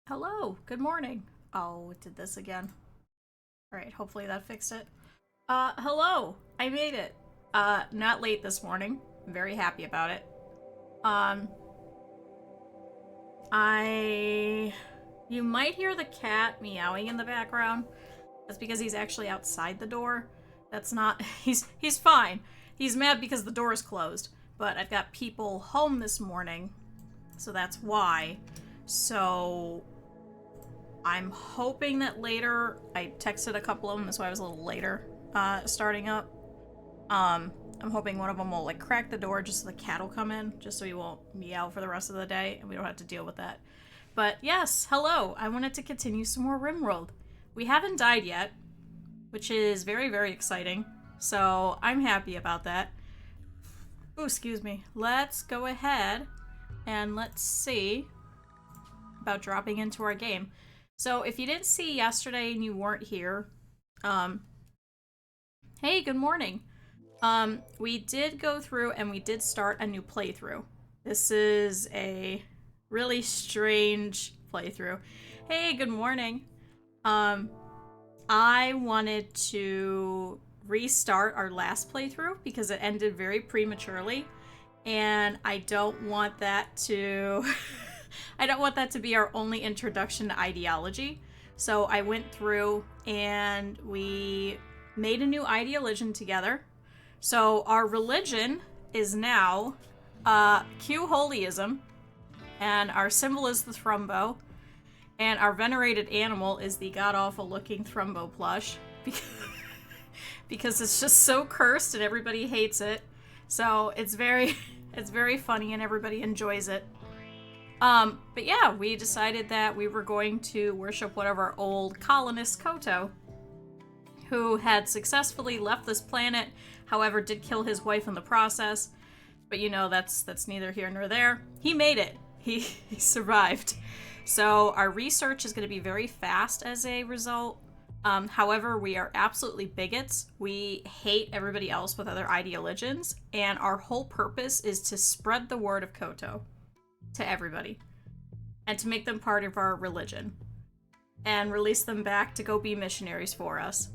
Hello, good morning. Oh, it did this again. Alright, hopefully that fixed it. Hello, I made it. Not late this morning. I'm very happy about it. Um, I... You might hear the cat meowing in the background. That's because he's actually outside the door. That's not... He's fine. He's mad because the door is closed. But I've got people home this morning, so that's why. So I'm hoping that later, I texted a couple of them, that's why I was a little later starting up. I'm hoping one of them will like crack the door just so the cat will come in, just so he won't meow for the rest of the day and we don't have to deal with that. But yes, hello, I wanted to continue some more Rimworld. We haven't died yet, which is very, very exciting. So I'm happy about that. Ooh, excuse me. Let's go ahead and let's see about dropping into our game. So if you didn't see yesterday and you weren't here, hey, good morning. We did go through and we did start a new playthrough. This is a really strange playthrough. Hey, good morning. I wanted to restart our last playthrough because it ended very prematurely, and I don't want that to I don't want that to be our only introduction to ideology. So I went through and we made a new ideology together. So our religion is now Kyuuholism, and our symbol is the Thrumbo, and our venerated animal is the god-awful looking Thrumbo plush, because it's just so cursed and everybody hates it. So it's very funny and everybody enjoys it. But yeah, we decided that we were going to worship one of our old colonists, Koto, who had successfully left this planet, however did kill his wife in the process. But you know, that's neither here nor there. He made it. He survived. So our research is going to be very fast as a result. However, we are absolutely bigots. We hate everybody else with other ideologies, and our whole purpose is to spread the word of Koto to everybody and to make them part of our religion and release them back to go be missionaries for us.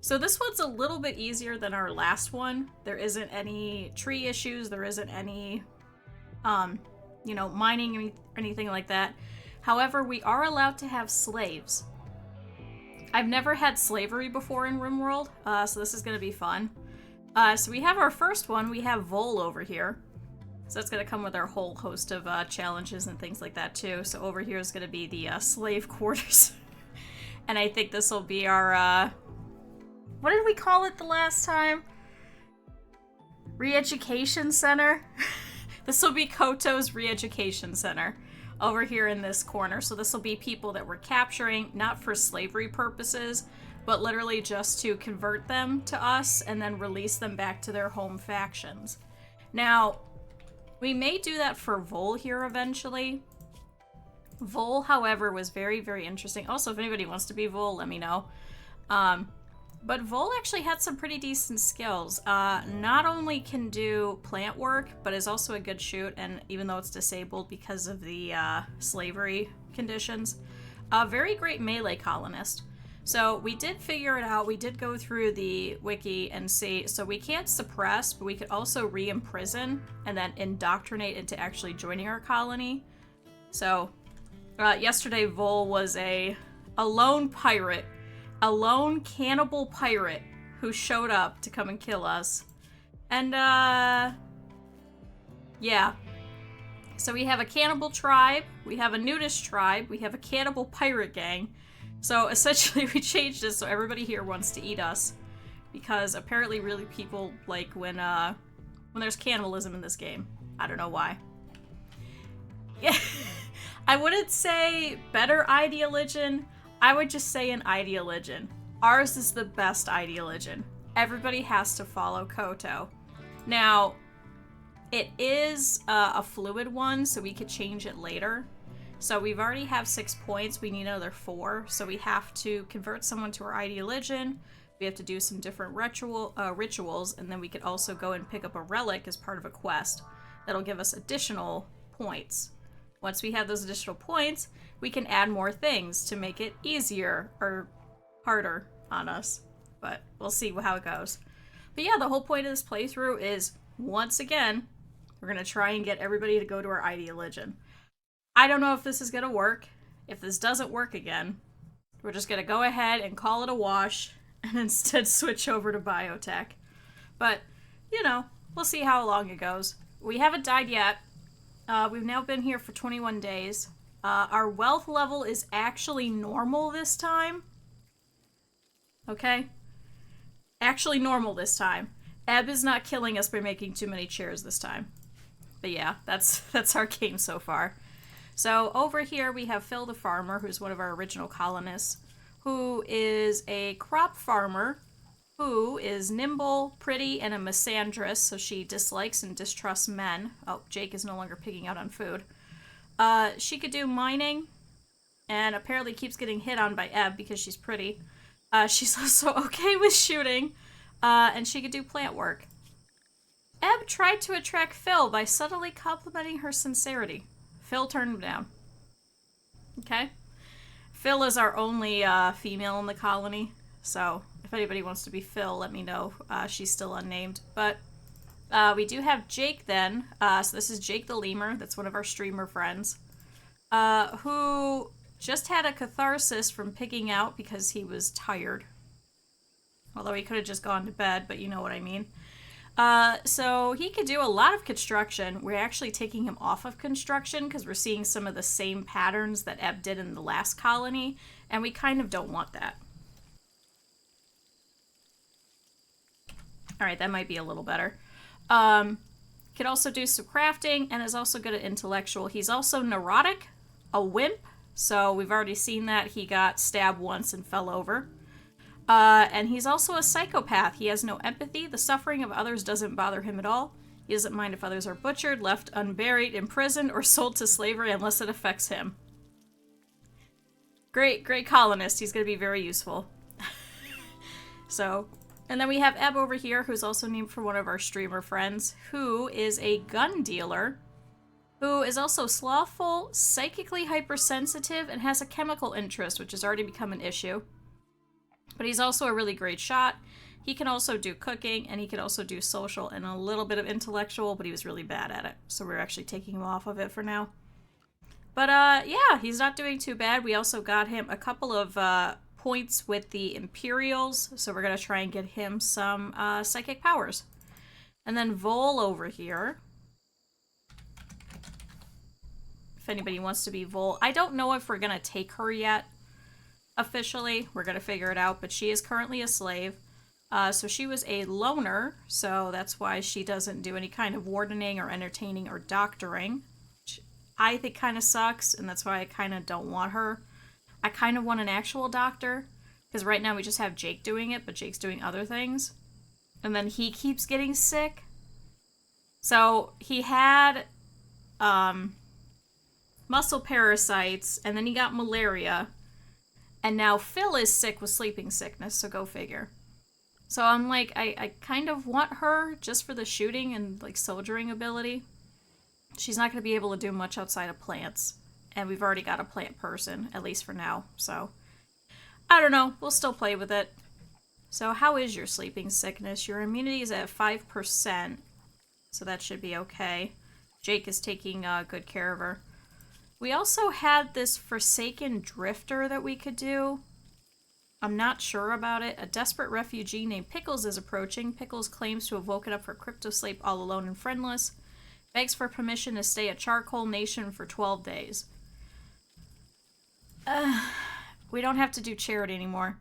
So this one's a little bit easier than our last one. There isn't any tree issues. There isn't any, mining or anything like that. However, we are allowed to have slaves. I've never had slavery before in Rimworld, so this is going to be fun. So we have our first one. We have Vol over here. So that's going to come with our whole host of challenges and things like that too. So over here is going to be the slave quarters. And I think this will be our, what did we call it the last time? Re-education center? This will be Koto's re-education center over here in this corner. So this will be people that we're capturing, not for slavery purposes, but literally just to convert them to us and then release them back to their home factions. Now, we may do that for Vol here eventually. Vol, however, was very, very interesting. Also, if anybody wants to be Vol, let me know. But Vol actually had some pretty decent skills. Not only can do plant work, but is also a good shoot, and even though it's disabled because of the slavery conditions, a very great melee colonist. So we did figure it out. We did go through the wiki and see. So we can't suppress, but we could also re-imprison and then indoctrinate into actually joining our colony. So yesterday Vol was a lone pirate, a lone cannibal pirate who showed up to come and kill us. And yeah. So we have a cannibal tribe, we have a nudist tribe, we have a cannibal pirate gang. So essentially we changed this so everybody here wants to eat us, because apparently really people like when there's cannibalism in this game. I don't know why. Yeah, I wouldn't say better ideology. I would just say an ideology. Ours is the best ideology. Everybody has to follow Koto. Now, it is a fluid one, so we could change it later. So we've already have 6 points, we need another 4, so we have to convert someone to our ideology, we have to do some different rituals, and then we could also go and pick up a relic as part of a quest that'll give us additional points. Once we have those additional points, we can add more things to make it easier or harder on us. But we'll see how it goes. But yeah, the whole point of this playthrough is, once again, we're going to try and get everybody to go to our ideologian. I don't know if this is going to work. If this doesn't work again, we're just going to go ahead and call it a wash and instead switch over to biotech. But, you know, we'll see how long it goes. We haven't died yet. We've now been here for 21 days. Our wealth level is actually normal this time. Okay? Actually normal this time. Ebb is not killing us by making too many chairs this time. But yeah, that's our game so far. So over here we have Phil the farmer, who's one of our original colonists, who is a crop farmer who is nimble, pretty, and a misandrous, so she dislikes and distrusts men. Oh, Jake is no longer picking out on food. She could do mining, and apparently keeps getting hit on by Ebb because she's pretty. She's also okay with shooting, and she could do plant work. Ebb tried to attract Phil by subtly complimenting her sincerity. Phil turned him down. Okay? Phil is our only female in the colony, so if anybody wants to be Phil, let me know. She's still unnamed. But we do have Jake then. So this is Jake the Lemur. That's one of our streamer friends. Who just had a catharsis from picking out because he was tired. Although he could have just gone to bed, but you know what I mean. So he could do a lot of construction. We're actually taking him off of construction because we're seeing some of the same patterns that Ebb did in the last colony, and we kind of don't want that. Alright, that might be a little better. Could also do some crafting, and is also good at intellectual. He's also neurotic, a wimp, so we've already seen that. He got stabbed once and fell over. And he's also a psychopath. He has no empathy. The suffering of others doesn't bother him at all. He doesn't mind if others are butchered, left unburied, imprisoned, or sold to slavery unless it affects him. Great colonist. He's going to be very useful. So, and then we have Ebb over here, who's also named for one of our streamer friends, who is a gun dealer, who is also slothful, psychically hypersensitive, and has a chemical interest, which has already become an issue. But he's also a really great shot. He can also do cooking, and he can also do social and a little bit of intellectual, but he was really bad at it. So we're actually taking him off of it for now. But yeah, he's not doing too bad. We also got him a couple of points with the Imperials, so we're going to try and get him some psychic powers. And then Vol over here. If anybody wants to be Vol. I don't know if we're going to take her yet. Officially, we're going to figure it out, but she is currently a slave. So she was a loner, so that's why she doesn't do any kind of wardening or entertaining or doctoring, which I think kind of sucks, and that's why I kind of don't want her. I kind of want an actual doctor, because right now we just have Jake doing it, but Jake's doing other things. And then he keeps getting sick. So he had muscle parasites, and then he got malaria. And now Phil is sick with sleeping sickness, so go figure. So I'm like, I kind of want her just for the shooting and like soldiering ability. She's not going to be able to do much outside of plants. And we've already got a plant person, at least for now. So, I don't know. We'll still play with it. So how is your sleeping sickness? Your immunity is at 5%. So that should be okay. Jake is taking good care of her. We also had this Forsaken Drifter that we could do. I'm not sure about it. A desperate refugee named Pickles is approaching. Pickles claims to have woken up from crypto sleep all alone and friendless. Begs for permission to stay at Charcoal Nation for 12 days. We don't have to do charity anymore.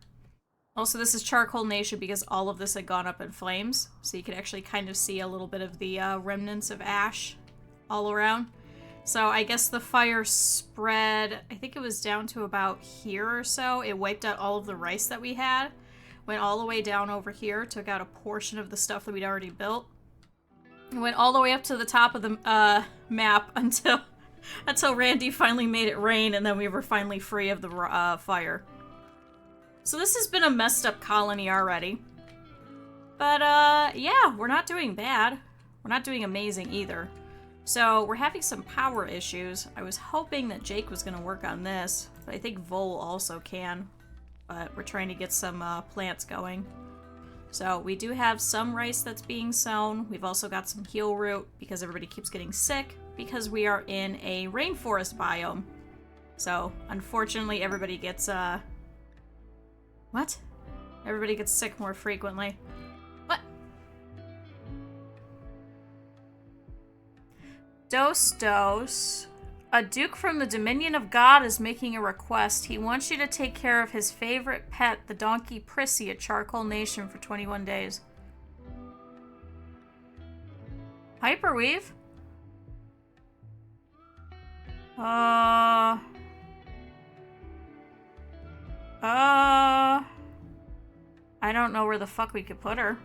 Also, this is Charcoal Nation because all of this had gone up in flames. So you can actually kind of see a little bit of the remnants of ash all around. So I guess the fire spread, I think it was down to about here or so. It wiped out all of the rice that we had. Went all the way down over here, took out a portion of the stuff that we'd already built. It went all the way up to the top of the map until Randy finally made it rain, and then we were finally free of the fire. So this has been a messed up colony already. But yeah, we're not doing bad. We're not doing amazing either. So we're having some power issues. I was hoping that Jake was going to work on this, but I think Vol also can. But we're trying to get some plants going. So we do have some rice that's being sown. We've also got some heel root because everybody keeps getting sick because we are in a rainforest biome. So unfortunately everybody gets what? Everybody gets sick more frequently. What? Dos. A duke from the Dominion of God is making a request. He wants you to take care of his favorite pet, the donkey Prissy, at Charcoal Nation for 21 days. Hyperweave? I don't know where the fuck we could put her.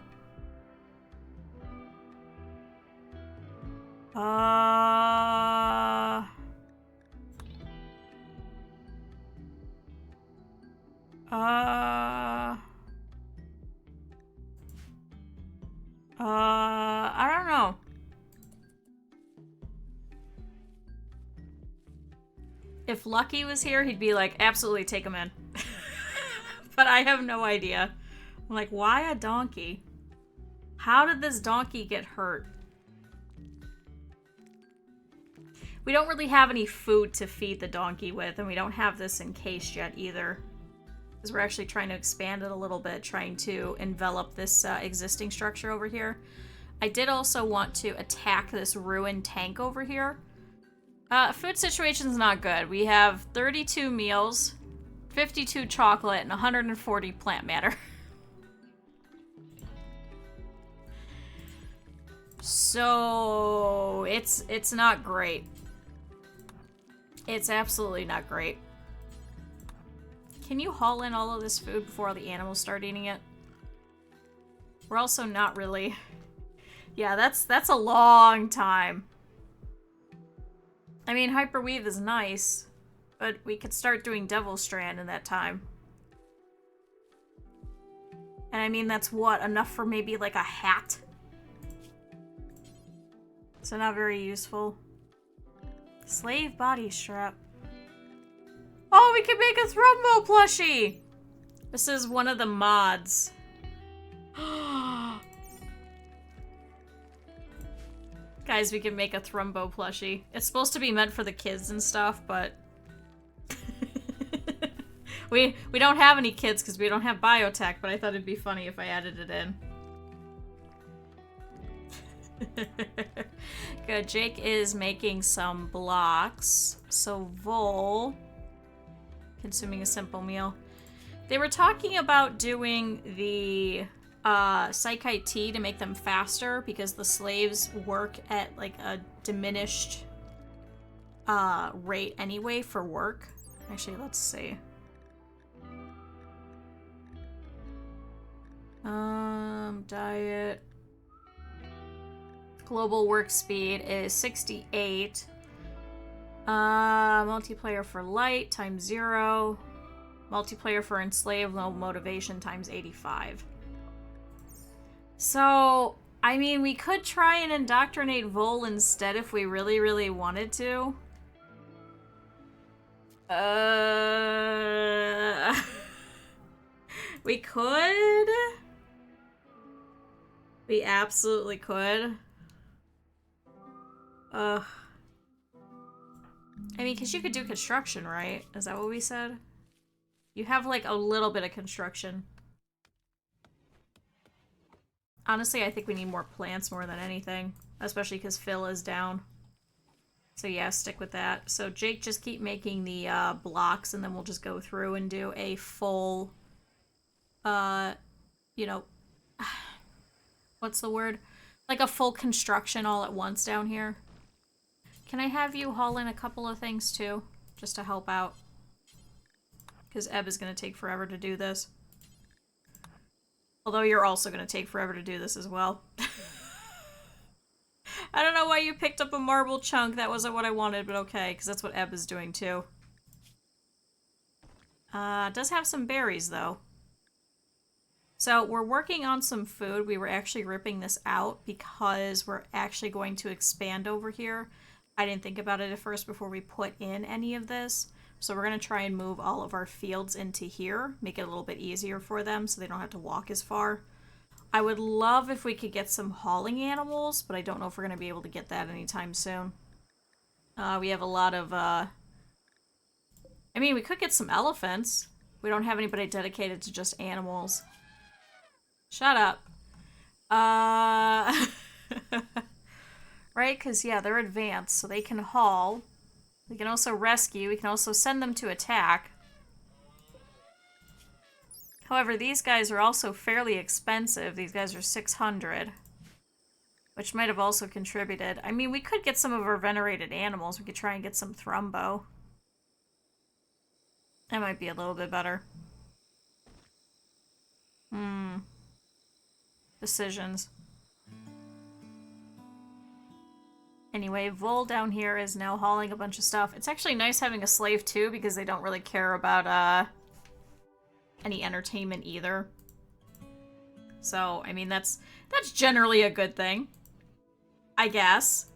I don't know. If Lucky was here, he'd be like, absolutely take him in. But I have no idea. I'm like, why a donkey? How did this donkey get hurt? We don't really have any food to feed the donkey with, and we don't have this encased yet either. Because we're actually trying to expand it a little bit, trying to envelop this existing structure over here. I did also want to attack this ruined tank over here. Food situation's not good. We have 32 meals, 52 chocolate, and 140 plant matter. So it's not great. It's absolutely not great. Can you haul in all of this food before all the animals start eating it? We're also not really... Yeah, that's a long time. I mean, Hyperweave is nice, but we could start doing Devil Strand in that time. And I mean, that's what? Enough for maybe like a hat? So not very useful. Slave body strap. Oh, we can make a Thrumbo plushie! This is one of the mods. Guys, we can make a Thrumbo plushie. It's supposed to be meant for the kids and stuff, but... we don't have any kids because we don't have biotech, but I thought it'd be funny if I added it in. Good. Jake is making some blocks. So Vol, consuming a simple meal. They were talking about doing the Psychite tea to make them faster because the slaves work at like a diminished rate anyway for work. Actually, let's see. Diet. Global work speed is 68. Multiplayer for light times 0. Multiplayer for enslaved low motivation times 85. So, I mean, we could try and indoctrinate Vol instead if we really, really wanted to. We could. We absolutely could. I mean, because you could do construction, right? Is that what we said? You have, like, a little bit of construction. Honestly, I think we need more plants more than anything. Especially because Phil is down. So yeah, stick with that. So Jake, just keep making the blocks, and then we'll just go through and do a full, you know, what's the word? Like a full construction all at once down here. Can I have you haul in a couple of things too? Just to help out. Because Eb is going to take forever to do this. Although you're also going to take forever to do this as well. I don't know why you picked up a marble chunk. That wasn't what I wanted, but okay. Because that's what Eb is doing too. Does have some berries though. So we're working on some food. We were actually ripping this out because we're actually going to expand over here. I didn't think about it at first before we put in any of this. So we're going to try and move all of our fields into here, make it a little bit easier for them so they don't have to walk as far. I would love if we could get some hauling animals, but I don't know if we're going to be able to get that anytime soon. We have a lot of, I mean, we could get some elephants. We don't have anybody dedicated to just animals. Shut up. Right? Because, yeah, they're advanced, so they can haul. We can also rescue. We can also send them to attack. However, these guys are also fairly expensive. These guys are 600. Which might have also contributed. I mean, we could get some of our venerated animals. We could try and get some Thrumbo. That might be a little bit better. Decisions. Anyway, Vol down here is now hauling a bunch of stuff. It's actually nice having a slave too, because they don't really care about any entertainment either. So, I mean, that's generally a good thing. I guess.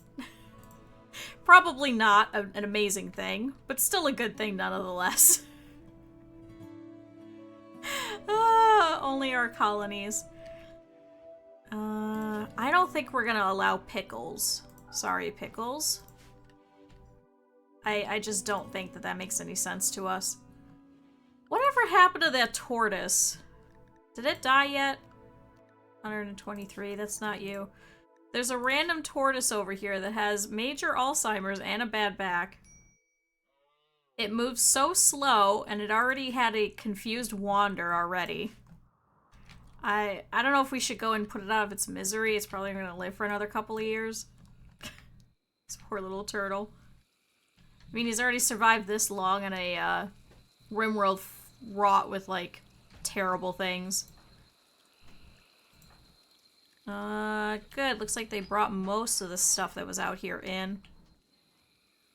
Probably not an amazing thing, but still a good thing nonetheless. Only our colonies. I don't think we're gonna allow pickles. Sorry, pickles. I just don't think that makes any sense to us. Whatever happened to that tortoise? Did it die yet? 123, that's not you. There's a random tortoise over here that has major Alzheimer's and a bad back. It moves so slow, and it already had a confused wander already. I don't know if we should go and put it out of its misery. It's probably going to live for another couple of years. This poor little turtle. I mean, he's already survived this long in a Rimworld wrought with, like, terrible things. Good. Looks like they brought most of the stuff that was out here in.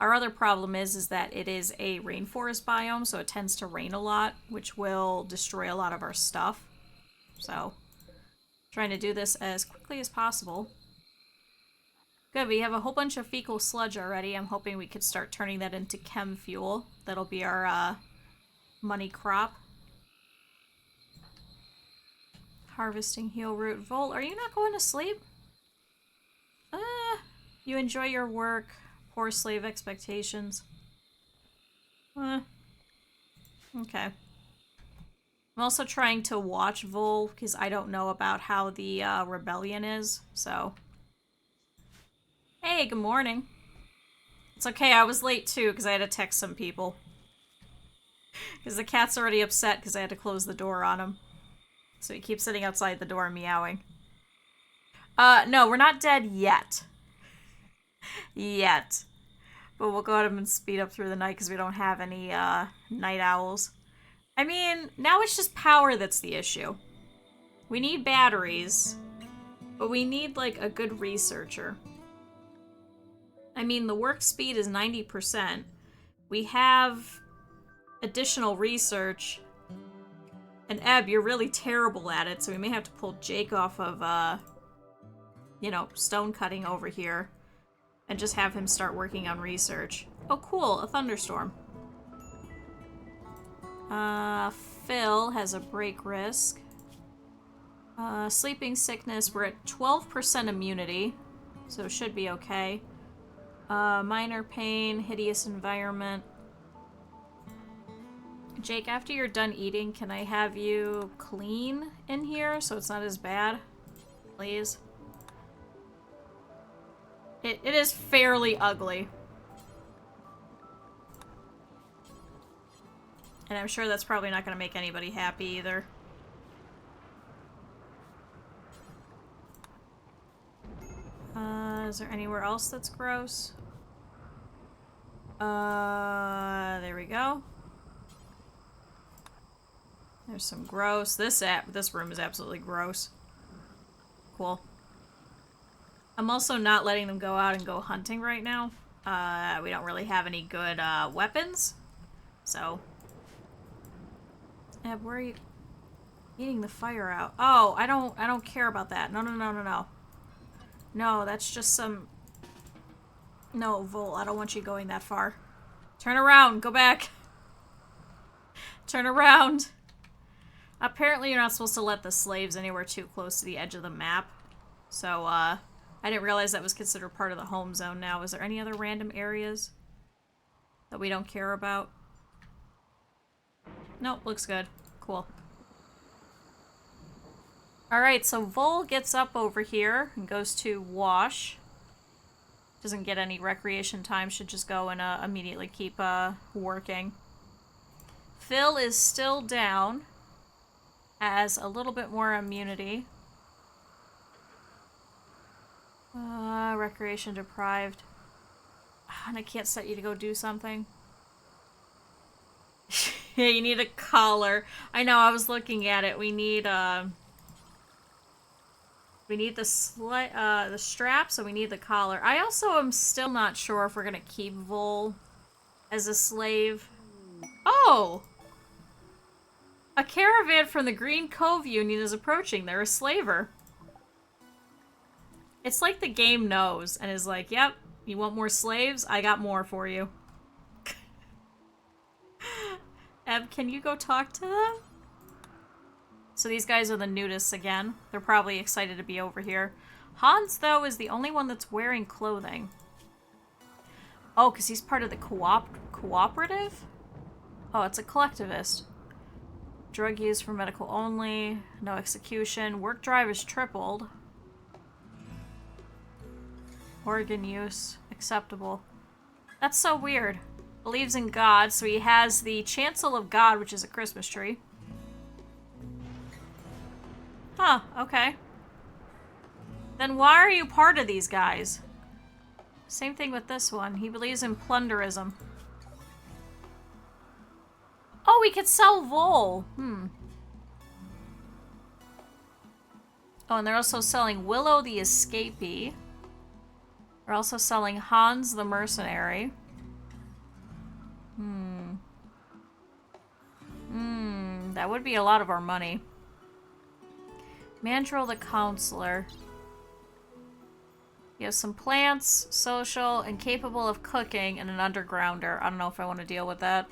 Our other problem is that it is a rainforest biome, so it tends to rain a lot, which will destroy a lot of our stuff. So, trying to do this as quickly as possible. Good, we have a whole bunch of fecal sludge already. I'm hoping we could start turning that into chem fuel. That'll be our money crop. Harvesting heal root. Volt, are you not going to sleep? You enjoy your work. Poor slave expectations. Okay. I'm also trying to watch Vol, because I don't know about how the rebellion is, so. Hey, good morning. It's okay, I was late too, because I had to text some people. Because the cat's already upset because I had to close the door on him. So he keeps sitting outside the door meowing. No, we're not dead yet. Yet. But we'll go ahead and speed up through the night because we don't have any night owls. I mean, now it's just power that's the issue. We need batteries, but we need, like, a good researcher. I mean, the work speed is 90%. We have additional research. And Eb, you're really terrible at it, so we may have to pull Jake off of, you know, stone cutting over here. And just have him start working on research. Oh, cool, a thunderstorm. Phil has a break risk. Sleeping sickness, we're at 12% immunity, so it should be okay. Minor pain, hideous environment. Jake, after you're done eating, can I have you clean in here so it's not as bad? Please. It is fairly ugly. And I'm sure that's probably not going to make anybody happy either. Is there anywhere else that's gross? There we go. There's some gross. This room is absolutely gross. Cool. I'm also not letting them go out and go hunting right now. We don't really have any good weapons. So. Eb, where are you? Eating the fire out. Oh, I don't care about that. No, no, no, no, no. No, that's just some... No, Vol, I don't want you going that far. Turn around. Go back. Turn around. Apparently you're not supposed to let the slaves anywhere too close to the edge of the map. So, I didn't realize that was considered part of the home zone now. Is there any other random areas that we don't care about? Nope, looks good. Cool. Alright, so Vol gets up over here and goes to wash. Doesn't get any recreation time, should just go and immediately keep working. Phil is still down. Has a little bit more immunity. Recreation deprived. And I can't set you to go do something. Yeah, you need a collar. I know, I was looking at it. We need the straps, and we need the collar. I also am still not sure if we're gonna keep Vol as a slave. Oh! A caravan from the Green Cove Union is approaching. They're a slaver. It's like the game knows and is like, yep, you want more slaves? I got more for you. Eb, can you go talk to them? So these guys are the nudists again. They're probably excited to be over here. Hans, though, is the only one that's wearing clothing. Oh, because he's part of the cooperative? Oh, it's a collectivist. Drug use for medical only. No execution. Work drive is tripled. Organ use. Acceptable. That's so weird. Believes in God, so he has the Chancel of God, which is a Christmas tree. Huh, okay. Then why are you part of these guys? Same thing with this one. He believes in plunderism. Oh, we could sell Vol. Oh, and they're also selling Willow the Escapee. They're also selling Hans the Mercenary. That would be a lot of our money. Mandrill the Counselor. You have some plants, social, and capable of cooking, and an undergrounder. I don't know if I want to deal with that.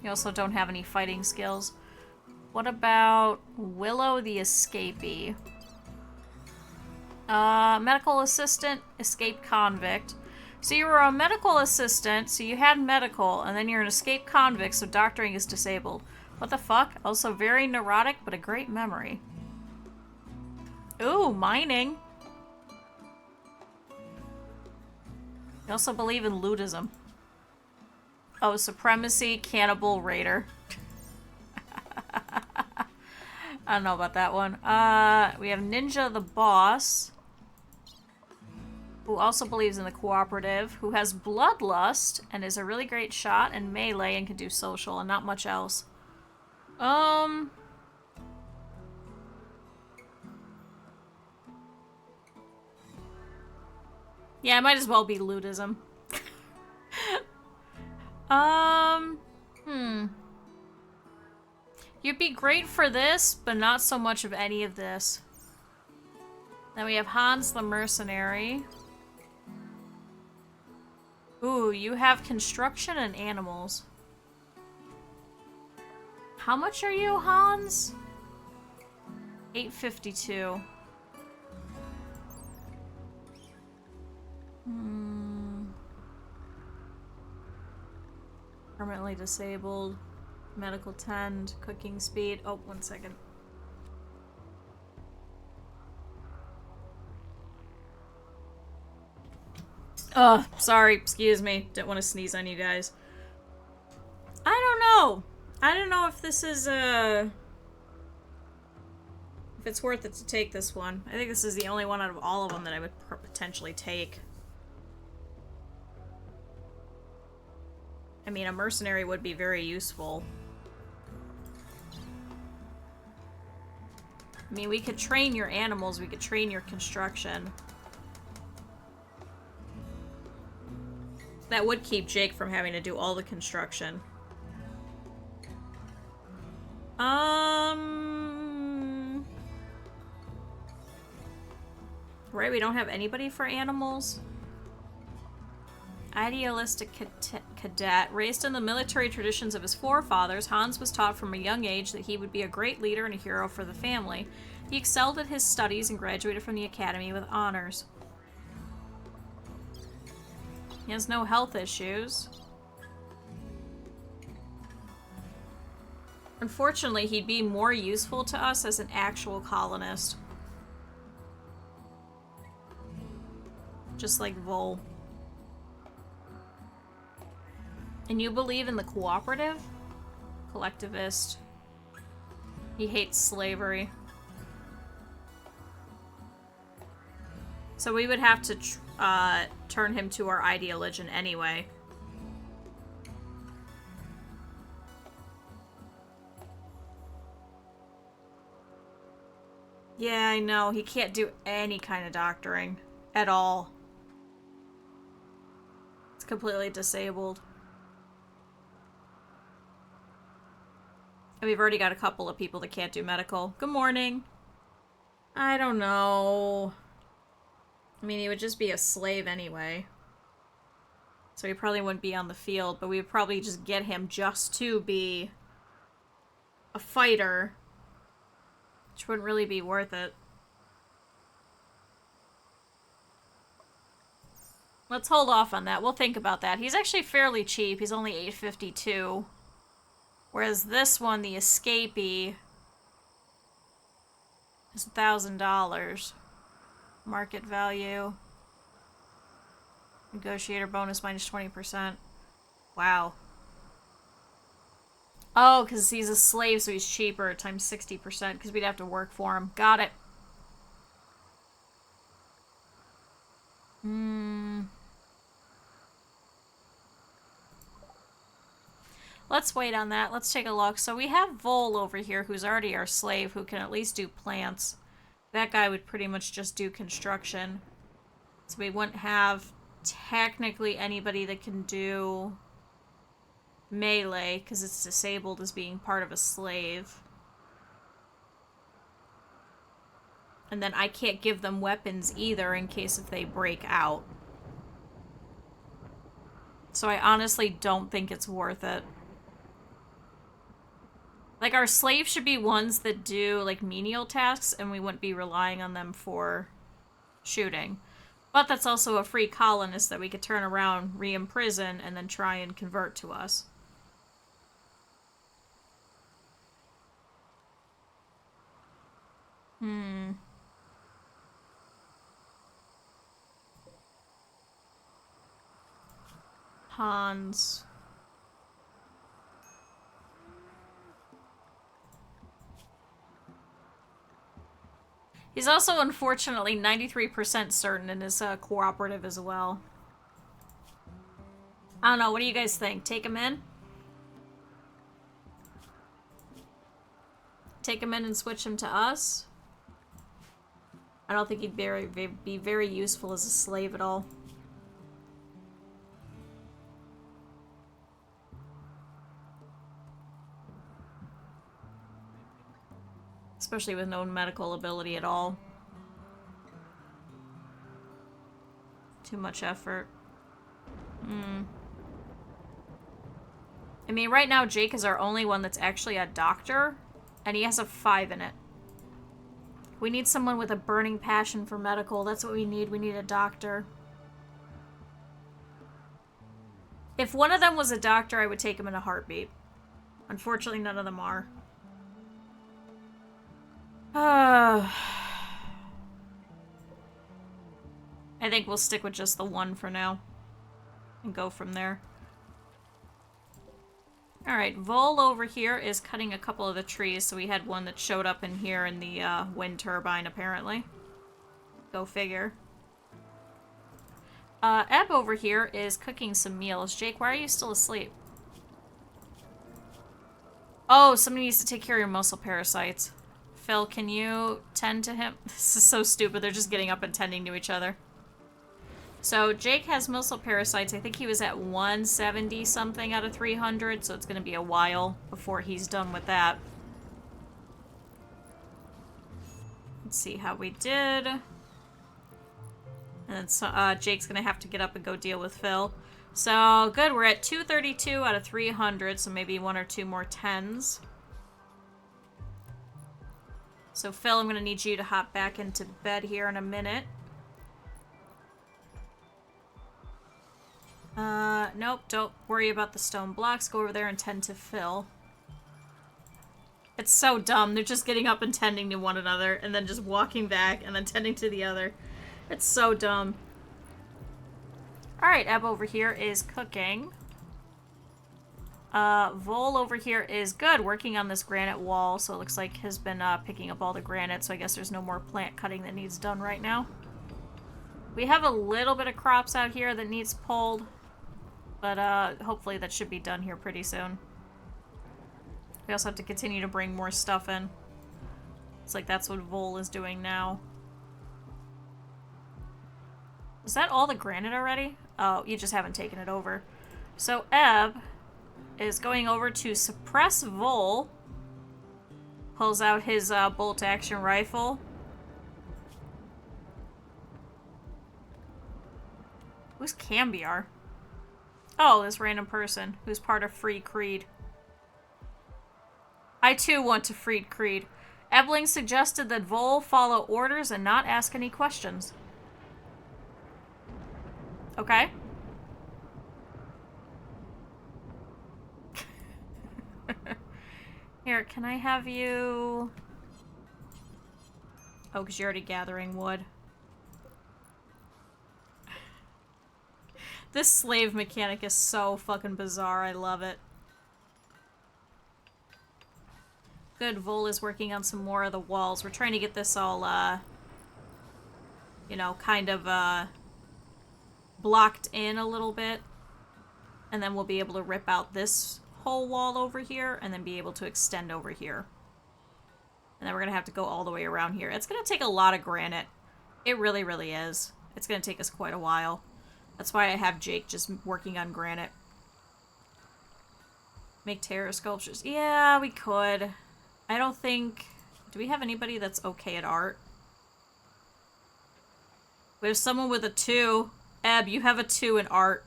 You also don't have any fighting skills. What about Willow the Escapee? Medical assistant, escaped convict. So you were a medical assistant, so you had medical, and then you're an escaped convict, so doctoring is disabled. What the fuck? Also very neurotic, but a great memory. Ooh, mining. You also believe in lootism. Oh, supremacy, cannibal, raider. I don't know about that one. We have Ninja the Boss, who also believes in the cooperative, who has bloodlust and is a really great shot and melee and can do social and not much else. Yeah, it might as well be lootism. You'd be great for this, but not so much of any of this. Then we have Hans the Mercenary. Ooh, you have construction and animals. How much are you, Hans? 852. Permanently disabled. Medical tend. Cooking speed. Oh, 1 second. Oh, sorry. Excuse me. Didn't want to sneeze on you guys. I don't know. I don't know if this is, if it's worth it to take this one. I think this is the only one out of all of them that I would potentially take. I mean, a mercenary would be very useful. I mean, we could train your animals, we could train your construction. That would keep Jake from having to do all the construction. Right, we don't have anybody for animals. Idealistic cadet. Raised in the military traditions of his forefathers, Hans was taught from a young age that he would be a great leader and a hero for the family. He excelled at his studies and graduated from the academy with honors. He has no health issues. Unfortunately, he'd be more useful to us as an actual colonist. Just like Vol. And you believe in the cooperative? Collectivist. He hates slavery. So we would have to turn him to our ideologian anyway. Yeah, I know. He can't do any kind of doctoring at all. It's completely disabled. And we've already got a couple of people that can't do medical. Good morning. I don't know. I mean, he would just be a slave anyway. So he probably wouldn't be on the field, but we would probably just get him just to be a fighter. Which wouldn't really be worth it. Let's hold off on that. We'll think about that. He's actually fairly cheap. He's only $852. Whereas this one, the escapee, is $1,000. Market value. Negotiator bonus minus 20%. Wow. Oh, because he's a slave, so he's cheaper, times 60%, because we'd have to work for him. Got it. Let's wait on that. Let's take a look. So we have Vol over here, who's already our slave, who can at least do plants. That guy would pretty much just do construction. So we wouldn't have technically anybody that can do melee, because it's disabled as being part of a slave. And then I can't give them weapons either in case if they break out. So I honestly don't think it's worth it. Like, our slaves should be ones that do, like, menial tasks, and we wouldn't be relying on them for shooting. But that's also a free colonist that we could turn around, re-imprison, and then try and convert to us. Hans. He's also, unfortunately, 93% certain in his cooperative as well. I don't know, what do you guys think? Take him in? Take him in and switch him to us? I don't think he'd be very useful as a slave at all. Especially with no medical ability at all. Too much effort. I mean, right now Jake is our only one that's actually a doctor, and he has a 5 in it. We need someone with a burning passion for medical. That's what we need. We need a doctor. If one of them was a doctor, I would take him in a heartbeat. Unfortunately, none of them are. I think we'll stick with just the one for now. And go from there. Alright, Vol over here is cutting a couple of the trees, so we had one that showed up in here in the wind turbine, apparently. Go figure. Eb over here is cooking some meals. Jake, why are you still asleep? Oh, somebody needs to take care of your muscle parasites. Phil, can you tend to him? This is so stupid. They're just getting up and tending to each other. So Jake has muscle parasites. I think he was at 170 something out of 300, so it's going to be a while before he's done with that. Let's see how we did. And then Jake's gonna have to get up and go deal with Phil. So, good, we're at 232 out of 300, so maybe 1 or 2 more 10s. So, Phil, I'm gonna need you to hop back into bed here in a minute. Nope, don't worry about the stone blocks. Go over there and tend to Phil. It's so dumb. They're just getting up and tending to one another, and then just walking back, and then tending to the other. It's so dumb. Alright, Eb over here is cooking. Vol over here is good, working on this granite wall, so it looks like he's been picking up all the granite, so I guess there's no more plant cutting that needs done right now. We have a little bit of crops out here that needs pulled, but hopefully that should be done here pretty soon. We also have to continue to bring more stuff in. It's like that's what Vol is doing now. Is that all the granite already? Oh, you just haven't taken it over. So Eb is going over to suppress Vol. Pulls out his bolt-action rifle. Who's Cambiar? Oh, this random person who's part of Free Creed. I too want to free Creed. Ebling suggested that Vol follow orders and not ask any questions. Okay. Here, can I have you... Oh, because you're already gathering wood. This slave mechanic is so fucking bizarre. I love it. Good, Vol is working on some more of the walls. We're trying to get this all, you know, kind of, blocked in a little bit. And then we'll be able to rip out this whole wall over here and then be able to extend over here. And then we're gonna have to go all the way around here. It's gonna take a lot of granite. It really, really is. It's gonna take us quite a while. That's why I have Jake just working on granite. Make terror sculptures. Yeah, we could. I don't think... Do we have anybody that's okay at art? We have someone with a 2. Eb, you have a 2 in art.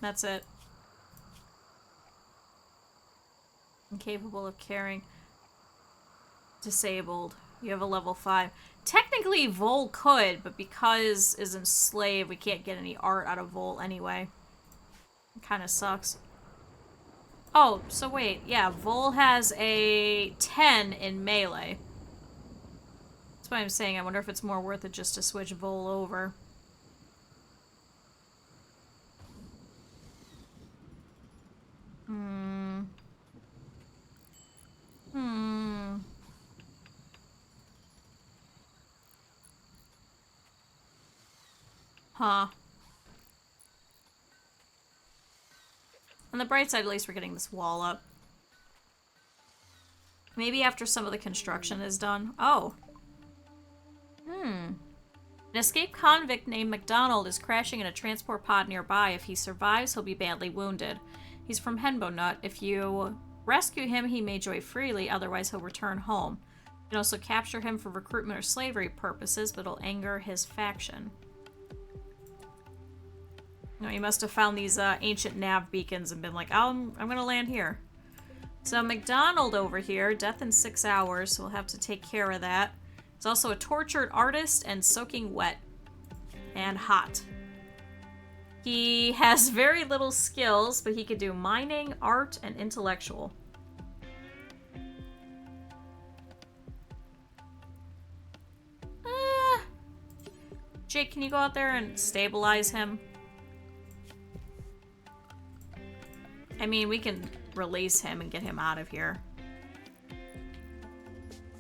That's it. Incapable of caring. Disabled. You have a level 5. Technically, Vol could, but because is enslaved, we can't get any art out of Vol anyway. It kind of sucks. Oh, so wait. Yeah, Vol has a 10 in melee. That's why I'm saying I wonder if it's more worth it just to switch Vol over. Huh. On the bright side, at least we're getting this wall up. Maybe after some of the construction is done. Oh. An escaped convict named McDonald is crashing in a transport pod nearby. If he survives, he'll be badly wounded. He's from Henbo Nut. If you rescue him, he may join freely, otherwise he'll return home. You can also capture him for recruitment or slavery purposes, but it'll anger his faction. No, you must have found these ancient nav beacons and been like, oh, I'm gonna land here. So McDonald over here, death in 6 hours, so we'll have to take care of that. He's also a tortured artist and soaking wet and hot. He has very little skills, but he could do mining, art, and intellectual. Jake, can you go out there and stabilize him? I mean, we can release him and get him out of here.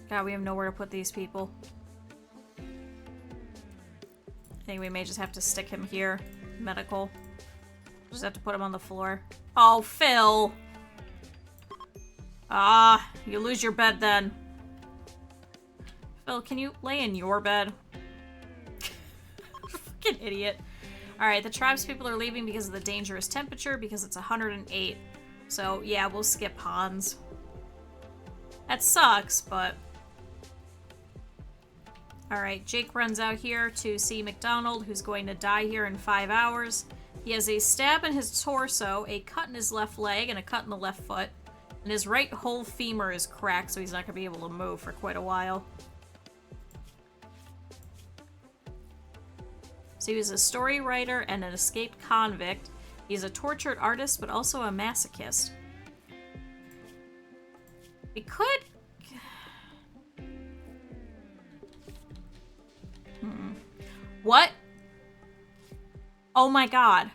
God, we have nowhere to put these people. I think we may just have to stick him here. Medical. Just have to put him on the floor. Oh, Phil! Ah, you lose your bed then. Phil, can you lay in your bed? Fucking idiot. Alright, the tribespeople are leaving because of the dangerous temperature, because it's 108. So, yeah, we'll skip Hans. That sucks, but... Alright, Jake runs out here to see McDonald, who's going to die here in 5 hours. He has a stab in his torso, a cut in his left leg, and a cut in the left foot. And his right whole femur is cracked, so he's not going to be able to move for quite a while. So he was a story writer and an escaped convict. He's a tortured artist, but also a masochist. We could... What? Oh my god.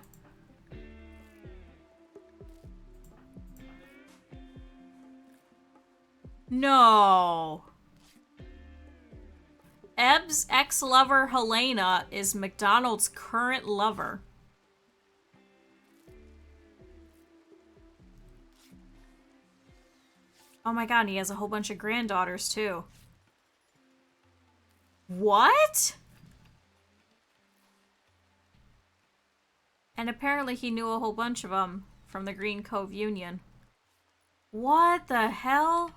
No. Eb's ex-lover Helena is McDonald's current lover. Oh my god, and he has a whole bunch of granddaughters too. What? And apparently he knew a whole bunch of them from the Green Cove Union. What the hell?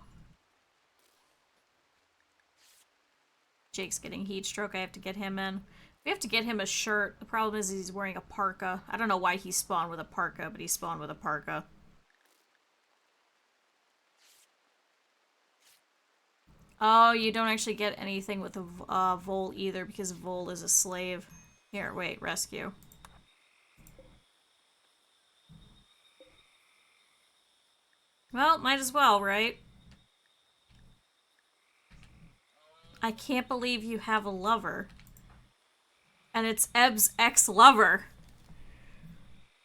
Jake's getting heat stroke. I have to get him in. We have to get him a shirt. The problem is he's wearing a parka. I don't know why he spawned with a parka, but he spawned with a parka. Oh, you don't actually get anything with a Vol either because Vol is a slave. Here, wait, rescue. Well, might as well, right? I can't believe you have a lover. And it's Eb's ex-lover.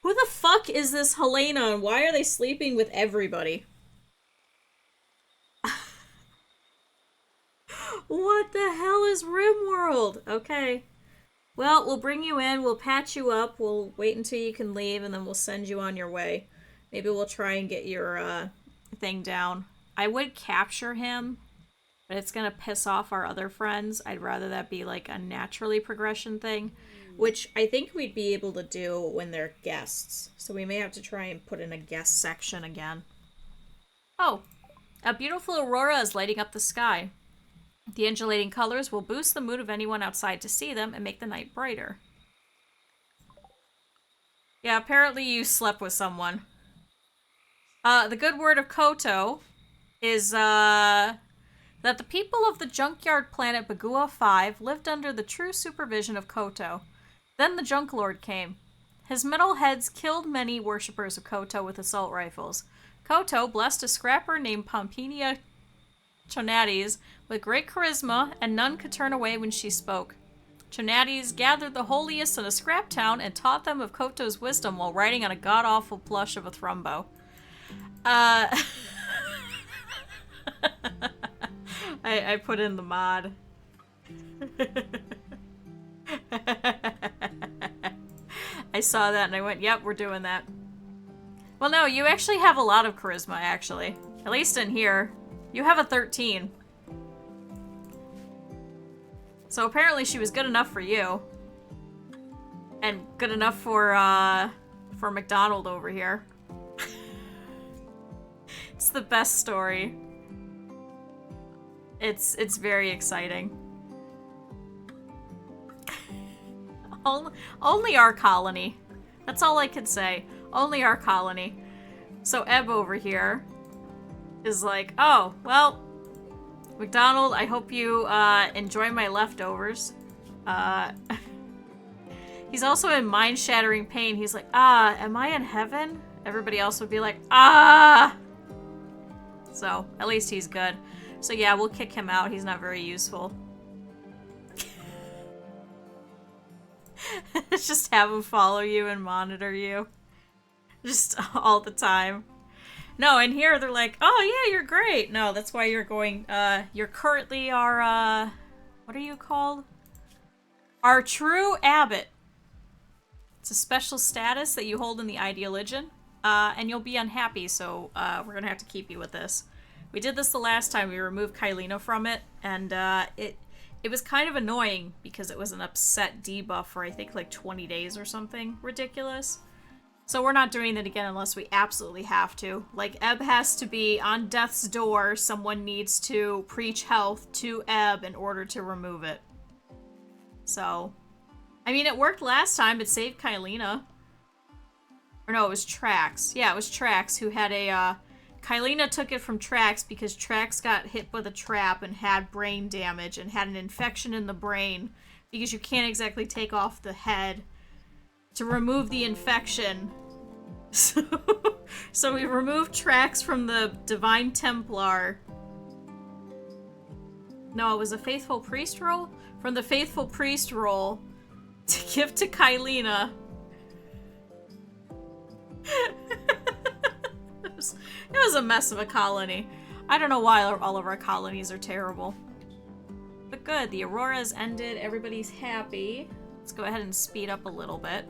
Who the fuck is this Helena and why are they sleeping with everybody? What the hell is Rimworld? Okay. Well, we'll bring you in, we'll patch you up, we'll wait until you can leave, and then we'll send you on your way. Maybe we'll try and get your, thing down. I would capture him, but it's gonna piss off our other friends. I'd rather that be like a naturally progression thing, which I think we'd be able to do when they're guests. So we may have to try and put in a guest section again. Oh, a beautiful aurora is lighting up the sky. The undulating colors will boost the mood of anyone outside to see them and make the night brighter. Yeah, apparently you slept with someone. The good word of Koto is, that the people of the junkyard planet Bagua 5 lived under the true supervision of Koto. Then the Junk Lord came. His metal heads killed many worshippers of Koto with assault rifles. Koto blessed a scrapper named Pompinia Chonates with great charisma, and none could turn away when she spoke. Chonates gathered the holiest in a scrap town and taught them of Koto's wisdom while riding on a god-awful plush of a thrumbo. I put in the mod. I saw that and I went, yep, we're doing that. Well, no, you actually have a lot of charisma, actually. At least in here. You have a 13. So apparently she was good enough for you. And good enough for McDonald over here. It's the best story. It's very exciting. Only our colony. That's all I can say. Only our colony. So Eb over here is like, oh, well, McDonald, I hope you enjoy my leftovers. He's also in mind-shattering pain. He's like, am I in heaven? Everybody else would be like, So, at least he's good. So yeah, we'll kick him out. He's not very useful. Just have him follow you and monitor you. Just all the time. No, and here they're like, oh yeah, you're great. No, that's why you're going, you're currently our, what are you called? Our true abbot. It's a special status that you hold in the Ideologion, and you'll be unhappy, so we're gonna have to keep you with this. We did this the last time. We removed Kylina from it, and it was kind of annoying because it was an upset debuff for I think like 20 days or something ridiculous. So we're not doing it again unless we absolutely have to. Like, Eb has to be on death's door. Someone needs to preach health to Eb in order to remove it. So, I mean, it worked last time. It saved Kylina. Or no, it was Trax. Yeah, it was Trax who had a, Kylina took it from Trax because Trax got hit with a trap and had brain damage and had an infection in the brain because you can't exactly take off the head to remove the infection. So we removed Trax from the Divine Templar. No, it was a Faithful Priest role? From the Faithful Priest role to give to Kylina. It was a mess of a colony. I don't know why all of our colonies are terrible. But good, the Aurora's ended, everybody's happy. Let's go ahead and speed up a little bit.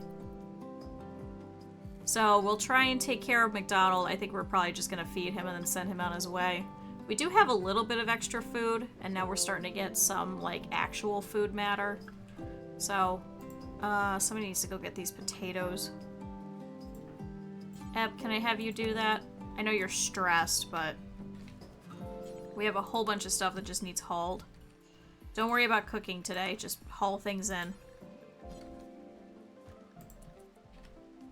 So we'll try and take care of McDonald. I think we're probably just gonna feed him and then send him on his way. We do have a little bit of extra food, and now we're starting to get some, like, actual food matter. So, somebody needs to go get these potatoes. Eb, can I have you do that? I know you're stressed, but we have a whole bunch of stuff that just needs hauled. Don't worry about cooking today, just haul things in.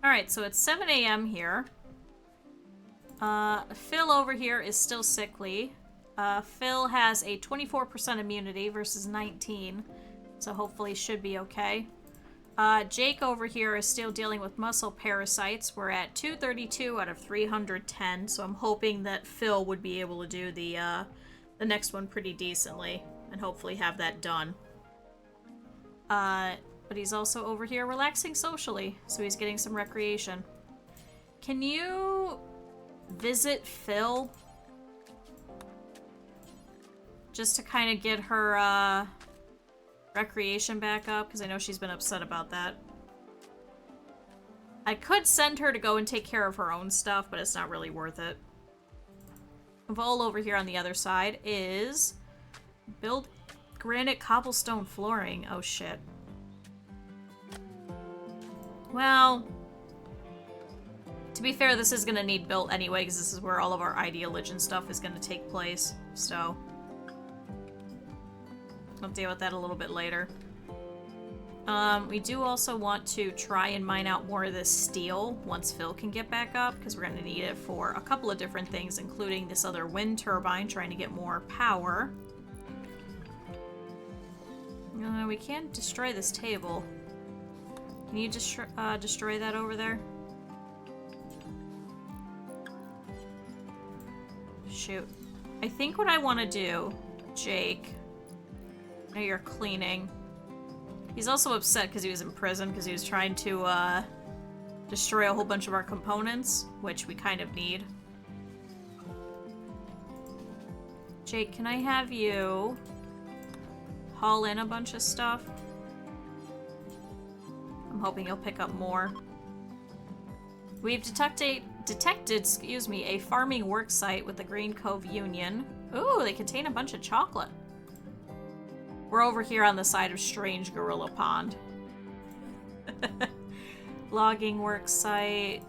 Alright, so it's 7 a.m. here. Phil over here is still sickly. Phil has a 24% immunity versus 19, so hopefully should be okay. Jake over here is still dealing with muscle parasites. We're at 232 out of 310, so I'm hoping that Phil would be able to do the next one pretty decently, and hopefully have that done. But he's also over here relaxing socially, so he's getting some recreation. Can you visit Phil? Just to kind of get her, recreation back up, because I know she's been upset about that. I could send her to go and take care of her own stuff, but it's not really worth it. Vol over here on the other side is build granite cobblestone flooring. Oh shit. Well, to be fair, this is going to need built anyway, because this is where all of our ideologian stuff is going to take place, so I'll deal with that a little bit later. We do also want to try and mine out more of this steel once Phil can get back up, because we're going to need it for a couple of different things, including this other wind turbine, trying to get more power. We can't destroy this table. Can you destroy that over there? Shoot. I think what I want to do, Jake... I know you're cleaning. He's also upset because he was in prison because he was trying to destroy a whole bunch of our components, which we kind of need. Jake, can I have you haul in a bunch of stuff? I'm hoping you'll pick up more. We've detected, excuse me, a farming work site with the Green Cove Union. Ooh, they contain a bunch of chocolate. We're over here on the side of Strange Gorilla Pond. Logging work site.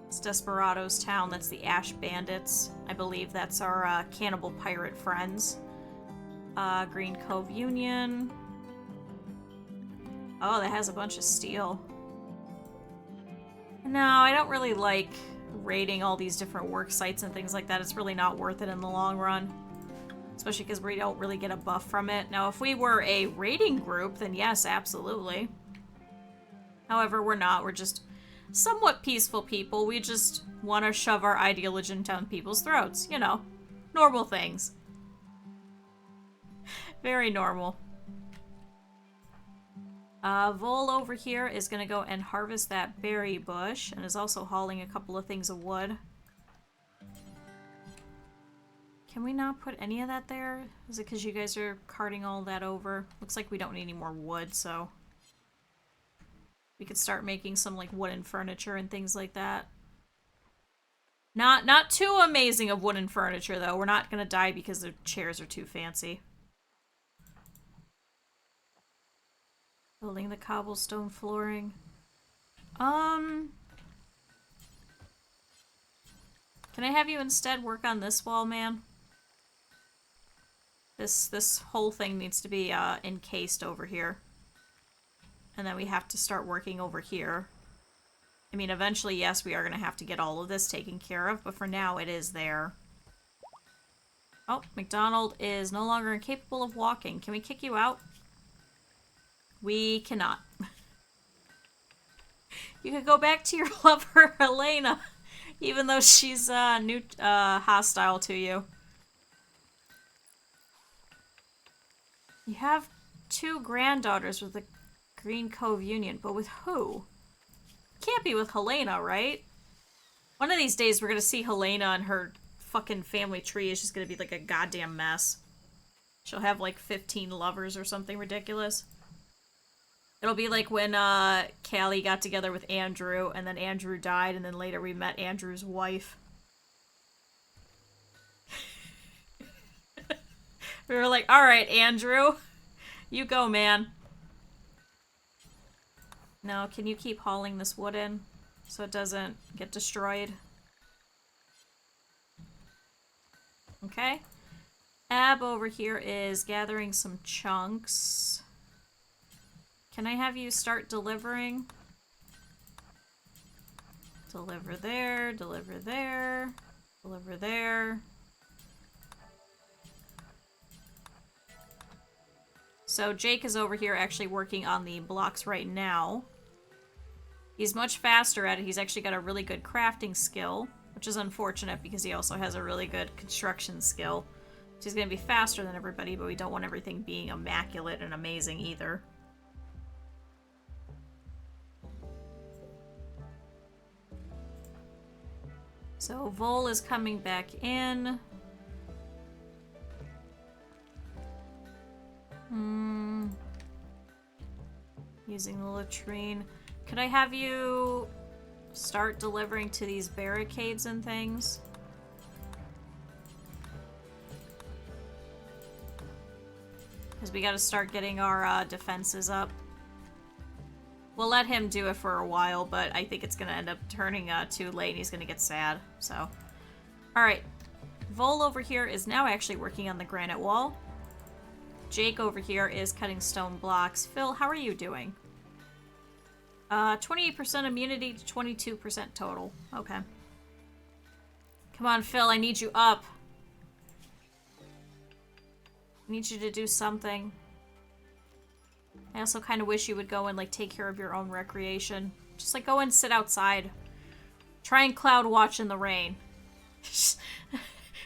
It's Desperado's town. That's the Ash Bandits. I believe that's our cannibal pirate friends. Green Cove Union. Oh, that has a bunch of steel. No, I don't really like raiding all these different work sites and things like that. It's really not worth it in the long run. Especially because we don't really get a buff from it. Now, if we were a raiding group, then yes, absolutely. However, we're not. We're just somewhat peaceful people. We just want to shove our ideology down people's throats. You know, normal things. Very normal. Vol over here is going to go and harvest that berry bush, and is also hauling a couple of things of wood. Can we not put any of that there? Is it because you guys are carting all that over? Looks like we don't need any more wood, so we could start making some like wooden furniture and things like that. Not too amazing of wooden furniture though. We're not gonna die because the chairs are too fancy. Building the cobblestone flooring. Can I have you instead work on this wall, man? This whole thing needs to be encased over here. And then we have to start working over here. I mean, eventually, yes, we are going to have to get all of this taken care of, but for now, it is there. Oh, McDonald is no longer incapable of walking. Can we kick you out? We cannot. You could go back to your lover, Helena, even though she's hostile to you. You have 2 granddaughters with the Green Cove Union, but with who? Can't be with Helena, right? One of these days we're gonna see Helena and her fucking family tree is just gonna be like a goddamn mess. She'll have like 15 lovers or something ridiculous. It'll be like when Callie got together with Andrew, and then Andrew died, and then later we met Andrew's wife. We were like, alright, Andrew. You go, man. Now, can you keep hauling this wood in so it doesn't get destroyed? Okay. Ab over here is gathering some chunks. Can I have you start delivering? Deliver there, deliver there, deliver there. So Jake is over here actually working on the blocks right now. He's much faster at it. He's actually got a really good crafting skill, which is unfortunate because he also has a really good construction skill. So he's going to be faster than everybody, but we don't want everything being immaculate and amazing either. So Vol is coming back in. Using the latrine. Could I have you start delivering to these barricades and things? Because we gotta start getting our defenses up. We'll let him do it for a while, but I think it's gonna end up turning too late and he's gonna get sad, so. Alright. Vol over here is now actually working on the granite wall. Jake over here is cutting stone blocks. Phil, how are you doing? 28% immunity to 22% total. Okay. Come on, Phil, I need you up. I need you to do something. I also kind of wish you would go and, like, take care of your own recreation. Just, like, go and sit outside. Try and cloud watch in the rain. She's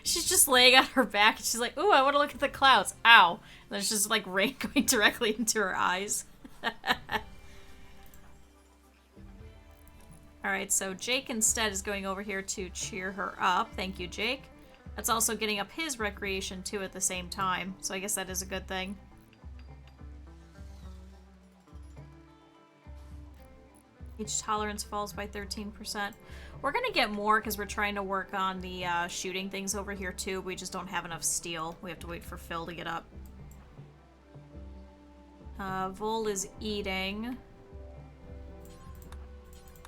just laying on her back, and she's like, ooh, I want to look at the clouds. Ow. And there's just, like, rain going directly into her eyes. Alright, so Jake instead is going over here to cheer her up. Thank you, Jake. That's also getting up his recreation, too, at the same time. So I guess that is a good thing. Each tolerance falls by 13%. We're gonna get more because we're trying to work on the shooting things over here too. We just don't have enough steel. We have to wait for Phil to get up. Vol is eating.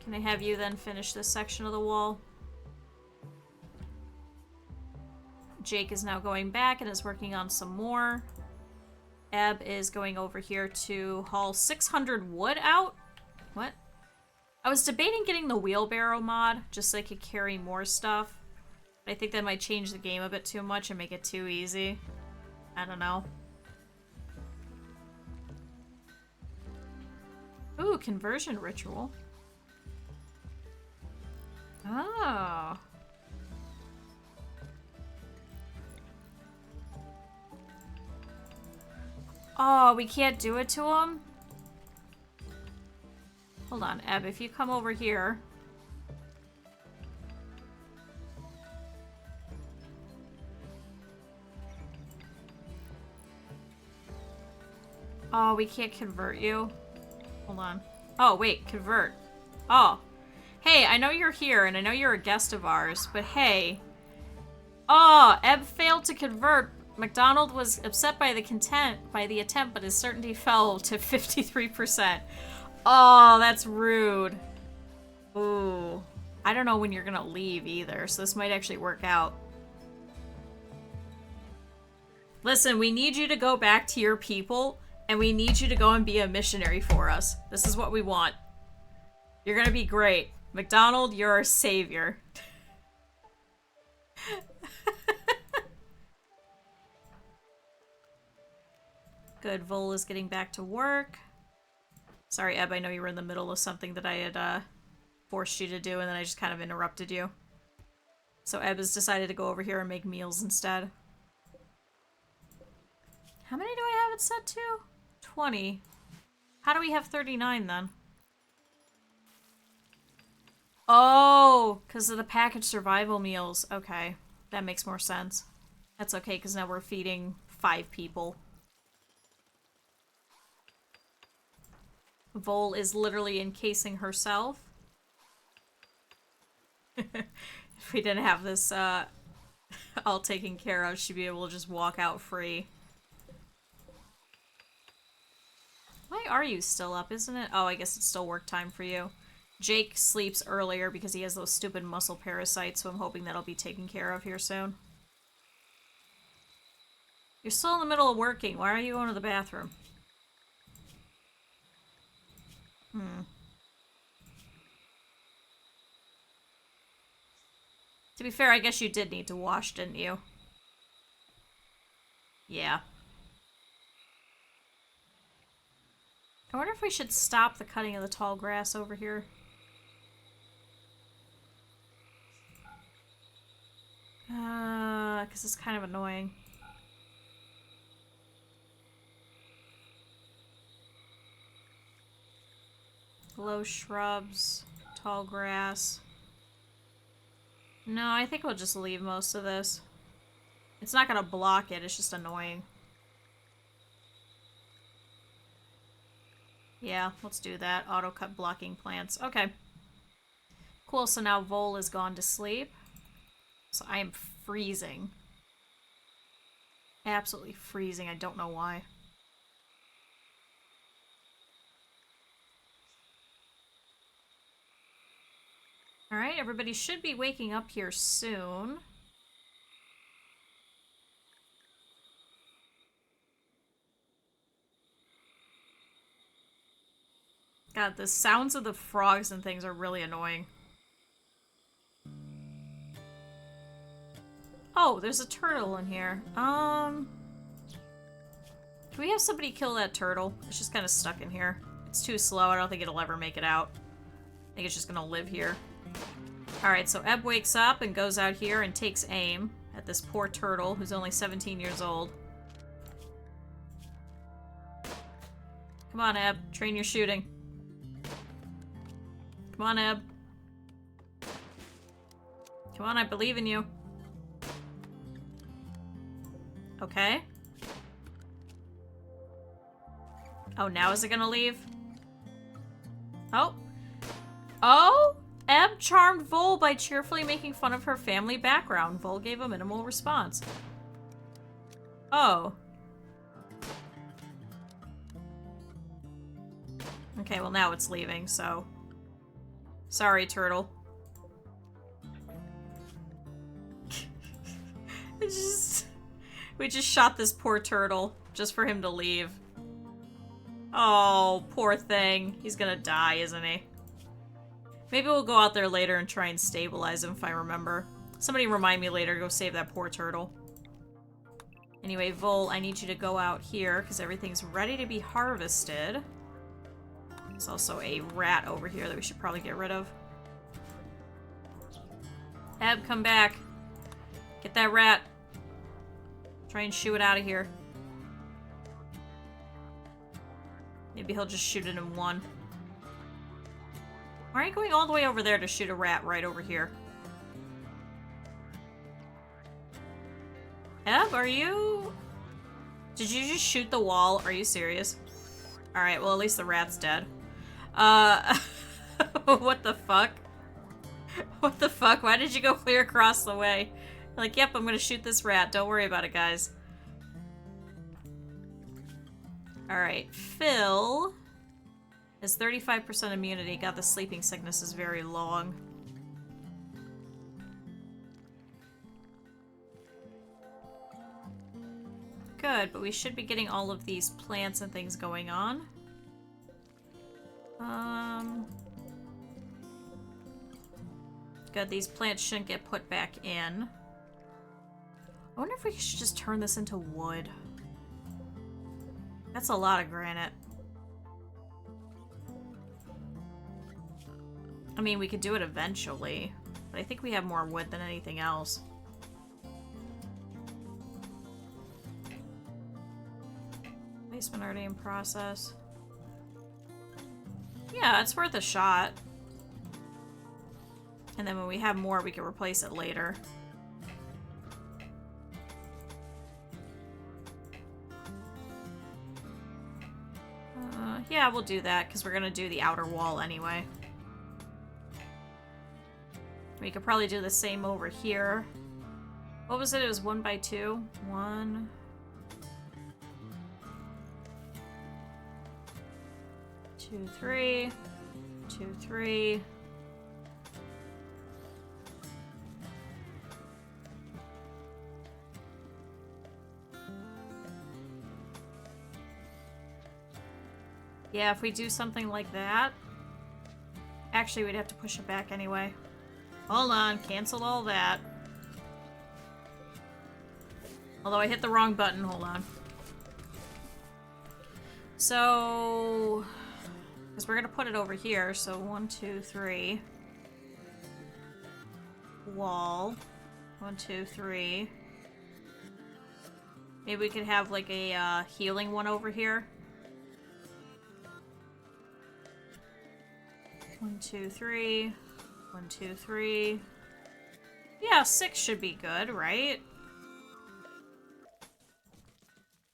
Can I have you then finish this section of the wall? Jake is now going back and is working on some more. Eb is going over here to haul 600 wood out. What? I was debating getting the wheelbarrow mod, just so I could carry more stuff. But I think that might change the game a bit too much and make it too easy. I don't know. Ooh, conversion ritual. Oh. Oh, we can't do it to him? Hold on, Eb, if you come over here. Oh, we can't convert you. Hold on. Oh, wait, convert. Oh. Hey, I know you're here, and I know you're a guest of ours, but hey. Oh, Eb failed to convert. McDonald was upset by the attempt, but his certainty fell to 53%. Oh, that's rude. Ooh. I don't know when you're gonna leave either, so this might actually work out. Listen, we need you to go back to your people And we need you to go and be a missionary for us. This is what we want. You're gonna be great. McDonald, you're our savior. Good, Vol is getting back to work. Sorry, Eb, I know you were in the middle of something that I had forced you to do, and then I just kind of interrupted you. So Eb has decided to go over here and make meals instead. How many do I have it set to? 20. How do we have 39 then? Oh, because of the packaged survival meals. Okay, that makes more sense. That's okay, because now we're feeding 5 people. Vol is literally encasing herself. If we didn't have this all taken care of, she'd be able to just walk out free. Why are you still up, isn't it? Oh, I guess it's still work time for you. Jake sleeps earlier because he has those stupid muscle parasites, so I'm hoping that'll be taken care of here soon. You're still in the middle of working. Why are you going to the bathroom? To be fair, I guess you did need to wash, didn't you? Yeah. I wonder if we should stop the cutting of the tall grass over here. Because it's kind of annoying. Low shrubs, tall grass. No, I think we'll just leave most of this. It's not gonna block it, it's just annoying. Yeah, let's do that. Auto cut blocking plants. Okay. Cool, so now Vol is gone to sleep. So I am freezing. Absolutely freezing, I don't know why. Alright, everybody should be waking up here soon. God, the sounds of the frogs and things are really annoying. Oh, there's a turtle in here. Can we have somebody kill that turtle? It's just kind of stuck in here. It's too slow, I don't think it'll ever make it out. I think it's just gonna live here. Alright, so Eb wakes up and goes out here and takes aim at this poor turtle who's only 17 years old. Come on, Eb. Train your shooting. Come on, Eb. Come on, I believe in you. Okay. Oh, now is it gonna leave? Oh. Oh! Eb charmed Vol by cheerfully making fun of her family background. Vol gave a minimal response. Oh. Okay, well now it's leaving, so... Sorry, turtle. We just shot this poor turtle just for him to leave. Oh, poor thing. He's gonna die, isn't he? Maybe we'll go out there later and try and stabilize him if I remember. Somebody remind me later to go save that poor turtle. Anyway, Vol, I need you to go out here because everything's ready to be harvested. There's also a rat over here that we should probably get rid of. Eb, come back. Get that rat. Try and shoo it out of here. Maybe he'll just shoot it in one. Why are you going all the way over there to shoot a rat right over here? Eb, are you... Did you just shoot the wall? Are you serious? Alright, well at least the rat's dead. What the fuck? What the fuck? Why did you go clear across the way? Like, yep, I'm gonna shoot this rat. Don't worry about it, guys. Alright, Phil has 35% immunity. God, the sleeping sickness is very long. good, but we should be getting all of these plants and things going on. Good, these plants shouldn't get put back in. I wonder if we should just turn this into wood. That's a lot of granite. I mean, we could do it eventually, but I think we have more wood than anything else. Placement already in process. Yeah, it's worth a shot. And then when we have more, we can replace it later. Yeah, we'll do that, because we're going to do the outer wall anyway. We could probably do the same over here. What was it? It was 1 by 2? 1... 2, 3, 2, 3. Yeah, if we do something like that... Actually, we'd have to push it back anyway. Hold on, cancel all that. Although I hit the wrong button, hold on. So... Because we're going to put it over here, so 1, 2, 3. Wall. 1, 2, 3. Maybe we could have like a healing one over here. 1, 2, 3. 1, 2, 3. Yeah, 6 should be good, right?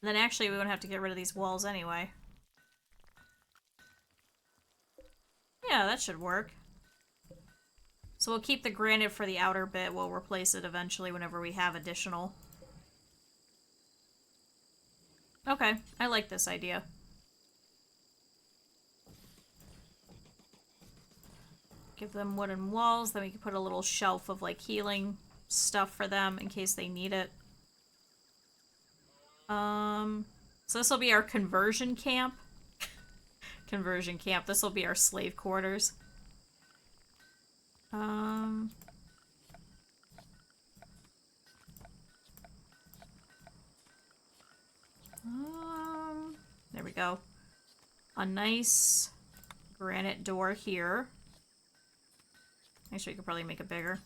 And then actually we wouldn't have to get rid of these walls anyway. Yeah, that should work. So we'll keep the granite for the outer bit. We'll replace it eventually whenever we have additional. Okay, I like this idea. Give them wooden walls, then we can put a little shelf of like healing stuff for them in case they need it. So this will be our conversion camp. Conversion camp. This will be our slave quarters. There we go. A nice granite door here. Actually, we could probably make it bigger.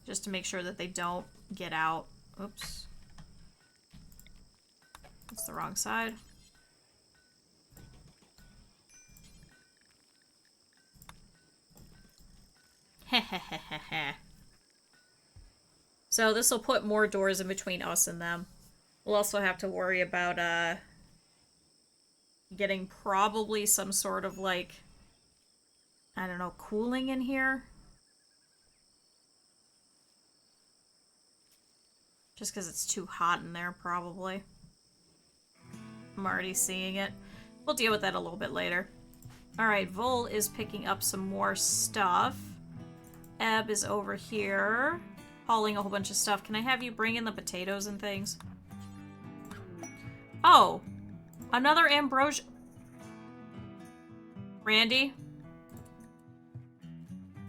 Just to make sure that they don't get out. Oops. That's the wrong side. Heh. So this will put more doors in between us and them. We'll also have to worry about getting probably some sort of like, I don't know, cooling in here. Just because it's too hot in there, probably. I'm already seeing it. We'll deal with that a little bit later. Alright, Vol is picking up some more stuff. Eb is over here, hauling a whole bunch of stuff. Can I have you bring in the potatoes and things? Oh! Another ambrosia... Randy?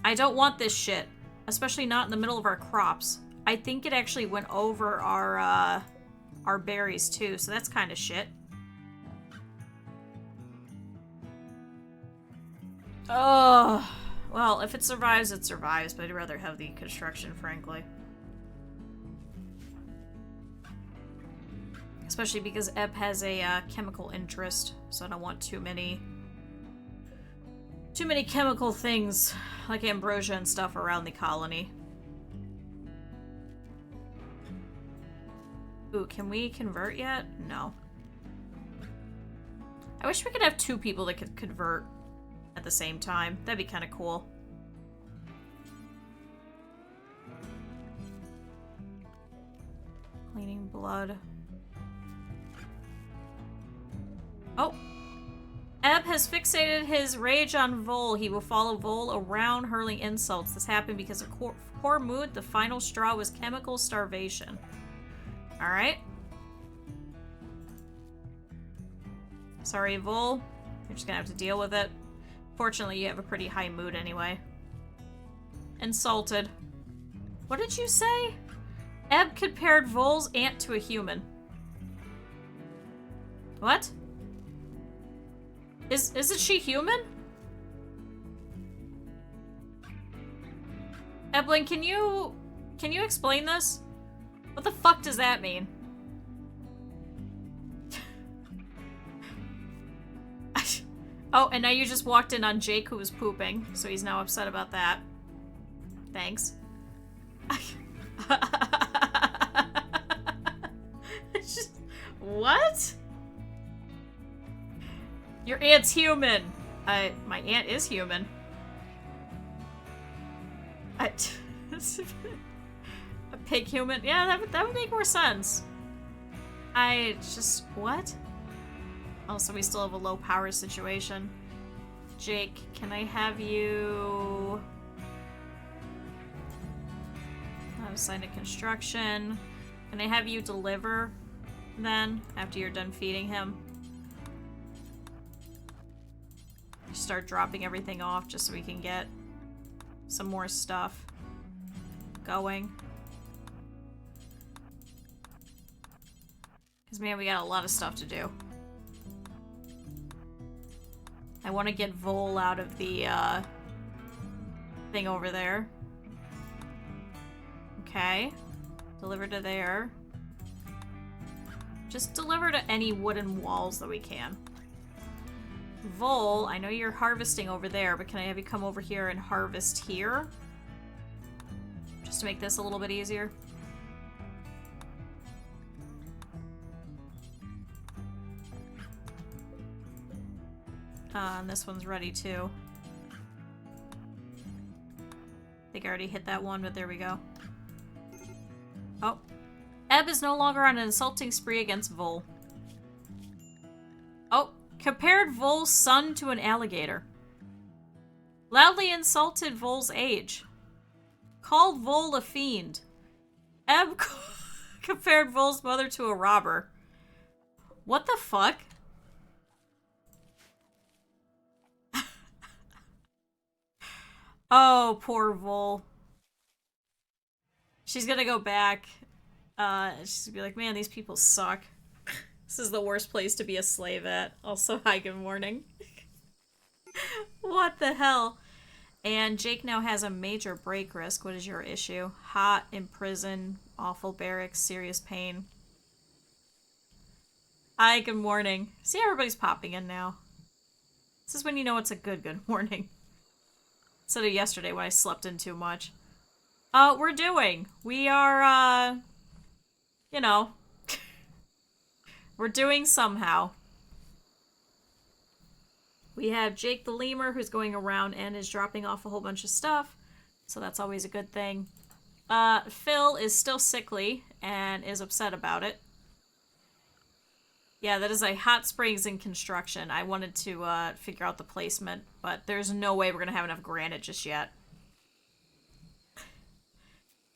I don't want this shit. Especially not in the middle of our crops. I think it actually went over our berries too, so that's kind of shit. Oh, well, if it survives, it survives, but I'd rather have the construction, frankly. Especially because Eb has a chemical interest, so I don't want too many chemical things like ambrosia and stuff around the colony. Ooh, can we convert yet? No. I wish we could have 2 people that could convert at the same time. That'd be kind of cool. Cleaning blood. Oh! Ebb has fixated his rage on Vol. He will follow Vol around, hurling insults. This happened because of poor mood. The final straw was chemical starvation. Alright. Sorry, Vol. You're just gonna have to deal with it. Fortunately, you have a pretty high mood anyway. Insulted. What did you say? Ebb compared Vol's aunt to a human. What? Isn't she human? Eblin, can you explain this? What the fuck does that mean? Oh, and now you just walked in on Jake, who was pooping, so he's now upset about that. Thanks. It's just, what? Your aunt's human. My aunt is human. A pig human? Yeah, that would make more sense. What? Oh, so we still have a low power situation. Jake, can I have you... Sign a construction. Can I have you deliver then, after you're done feeding him? Start dropping everything off just so we can get some more stuff going. Because, man, we got a lot of stuff to do. I want to get Vol out of the thing over there. Okay. Deliver to there. Just deliver to any wooden walls that we can. Vol, I know you're harvesting over there, but can I have you come over here and harvest here? Just to make this a little bit easier. And this one's ready too. I think I already hit that one, but there we go. Oh. Ebb is no longer on an insulting spree against Vol. Oh. Compared Vol's son to an alligator. Loudly insulted Vol's age. Called Vol a fiend. Ebb compared Vol's mother to a robber. What the fuck? Oh, poor Vol. She's gonna go back. She's gonna be like, man, these people suck. This is the worst place to be a slave at. Also, hi, good morning. What the hell? And Jake now has a major break risk. What is your issue? Hot, in prison, awful barracks, serious pain. Hi, good morning. See, everybody's popping in now. This is when you know it's a good morning. Instead of yesterday when I slept in too much. We are, you know, we're doing somehow. We have Jake the lemur who's going around and is dropping off a whole bunch of stuff. So that's always a good thing. Phil is still sickly and is upset about it. Yeah, that is a hot springs in construction. I wanted to figure out the placement, but there's no way we're going to have enough granite just yet.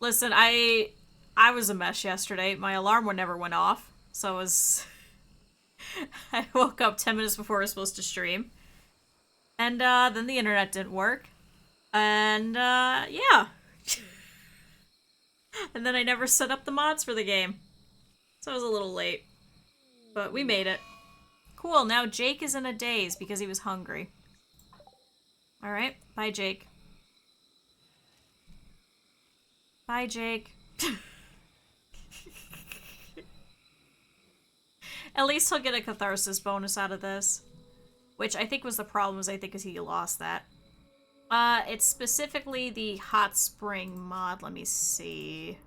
Listen, I was a mess yesterday. My alarm never went off, so it was... I woke up 10 minutes before I was supposed to stream. And then the internet didn't work. And yeah. And then I never set up the mods for the game. So I was a little late. But we made it. Cool, now Jake is in a daze because he was hungry. Alright, bye Jake. Bye Jake. At least he'll get a catharsis bonus out of this. Which I think was the problem, is he lost that. It's specifically the hot spring mod. Let me see.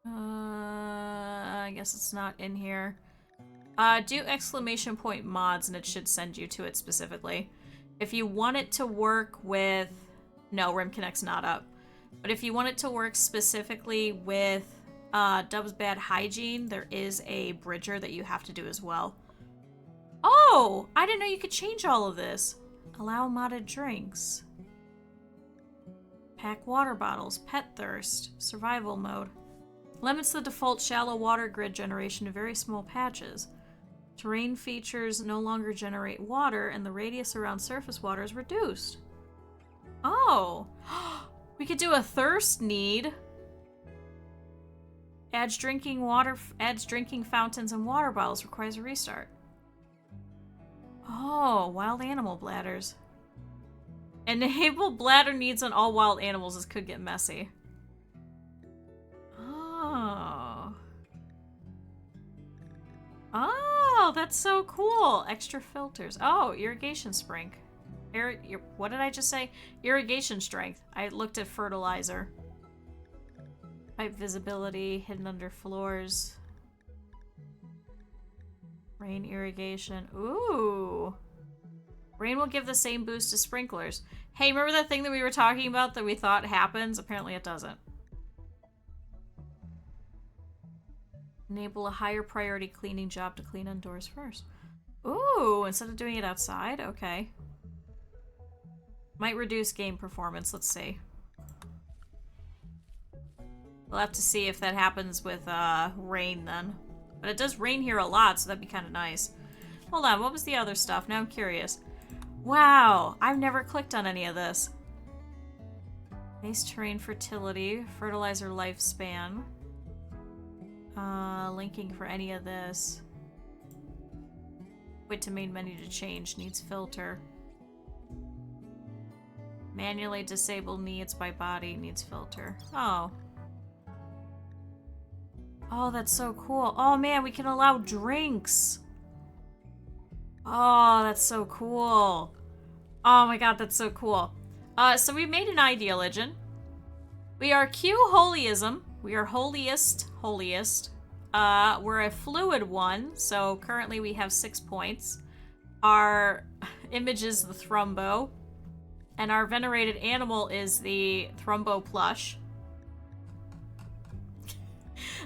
I guess it's not in here. Do exclamation point mods and it should send you to it specifically. If you want it to work with... No, Rim Connect's not up. But if you want it to work specifically with Dub's Bad Hygiene, there is a bridger that you have to do as well. Oh! I didn't know you could change all of this. Allow modded drinks. Pack water bottles. Pet thirst. Survival mode. Limits the default shallow water grid generation to very small patches. Terrain features no longer generate water, and the radius around surface water is reduced. Oh! We could do a thirst need. Adds drinking fountains and water bottles. Requires a restart. Oh, wild animal bladders. Enable bladder needs on all wild animals. This could get messy. Oh. Oh, that's so cool. Extra filters. Oh, irrigation spring. What did I just say? Irrigation strength. I looked at fertilizer. Pipe visibility, hidden under floors. Rain irrigation. Ooh. Rain will give the same boost to sprinklers. Hey, remember that thing that we were talking about that we thought happens? Apparently it doesn't. Enable a higher priority cleaning job to clean indoors first. Ooh, instead of doing it outside? Okay. Might reduce game performance. Let's see. We'll have to see if that happens with rain then. But it does rain here a lot, so that'd be kind of nice. Hold on, what was the other stuff? Now I'm curious. Wow, I've never clicked on any of this. Base terrain fertility, fertilizer lifespan. Linking for any of this. Wait to main menu to change. Needs filter. Manually disable needs by body. Needs filter. Oh. Oh, that's so cool. Oh man, we can allow drinks. Oh, that's so cool. Oh my god, that's so cool. So we made an ideologian. We are Q-holyism. We are holiest. We're a fluid one, so currently we have 6 points. Our image is the Thrumbo. And our venerated animal is the Thrumbo plush.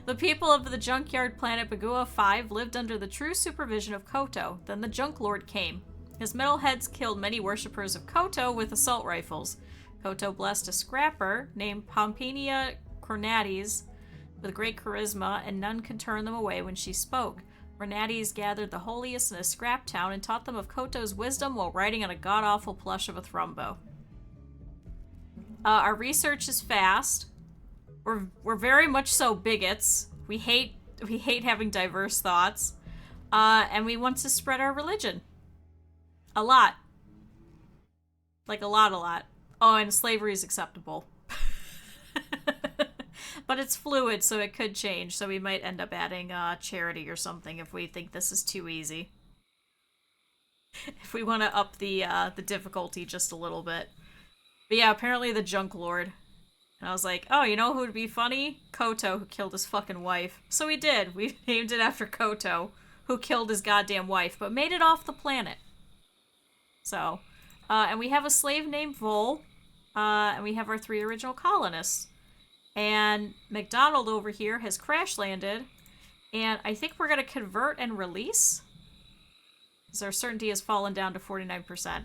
The people of the junkyard planet Bagua 5 lived under the true supervision of Koto. Then the Junk Lord came. His metalheads killed many worshippers of Koto with assault rifles. Koto blessed a scrapper named Pompinia Cornates with great charisma, and none could turn them away when she spoke. Cornates gathered the holiest in a scrap town and taught them of Koto's wisdom while riding on a god-awful plush of a Thrumbo. Our research is fast. We're very much so bigots. We hate having diverse thoughts. And we want to spread our religion. A lot. Like a lot. Oh, and slavery is acceptable. But it's fluid, so it could change. So we might end up adding charity or something if we think this is too easy. If we want to up the difficulty just a little bit. But yeah, apparently the Junk Lord. And I was like, oh, you know who would be funny? Koto, who killed his fucking wife. So we did. We named it after Koto, who killed his goddamn wife, but made it off the planet. So, and we have a slave named Vol, and we have our 3 original colonists. And McDonald over here has crash landed, and I think we're going to convert and release. Because our certainty has fallen down to 49%.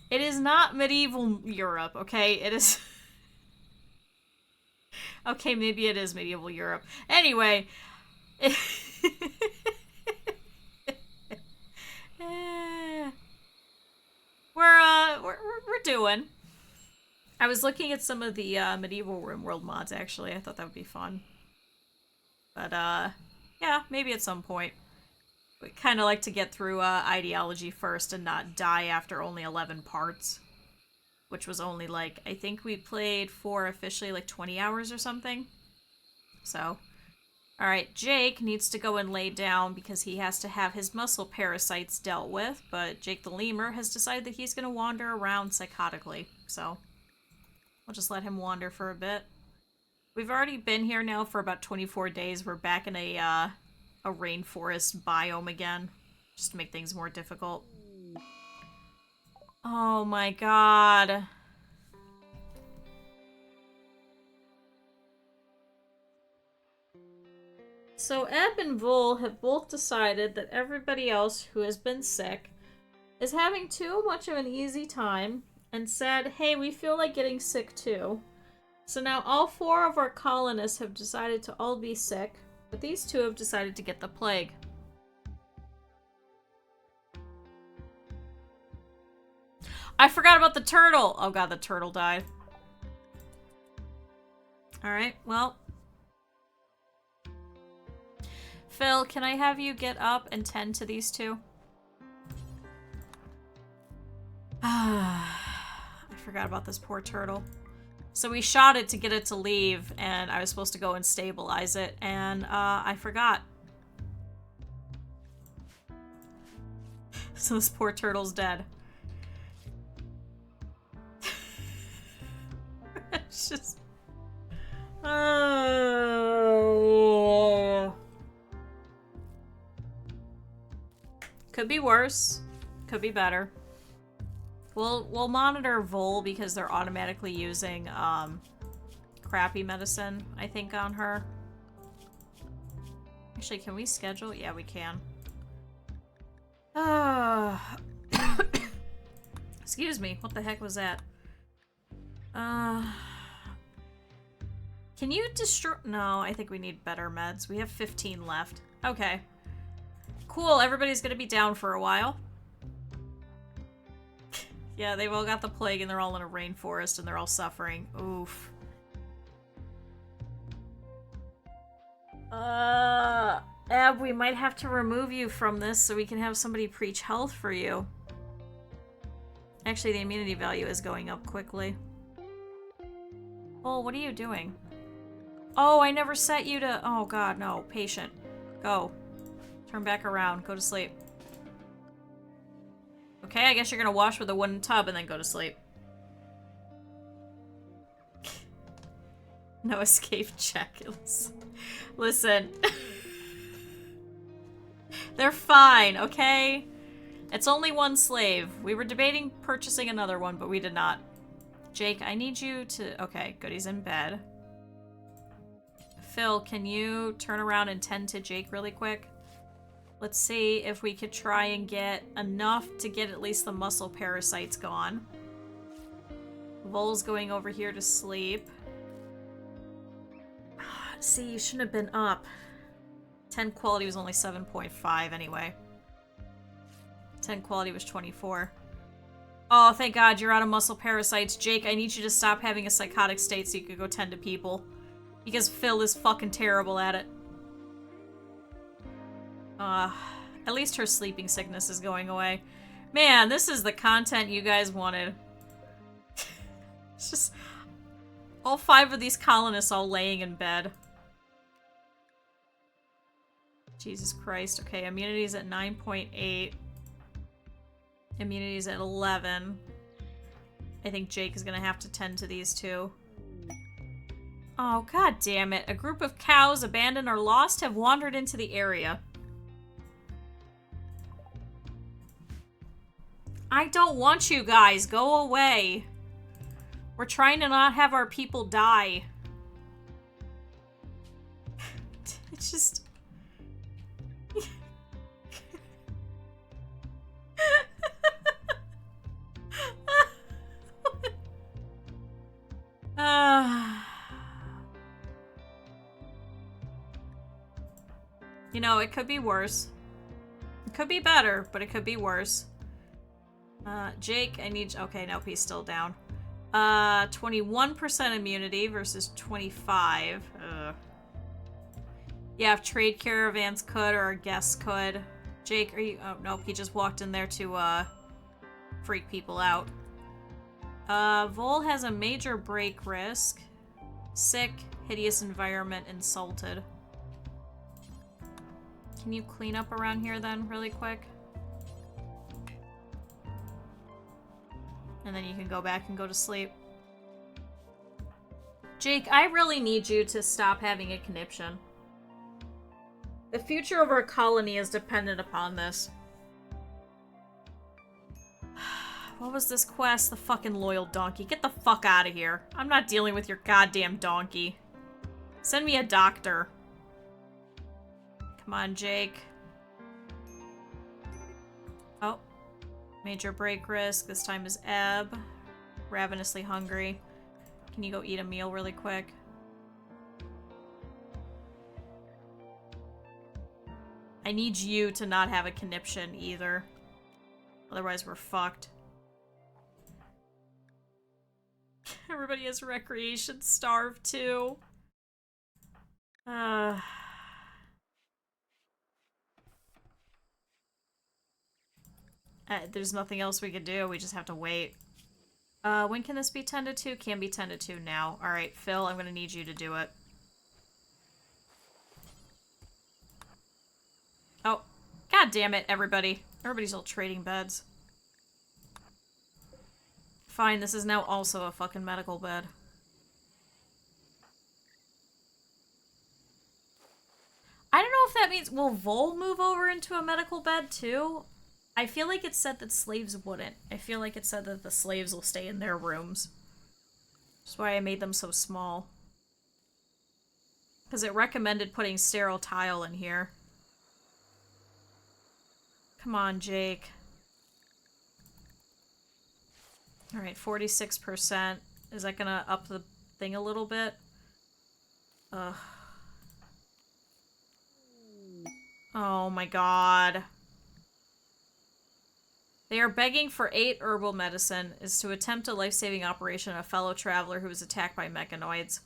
It is not medieval Europe, okay? It is... Okay, maybe it is medieval Europe. Anyway. We're doing. I was looking at some of the medieval Rimworld mods, actually. I thought that would be fun. But, yeah, maybe at some point. We kind of like to get through ideology first and not die after only 11 parts. Which was only like, I think we played for officially like 20 hours or something. So, alright, Jake needs to go and lay down because he has to have his muscle parasites dealt with. But Jake the Lemur has decided that he's going to wander around psychotically. So, we'll just let him wander for a bit. We've already been here now for about 24 days. We're back in a rainforest biome again. Just to make things more difficult. Oh my god. So Eb and Vol have both decided that everybody else who has been sick is having too much of an easy time and said, hey, we feel like getting sick too. So now all 4 of our colonists have decided to all be sick, but these 2 have decided to get the plague. I forgot about the turtle! Oh god, the turtle died. Alright, well. Phil, can I have you get up and tend to these 2? I forgot about this poor turtle. So we shot it to get it to leave, and I was supposed to go and stabilize it, and I forgot. So this poor turtle's dead. It's just... Oh. Could be worse. Could be better. We'll monitor Vol because they're automatically using crappy medicine, I think, on her. Actually, can we schedule? Yeah, we can. Excuse me. What the heck was that? Can you destroy? No, I think we need better meds. We have 15 left. Okay. Cool. Everybody's gonna be down for a while. Yeah, they've all got the plague and they're all in a rainforest and they're all suffering. Oof. Ab, we might have to remove you from this so we can have somebody preach health for you. Actually, the immunity value is going up quickly. Oh, what are you doing? Oh, I never set you to... Oh god, no. Patient. Go. Turn back around. Go to sleep. Okay, I guess you're gonna wash with a wooden tub and then go to sleep. No escape check. Listen. They're fine, okay? It's only 1 slave. We were debating purchasing another one, but we did not. Jake, I need you to... Okay, good, he's in bed. Phil, can you turn around and tend to Jake really quick? Let's see if we could try and get enough to get at least the muscle parasites gone. Vol's going over here to sleep. See, you shouldn't have been up. 10 quality was only 7.5 anyway. 10 quality was 24. Oh, thank God you're out of muscle parasites. Jake, I need you to stop having a psychotic state so you can go tend to people. Because Phil is fucking terrible at it. At least her sleeping sickness is going away. Man, this is the content you guys wanted. It's just... all 5 of these colonists all laying in bed. Jesus Christ. Okay, immunity's at 9.8. Immunity's at 11. I think Jake is gonna have to tend to these 2. Oh, god damn it. A group of cows, abandoned or lost, have wandered into the area. I don't want you guys. Go away. We're trying to not have our people die. It's just... You know, it could be worse. It could be better, but it could be worse. Jake, I need... Okay, nope, he's still down. 21% immunity versus 25. Yeah, if trade caravans could, or our guests could. Jake, are you... Oh, nope, he just walked in there to, freak people out. Vol has a major break risk. Sick, hideous environment, insulted. Can you clean up around here then, really quick? And then you can go back and go to sleep. Jake, I really need you to stop having a conniption. The future of our colony is dependent upon this. What was this quest? The fucking loyal donkey. Get the fuck out of here. I'm not dealing with your goddamn donkey. Send me a doctor. Come on, Jake. Oh. Major break risk. This time is Ebb. Ravenously hungry. Can you go eat a meal really quick? I need you to not have a conniption either. Otherwise we're fucked. Everybody has recreation starved too. There's nothing else we could do. We just have to wait. When can this be tended to? Can be tended to now. Alright, Phil, I'm gonna need you to do it. Oh. God damn it, everybody. Everybody's all trading beds. Fine, this is now also a fucking medical bed. I don't know if that means... Will Vol move over into a medical bed too? I feel like it said that slaves wouldn't. I feel like it said that the slaves will stay in their rooms. That's why I made them so small. Because it recommended putting sterile tile in here. Come on, Jake. Alright, 46%. Is that gonna up the thing a little bit? Ugh. Oh my god. They are begging for 8 herbal medicine is to attempt a life-saving operation on a fellow traveler who was attacked by mechanoids.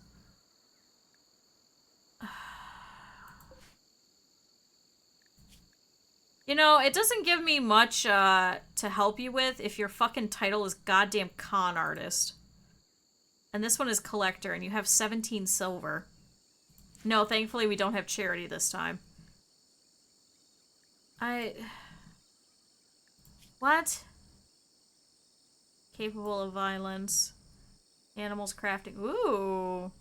You know, it doesn't give me much to help you with if your fucking title is goddamn con artist. And this one is collector, and you have 17 silver. No, thankfully we don't have charity this time. What? Capable of violence. Animals crafting. Ooh.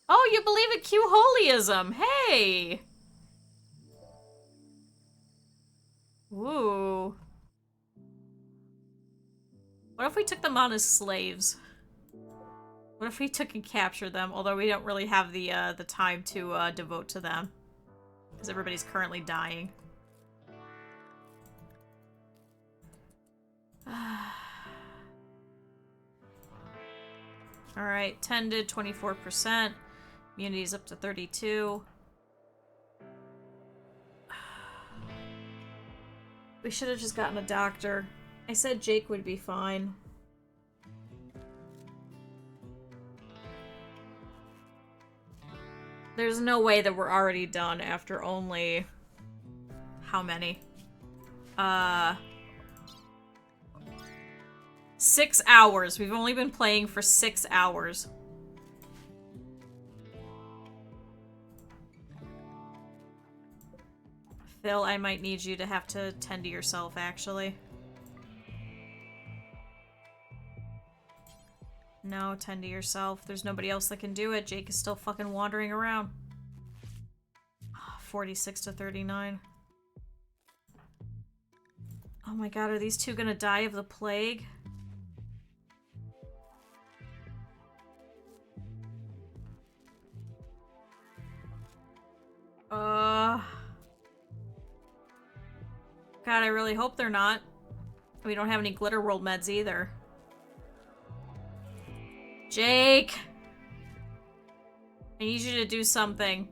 Oh, you believe in Q-holism. Hey! Ooh. What if we took them on as slaves? What if we took and captured them? Although we don't really have the time to devote to them. Because everybody's currently dying. Alright, tended, 24%. Immunity's up to 32. We should have just gotten a doctor. I said Jake would be fine. There's no way that we're already done after only... How many? 6 hours. We've only been playing for 6 hours. Phil, I might need you to have to tend to yourself, actually. No, tend to yourself. There's nobody else that can do it. Jake is still fucking wandering around. 46 to 39. Oh my god, are these two gonna die of the plague? God, I really hope they're not. We don't have any Glitter World meds either. Jake! I need you to do something.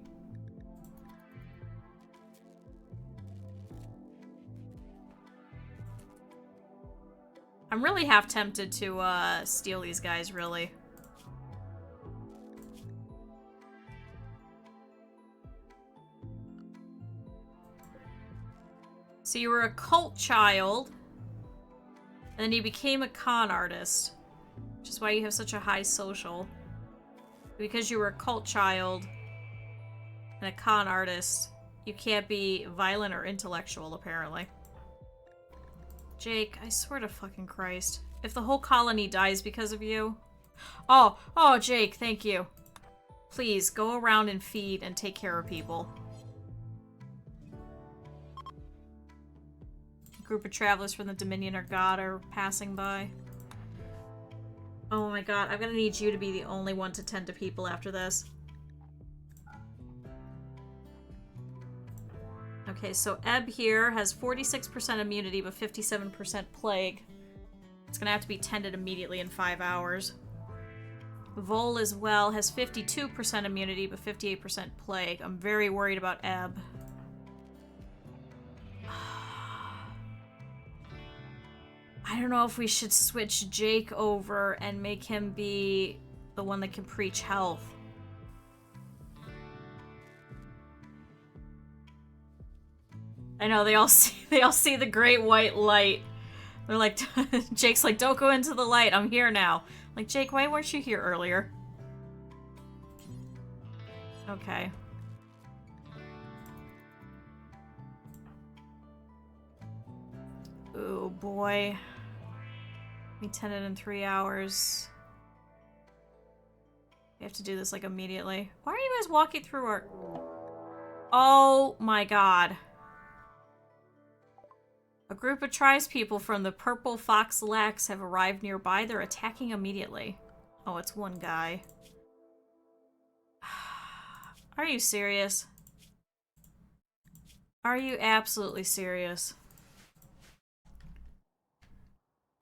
I'm really half tempted to steal these guys, really. So you were a cult child, and then you became a con artist, which is why you have such a high social. Because you were a cult child and a con artist, you can't be violent or intellectual, apparently. Jake, I swear to fucking Christ. If the whole colony dies because of you... Oh, Jake, thank you. Please, go around and feed and take care of people. A group of travelers from the Dominion or God are passing by. Oh my god, I'm gonna need you to be the only one to tend to people after this. Okay, so Ebb here has 46% immunity, but 57% plague. It's gonna have to be tended immediately in 5 hours. Vol as well has 52% immunity, but 58% plague. I'm very worried about Ebb. I don't know if we should switch Jake over and make him be the one that can preach health. I know, they all see the great white light. They're like, Jake's like, don't go into the light, I'm here now. Like, Jake, why weren't you here earlier? Okay. Oh boy. We tended in 3 hours. We have to do this like immediately. Why are you guys walking through our... Oh my god. A group of tribespeople from the Purple Fox Lax have arrived nearby. They're attacking immediately. Oh, it's one guy. Are you serious? Are you absolutely serious?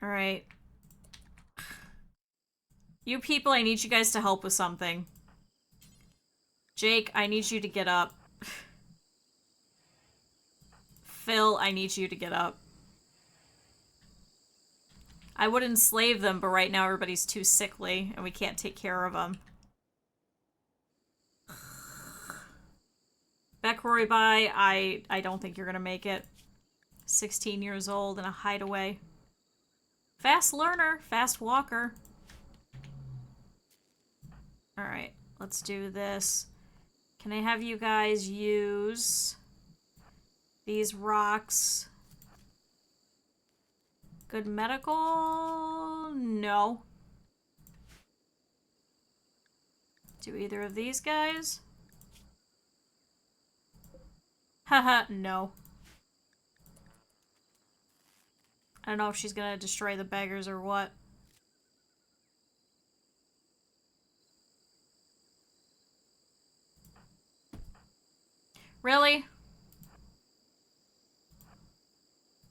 Alright. You people, I need you guys to help with something. Jake, I need you to get up. Phil, I need you to get up. I would enslave them, but right now everybody's too sickly, and we can't take care of them. Beck Rory, bye. I don't think you're gonna make it. 16 years old in a hideaway. Fast learner, fast walker. Alright, let's do this. Can I have you guys use these rocks? Good medical? No. Do either of these guys? Haha, no. I don't know if she's gonna destroy the beggars or what. Really?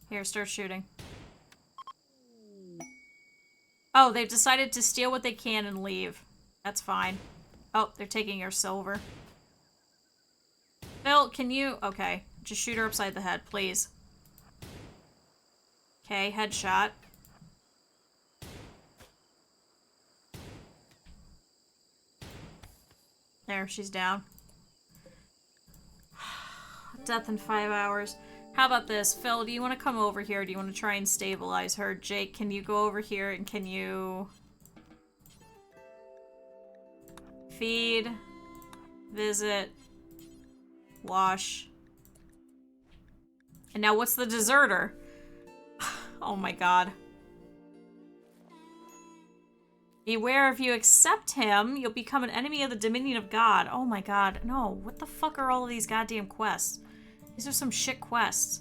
Here, start shooting. Oh, they've decided to steal what they can and leave. That's fine. Oh, they're taking your silver. Phil, can you... Okay, just shoot her upside the head, please. Okay, headshot. There, she's down. Death in 5 hours. How about this? Phil, do you want to come over here? Do you want to try and stabilize her? Jake, can you go over here and can you... Feed. Visit. Wash. And now what's the deserter? Oh my god. Beware, if you accept him, you'll become an enemy of the Dominion of God. Oh my god. No, what the fuck are all of these goddamn quests? These are some shit quests.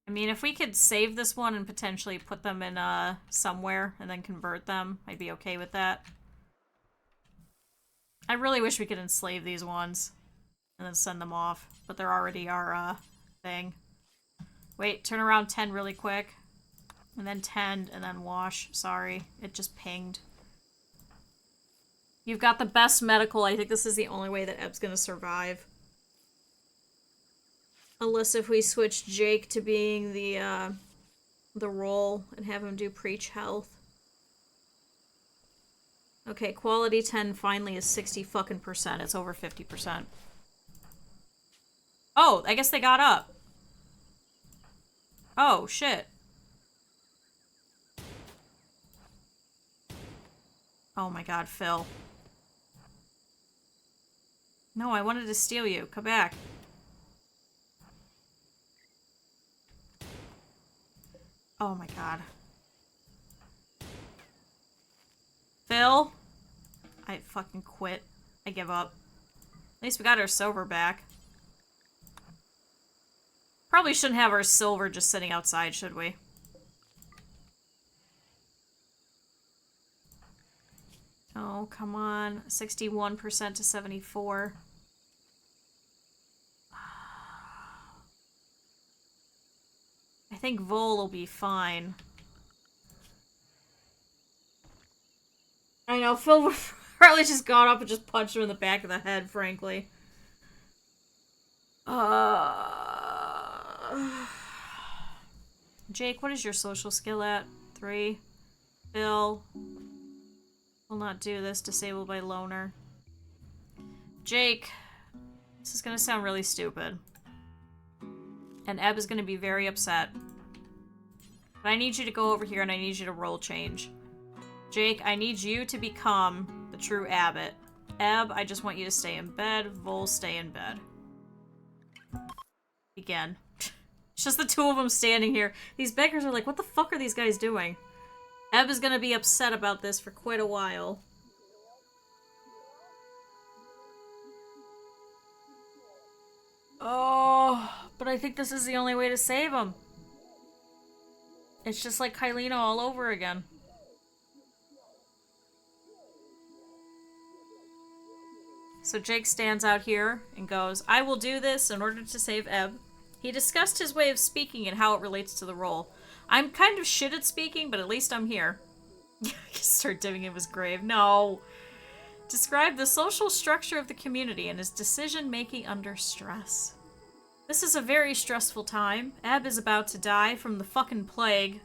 I mean, if we could save this one and potentially put them in somewhere and then convert them, I'd be okay with that. I really wish we could enslave these ones and then send them off, but they're already our thing. Wait, turn around 10 really quick. And then 10 and then wash. Sorry, it just pinged. You've got the best medical. I think this is the only way that Ebb's gonna survive. Unless if we switch Jake to being the role and have him do preach health. Okay, quality 10 finally is 60 fucking %. It's over 50%. Oh, I guess they got up. Oh, shit. Oh my god, Phil. No, I wanted to steal you. Come back. Oh my god. Phil? I fucking quit. I give up. At least we got our silver back. Probably shouldn't have our silver just sitting outside, should we? Oh, come on. 61% to 74. I think Vol will be fine. I know, Phil would probably just got up and just punched him in the back of the head, frankly. Jake, what is your social skill at? 3. Phil. Will not do this. Disabled by loner. Jake. This is gonna sound really stupid. And Eb is gonna be very upset. But I need you to go over here and I need you to roll change. Jake, I need you to become the true abbot. Eb, I just want you to stay in bed. Vol, stay in bed. Begin. It's just the two of them standing here. These beggars are like, what the fuck are these guys doing? Eb is gonna be upset about this for quite a while. Oh, but I think this is the only way to save him. It's just like Kylina all over again. So Jake stands out here and goes, I will do this in order to save Eb. He discussed his way of speaking and how it relates to the role. I'm kind of shit at speaking, but at least I'm here. Start digging in his grave. No. Describe the social structure of the community and his decision-making under stress. This is a very stressful time. Eb is about to die from the fucking plague.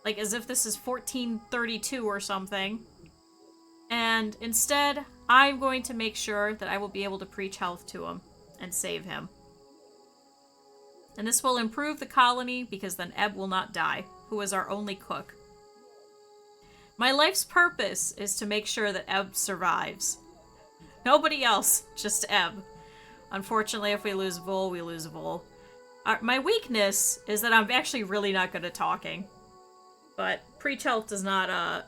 Like as if this is 1432 or something. And instead, I'm going to make sure that I will be able to preach health to him and save him. And this will improve the colony because then Eb will not die, who is our only cook. My life's purpose is to make sure that Eb survives. Nobody else, just Eb. Unfortunately, if we lose Vol, we lose Vol. My weakness is that I'm actually really not good at talking. But preach health does not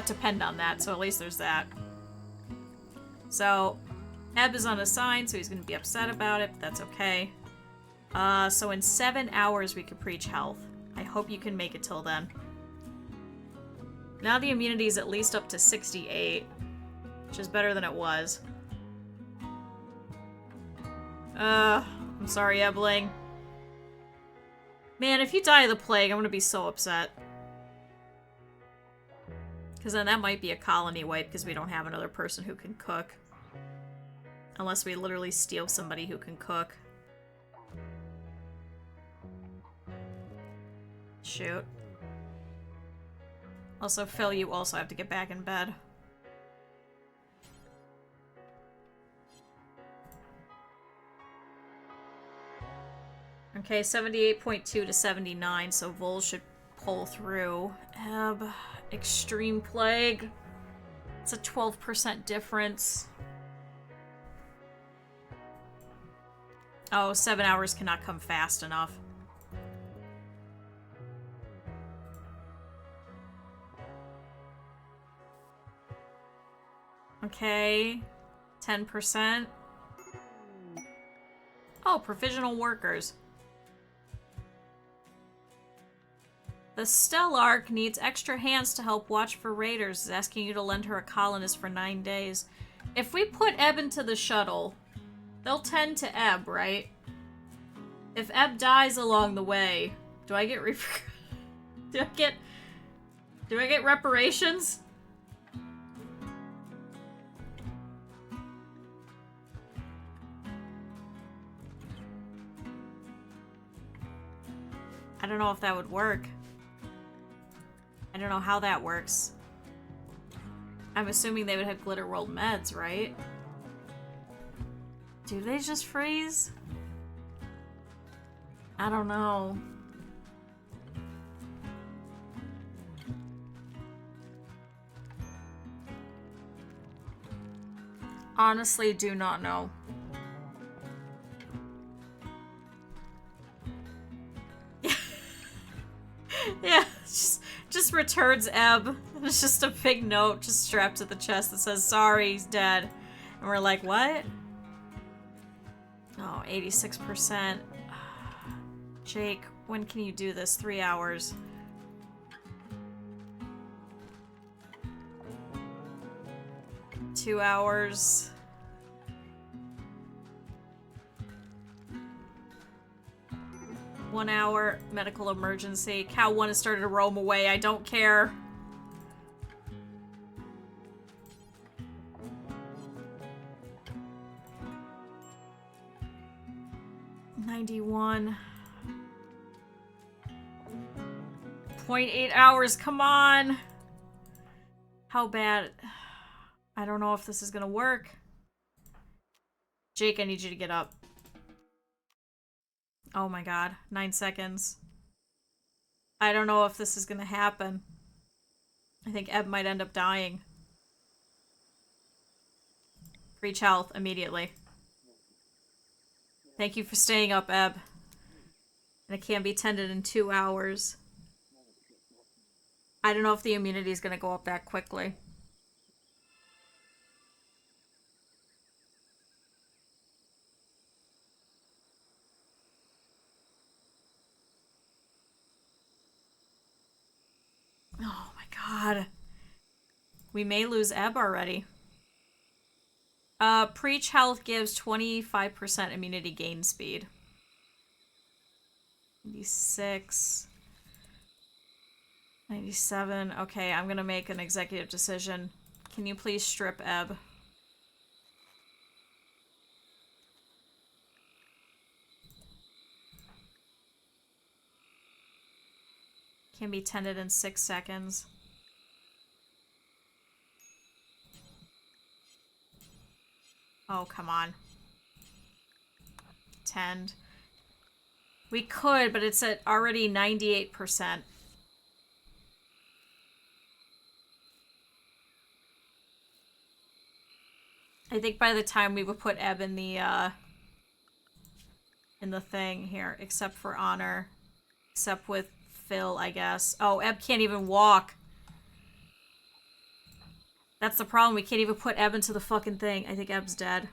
depend on that, so at least there's that. So, Eb is unassigned, so he's going to be upset about it, but that's okay. So in 7 hours we could preach health. I hope you can make it till then. Now the immunity is at least up to 68, which is better than it was. I'm sorry, Ebling. Man, if you die of the plague, I'm gonna be so upset. Because then that might be a colony wipe because we don't have another person who can cook. Unless we literally steal somebody who can cook. Shoot. Also, Phil, you also have to get back in bed. Okay, 78.2 to 79, so Vol should pull through. Eb, extreme plague. It's a 12% difference. Oh, 7 hours cannot come fast enough. Okay, 10%. Oh, provisional workers. The Stellark needs extra hands to help watch for raiders. Is asking you to lend her a colonist for 9 days. If we put Eb into the shuttle, they'll tend to Eb, right? If Eb dies along the way, do I get do I get reparations? I don't know if that would work. I don't know how that works. I'm assuming they would have Glitter World meds, right? Do they just freeze? I don't know. Honestly, do not know. Yeah, just returns Eb. It's just a big note just strapped to the chest that says, sorry, he's dead. And we're like, what? Oh, 86%. Jake, when can you do this? 3 hours. 2 hours. One hour, medical emergency. Cow 1 has started to roam away. I don't care. .8 hours, come on! How bad? I don't know if this is gonna work. Jake, I need you to get up. Oh my god, 9 seconds. I don't know if this is gonna happen. I think Eb might end up dying. Reach health immediately. Thank you for staying up, Eb. And it can be tended in 2 hours. I don't know if the immunity is gonna go up that quickly. Oh my god. We may lose Eb already. Preach health gives 25% immunity gain speed. 96. 97. Okay, I'm gonna make an executive decision. Can you please strip Eb? Can be tended in 6 seconds. Oh, come on. Tend. We could, but it's at already 98%. I think by the time we would put Eb in the thing here, except for honor, except with Phil, I guess. Oh, Eb can't even walk. That's the problem. We can't even put Eb into the fucking thing. I think Eb's dead.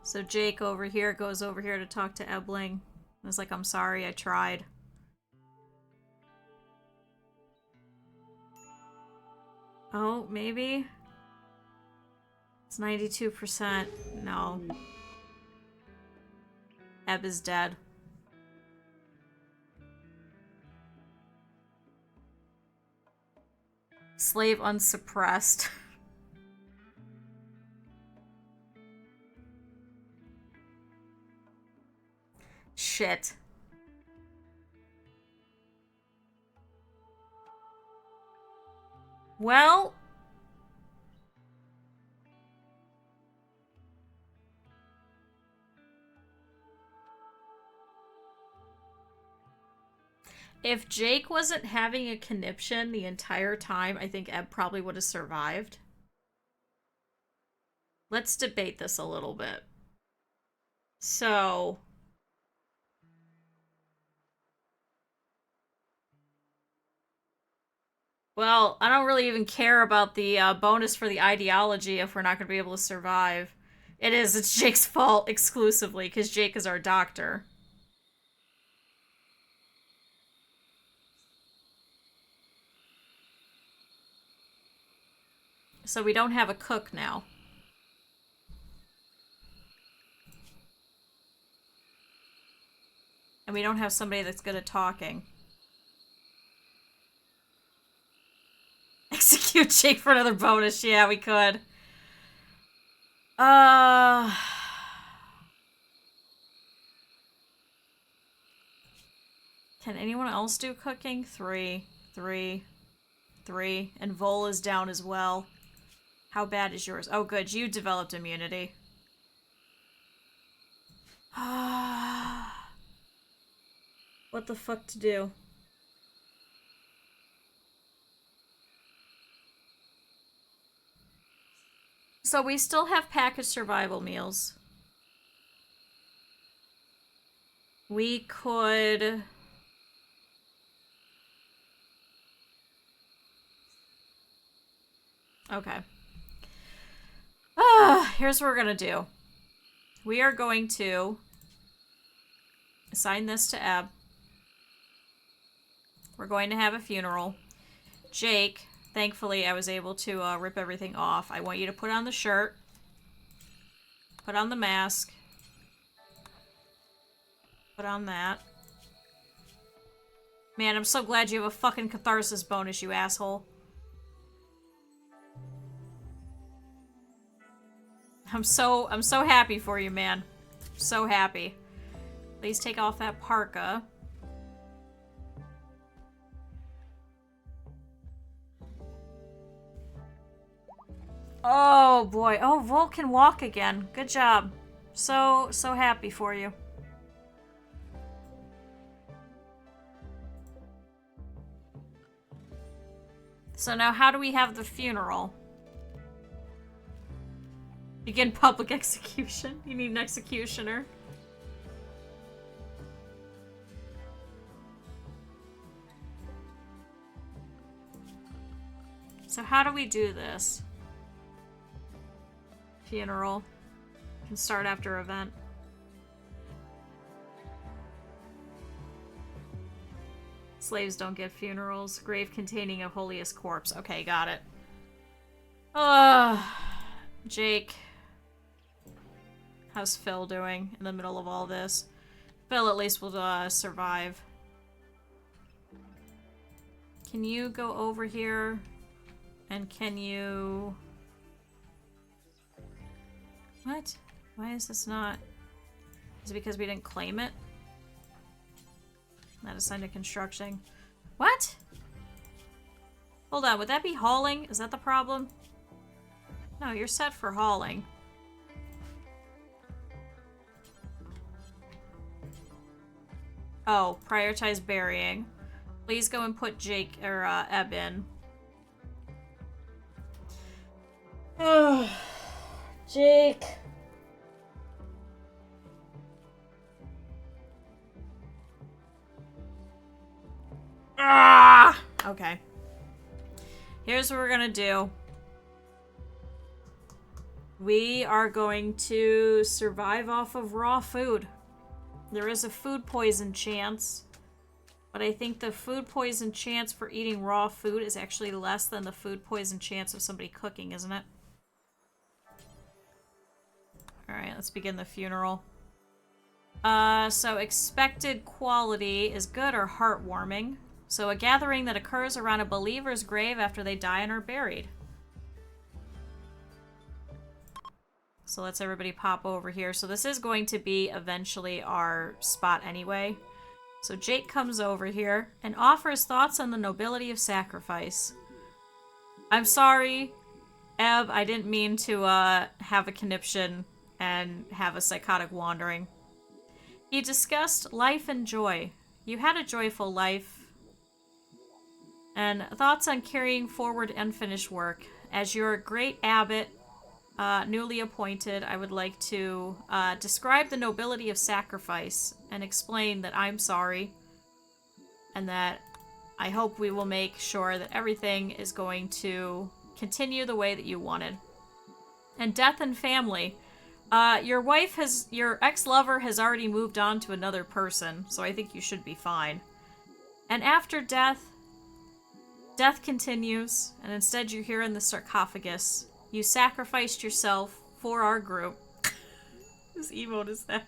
So Jake over here goes over here to talk to Ebling. I was like, I'm sorry, I tried. Oh, maybe? It's 92%. No. Eb is dead. Slave unsuppressed. Shit. Well... if Jake wasn't having a conniption the entire time, I think Eb probably would have survived. Let's debate this a little bit. So... well, I don't really even care about the bonus for the ideology if we're not going to be able to survive. It's Jake's fault exclusively, because Jake is our doctor. So we don't have a cook now. And we don't have somebody that's good at talking. Execute Jake for another bonus. Yeah, we could. Can anyone else do cooking? 3, 3, 3. And Vol is down as well. How bad is yours? Oh, good. You developed immunity. What the fuck to do? So we still have packaged survival meals. We could... okay. Here's what we're gonna do. we are going to assign this to Eb. We're going to have a funeral. Jake, thankfully I was able to rip everything off. I want you to put on the shirt. Put on the mask. Put on that. Man, I'm so glad you have a fucking catharsis bonus, you asshole. I'm so happy for you, man. So happy. Please take off that parka. Oh boy. Oh, Volk can walk again. Good job. So happy for you. So now how do we have the funeral? Begin public execution. You need an executioner. So how do we do this? Funeral. Can start after event. Slaves don't get funerals. Grave containing a holiest corpse. Okay, got it. Jake. How's Phil doing in the middle of all this? Phil at least will survive. Can you go over here? And can you... What? Why is this not... Is it because we didn't claim it? Not assigned to construction. What? Hold on, would that be hauling? Is that the problem? No, you're set for hauling. Oh, prioritize burying. Please go and put Jake or Eb in. Oh, Jake. Ah! Okay. Here's what we're gonna do. We are going to survive off of raw food. There is a food poison chance, but I think the food poison chance for eating raw food is actually less than the food poison chance of somebody cooking, isn't it? Alright, let's begin the funeral. So expected quality is good or heartwarming. So a gathering that occurs around a believer's grave after they die and are buried. So let's everybody pop over here. So this is going to be eventually our spot anyway. So Jake comes over here and offers thoughts on the nobility of sacrifice. I'm sorry, Eb, I didn't mean to have a conniption and have a psychotic wandering. He discussed life and joy. You had a joyful life. And thoughts on carrying forward unfinished work. As your great abbot, newly appointed, I would like to describe the nobility of sacrifice and explain that I'm sorry and that I hope we will make sure that everything is going to continue the way that you wanted. And death and family. Your ex-lover has already moved on to another person, so I think you should be fine. And after death continues, and instead you're here in the sarcophagus. You sacrificed yourself for our group. Whose emote is that?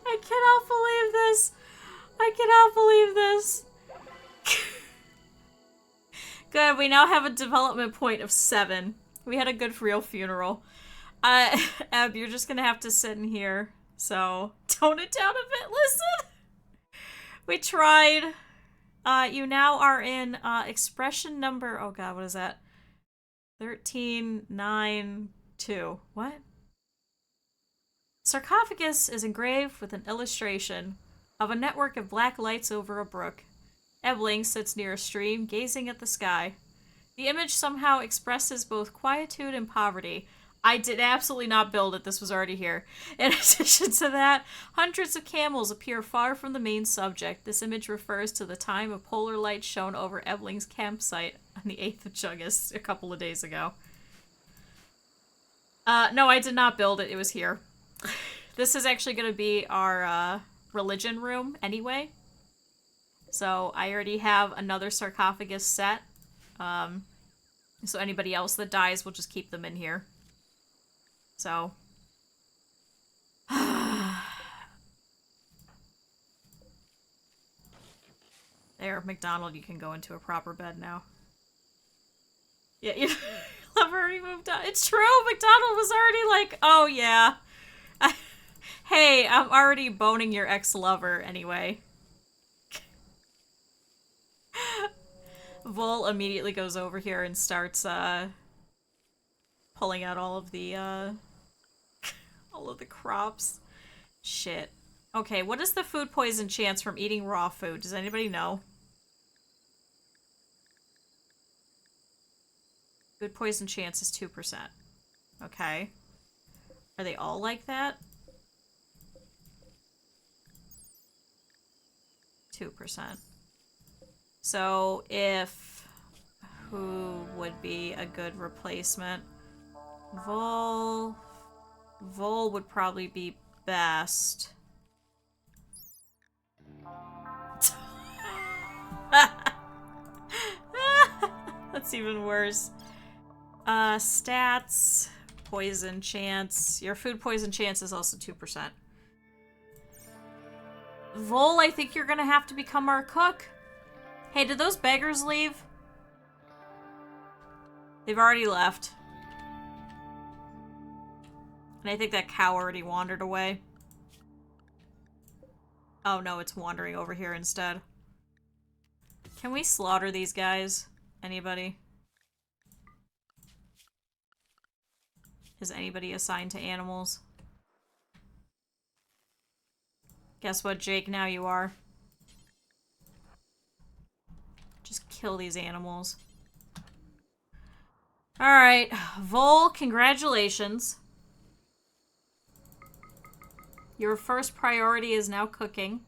I cannot believe this. I cannot believe this. Good, we now have a development point of 7. We had a good real funeral. Eb, you're just gonna have to sit in here. So, tone it down a bit, listen! We tried. You now are in expression number... Oh god, what is that? 1392. What? Sarcophagus is engraved with an illustration of a network of black lights over a brook. Ebling sits near a stream, gazing at the sky. The image somehow expresses both quietude and poverty. I did absolutely not build it. This was already here. In addition to that, hundreds of camels appear far from the main subject. This image refers to the time of polar light shown over Evelyn's campsite on the 8th of August a couple of days ago. No, I did not build it. It was here. This is actually going to be our religion room anyway. So I already have another sarcophagus set. So anybody else that dies, we'll just keep them in here. So. There, McDonald, you can go into a proper bed now. Yeah, you I've already moved on. It's true, McDonald was already like, oh yeah. Hey, I'm already boning your ex-lover anyway. Vol immediately goes over here and starts pulling out all of the crops. Shit. Okay, what is the food poison chance from eating raw food? Does anybody know? Food poison chance is 2%. Okay. Are they all like that? 2%. So who would be a good replacement? Vol would probably be best. That's even worse. Stats, poison chance. Your food poison chance is also 2%. Vol, I think you're gonna have to become our cook. Hey, did those beggars leave? They've already left. And I think that cow already wandered away. Oh no, it's wandering over here instead. Can we slaughter these guys? Anybody? Is anybody assigned to animals? Guess what, Jake? Now you are. Just kill these animals. Alright. Vol, congratulations. Your first priority is now cooking.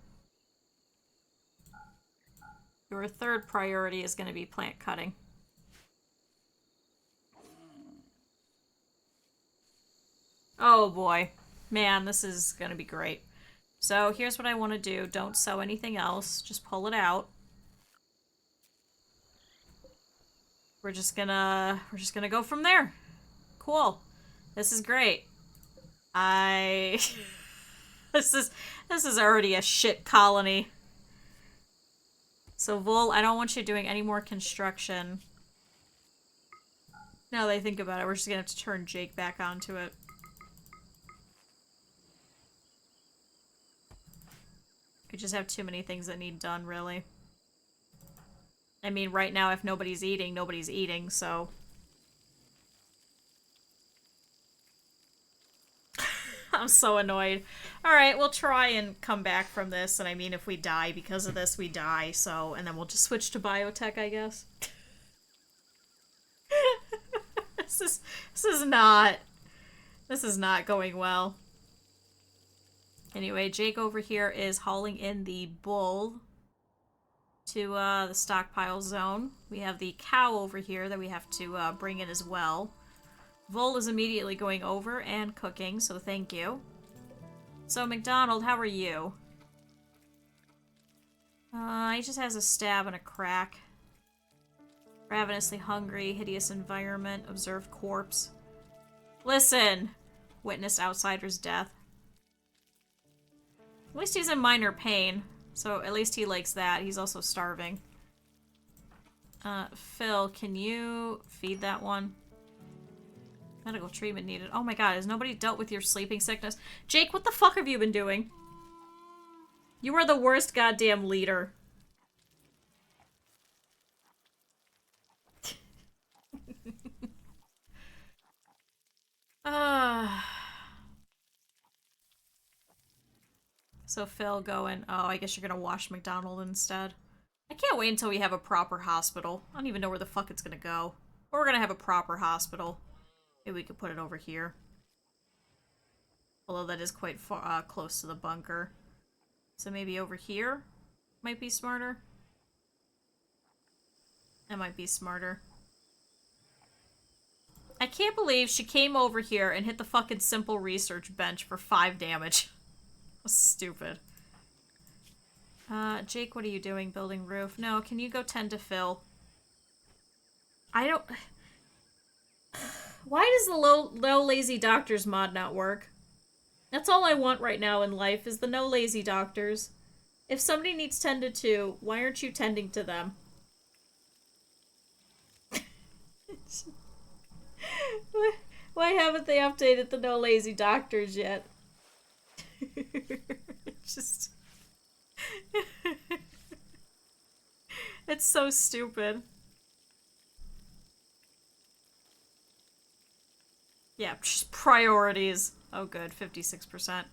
Your third priority is going to be plant cutting. Oh boy. Man, this is going to be great. So here's what I want to do. Don't sew anything else. Just pull it out. We're just gonna go from there. Cool. This is great. This is already a shit colony. So Vol, I don't want you doing any more construction. Now that I think about it, we're just gonna have to turn Jake back onto it. We just have too many things that need done, really. I mean, right now, if nobody's eating, so... I'm so annoyed. Alright, we'll try and come back from this, and I mean, if we die because of this, we die, so... And then we'll just switch to biotech, I guess. This is not going well. Anyway, Jake over here is hauling in the bull to the stockpile zone. We have the cow over here that we have to bring in as well. Vol is immediately going over and cooking, so thank you. So McDonald, how are you? He just has a stab and a crack. Ravenously hungry, hideous environment, observed corpse. Listen! Witnessed outsider's death. At least he's in minor pain. So at least he likes that. He's also starving. Phil, can you feed that one? Medical treatment needed. Oh my god, has nobody dealt with your sleeping sickness? Jake, what the fuck have you been doing? You are the worst goddamn leader. So Phil going, oh, I guess you're gonna wash McDonald instead. I can't wait until we have a proper hospital. I don't even know where the fuck it's gonna go. But we're gonna have a proper hospital. Maybe we could put it over here. Although that is quite far, close to the bunker. So maybe over here might be smarter. That might be smarter. I can't believe she came over here and hit the fucking simple research bench for 5 damage. That's stupid. Jake, what are you doing? Building roof? No, can you go tend to Phil? I don't... Why does the low lazy doctors mod not work? That's all I want right now in life, is the no lazy doctors. If somebody needs tended to, why aren't you tending to them? Why haven't they updated the no lazy doctors yet? Just... It's so stupid. Yeah, just priorities. Oh good, 56%.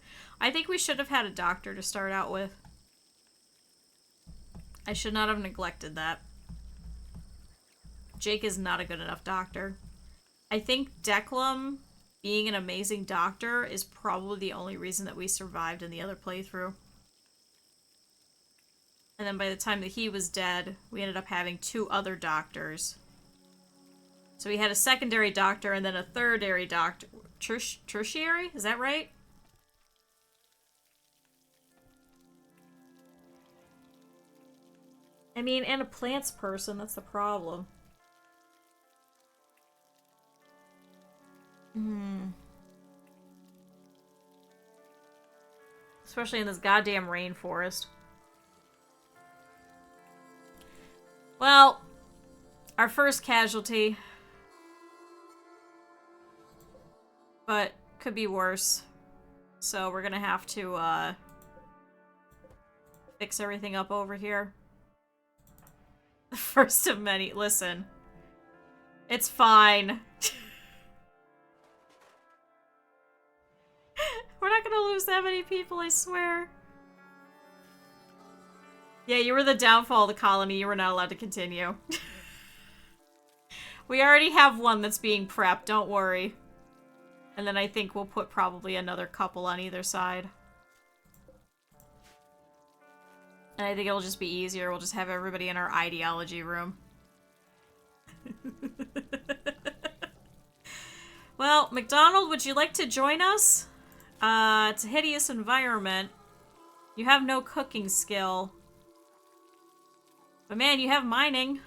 I think we should have had a doctor to start out with. I should not have neglected that. Jake is not a good enough doctor. I think Declan being an amazing doctor is probably the only reason that we survived in the other playthrough. And then by the time that he was dead, we ended up having 2 other doctors. So we had a secondary doctor and then a thirdary doctor. Tertiary? Is that right? I mean, and a plants person, that's the problem. Especially in this goddamn rainforest. Well, our first casualty. But could be worse. So we're gonna have to, fix everything up over here. The first of many. Listen. It's fine. We're not gonna lose that many people, I swear. Yeah, you were the downfall of the colony. You were not allowed to continue. We already have one that's being prepped, don't worry. And then I think we'll put probably another couple on either side. And I think it'll just be easier. We'll just have everybody in our ideology room. Well, McDonald, would you like to join us? It's a hideous environment. You have no cooking skill. But man, you have mining.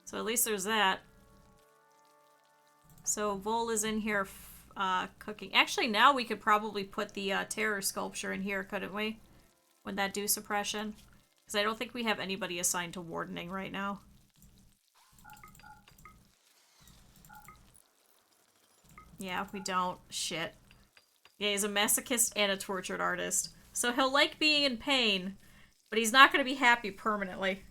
So at least there's that. So Vol is in here cooking. Actually, now we could probably put the terror sculpture in here, couldn't we? Would that do suppression? Because I don't think we have anybody assigned to wardening right now. Yeah, we don't. Shit. Yeah, he's a masochist and a tortured artist. So he'll like being in pain, but he's not going to be happy permanently.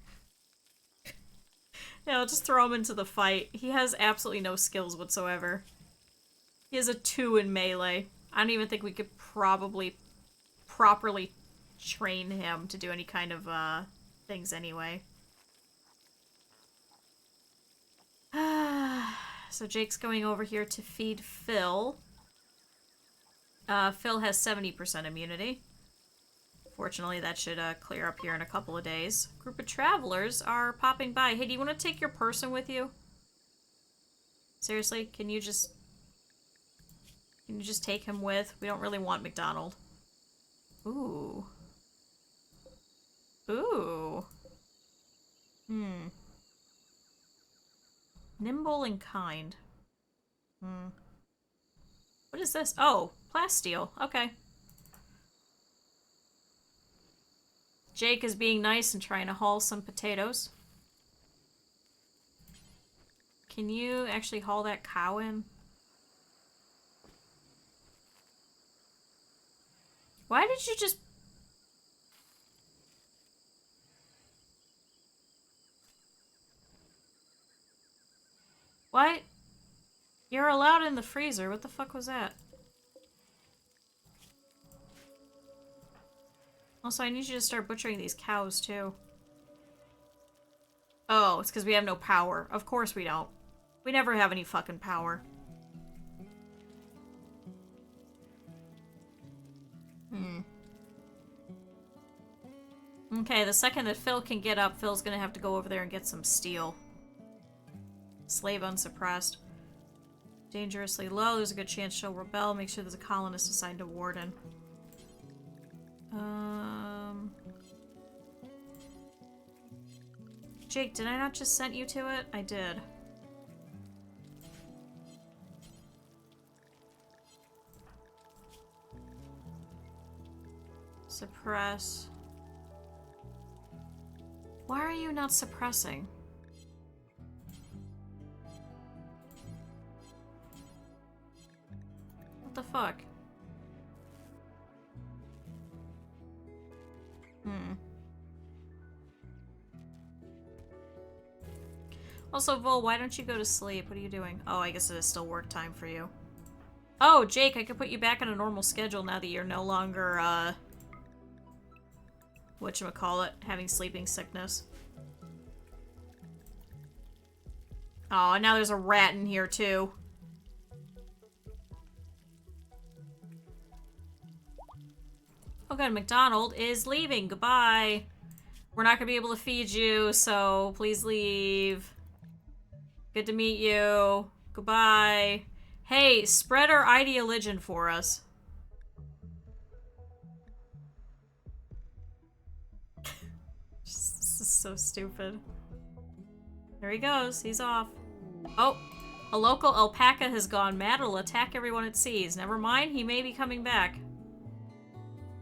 No, just throw him into the fight. He has absolutely no skills whatsoever. He has a 2 in melee. I don't even think we could probably properly train him to do any kind of things anyway. So Jake's going over here to feed Phil. Phil has 70% immunity. Fortunately, that should clear up here in a couple of days. A group of travelers are popping by. Hey, do you want to take your person with you? Seriously, can you just take him with? We don't really want McDonald. Ooh. Ooh. Nimble and kind. What is this? Oh, plasteel. Okay. Jake is being nice and trying to haul some potatoes. Can you actually haul that cow in? Why did you just... What? You're allowed in the freezer. What the fuck was that? Also, I need you to start butchering these cows, too. Oh, it's because we have no power. Of course we don't. We never have any fucking power. Okay, the second that Phil can get up, Phil's gonna have to go over there and get some steel. Slave unsuppressed. Dangerously low, there's a good chance she'll rebel. Make sure there's a colonist assigned to Warden. Jake, did I not just send you to it? I did. Suppress. Why are you not suppressing? What the fuck? Also, Vol, why don't you go to sleep? What are you doing? Oh, I guess it is still work time for you. Oh, Jake, I could put you back on a normal schedule now that you're no longer, whatchamacallit, having sleeping sickness. Oh, and now there's a rat in here, too. Oh, good, McDonald is leaving. Goodbye. We're not gonna be able to feed you, so please leave. Good to meet you. Goodbye. Hey, spread our ideology for us. This is so stupid. There he goes. He's off. Oh, a local alpaca has gone mad. It'll attack everyone it sees. Never mind, he may be coming back.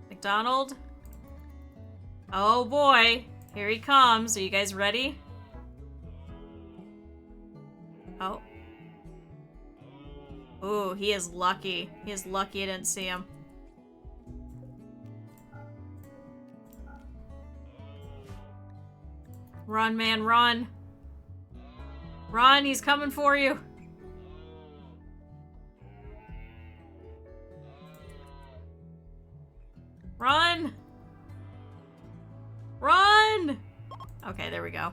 McDonald? Oh boy. Here he comes. Are you guys ready? Oh. Ooh, he is lucky. He is lucky I didn't see him. Run, man, run. Run, he's coming for you. Run! Run! Okay, there we go.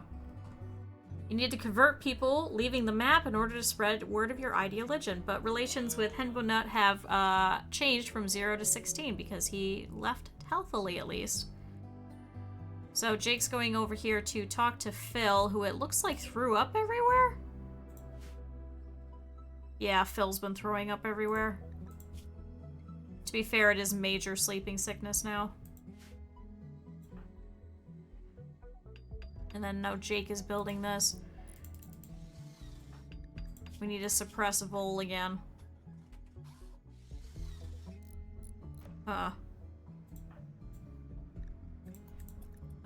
You need to convert people leaving the map in order to spread word of your ideology, but relations with Henbonut have changed from 0 to 16 because he left healthily, at least. So Jake's going over here to talk to Phil, who it looks like threw up everywhere? Yeah, Phil's been throwing up everywhere. To be fair, it is major sleeping sickness now. And then now Jake is building this. We need to suppress Vol again.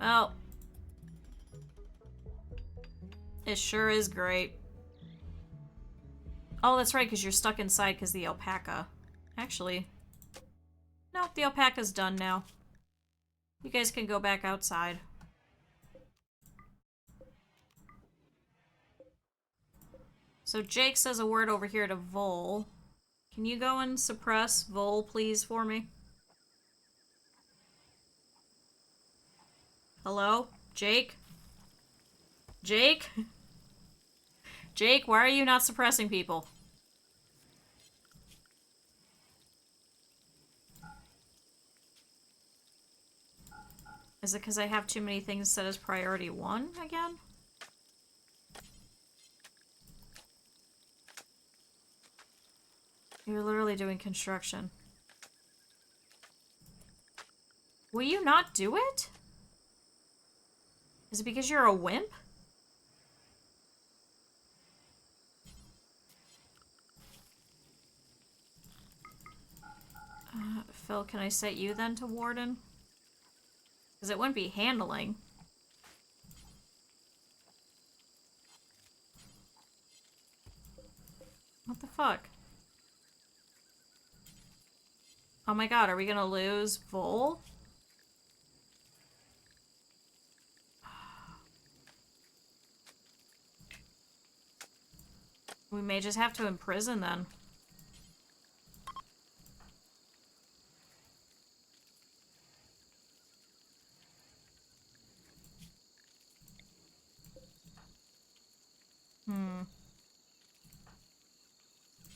Well. It sure is great. Oh, that's right, because you're stuck inside because the alpaca. Actually. No, the alpaca's done now. You guys can go back outside. So Jake says a word over here to Vol. Can you go and suppress Vol, please, for me? Hello? Jake? Jake? Jake, why are you not suppressing people? Is it because I have too many things set as priority 1 again? You're literally doing construction. Will you not do it? Is it because you're a wimp? Phil, can I set you then to Warden? Because it wouldn't be handling. What the fuck? Oh my god, are we gonna lose Vol? We may just have to imprison then.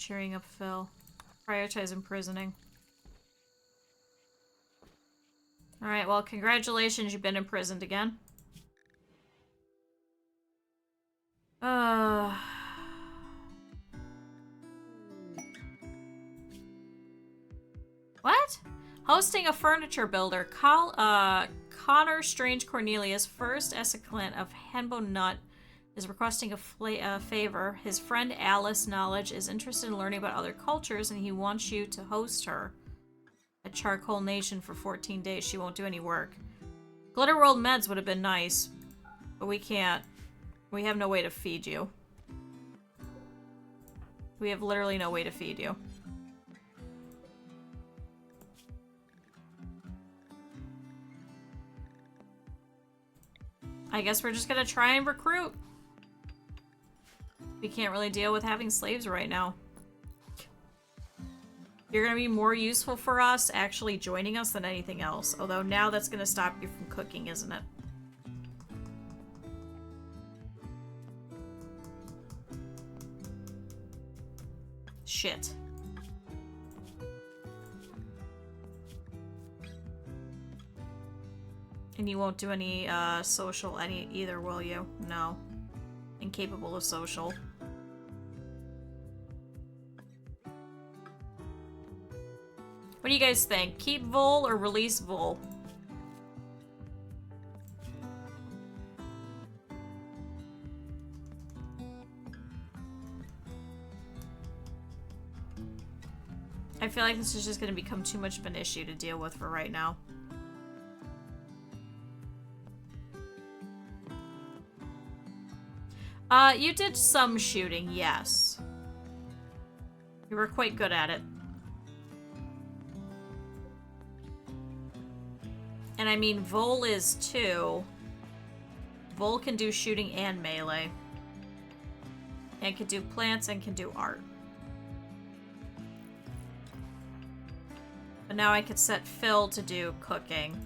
Cheering up Phil. Prioritize imprisoning. Alright, well, congratulations, you've been imprisoned again. What? Hosting a furniture builder. Connor Strange Cornelius, first Essaclant of Henbo Nut, is requesting a favor. His friend Alice Knowledge is interested in learning about other cultures, and he wants you to host her at Charcoal Nation for 14 days. She won't do any work. Glitter World Meds would have been nice, but we can't. We have no way to feed you. We have literally no way to feed you. I guess we're just gonna try and recruit. We can't really deal with having slaves right now. You're gonna be more useful for us actually joining us than anything else. Although now that's gonna stop you from cooking, isn't it? Shit. And you won't do any social either, will you? No. Incapable of social. What do you guys think? Keep Vol or release Vol? I feel like this is just going to become too much of an issue to deal with for right now. You did some shooting, yes. You were quite good at it. And I mean, Vol is too. Vol can do shooting and melee. And can do plants and can do art. But now I could set Phil to do cooking.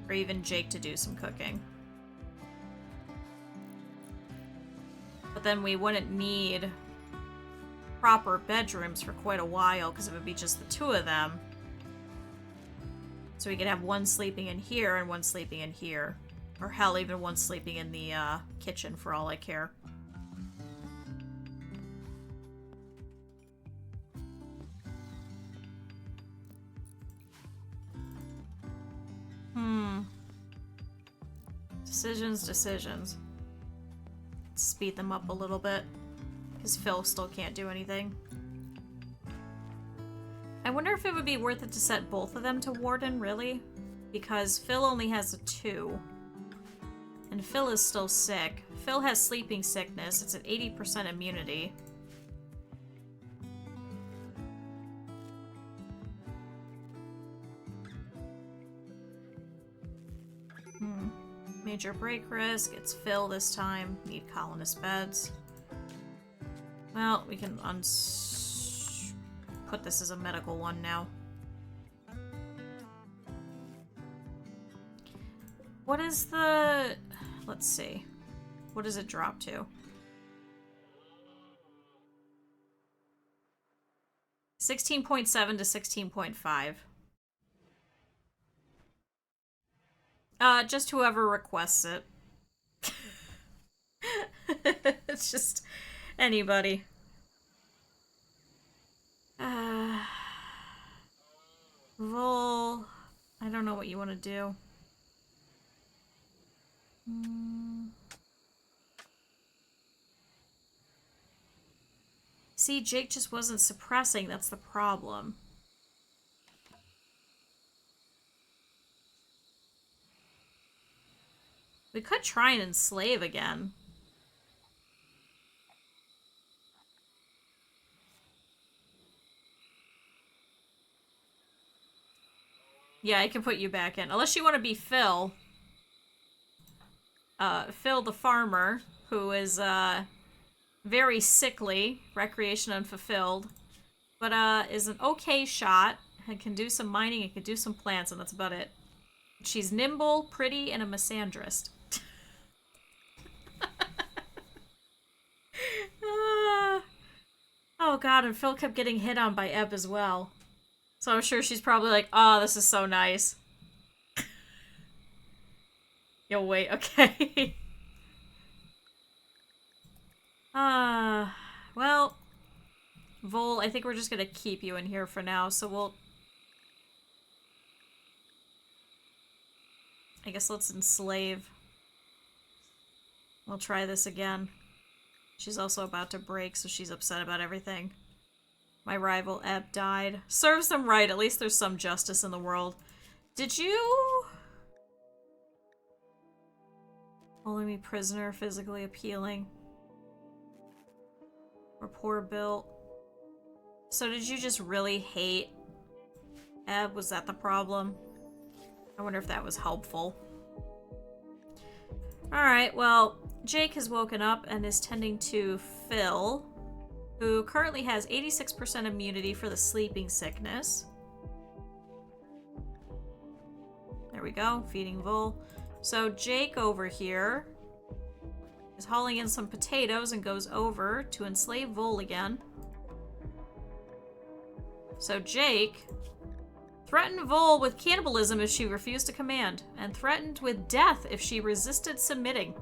Or even Jake to do some cooking. But then we wouldn't need proper bedrooms for quite a while because it would be just the two of them. So we could have one sleeping in here and one sleeping in here. Or hell, even one sleeping in the kitchen for all I care. Decisions. Speed them up a little bit. Because Phil still can't do anything. I wonder if it would be worth it to set both of them to Warden, really? Because Phil only has a 2. And Phil is still sick. Phil has sleeping sickness. It's at 80% immunity. Major break risk. It's Phil this time. Need colonist beds. Well, we can put this as a medical one now. What is the... Let's see. What does it drop to? 16.7 to 16.5. Just whoever requests it. It's just anybody. Vol, I don't know what you want to do. See, Jake just wasn't suppressing, that's the problem. We could try and enslave again. Yeah, I can put you back in. Unless you want to be Phil. Phil the farmer, who is, very sickly, recreation unfulfilled, but, is an okay shot, and can do some mining, and can do some plants, and that's about it. She's nimble, pretty, and a misandrist. god, and Phil kept getting hit on by Eb as well. So I'm sure she's probably like, oh, this is so nice. Yo, wait, okay. Well, Vol, I think we're just gonna keep you in here for now, so we'll... I guess let's enslave. We'll try this again. She's also about to break, so she's upset about everything. My rival, Eb, died. Serves them right, at least there's some justice in the world. Did you... Holding me prisoner, physically appealing. Or poor Bill. So did you just really hate Eb? Was that the problem? I wonder if that was helpful. Alright, well, Jake has woken up and is tending to Phil, who currently has 86% immunity for the sleeping sickness. There we go, feeding Vol. So Jake over here is hauling in some potatoes and goes over to enslave Vol again. So Jake threatened Vol with cannibalism if she refused to command, and threatened with death if she resisted submitting.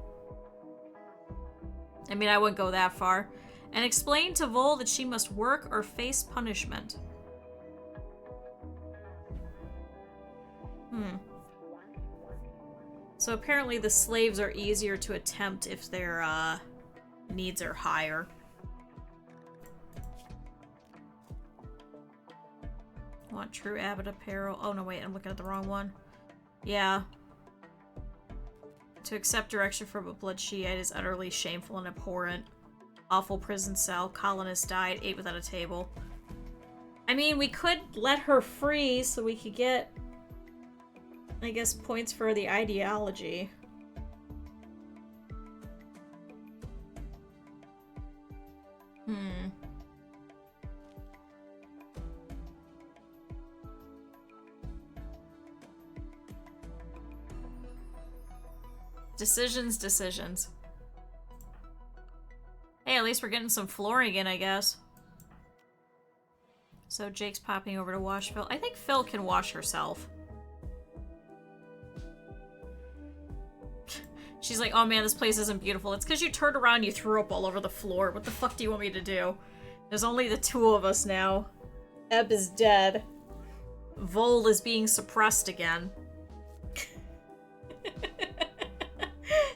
I mean, I wouldn't go that far. And explained to Vol that she must work or face punishment. So apparently the slaves are easier to attempt if their needs are higher. Want true abbot apparel. Oh no, wait, I'm looking at the wrong one. Yeah. To accept direction from a blood Shiite is utterly shameful and abhorrent. Awful prison cell. Colonist died. Ate without a table. I mean, we could let her free so we could get, I guess, points for the ideology. Decisions. Hey, at least we're getting some flooring in, I guess. So Jake's popping over to wash Phil. I think Phil can wash herself. She's like, oh man, this place isn't beautiful. It's because you turned around and you threw up all over the floor. What the fuck do you want me to do? There's only the two of us now. Eb is dead. Vol is being suppressed again.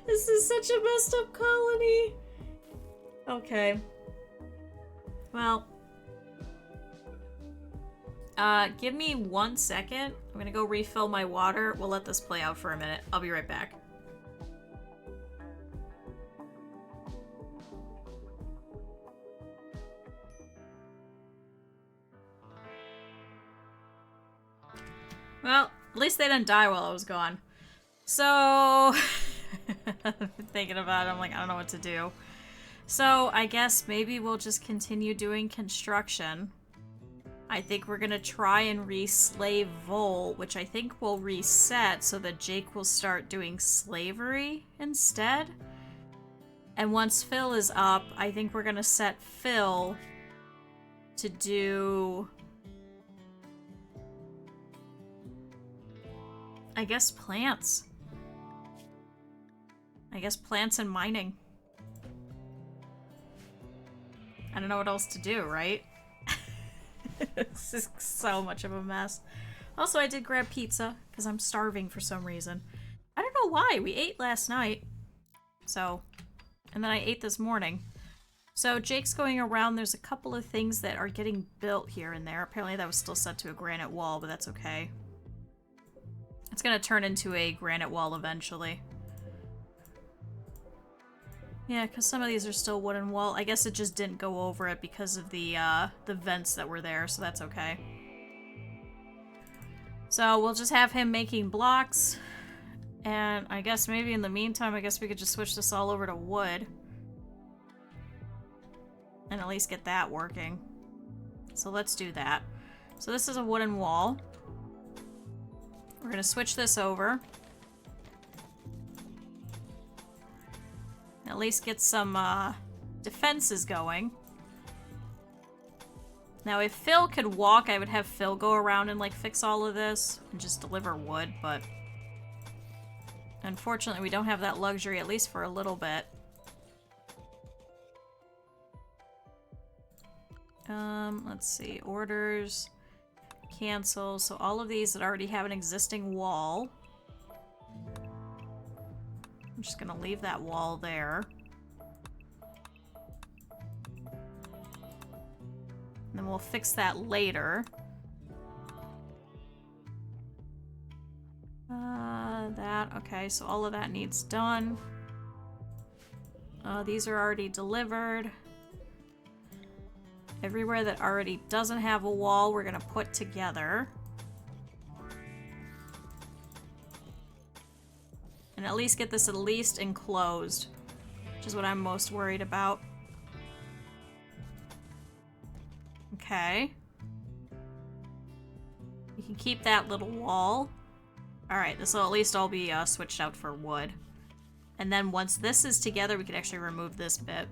This is such a messed up colony. Okay. Well. Give me 1 second. I'm gonna go refill my water. We'll let this play out for a minute. I'll be right back. Well, at least they didn't die while I was gone. So... thinking about it, I'm like, I don't know what to do. So, I guess maybe we'll just continue doing construction. I think we're gonna try and re-slave Vol, which I think will reset so that Jake will start doing slavery instead. And once Phil is up, I think we're gonna set Phil to do... I guess plants. I guess plants and mining. I don't know what else to do, right? This is so much of a mess. Also, I did grab pizza, because I'm starving for some reason. I don't know why. We ate last night. So, and then I ate this morning. So, Jake's going around. There's a couple of things that are getting built here and there. Apparently that was still set to a granite wall, but that's okay. It's gonna turn into a granite wall eventually. Yeah, because some of these are still wooden wall. I guess it just didn't go over it because of the vents that were there, so that's okay. So we'll just have him making blocks. And I guess maybe in the meantime, I guess we could just switch this all over to wood. And at least get that working. So let's do that. So this is a wooden wall. We're going to switch this over. At least get some defenses going. Now, if Phil could walk, I would have Phil go around and, like, fix all of this and just deliver wood, but unfortunately, we don't have that luxury, at least for a little bit. Let's see. Orders. Cancel. So all of these that already have an existing wall. I'm just gonna leave that wall there. And then we'll fix that later. Okay, so all of that needs done. These are already delivered. Everywhere that already doesn't have a wall, we're gonna put together. And at least get this at least enclosed, which is what I'm most worried about. Okay. You can keep that little wall. Alright, this will at least all be switched out for wood. And then once this is together, we can actually remove this bit.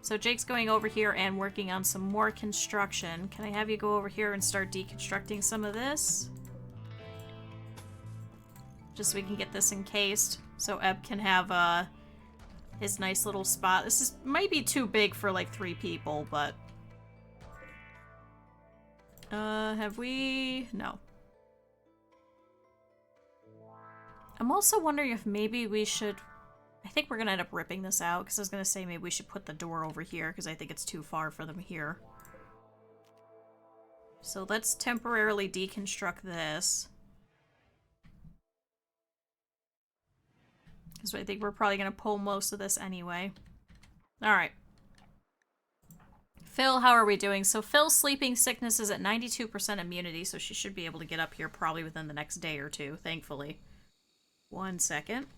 So Jake's going over here and working on some more construction. Can I have you go over here and start deconstructing some of this? Just so we can get this encased. So Eb can have his nice little spot. This might be too big for like 3 people, but... have we... No. I'm also wondering if maybe we should... I think we're gonna end up ripping this out, because I was gonna say maybe we should put the door over here, because I think it's too far for them here. So let's temporarily deconstruct this. Because I think we're probably gonna pull most of this anyway. Alright. Phil, how are we doing? So Phil's sleeping sickness is at 92% immunity, so she should be able to get up here probably within the next day or two, thankfully. 1 second.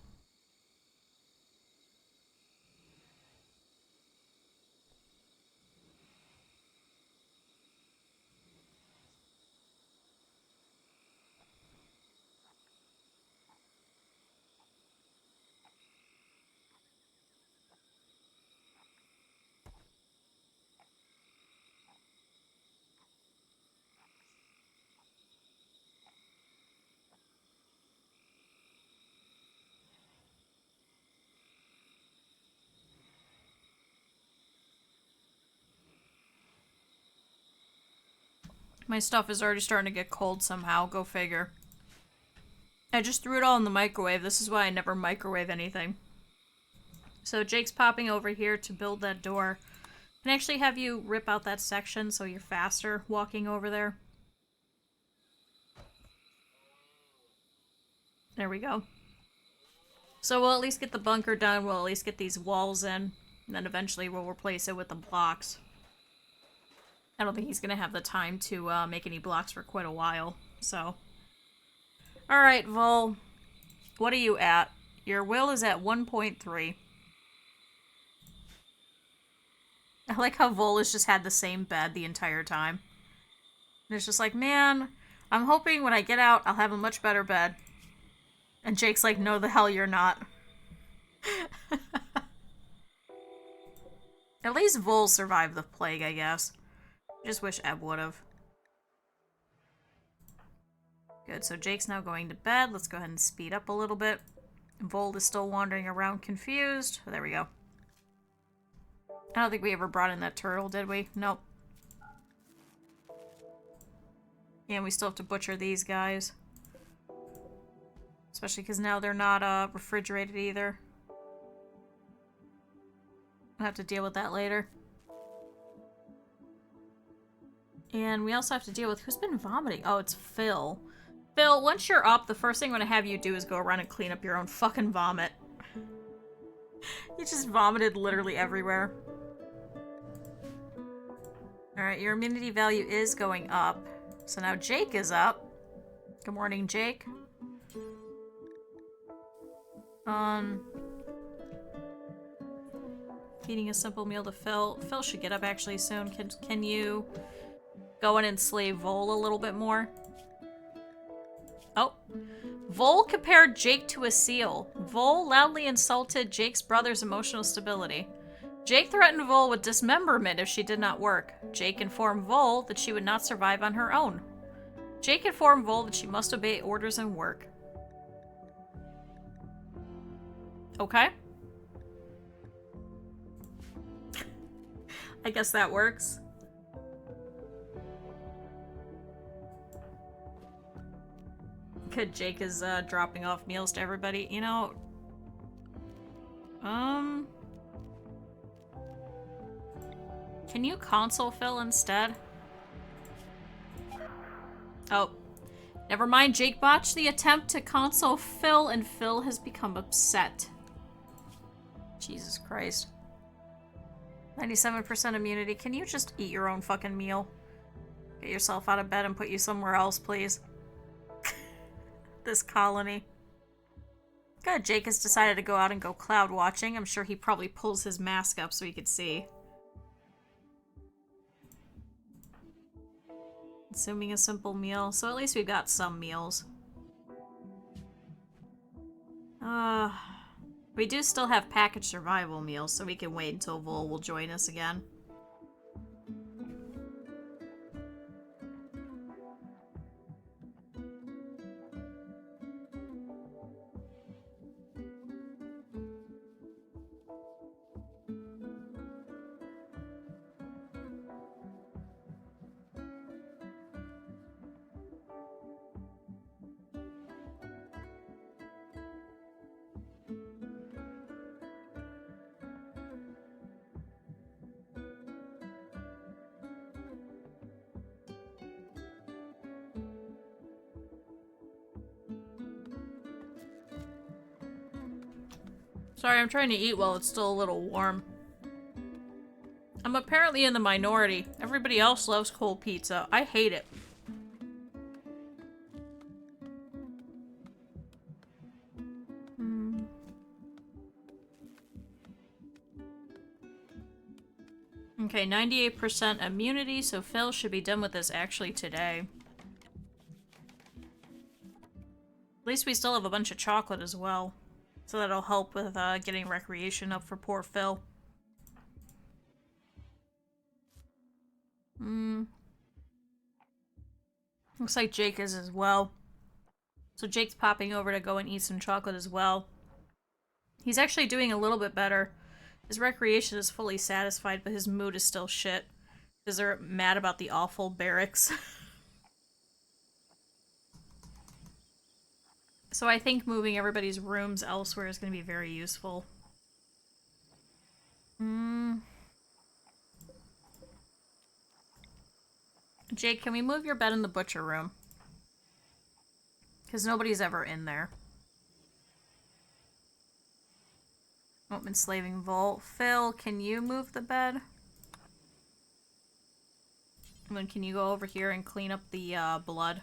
My stuff is already starting to get cold somehow. Go figure. I just threw it all in the microwave. This is why I never microwave anything. So Jake's popping over here to build that door. Can I actually have you rip out that section so you're faster walking over there? There we go. So we'll at least get the bunker done. We'll at least get these walls in. And then eventually we'll replace it with the blocks. I don't think he's going to have the time to make any blocks for quite a while, so. Alright, Vol. What are you at? Your will is at 1.3. I like how Vol has just had the same bed the entire time. And it's just like, man, I'm hoping when I get out, I'll have a much better bed. And Jake's like, no, the hell you're not. At least Vol survived the plague, I guess. Just wish Eb would've. Good, so Jake's now going to bed. Let's go ahead and speed up a little bit. Vold is still wandering around confused. Oh, there we go. I don't think we ever brought in that turtle, did we? Nope. And we still have to butcher these guys. Especially because now they're not refrigerated either. I'll have to deal with that later. And we also have to deal with who's been vomiting. Oh, it's Phil. Phil, once you're up, the first thing I'm going to have you do is go around and clean up your own fucking vomit. You just vomited literally everywhere. Alright, your immunity value is going up. So now Jake is up. Good morning, Jake. Feeding a simple meal to Phil. Phil should get up actually soon. Can you go in and slave Vol a little bit more? Oh. Vol compared Jake to a seal. Vol loudly insulted Jake's brother's emotional stability. Jake threatened Vol with dismemberment if she did not work. Jake informed Vol that she would not survive on her own. Jake informed Vol that she must obey orders and work. Okay. I guess that works. Good, Jake is dropping off meals to everybody. You know, can you console Phil instead? Oh, never mind. Jake botched the attempt to console Phil, and Phil has become upset. Jesus Christ. 97% immunity. Can you just eat your own fucking meal? Get yourself out of bed and put you somewhere else, please. This colony. Good, Jake has decided to go out and go cloud watching. I'm sure he probably pulls his mask up so he could see. Assuming a simple meal. So at least we've got some meals. We do still have packaged survival meals, so we can wait until Vol will join us again. Sorry, I'm trying to eat while it's still a little warm. I'm apparently in the minority. Everybody else loves cold pizza. I hate it. Okay, 98% immunity, so Phil should be done with this actually today. At least we still have a bunch of chocolate as well. So that'll help with getting recreation up for poor Phil. Looks like Jake is as well. So Jake's popping over to go and eat some chocolate as well. He's actually doing a little bit better. His recreation is fully satisfied, but his mood is still shit. Because they're mad about the awful barracks. So I think moving everybody's rooms elsewhere is going to be very useful. Jake, can we move your bed in the butcher room? Because nobody's ever in there. Oh, enslaving Volt. Phil, can you move the bed? And then can you go over here and clean up the blood?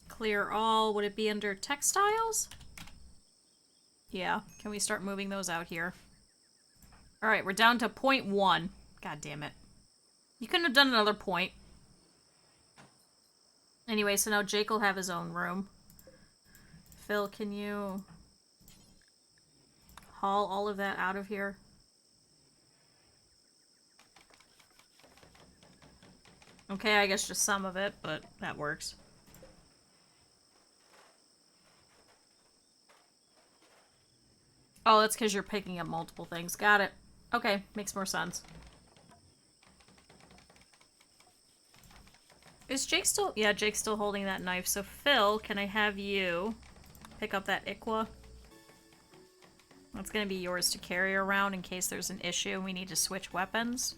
Clear all. Would it be under textiles? Yeah. Can we start moving those out here? Alright, we're down to 0.1. God damn it. You couldn't have done another point. Anyway, so now Jake will have his own room. Phil, can you haul all of that out of here? Okay, I guess just some of it, but that works. Oh, that's because you're picking up multiple things. Got it. Okay, makes more sense. Is Jake still... Yeah, Jake's still holding that knife. So, Phil, can I have you pick up that Ikwa? That's going to be yours to carry around in case there's an issue and we need to switch weapons.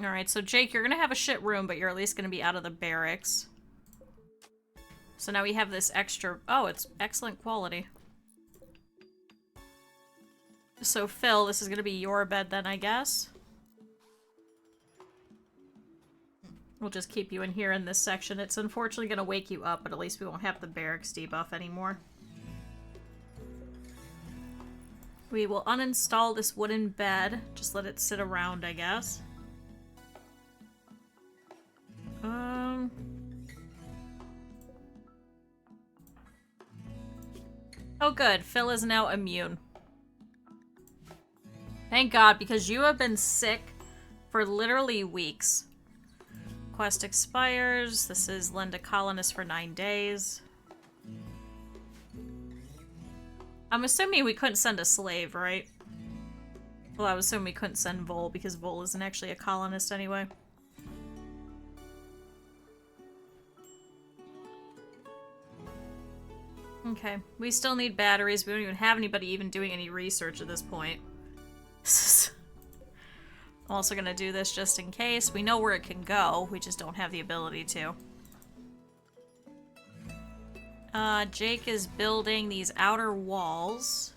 Alright, so Jake, you're gonna have a shit room, but you're at least gonna be out of the barracks. So now we have this extra... Oh, it's excellent quality. So Phil, this is gonna be your bed then, I guess? We'll just keep you in here in this section. It's unfortunately gonna wake you up, but at least we won't have the barracks debuff anymore. We will uninstall this wooden bed. Just let it sit around, I guess. Oh good, Phil is now immune. Thank God, because you have been sick for literally weeks. Quest expires. This is lend a colonist for 9 days. I'm assuming we couldn't send a slave, right? Well, I was assuming we couldn't send Vol because Vol isn't actually a colonist anyway. Okay, we still need batteries. We don't even have anybody even doing any research at this point. I'm also gonna do this just in case. We know where it can go, we just don't have the ability to. Jake is building these outer walls.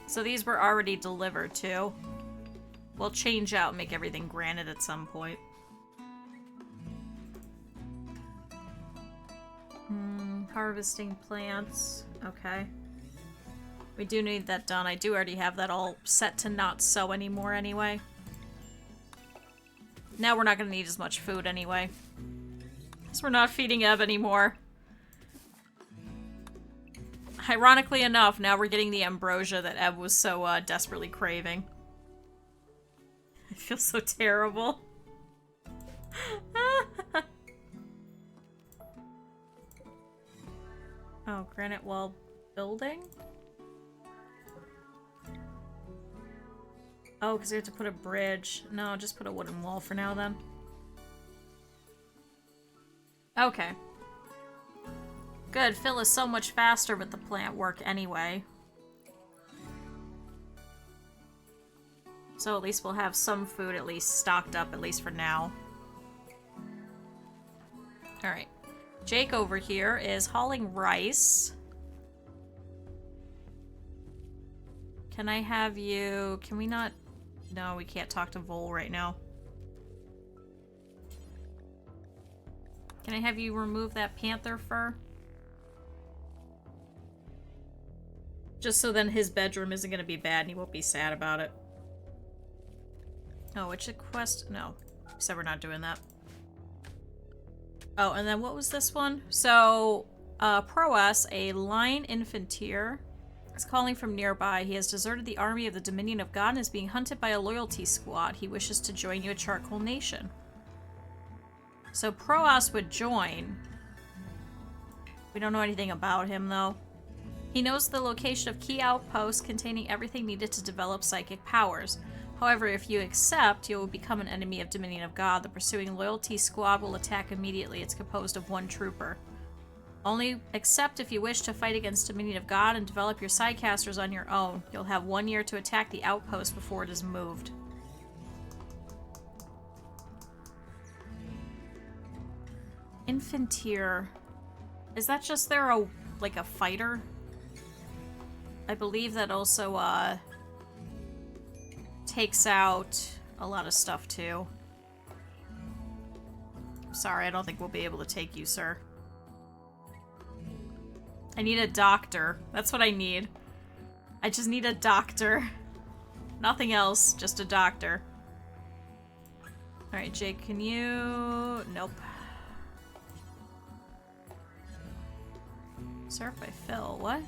So these were already delivered too. We'll change out and make everything granite at some point. Harvesting plants. Okay. We do need that done. I do already have that all set to not sow anymore anyway. Now we're not going to need as much food anyway. Because we're not feeding Eb anymore. Ironically enough, now we're getting the ambrosia that Eb was so desperately craving. I feel so terrible. Oh, granite wall building? Oh, because we have to put a bridge. No, just put a wooden wall for now then. Okay. Good, Phil is so much faster with the plant work anyway. So at least we'll have some food at least stocked up, at least for now. Alright. Jake over here is hauling rice. Can I have you... Can we not... No, we can't talk to Vol right now. Can I have you remove that panther fur? Just so then his bedroom isn't going to be bad and he won't be sad about it. Oh, which quest? No. So we're not doing that. Oh, and then what was this one? So, Proas, a line infanteer, is calling from nearby. He has deserted the army of the Dominion of God and is being hunted by a loyalty squad. He wishes to join you at Charcoal Nation. So Proas would join. We don't know anything about him, though. He knows the location of key outposts containing everything needed to develop psychic powers. However, if you accept, you will become an enemy of Dominion of God. The pursuing loyalty squad will attack immediately. It's composed of 1 trooper. Only accept if you wish to fight against Dominion of God and develop your sidecasters on your own. You'll have 1 year to attack the outpost before it is moved. Infanteer. Is that just there like a fighter? I believe that also takes out a lot of stuff too. Sorry, I don't think we'll be able to take you, sir. I need a doctor. That's what I need. I just need a doctor. Nothing else, just a doctor. Alright, Jake, can you... Nope. Served by Phil. What?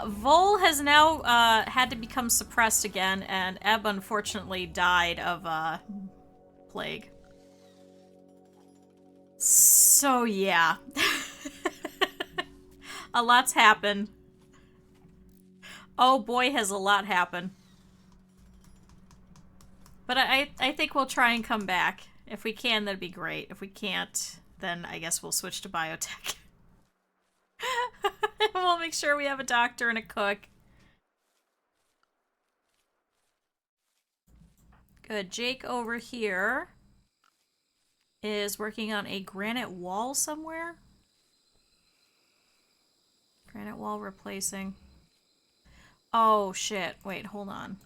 Vol has now had to become suppressed again, and Eb unfortunately died of plague. So yeah. A lot's happened. Oh boy, has a lot happened. But I think we'll try and come back. If we can, that'd be great. If we can't, then I guess we'll switch to biotech. We'll make sure we have a doctor and a cook. Good. Jake over here is working on a granite wall somewhere. Granite wall replacing. Oh, shit. Wait, hold on.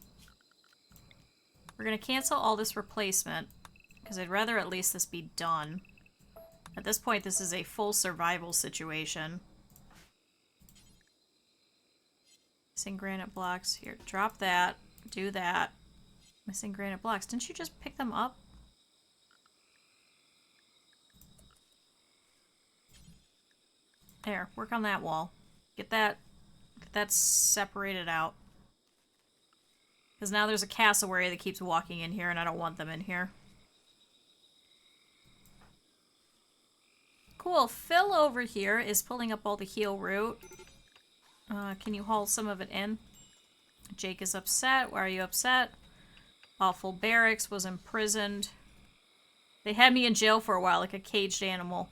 We're gonna cancel all this replacement, because I'd rather at least this be done. At this point, this is a full survival situation. Missing granite blocks. Here, drop that. Do that. Missing granite blocks. Didn't you just pick them up? There, work on that wall. Get that separated out. Because now there's a cassowary that keeps walking in here, and I don't want them in here. Cool. Phil over here is pulling up all the heal root. Can you haul some of it in? Jake is upset. Why are you upset? Awful Barracks was imprisoned. They had me in jail for a while, like a caged animal.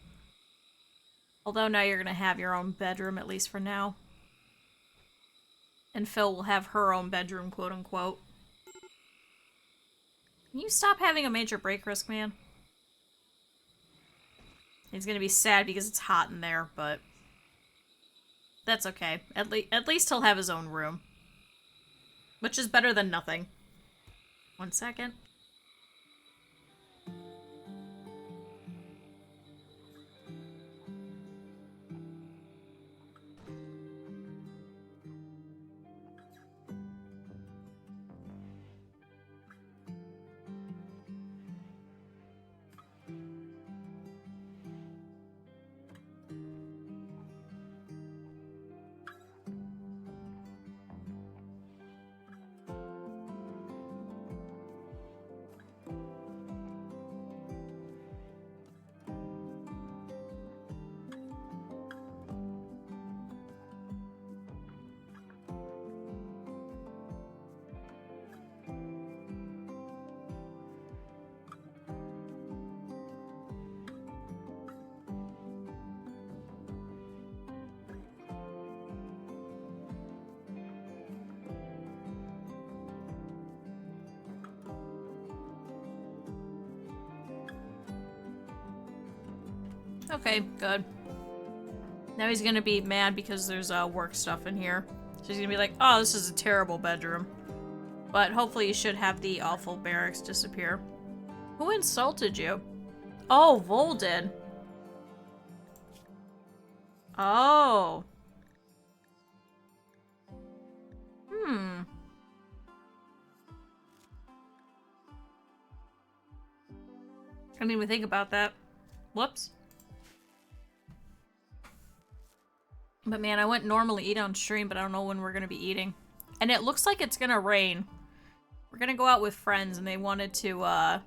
Although now you're gonna have your own bedroom, at least for now. And Phil will have her own bedroom, quote unquote. Can you stop having a major break risk, man? He's gonna be sad because it's hot in there, but that's okay. At least he'll have his own room. Which is better than nothing. 1 second. Okay, good. Now he's gonna be mad because there's work stuff in here. So he's gonna be like, oh, this is a terrible bedroom. But hopefully you should have the awful barracks disappear. Who insulted you? Oh, Vol did. Oh. I didn't even think about that. Whoops. But man, I went normally eat on stream, but I don't know when we're gonna be eating. And it looks like it's gonna rain. We're gonna go out with friends and they wanted to,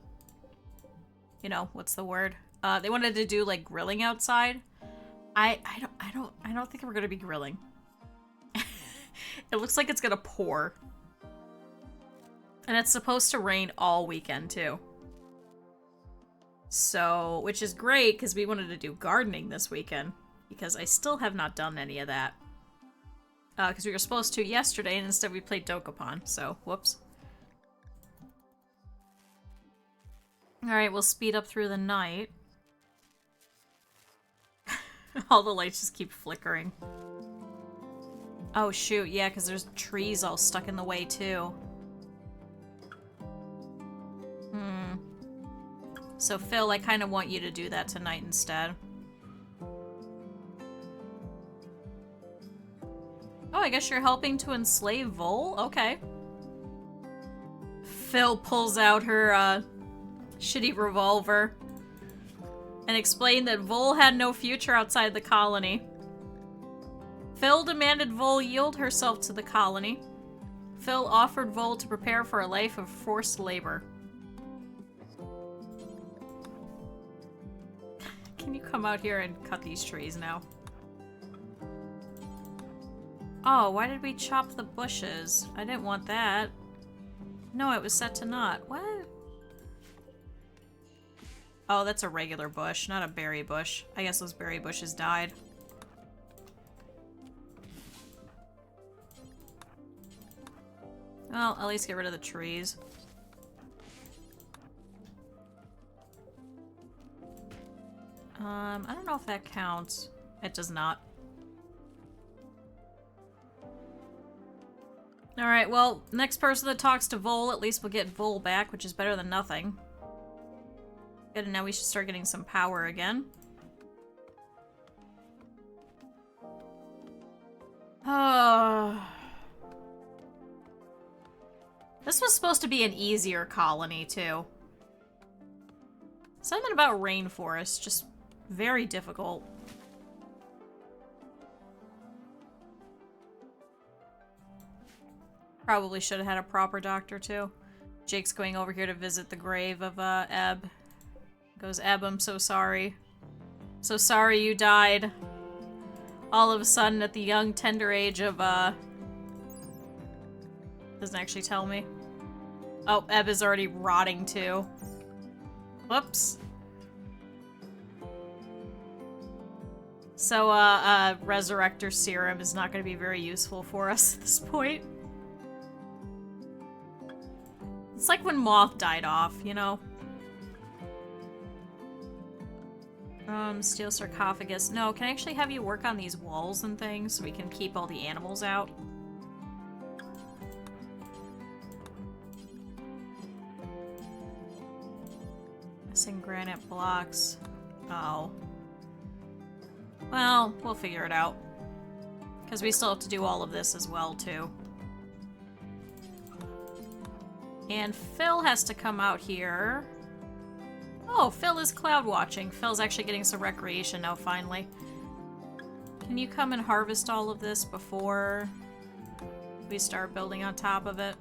you know, what's the word? They wanted to do like grilling outside. I don't think we're gonna be grilling. It looks like it's gonna pour. And it's supposed to rain all weekend too. So, which is great because we wanted to do gardening this weekend. Because I still have not done any of that. Because we were supposed to yesterday and instead we played Dokapon. So, whoops. Alright, we'll speed up through the night. All the lights just keep flickering. Oh shoot, yeah, because there's trees all stuck in the way too. So Phil, I kind of want you to do that tonight instead. Oh, I guess you're helping to enslave Vol? Okay. Phil pulls out her shitty revolver and explained that Vol had no future outside the colony. Phil demanded Vol yield herself to the colony. Phil offered Vol to prepare for a life of forced labor. Can you come out here and cut these trees now? Oh, why did we chop the bushes? I didn't want that. No, it was set to not. What? Oh, that's a regular bush, not a berry bush. I guess those berry bushes died. Well, at least get rid of the trees. I don't know if that counts. It does not. Alright, well, next person that talks to Vol, at least we'll get Vol back, which is better than nothing. Good, and now we should start getting some power again. Oh. This was supposed to be an easier colony, too. Something about rainforest, just very difficult. Probably should have had a proper doctor, too. Jake's going over here to visit the grave of, Eb. Goes, Eb, I'm so sorry. So sorry you died. All of a sudden at the young, tender age of, Doesn't actually tell me. Oh, Eb is already rotting, too. Whoops. So, Resurrector Serum is not going to be very useful for us at this point. It's like when Moth died off, you know? Steel sarcophagus. No, can I actually have you work on these walls and things so we can keep all the animals out? Missing granite blocks. Oh. Well, we'll figure it out. Because we still have to do all of this as well, too. And Phil has to come out here. Oh, Phil is cloud watching. Phil's actually getting some recreation now, finally. Can you come and harvest all of this before we start building on top of it?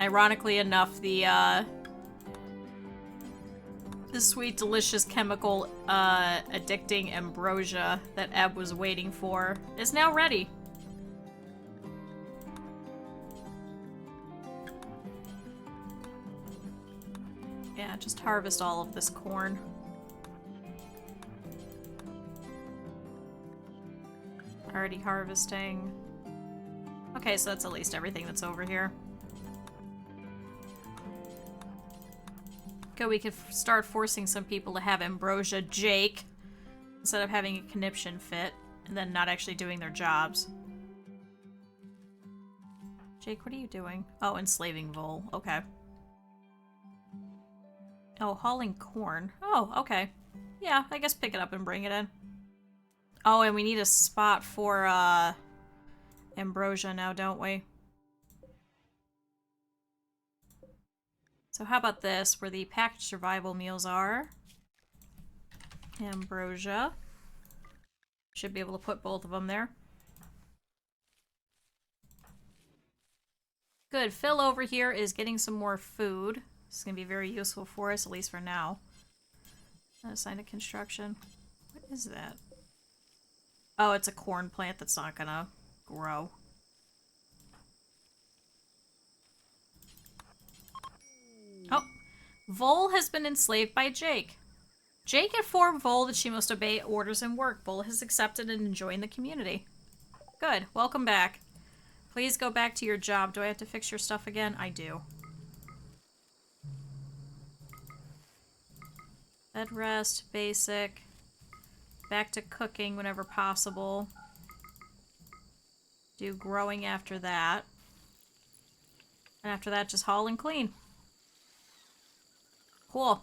Ironically enough, the sweet, delicious, chemical, addicting ambrosia that Eb was waiting for is now ready. Yeah, just harvest all of this corn. Already harvesting. Okay, so that's at least everything that's over here. Good, we could start forcing some people to have ambrosia Jake instead of having a conniption fit and then not actually doing their jobs. Jake, what are you doing? Oh, enslaving Vol. Okay. Oh, hauling corn. Oh, okay. Yeah, I guess pick it up and bring it in. Oh, and we need a spot for, ambrosia now, don't we? So how about this, where the packaged survival meals are? Ambrosia. Should be able to put both of them there. Good, Phil over here is getting some more food. This is going to be very useful for us, at least for now. Sign of construction. What is that? Oh, it's a corn plant that's not going to grow. Oh, Vol has been enslaved by Jake. Jake informed Vol that she must obey orders and work. Vol has accepted and enjoying the community. Good, welcome back. Please go back to your job. Do I have to fix your stuff again? I do. Bed rest, basic. Back to cooking whenever possible. Do growing after that. And after that, just haul and clean. Cool.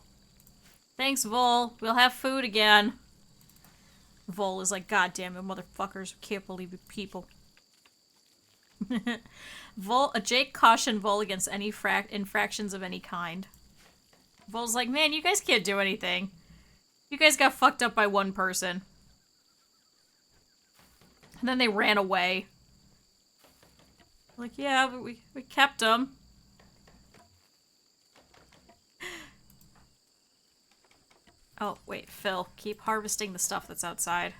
Thanks, Vol. We'll have food again. Vol is like, God damn it, motherfuckers. Can't believe you people. Jake cautioned Vol against any infractions of any kind. Vol's like, man, you guys can't do anything. You guys got fucked up by one person. And then they ran away. Like, yeah, but we kept them. Oh, wait, Phil, keep harvesting the stuff that's outside.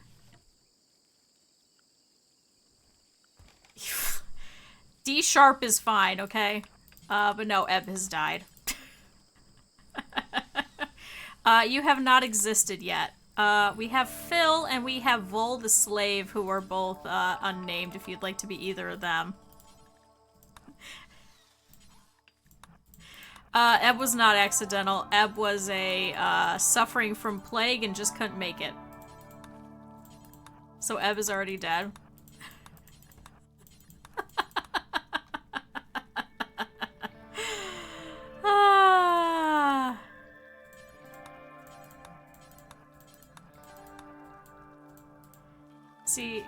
D sharp is fine, okay? But no, Eb has died. You have not existed yet. We have Phil and we have Vol the slave, who are both unnamed if you'd like to be either of them. Eb was not accidental. Eb was a suffering from plague and just couldn't make it. So Eb is already dead. See,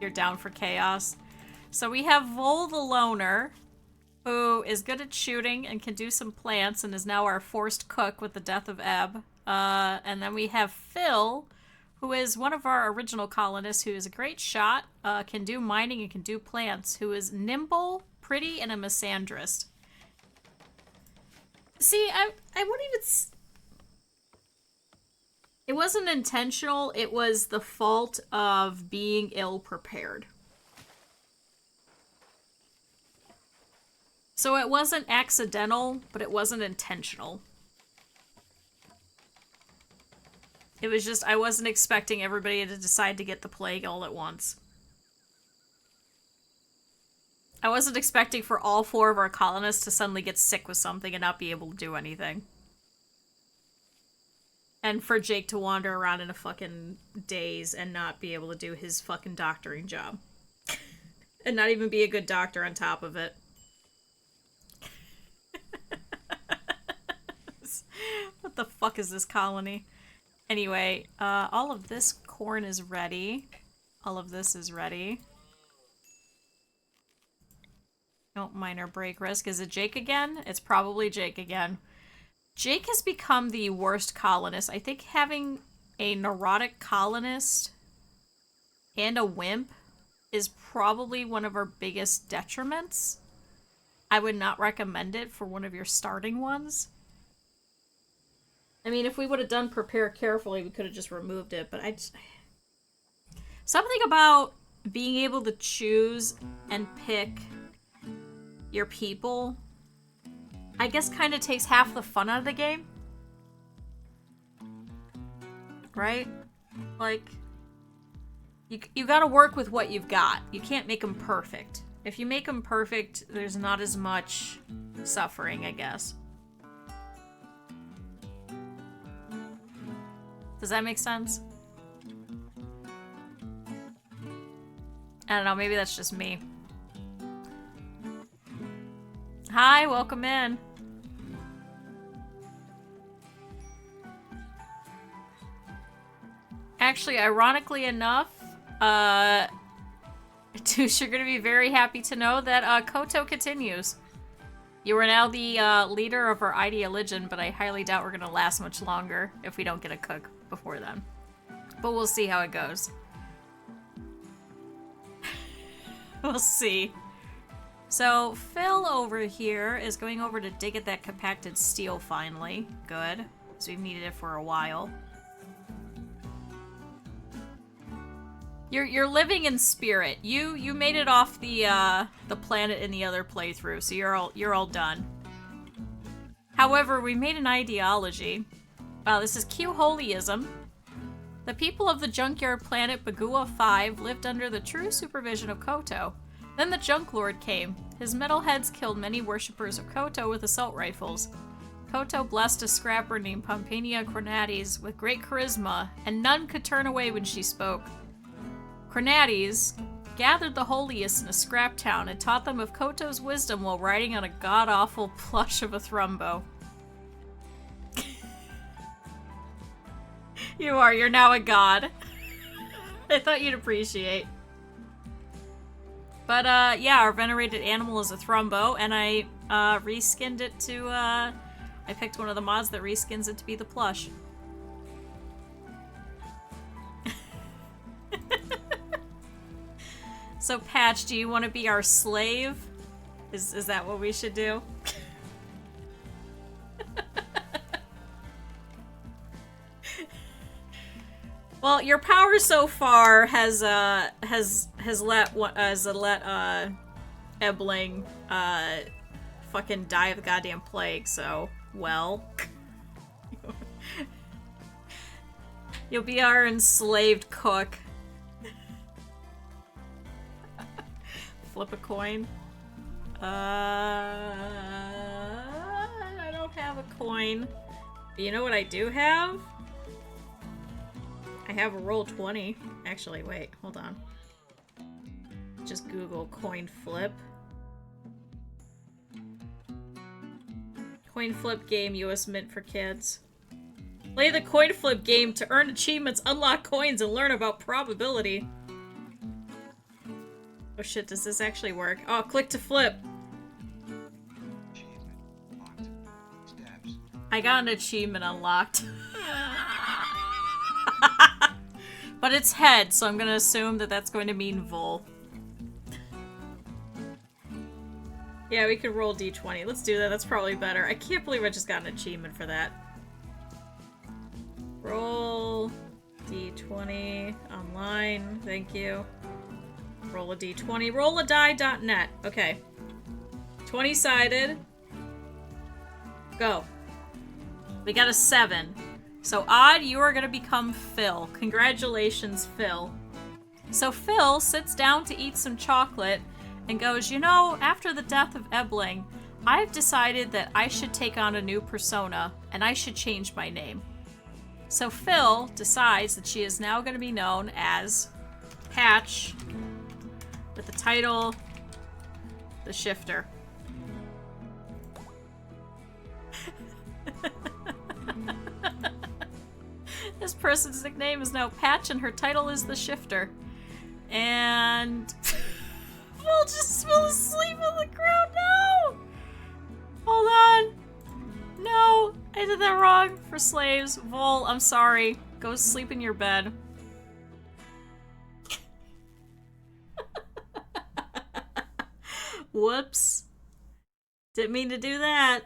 you're down for chaos. So we have Vol the loner, who is good at shooting and can do some plants and is now our forced cook with the death of Eb. And then we have Phil, who is one of our original colonists, who is a great shot, can do mining and can do plants, who is nimble, pretty, and a misandrist. See, I wouldn't even... It wasn't intentional, it was the fault of being ill-prepared. So it wasn't accidental, but it wasn't intentional. It was just, I wasn't expecting everybody to decide to get the plague all at once. I wasn't expecting for all 4 of our colonists to suddenly get sick with something and not be able to do anything. And for Jake to wander around in a fucking daze and not be able to do his fucking doctoring job. And not even be a good doctor on top of it. What the fuck is this colony? Anyway, all of this corn is ready. All of this is ready. Oh, minor break risk. Is it Jake again? It's probably Jake again. Jake has become the worst colonist. I think having a neurotic colonist and a wimp is probably one of our biggest detriments. I would not recommend it for one of your starting ones. I mean, if we would have done prepare carefully, we could have just removed it, but I just... Something about being able to choose and pick your people, I guess, kind of takes half the fun out of the game. Right? Like, you gotta work with what you've got. You can't make them perfect. If you make them perfect, there's not as much suffering, I guess. Does that make sense? I don't know, maybe that's just me. Hi, welcome in. Actually, ironically enough, Touche, you're gonna be very happy to know that Koto continues. You are now the leader of our ideologion, but I highly doubt we're gonna last much longer if we don't get a cook before then. But we'll see how it goes. We'll see. So, Phil over here is going over to dig at that compacted steel finally. Good, because we've needed it for a while. You're living in spirit. You made it off the planet in the other playthrough, so you're all done. However, we made an ideology. This is Kyuuholism. The people of the junkyard planet Bagua 5 lived under the true supervision of Koto. Then the Junk Lord came. His metalheads killed many worshippers of Koto with assault rifles. Koto blessed a scrapper named Pompania Chronates with great charisma, and none could turn away when she spoke. Chronates gathered the holiest in a scrap town and taught them of Koto's wisdom while riding on a god-awful plush of a Thrumbo. You're now a god. I thought you'd appreciate. But, yeah, our venerated animal is a Thrumbo, and I, reskinned it to, I picked one of the mods that reskins it to be the plush. So, Patch, do you want to be our slave? Is that what we should do? Well, your power so far has let Ebling fucking die of the goddamn plague. So, well, you'll be our enslaved cook. Flip a coin. I don't have a coin. But you know what I do have? I have a roll 20. Actually, wait, hold on. Just Google coin flip. Coin flip game, US Mint for kids. Play the coin flip game to earn achievements, unlock coins, and learn about probability. Oh shit, does this actually work? Oh, click to flip. I got an achievement unlocked. But it's head, so I'm gonna assume that that's going to mean Vol. Yeah, we could roll d20. Let's do that. That's probably better. I can't believe I just got an achievement for that. Roll d20 online. Thank you. Roll a d20. Rolladie.net. Okay. 20-sided. Go. We got a 7. So, Odd, you are going to become Phil. Congratulations, Phil. So, Phil sits down to eat some chocolate and goes, you know, after the death of Ebling, I've decided that I should take on a new persona, and I should change my name. So, Phil decides that she is now going to be known as Patch, with the title, The Shifter. This person's nickname is now Patch, and her title is The Shifter. And Vol just fell asleep on the ground. No! Hold on. No, I did that wrong for slaves. Vol, I'm sorry. Go sleep in your bed. Whoops. Didn't mean to do that.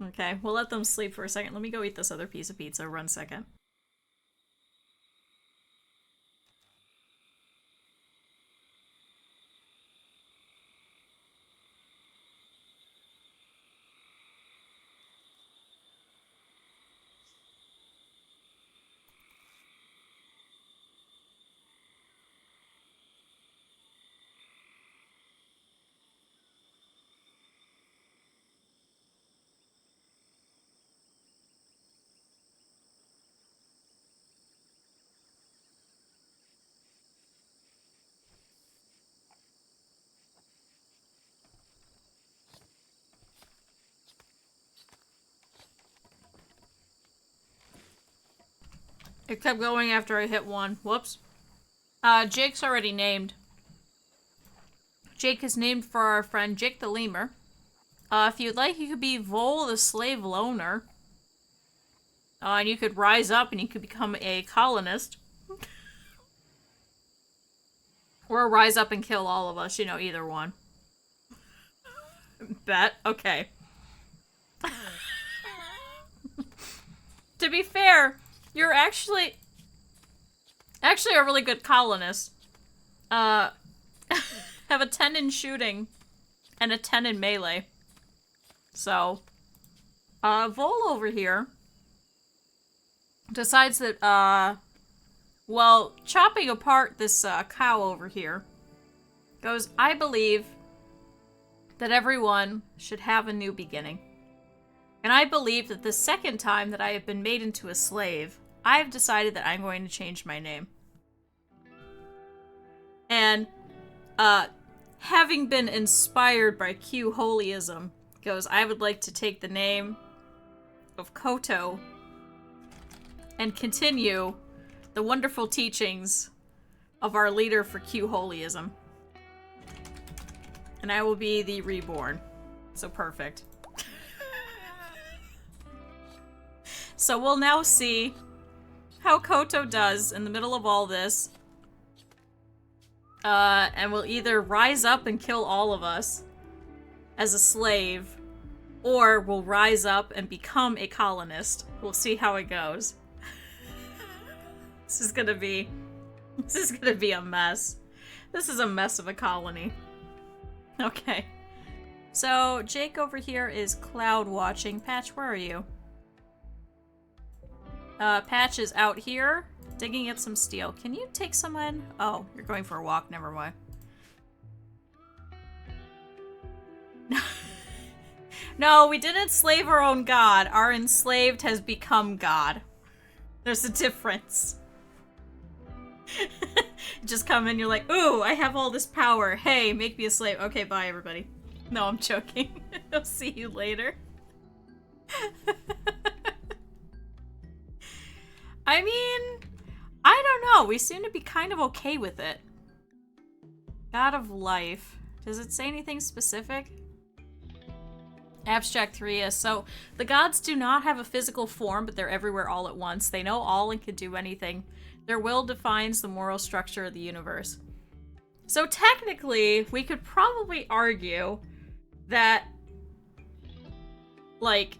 Okay, we'll let them sleep for a second. Let me go eat this other piece of pizza. 1 second. It kept going after I hit 1. Whoops. Jake's already named. Jake is named for our friend Jake the Lemur. If you'd like, you could be Vol the Slave Loner. And you could rise up and you could become a colonist. Or rise up and kill all of us, you know, either one. Bet. Okay. To be fair, you're actually a really good colonist. Have a 10 in shooting and a 10 in melee. So, Vol over here decides that, well, chopping apart this cow over here, goes, I believe that everyone should have a new beginning. And I believe that the second time that I have been made into a slave, I have decided that I'm going to change my name. And, having been inspired by kyuuholism, goes, I would like to take the name of Koto and continue the wonderful teachings of our leader for kyuuholism. And I will be the reborn. So perfect. So we'll now see how Koto does in the middle of all this. And we'll either rise up and kill all of us as a slave, or we'll rise up and become a colonist. We'll see how it goes. This is gonna be a mess. This is a mess of a colony. Okay. So, Jake over here is cloud watching. Patch, where are you? Patch is out here, digging up some steel. Can you take some in? Oh, you're going for a walk. Never mind. No, we didn't enslave our own god. Our enslaved has become god. There's a difference. Just come in, you're like, ooh, I have all this power. Hey, make me a slave. Okay, bye, everybody. No, I'm joking. I'll see you later. I mean, I don't know. We seem to be kind of okay with it. God of Life. Does it say anything specific? Abstract 3 is. So, the gods do not have a physical form, but they're everywhere all at once. They know all and can do anything. Their will defines the moral structure of the universe. So technically, we could probably argue that, like,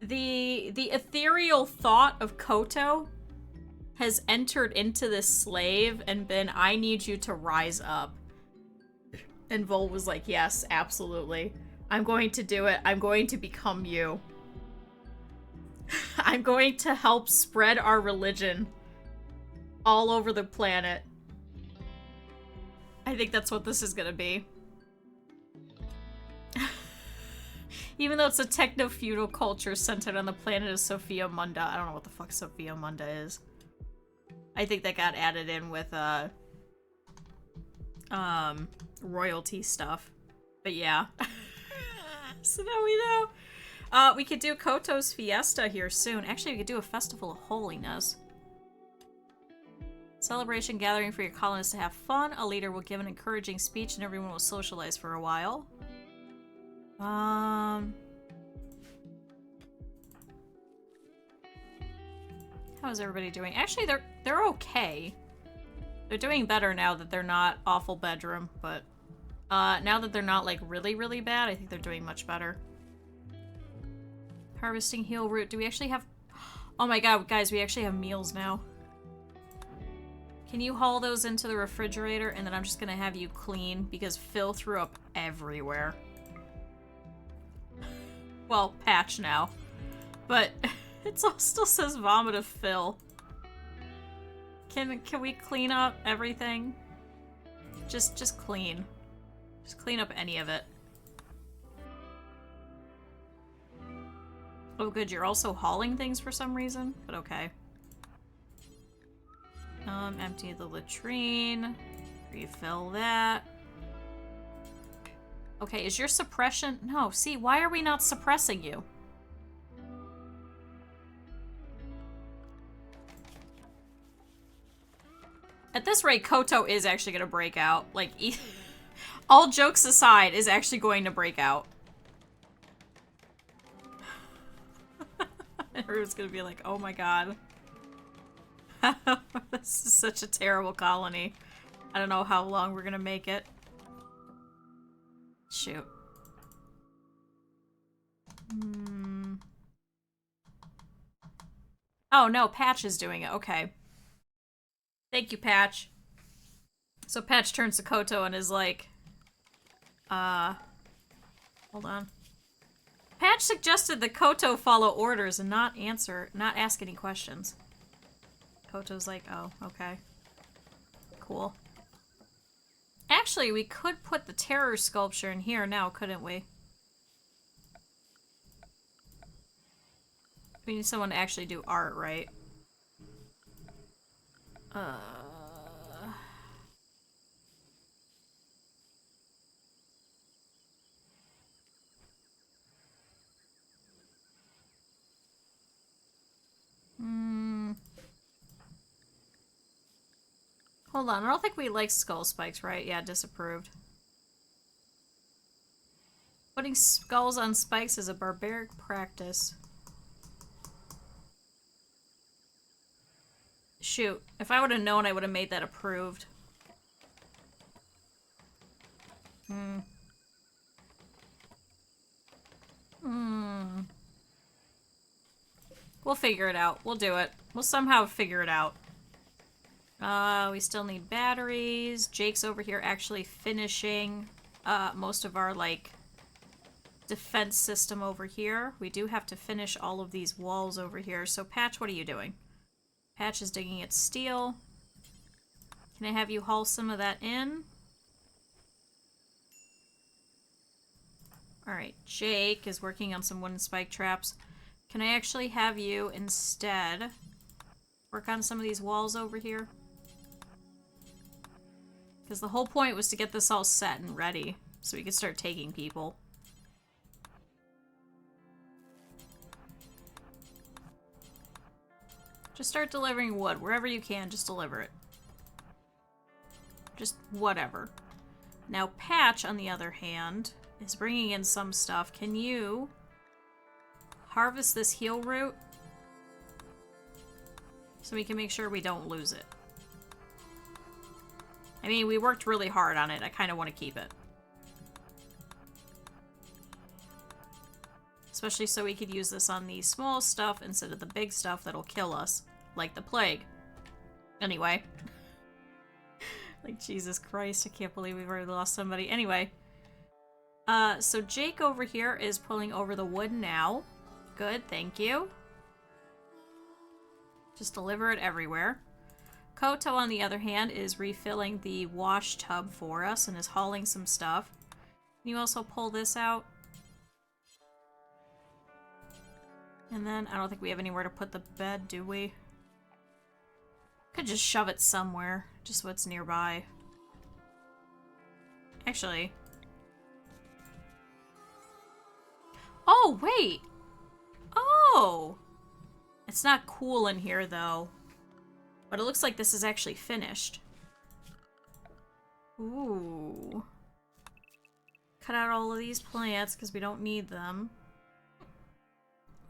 the ethereal thought of Koto has entered into this slave and been, I need you to rise up. And Vol was like, yes, absolutely. I'm going to do it. I'm going to become you. I'm going to help spread our religion all over the planet. I think that's what this is gonna be. Even though it's a techno-feudal culture centered on the planet of Sophia Munda. I don't know what the fuck Sophia Munda is. I think that got added in with, royalty stuff. But yeah. So now we know. We could do Koto's Fiesta here soon. Actually, we could do a Festival of Holiness. Celebration gathering for your colonists to have fun. A leader will give an encouraging speech and everyone will socialize for a while. How's everybody doing? Actually, they're okay. They're doing better now that they're not awful bedroom, but now that they're not like really, really bad, I think they're doing much better. Harvesting heal root. Do we actually have... Oh my god, guys, we actually have meals now. Can you haul those into the refrigerator? And then I'm just gonna have you clean because Phil threw up everywhere. Well, Patch now. But it still says vomit of Phil. Can we clean up everything? Just clean. Just clean up any of it. Oh good, you're also hauling things for some reason, but okay. Empty the latrine. Refill that. Okay, is your suppression... No, see, why are we not suppressing you? At this rate, Koto is actually gonna break out. Like, all jokes aside, is actually going to break out. Everyone's gonna be like, oh my god. This is such a terrible colony. I don't know how long we're gonna make it. Shoot. Oh no, Patch is doing it. Okay. Thank you, Patch. So Patch turns to Koto and is like, hold on. Patch suggested that Koto follow orders and not ask any questions. Koto's like, oh, okay. Cool. Actually, we could put the terror sculpture in here now, couldn't we? We need someone to actually do art, right? Hold on, I don't think we like skull spikes, right? Yeah, disapproved. Putting skulls on spikes is a barbaric practice. Shoot, if I would have known, I would have made that approved. We'll figure it out. We'll do it. We'll somehow figure it out. We still need batteries. Jake's over here actually finishing most of our, like, defense system over here. We do have to finish all of these walls over here. So, Patch, what are you doing? Patch is digging its steel. Can I have you haul some of that in? Alright, Jake is working on some wooden spike traps. Can I actually have you instead work on some of these walls over here? Because the whole point was to get this all set and ready so we could start taking people. Just start delivering wood. Wherever you can, just deliver it. Just whatever. Now, Patch, on the other hand, is bringing in some stuff. Can you harvest this heal root? so we can make sure we don't lose it. I mean, we worked really hard on it. I kind of want to keep it. Especially so we could use this on the small stuff instead of the big stuff that'll kill us, like the plague. Anyway. Like, Jesus Christ, I can't believe we've already lost somebody. Anyway. So Jake over here is pulling over the wood now. Good, thank you. Just deliver it everywhere. Koto, on the other hand, is refilling the wash tub for us and is hauling some stuff. Can you also pull this out? And then, I don't think we have anywhere to put the bed, do we? Could just shove it somewhere, just so it's nearby. Actually. Oh, wait! Oh! It's not cool in here, though. But it looks like this is actually finished. Ooh. Cut out all of these plants, because we don't need them.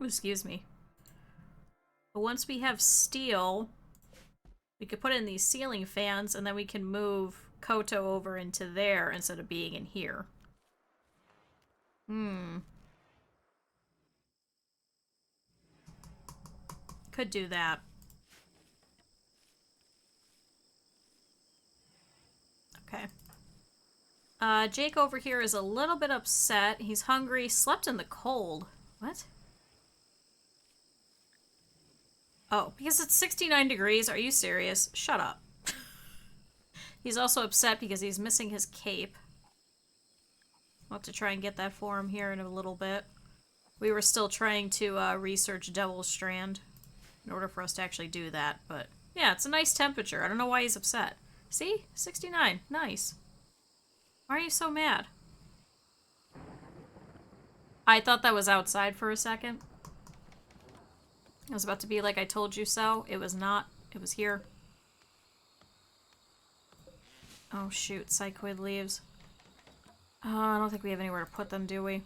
Ooh, excuse me. But once we have steel, we could put in these ceiling fans, and then we can move Koto over into there instead of being in here. Could do that. Okay. Jake over here is a little bit upset. He's hungry, slept in the cold. What? Oh, because it's 69 degrees? Are you serious? Shut up. He's also upset because he's missing his cape. I'll have to try and get that for him here in a little bit. We were still trying to research Devil's Strand in order for us to actually do that, but yeah, it's a nice temperature. I don't know why he's upset. See? 69. Nice. Why are you so mad? I thought that was outside for a second. I was about to be like, I told you so. It was not. It was here. Oh, shoot. Psychoid leaves. Oh, I don't think we have anywhere to put them, do we?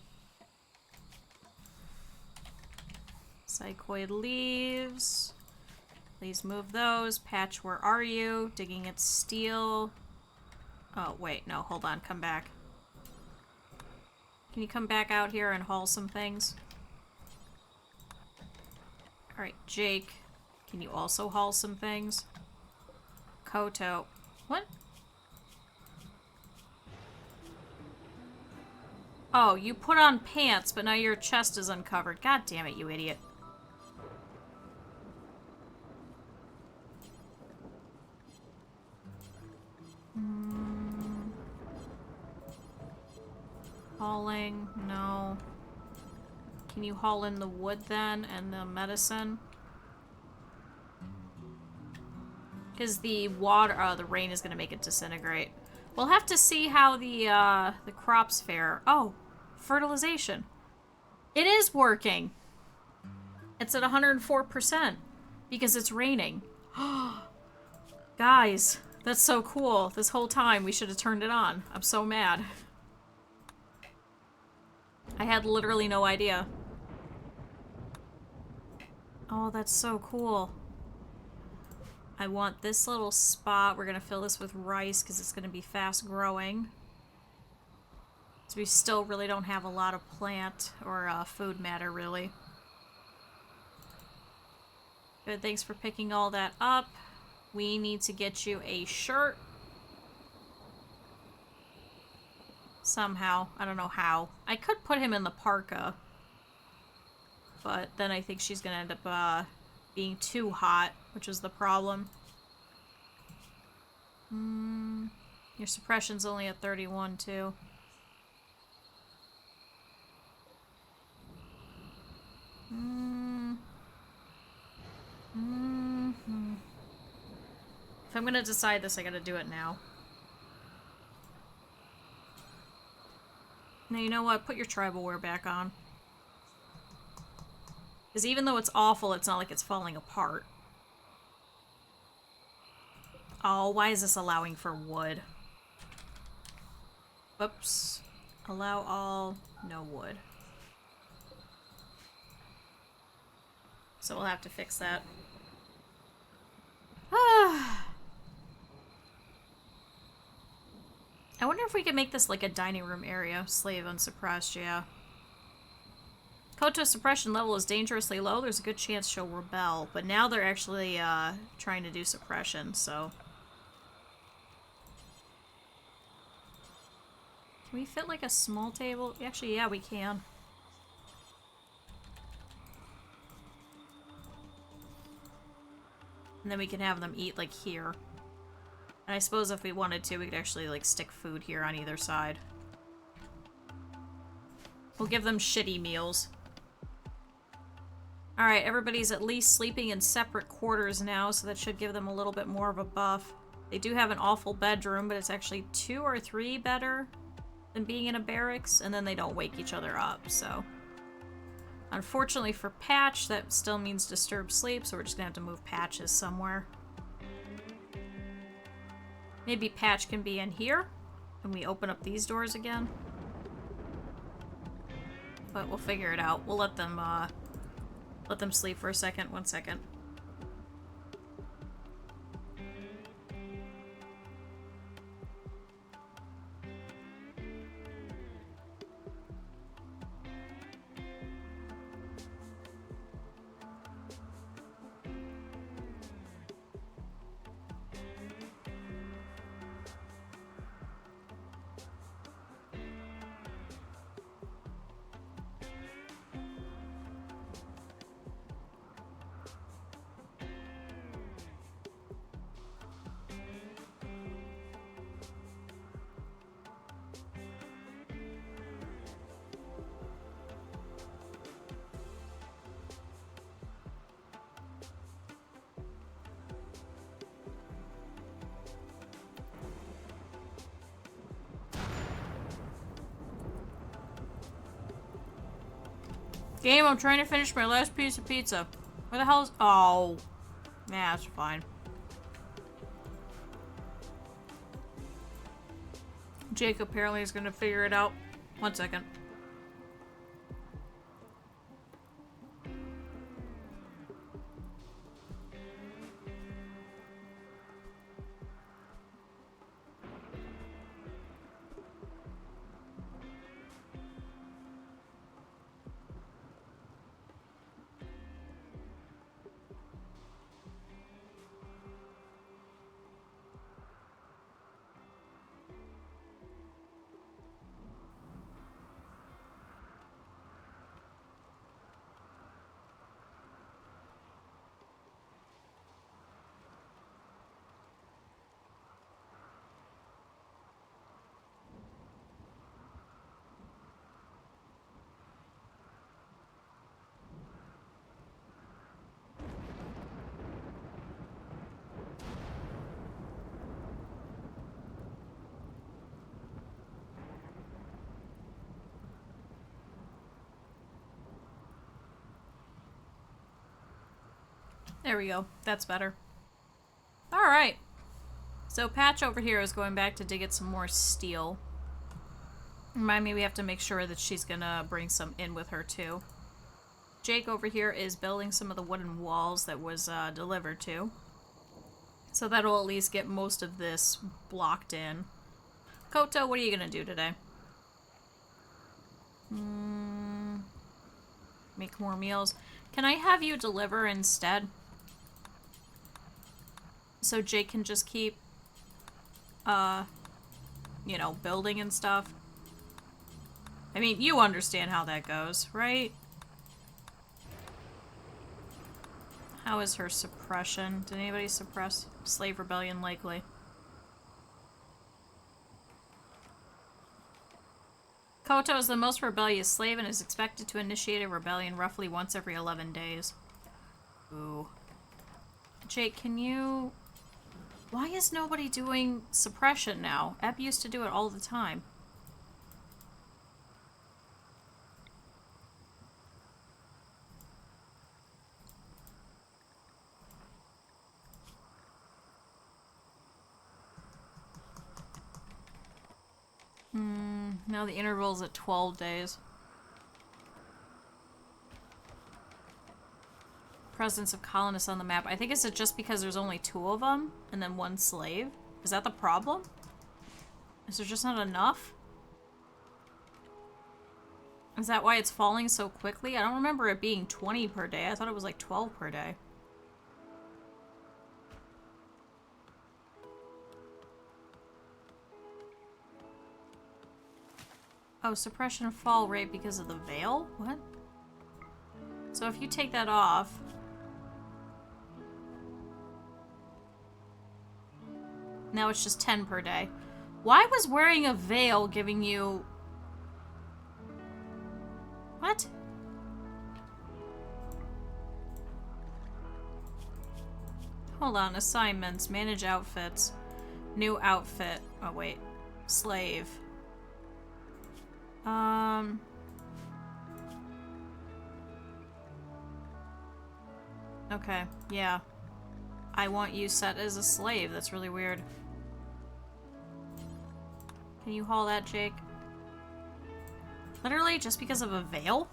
Psychoid leaves. Please move those. Patch, where are you? Digging at steel. Oh, wait. No, hold on. Come back. Can you come back out here and haul some things? Alright, Jake. Can you also haul some things? Koto. What? Oh, you put on pants, but now your chest is uncovered. God damn it, you idiot. Hauling? No. Can you haul in the wood then and the medicine? Because the water, the rain is going to make it disintegrate. We'll have to see how the crops fare. Oh, fertilization. It is working. It's at 104% because it's raining. Guys, that's so cool. This whole time we should have turned it on. I'm so mad. I had literally no idea. Oh, that's so cool. I want this little spot. We're going to fill this with rice because it's going to be fast growing. So we still really don't have a lot of plant or food matter, really. Good, thanks for picking all that up. We need to get you a shirt. Somehow. I don't know how. I could put him in the parka. But then I think she's going to end up being too hot, which is the problem. Your suppression's only at 31, too. If I'm going to decide this, I got to do it now. Now, you know what? Put your tribal wear back on. Because even though it's awful, it's not like it's falling apart. Oh, why is this allowing for wood? Whoops. Allow all, no wood. So we'll have to fix that. I wonder if we could make this like a dining room area. Slave unsuppressed, yeah. Koto's suppression level is dangerously low. There's a good chance she'll rebel. But now they're actually trying to do suppression, so... Can we fit like a small table? Actually, yeah, we can. And then we can have them eat like here. And I suppose if we wanted to, we could actually like stick food here on either side. We'll give them shitty meals. Alright, everybody's at least sleeping in separate quarters now, so that should give them a little bit more of a buff. They do have an awful bedroom, but it's actually 2 or 3 better than being in a barracks, and then they don't wake each other up, so... Unfortunately for Patch, that still means disturbed sleep, so we're just gonna have to move Patches somewhere. Maybe Patch can be in here? Can we open up these doors again? But we'll figure it out. We'll let them sleep for a second. 1 second. Game, I'm trying to finish my last piece of pizza. Where the hell is... Oh. Nah, that's fine. Jake apparently is gonna figure it out. 1 second. There we go. That's better. Alright. So Patch over here is going back to dig at some more steel. Remind me we have to make sure that she's gonna bring some in with her too. Jake over here is building some of the wooden walls that was delivered to. So that'll at least get most of this blocked in. Koto, what are you gonna do today? Make more meals. Can I have you deliver instead? So Jake can just keep, you know, building and stuff. I mean, you understand how that goes, right? How is her suppression? Did anybody suppress slave rebellion? Likely. Koto is the most rebellious slave and is expected to initiate a rebellion roughly once every 11 days. Ooh. Jake, can you... Why is nobody doing suppression now? Eb used to do it all the time. Now the interval's at 12 days. presence of colonists on the map. I think it's just because there's only 2 of them and then 1 slave. Is that the problem? Is there just not enough? Is that why it's falling so quickly? I don't remember it being 20 per day. I thought it was like 12 per day. Oh, suppression fall rate because of the veil? What? So if you take that off... Now it's just 10 per day. Why was wearing a veil giving you... What? Hold on, assignments, manage outfits, new outfit. Oh wait, slave. Okay, yeah. I want you set as a slave. That's really weird. Can you haul that, Jake? Literally, just because of a veil?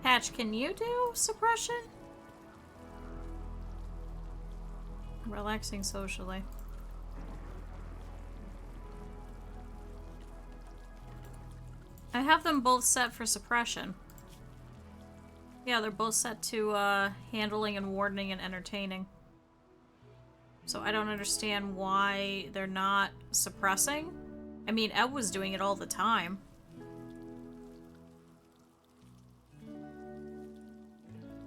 Patch, can you do suppression? Relaxing socially. I have them both set for suppression. Yeah, they're both set to handling and wardening and entertaining. So I don't understand why they're not suppressing. I mean, Ed was doing it all the time.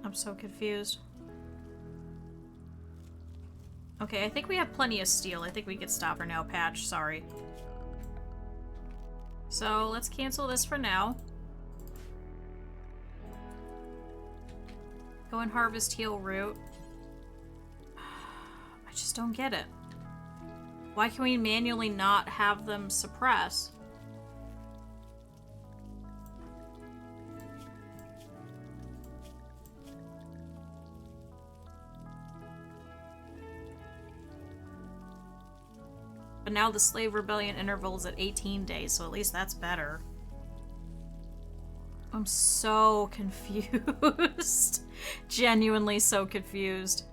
I'm so confused. Okay, I think we have plenty of steel. I think we could stop her now, Patch. Sorry. So let's cancel this for now. Go and harvest heal root. I just don't get it. Why can we manually not have them suppress? But now the slave rebellion interval is at 18 days, so at least that's better. I'm so confused. Genuinely so confused.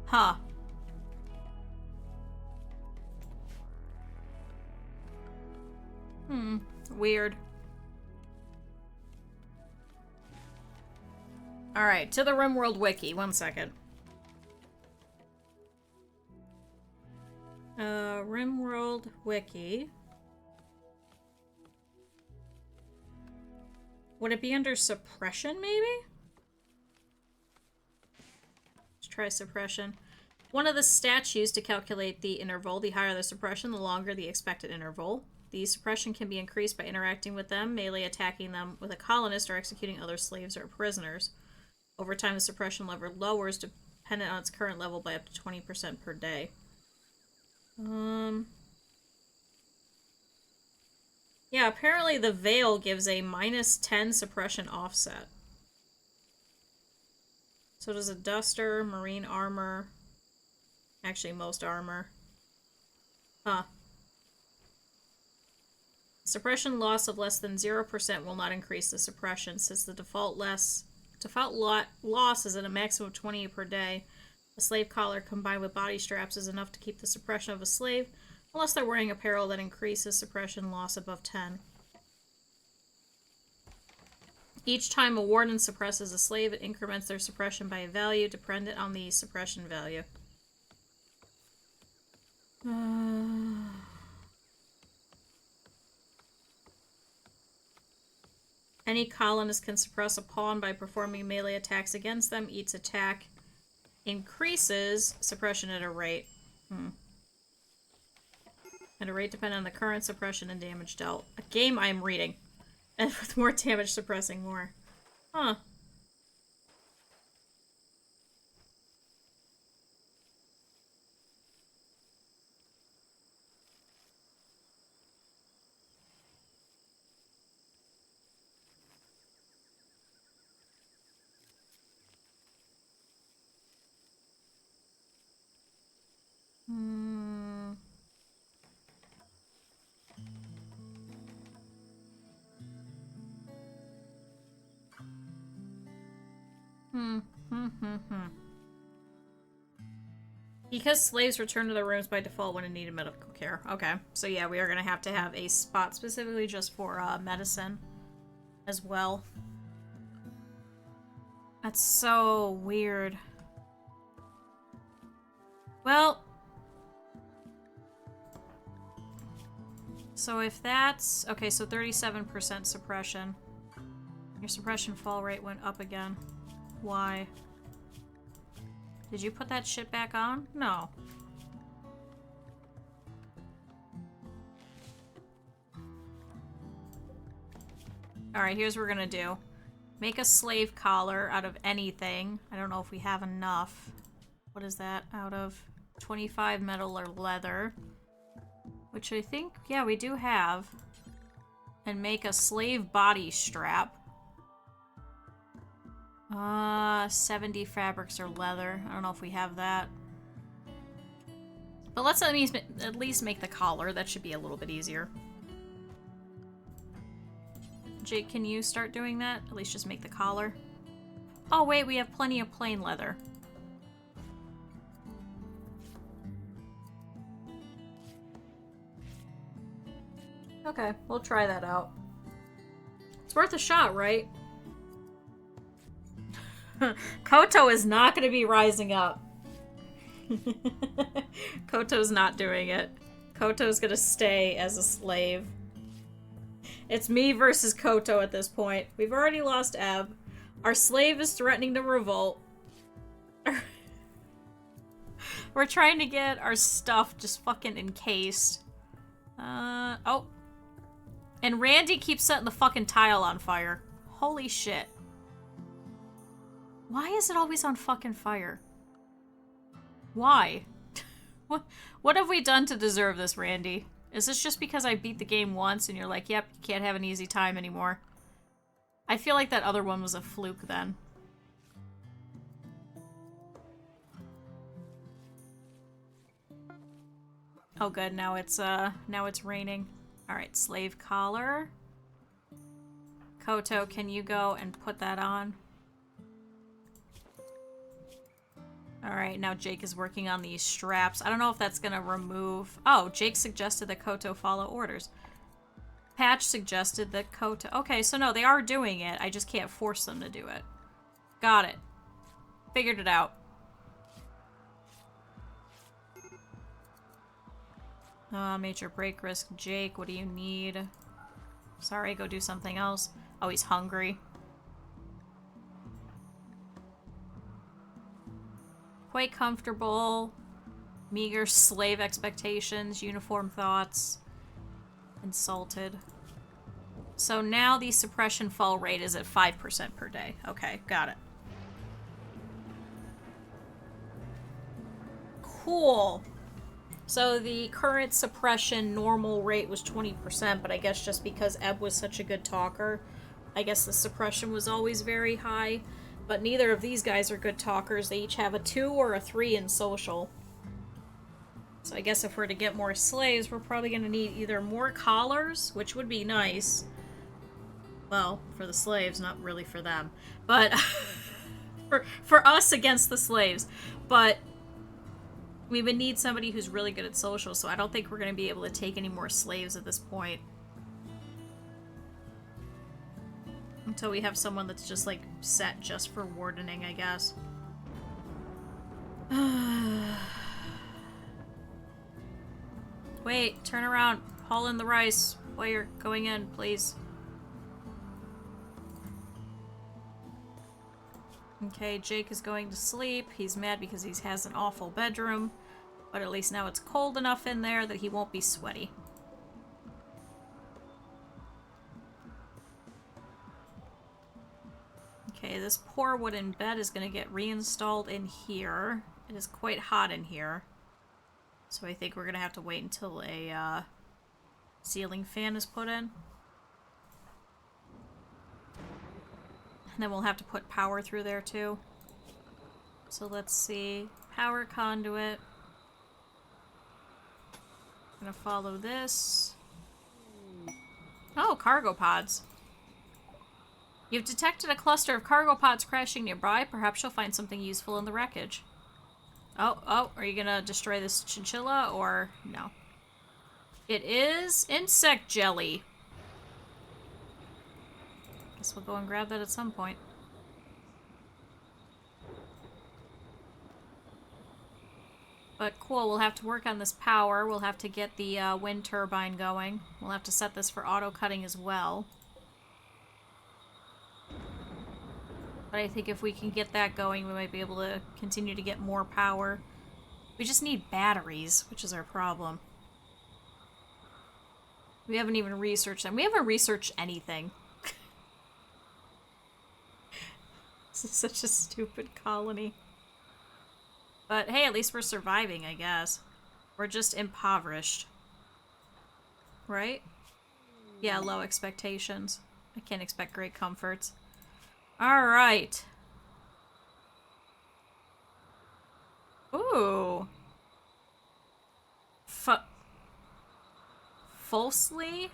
Huh. Weird. Alright, to the Rimworld wiki. 1 second. Rimworld wiki. Would it be under suppression, maybe? Let's try suppression. One of the stats used to calculate the interval. The higher the suppression, the longer the expected interval. The suppression can be increased by interacting with them, melee attacking them with a colonist, or executing other slaves or prisoners. Over time, the suppression level lowers, dependent on its current level, by up to 20% per day. Yeah, apparently the veil gives a -10 suppression offset. So does a duster, marine armor, actually most armor. Huh. Suppression loss of less than 0% will not increase the suppression, since the default loss is at a maximum of 20 per day. A slave collar combined with body straps is enough to keep the suppression of a slave, unless they're wearing apparel that increases suppression loss above 10. Each time a warden suppresses a slave, it increments their suppression by a value dependent on the suppression value. Any colonist can suppress a pawn by performing melee attacks against them. Each attack increases suppression at a rate. At a rate dependent on the current suppression and damage dealt. A game I'm reading. And with more damage suppressing more. Huh. Because slaves return to their rooms by default when in need of medical care. Okay, so yeah, we are going to have a spot specifically just for medicine as well. That's so weird. Well, so if that's... Okay, so 37% suppression. Your suppression fall rate went up again. Why? Did you put that shit back on? No. Alright, here's what we're gonna do. Make a slave collar out of anything. I don't know if we have enough. What is that? Out of 25 metal or leather. Which I think, yeah, we do have. And make a slave body strap. 70 fabrics or leather. I don't know if we have that. But let's at least make the collar. That should be a little bit easier. Jake, can you start doing that? At least just make the collar. Oh wait, we have plenty of plain leather. Okay, we'll try that out. It's worth a shot, right? Koto is not going to be rising up. Koto's not doing it. Koto's going to stay as a slave. It's me versus Koto at this point. We've already lost Eb. Our slave is threatening to revolt. We're trying to get our stuff just fucking encased. Oh. And Randy keeps setting the fucking tile on fire. Holy shit. Why is it always on fucking fire? Why? What have we done to deserve this, Randy? Is this just because I beat the game once and you're like, yep, you can't have an easy time anymore? I feel like that other one was a fluke then. Oh good, now it's raining. Alright, slave collar. Koto, can you go and put that on? Alright, now Jake is working on these straps. I don't know if that's gonna remove... Oh, Jake suggested that Koto follow orders. Patch suggested that Koto... Okay, so no, they are doing it. I just can't force them to do it. Got it. Figured it out. Major break risk. Jake, what do you need? Sorry, go do something else. Oh, he's hungry. Quite comfortable. Meager slave expectations. Uniform thoughts. Insulted. So now the suppression fall rate is at 5% per day. Okay, got it. Cool. So the current suppression normal rate was 20%, but I guess just because Eb was such a good talker, I guess the suppression was always very high. But neither of these guys are good talkers. They each have a 2 or a 3 in social. So I guess if we're to get more slaves, we're probably going to need either more collars, which would be nice. Well, for the slaves, not really for them. But for us against the slaves. But we would need somebody who's really good at social, so I don't think we're going to be able to take any more slaves at this point. Until we have someone that's just, like, set just for wardening, I guess. Wait, turn around. Haul in the rice while you're going in, please. Okay, Jake is going to sleep. He's mad because he has an awful bedroom. But at least now it's cold enough in there that he won't be sweaty. Okay, this poor wooden bed is going to get reinstalled in here. It is quite hot in here. So I think we're going to have to wait until a ceiling fan is put in. And then we'll have to put power through there too. So let's see. Power conduit. I'm going to follow this. Oh, cargo pods. You've detected a cluster of cargo pods crashing nearby. Perhaps you'll find something useful in the wreckage. Oh, are you gonna destroy this chinchilla or no? It is insect jelly. Guess we'll go and grab that at some point. But cool, we'll have to work on this power. We'll have to get the wind turbine going. We'll have to set this for auto cutting as well. But I think if we can get that going, we might be able to continue to get more power. We just need batteries, which is our problem. We haven't even researched them. We haven't researched anything. This is such a stupid colony. But hey, at least we're surviving, I guess. We're just impoverished. Right? Yeah, low expectations. I can't expect great comforts. Alright. Ooh. Falsely?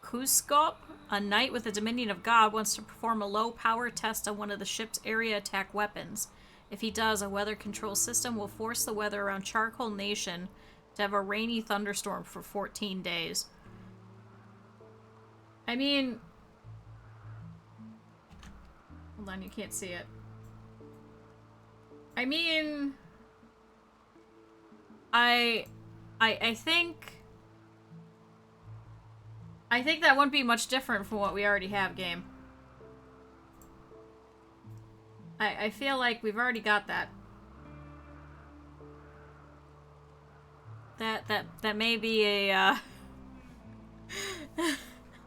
Kuskop? A knight with the dominion of God wants to perform a low power test on one of the ship's area attack weapons. If he does, a weather control system will force the weather around Charcoal Nation to have a rainy thunderstorm for 14 days. I mean... Hold on, you can't see it. I mean... I think... I think that wouldn't be much different from what we already have, game. I feel like we've already got that. That may be a,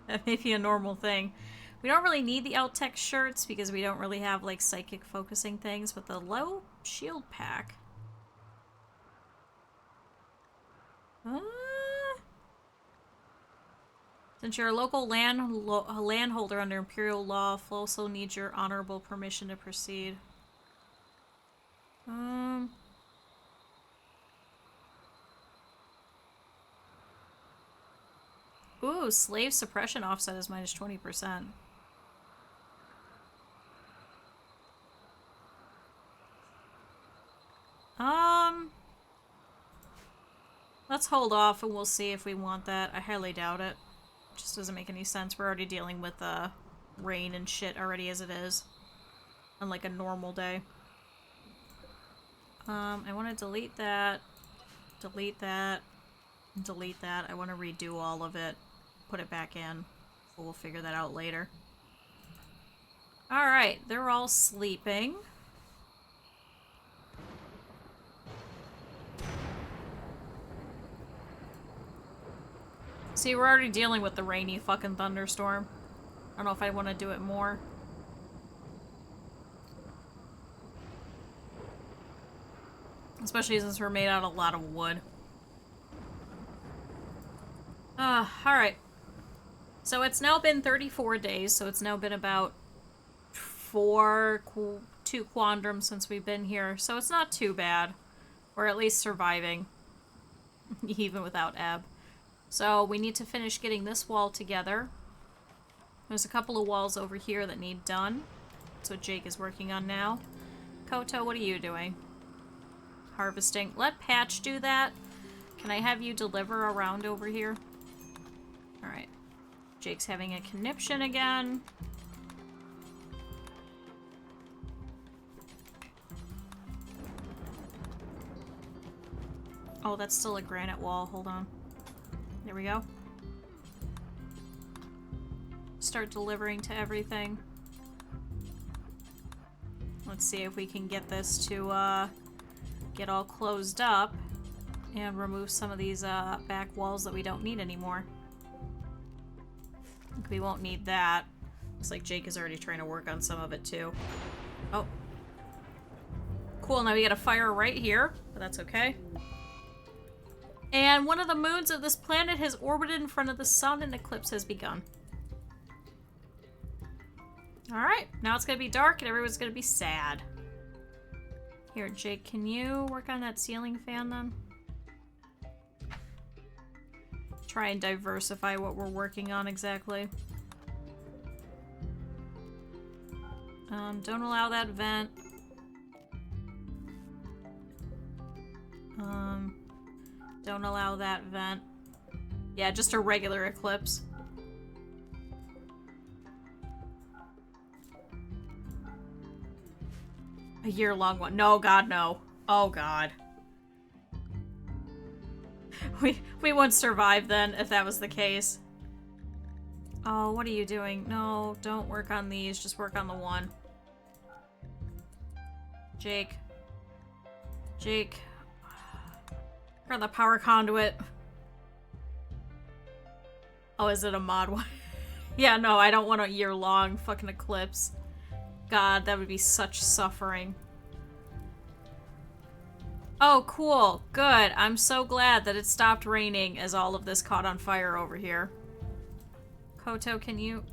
that may be a normal thing. We don't really need the L-Tech shirts because we don't really have, like, psychic focusing things, but the low shield pack. Since you're a local landholder under Imperial law, Floso needs your honorable permission to proceed. Ooh, slave suppression offset is minus 20%. Let's hold off and we'll see if we want that. I highly doubt it. Just doesn't make any sense. We're already dealing with rain and shit already as it is. On like a normal day. I want to delete that. Delete that. Delete that. I want to redo all of it. Put it back in. We'll figure that out later. Alright, they're all sleeping. See, we're already dealing with the rainy fucking thunderstorm. I don't know if I want to do it more. Especially since we're made out of a lot of wood. Alright. So it's now been 34 days, so it's now been about 2 quadrums since we've been here. So it's not too bad. We're at least surviving. Even without Ebb. So we need to finish getting this wall together. There's a couple of walls over here that need done. That's what Jake is working on now. Koto, what are you doing? Harvesting. Let Patch do that. Can I have you deliver around over here? Alright. Jake's having a conniption again. Oh, that's still a granite wall. Hold on. There we go. Start delivering to everything. Let's see if we can get this to get all closed up and remove some of these back walls that we don't need anymore. I think we won't need that. Looks like Jake is already trying to work on some of it too. Oh. Cool, now we got a fire right here, but that's okay. And one of the moons of this planet has orbited in front of the sun and eclipse has begun. Alright, now it's gonna be dark and everyone's gonna be sad. Here, Jake, can you work on that ceiling fan then? Try and diversify what we're working on exactly. Don't allow that vent. Don't allow that vent. Yeah, just a regular eclipse. A year-long one. No, God, no. Oh, God. We wouldn't survive then if that was the case. Oh, what are you doing? No, don't work on these. Just work on the one. Jake. Jake. We're on the power conduit. Oh, is it a mod one? Yeah, no, I don't want a year-long fucking eclipse. God, that would be such suffering. Oh, cool. Good. I'm so glad that it stopped raining as all of this caught on fire over here. Koto, can you...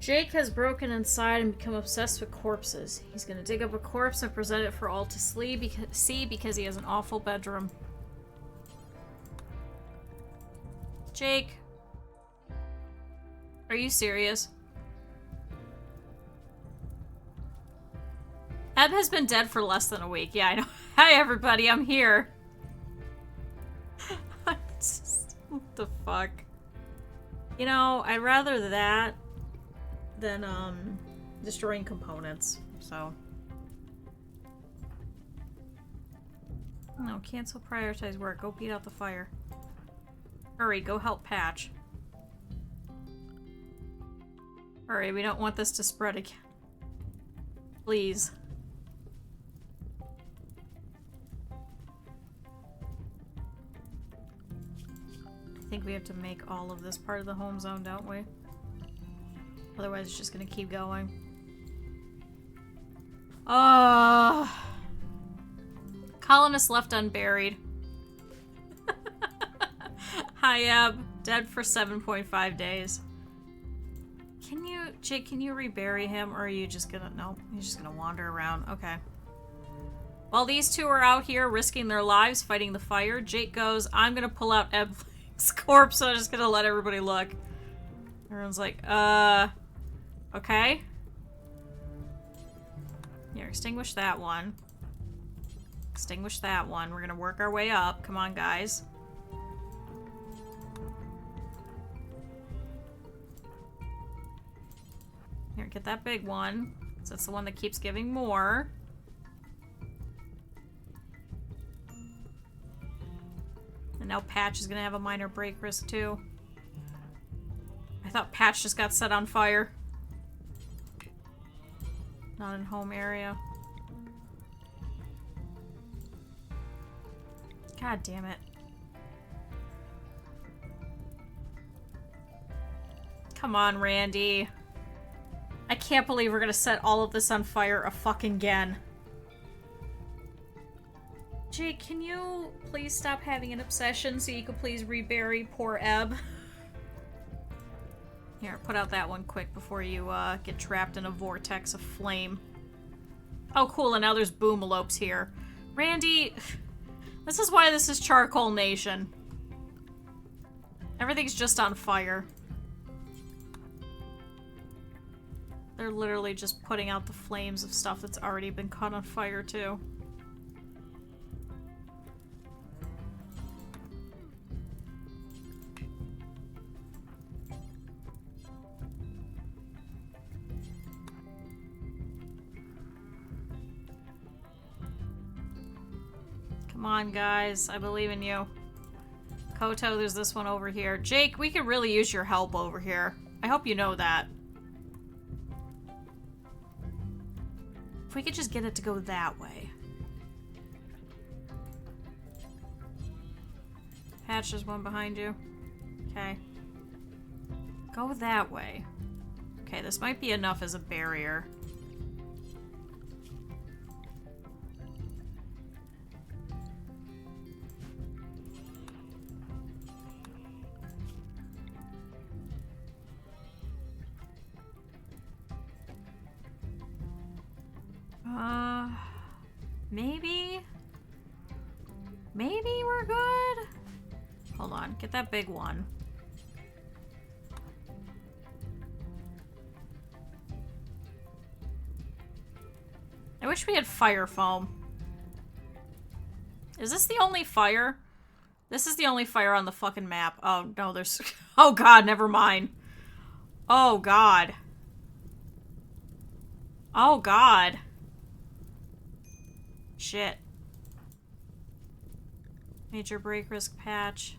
Jake has broken inside and become obsessed with corpses. He's gonna dig up a corpse and present it for all to see because he has an awful bedroom. Jake. Are you serious? Eb has been dead for less than a week. Yeah, I know. Hi, everybody. I'm here. What the fuck? You know, I'd rather that than, destroying components, so. No, cancel prioritize work. Go beat out the fire. Hurry, go help Patch. Hurry, we don't want this to spread again. Please. I think we have to make all of this part of the home zone, don't we? Otherwise, it's just gonna keep going. Colonists left unburied. Hi, Eb. Dead for 7.5 days. Can you, Jake, can you rebury him, or are you just gonna, nope, he's just gonna wander around. Okay. While these two are out here risking their lives fighting the fire, Jake goes, I'm gonna pull out Eb's corpse, so I'm just gonna let everybody look. Everyone's like, okay. Here, extinguish that one. Extinguish that one. We're gonna work our way up. Come on, guys. Here, get that big one. So that's the one that keeps giving more. And now Patch is gonna have a minor break risk too. I thought Patch just got set on fire. Not in home area. God damn it. Come on, Randy. I can't believe we're gonna set all of this on fire a fucking again. Jake, can you please stop having an obsession so you could please rebury poor Eb? Here, put out that one quick before you get trapped in a vortex of flame. Oh, cool, and now there's boomalopes here. Randy, this is why this is Charcoal Nation. Everything's just on fire. They're literally just putting out the flames of stuff that's already been caught on fire, too. Come on, guys. I believe in you. Koto, there's this one over here. Jake, we could really use your help over here. I hope you know that. If we could just get it to go that way. Patch, there's one behind you. Okay. Go that way. Okay, this might be enough as a barrier. Maybe? Maybe we're good? Hold on, get that big one. wish we had fire foam. Is this the only fire? This is the only fire on the fucking map. Oh, no, there's... Oh, God, never mind. Oh, God. Oh, God. Shit. Major break risk patch.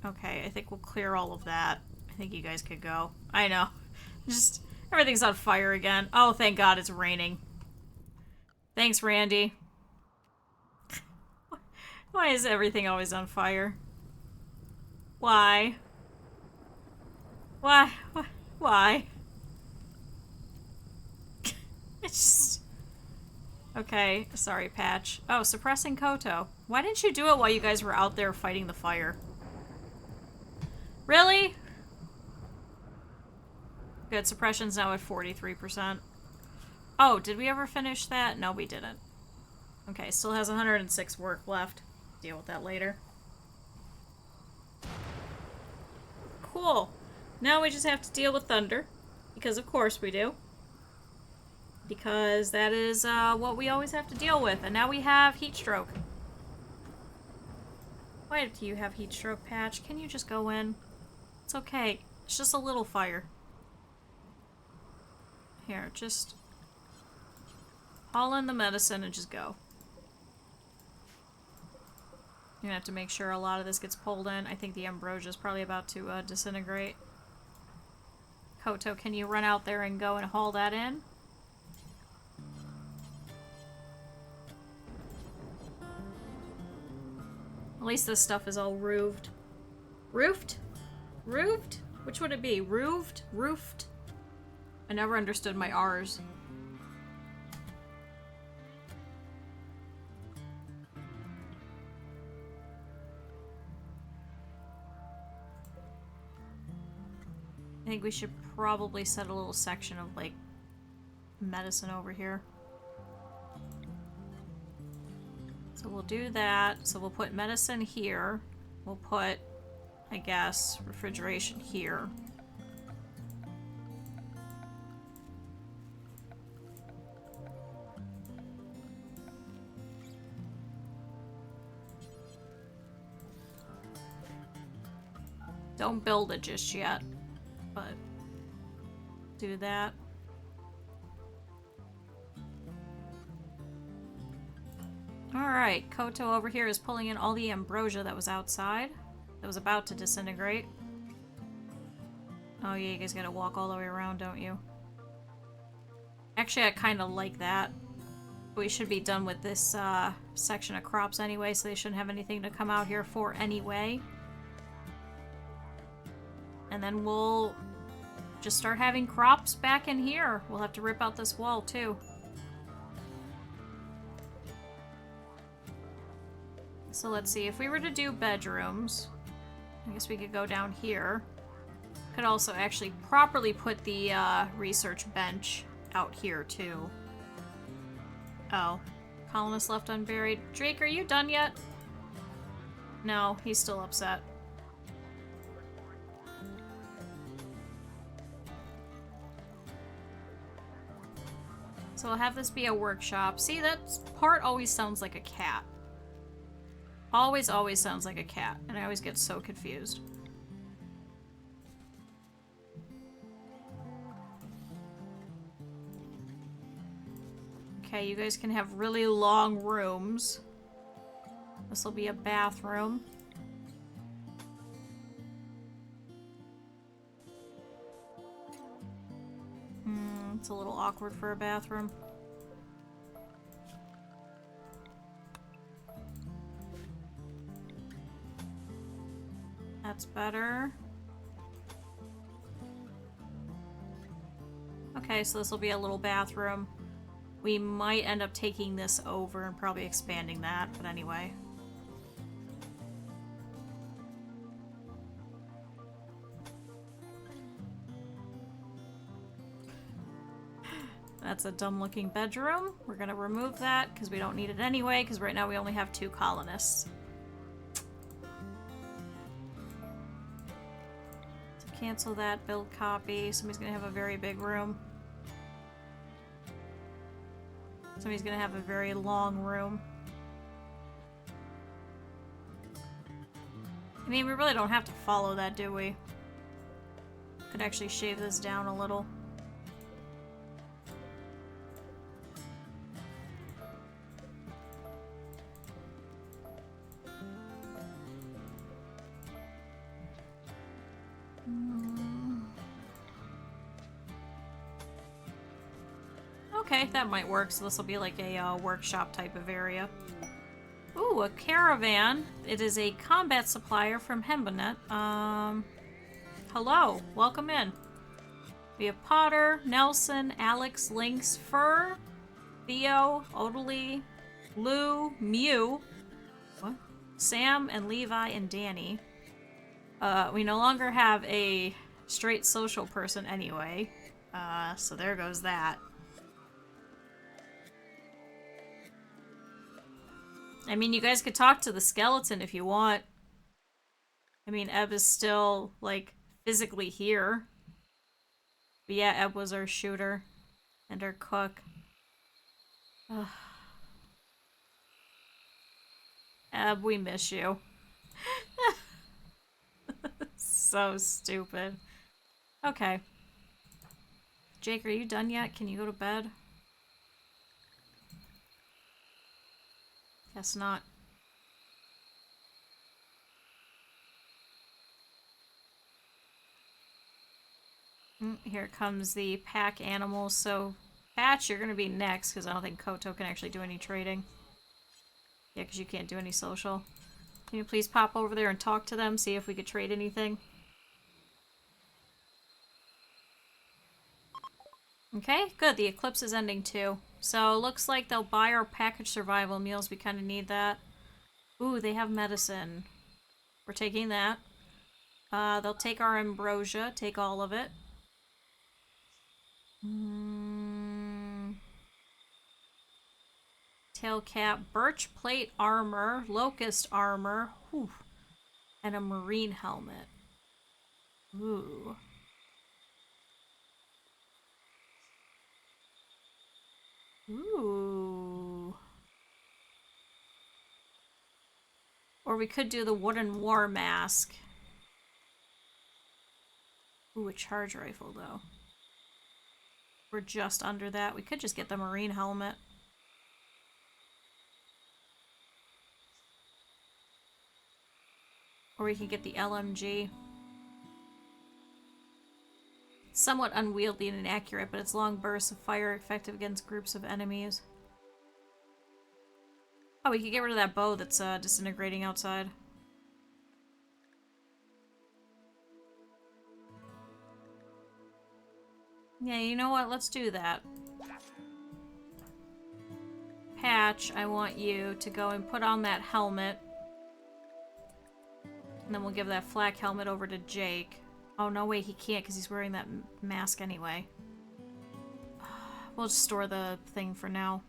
Okay, I think we'll clear all of that. I think you guys could go. I know. Just, everything's on fire again. Oh, thank God it's raining. Thanks, Randy. Why is everything always on fire? Why? Why? Why? It's just... Okay, sorry, Patch. Oh, suppressing Koto. Why didn't you do it while you guys were out there fighting the fire? Really? Good, suppression's now at 43%. Oh, did we ever finish that? No, we didn't. Okay, still has 106 work left. Deal with that later. Cool. Now we just have to deal with thunder. Because of course we do. Because that is what we always have to deal with. And now we have heat stroke. Why do you have heat stroke, Patch? Can you just go in? It's okay. It's just a little fire. Here, just haul in the medicine and just go. You're gonna have to make sure a lot of this gets pulled in. I think the ambrosia is probably about to disintegrate. Koto, can you run out there and go and haul that in? At least this stuff is all roofed. Roofed? Roofed? Which would it be? Roofed? Roofed? I never understood my R's. I think we should probably set a little section of, like, medicine over here. So we'll do that. So we'll put medicine here. We'll put, I guess, refrigeration here. Don't build it just yet, but do that. Alright, Koto over here is pulling in all the ambrosia that was outside. That was about to disintegrate. Oh yeah, you guys gotta walk all the way around, don't you? Actually, I kinda like that. We should be done with this section of crops anyway, so they shouldn't have anything to come out here for anyway. And then we'll just start having crops back in here. We'll have to rip out this wall too. So let's see, if we were to do bedrooms, I guess we could go down here. Could also actually properly put the research bench out here too. Oh, columnist left unburied. Drake, are you done yet? No, he's still upset. So I'll have this be a workshop. See, that part always sounds like a cat. Always sounds like a cat, and I always get so confused. Okay, you guys can have really long rooms. This will be a bathroom. It's a little awkward for a bathroom. That's better. Okay, so this will be a little bathroom. We might end up taking this over and probably expanding that, but anyway. That's a dumb-looking bedroom. We're gonna remove that because we don't need it anyway, because right now we only have 2 colonists. So cancel that, build copy. Somebody's gonna have a very big room. Somebody's gonna have a very long room. I mean, we really don't have to follow that, do we? Could actually shave this down a little. Okay, that might work. So this will be like a workshop type of area. Ooh, a caravan. It is a combat supplier from Hembonet. Hello, welcome in. We have Potter, Nelson, Alex, Lynx, Fur, Theo, Odalie, Lou, Mew, what? Sam, and Levi, and Danny. We no longer have a straight social person anyway. So there goes that. I mean, you guys could talk to the skeleton if you want. I mean, Eb is still, like, physically here. But yeah, Eb was our shooter. And our cook. Ugh. Eb, we miss you. So stupid. Okay. Jake, are you done yet? Can you go to bed? Guess not. Here comes the pack animals. So, Patch, you're going to be next, because I don't think Koto can actually do any trading. Yeah, because you can't do any social. Can you please pop over there and talk to them, see if we could trade anything? Okay, good. The eclipse is ending too. So, looks like they'll buy our package survival meals. We kind of need that. Ooh, they have medicine. We're taking that. They'll take our ambrosia. Take all of it. Tail cap, birch plate armor, locust armor, whew, and a marine helmet. Ooh. Ooh. Or we could do the wooden war mask. Ooh, a charge rifle though. We're just under that. We could just get the marine helmet. Or we could get the LMG. Somewhat unwieldy and inaccurate, but its long bursts of fire effective against groups of enemies. Oh, we could get rid of that bow that's disintegrating outside. Yeah, you know what? Let's do that. Patch, I want you to go and put on that helmet. And then we'll give that flak helmet over to Jake. Oh, no, wait, he can't because he's wearing that mask anyway. We'll just store the thing for now.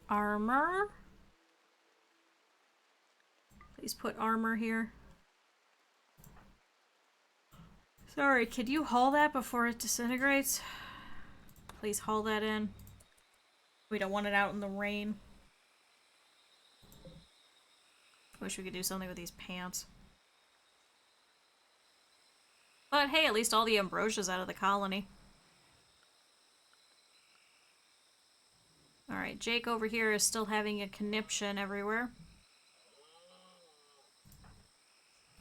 Armor. Please put armor here. Sorry, could you haul that before it disintegrates? Please haul that in. We don't want it out in the rain. Wish we could do something with these pants. But hey, at least all the ambrosia's out of the colony. Alright, Jake over here is still having a conniption everywhere.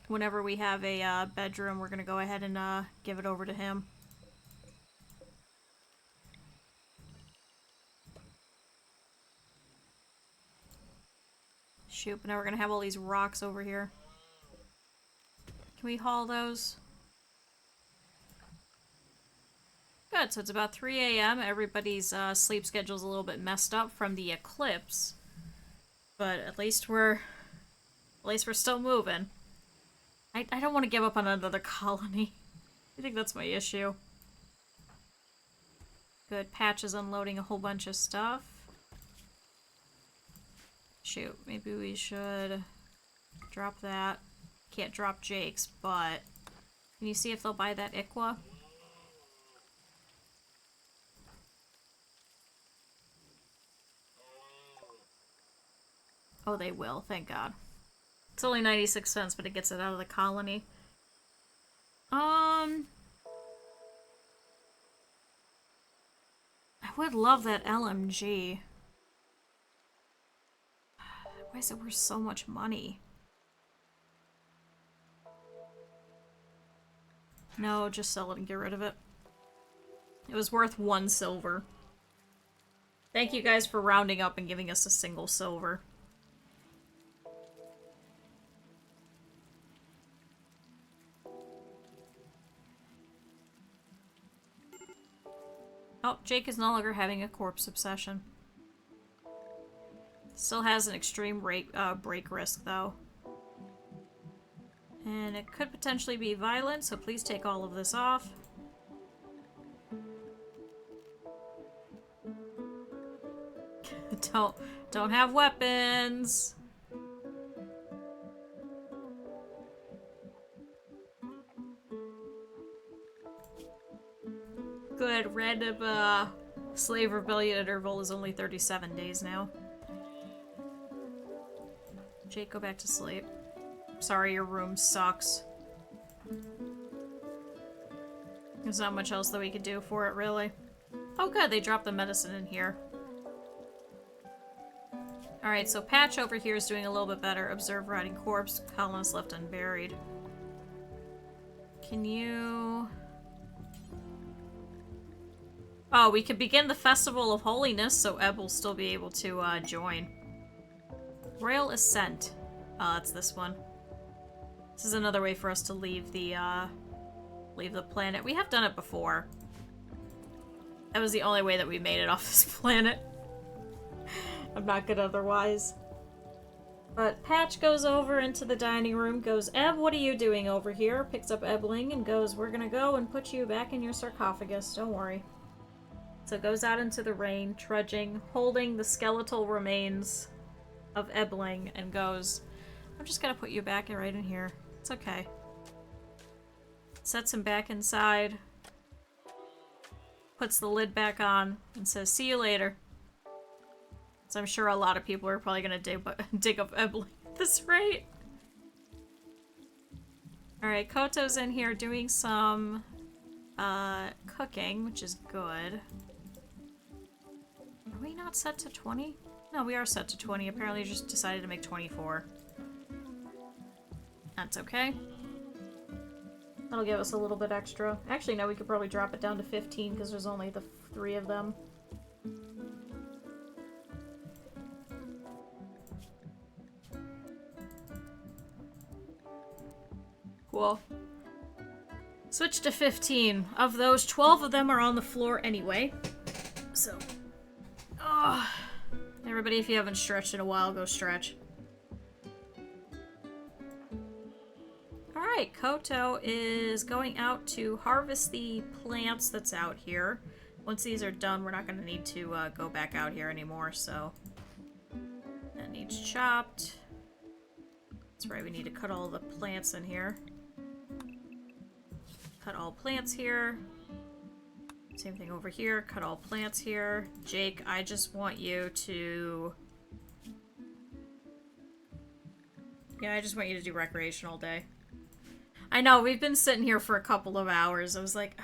Whenever we have a bedroom, we're gonna go ahead and give it over to him. Shoot, but now we're gonna have all these rocks over here. Can we haul those? Good, so it's about 3 a.m. Everybody's sleep schedule's a little bit messed up from the eclipse. But at least we're still moving. I don't want to give up on another colony. I think that's my issue. Good, Patch is unloading a whole bunch of stuff. Shoot, maybe we should drop that. Can't drop Jake's, but can you see if they'll buy that Iqua? Oh, they will, thank God. It's only 96 cents, but it gets it out of the colony. I would love that LMG. Why is it worth so much money? No, just sell it and get rid of it. It was worth 1 silver. Thank you guys for rounding up and giving us a single silver. Oh, Jake is no longer having a corpse obsession. Still has an extreme break risk, though. And it could potentially be violent, so please take all of this off. Don't have weapons. Good. Random slave rebellion interval is only 37 days now. Jake, go back to sleep. Sorry, your room sucks. There's not much else that we could do for it, really. Oh good, they dropped the medicine in here. Alright, so Patch over here is doing a little bit better. Observe rotting corpse. Colonist left unburied. Can you... Oh, we could begin the Festival of Holiness, so Ebb will still be able to join. Royal Ascent. Oh, that's this one. This is another way for us to leave the planet. We have done it before. That was the only way that we made it off this planet. I'm not good otherwise. But Patch goes over into the dining room, goes, Ebb, what are you doing over here? Picks up Ebbling and goes, we're gonna go and put you back in your sarcophagus, don't worry. So goes out into the rain, trudging, holding the skeletal remains of Ebbling, and goes, I'm just gonna put you back right in here. It's okay. Sets him back inside, puts the lid back on, and says, see you later. So I'm sure a lot of people are probably gonna dig up Ebbling at this rate. Alright, Koto's in here doing some cooking, which is good. Are we not set to 20? No, we are set to 20. Apparently you just decided to make 24. That's okay. That'll give us a little bit extra. Actually, no, we could probably drop it down to 15 because there's only the 3 of them. Cool. Switch to 15. Of those, 12 of them are on the floor anyway. So, everybody, if you haven't stretched in a while, go stretch. Alright, Koto is going out to harvest the plants that's out here. Once these are done, we're not going to need to go back out here anymore, so... That needs chopped. That's right, we need to cut all the plants in here. Cut all plants here. Same thing over here. Cut all plants here. Jake, I just want you to... Yeah, I just want you to do recreation all day. I know, we've been sitting here for a couple of hours. I was like,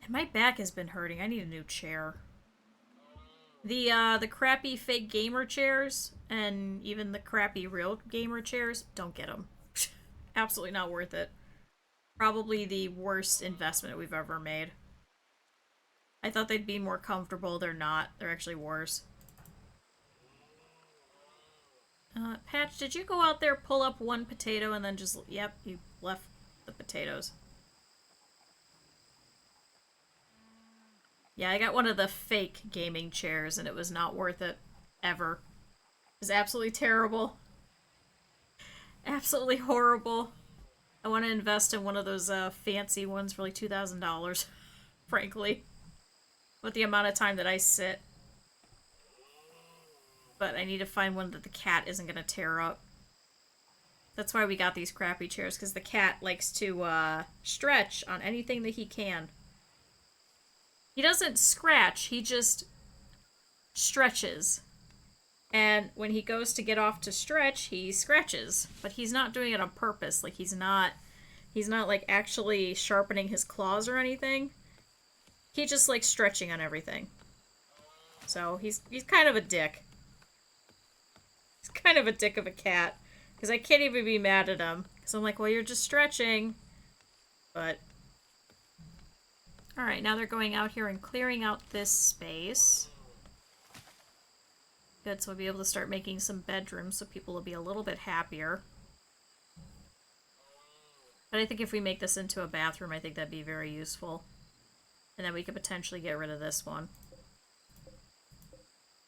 and my back has been hurting. I need a new chair. The crappy fake gamer chairs and even the crappy real gamer chairs, don't get them. Absolutely not worth it. Probably the worst investment we've ever made. I thought they'd be more comfortable. They're not. They're actually worse. Patch, did you go out there, pull up 1 potato, and then just... Yep, you left the potatoes. Yeah, I got one of the fake gaming chairs, and it was not worth it. Ever. It was absolutely terrible. Absolutely horrible. I want to invest in one of those fancy ones for like $2,000, frankly. With the amount of time that I sit. But I need to find one that the cat isn't going to tear up. That's why we got these crappy chairs, because the cat likes to stretch on anything that he can. He doesn't scratch, he just stretches. And when he goes to get off to stretch, he scratches. But he's not doing it on purpose. Like, he's not like actually sharpening his claws or anything. He just likes stretching on everything. So he's kind of a dick. He's kind of a dick of a cat. Because I can't even be mad at him. Because I'm like, well, you're just stretching. But... Alright, now they're going out here and clearing out this space. Good, so we'll be able to start making some bedrooms so people will be a little bit happier. But I think if we make this into a bathroom, I think that'd be very useful. And then we could potentially get rid of this one.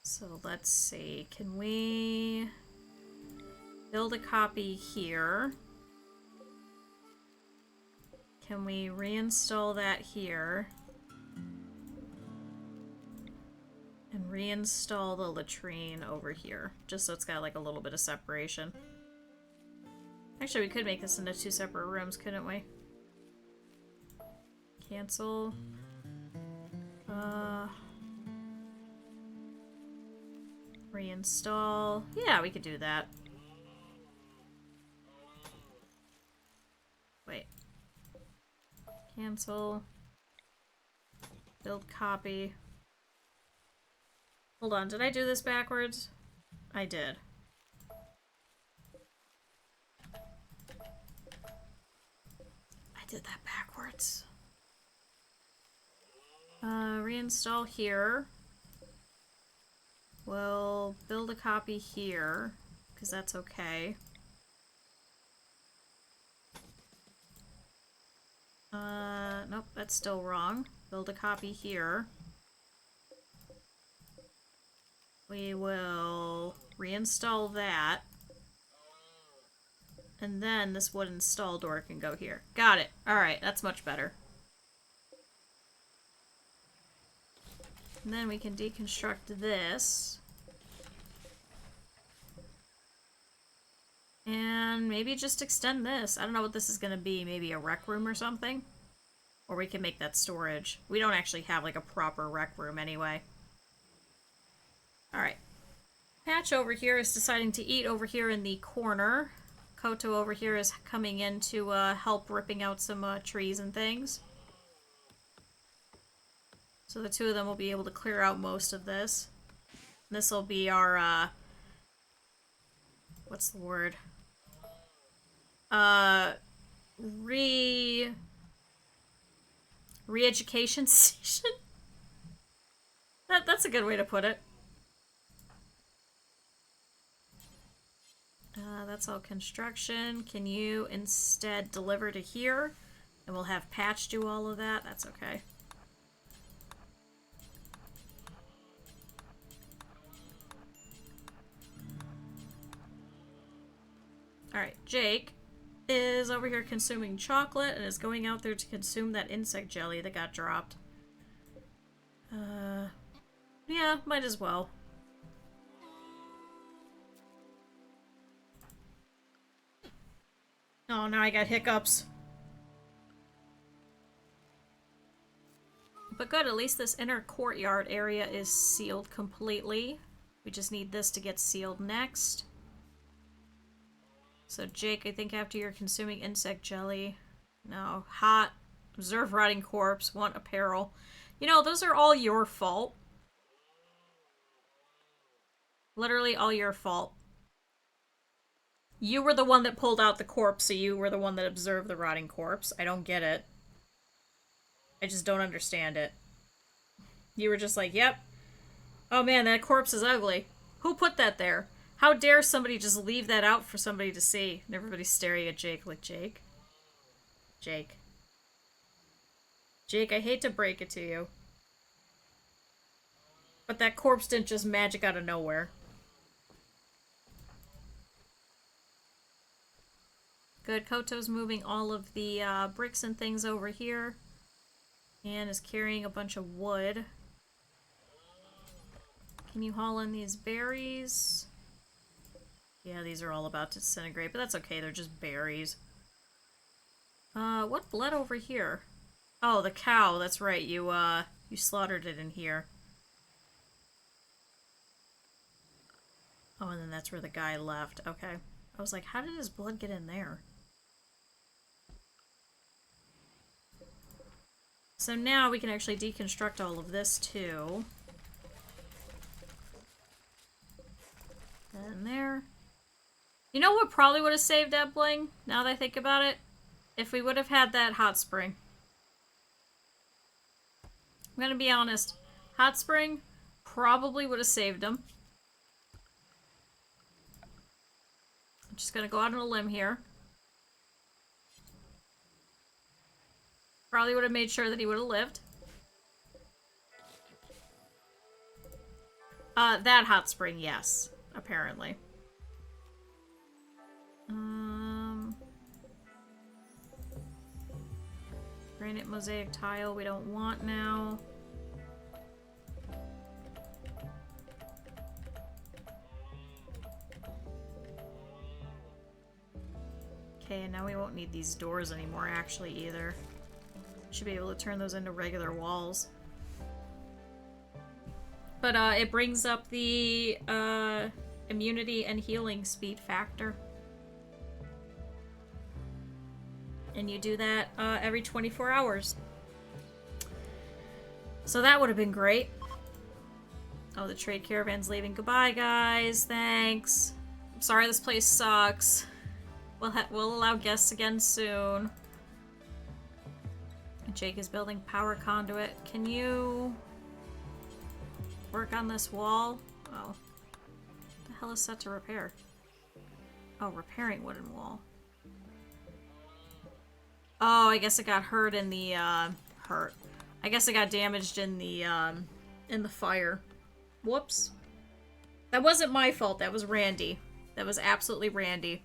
So let's see, can we build a copy here? Can we reinstall that here? And reinstall the latrine over here, just so it's got like a little bit of separation. Actually, we could make this into 2 separate rooms, couldn't we? Cancel. Reinstall. Yeah, we could do that. Wait. Cancel. Build copy. Hold on, did I do this backwards? I did. I did that backwards. Reinstall here. We'll build a copy here, because that's okay. Nope, that's still wrong. Build a copy here. We will reinstall that. And then this wood install door can go here. Got it. Alright, that's much better. And then we can deconstruct this. And maybe just extend this. I don't know what this is going to be. Maybe a rec room or something? Or we can make that storage. We don't actually have like a proper rec room anyway. Alright. Patch over here is deciding to eat over here in the corner. Koto over here is coming in to help ripping out some trees and things. So the 2 of them will be able to clear out most of this. This will be our, what's the word? Re-education station? That's a good way to put it. That's all construction. Can you instead deliver to here? And we'll have Patch do all of that. That's okay. Alright, Jake is over here consuming chocolate and is going out there to consume that insect jelly that got dropped. Yeah, might as well. Oh, now I got hiccups. But good, at least this inner courtyard area is sealed completely. We just need this to get sealed next. So Jake, I think after you're consuming insect jelly... No, hot, observe rotting corpse, want apparel. You know, those are all your fault. Literally all your fault. You were the one that pulled out the corpse, so you were the one that observed the rotting corpse. I don't get it. I just don't understand it. You were just like, yep. Oh man, that corpse is ugly. Who put that there? How dare somebody just leave that out for somebody to see? And everybody's staring at Jake like, Jake? Jake. Jake, I hate to break it to you. But that corpse didn't just magic out of nowhere. Good, Koto's moving all of the bricks and things over here. And is carrying a bunch of wood. Can you haul in these berries? Yeah, these are all about to disintegrate, but that's okay. They're just berries. What bled over here? Oh, the cow. That's right. You slaughtered it in here. Oh, and then that's where the guy left. Okay. I was like, how did his blood get in there? So now we can actually deconstruct all of this, too. And there. You know what probably would have saved that bling, now that I think about it? If we would have had that hot spring. I'm gonna be honest. Hot spring probably would have saved him. I'm just gonna go out on a limb here. Probably would have made sure that he would have lived. That hot spring, yes. Apparently. Granite mosaic tile we don't want now. Okay, and now we won't need these doors anymore, actually, either. Should be able to turn those into regular walls. But, it brings up the, immunity and healing speed factor. And you do that, every 24 hours. So that would have been great. Oh, the trade caravan's leaving. Goodbye, guys. Thanks. I'm sorry this place sucks. We'll allow guests again soon. Jake is building power conduit. Can you work on this wall? Oh. What the hell is set to repair? Oh, repairing wooden wall. Oh, I guess it got hurt in the, hurt. I guess it got damaged in the fire. Whoops. That wasn't my fault. That was Randy. That was absolutely Randy.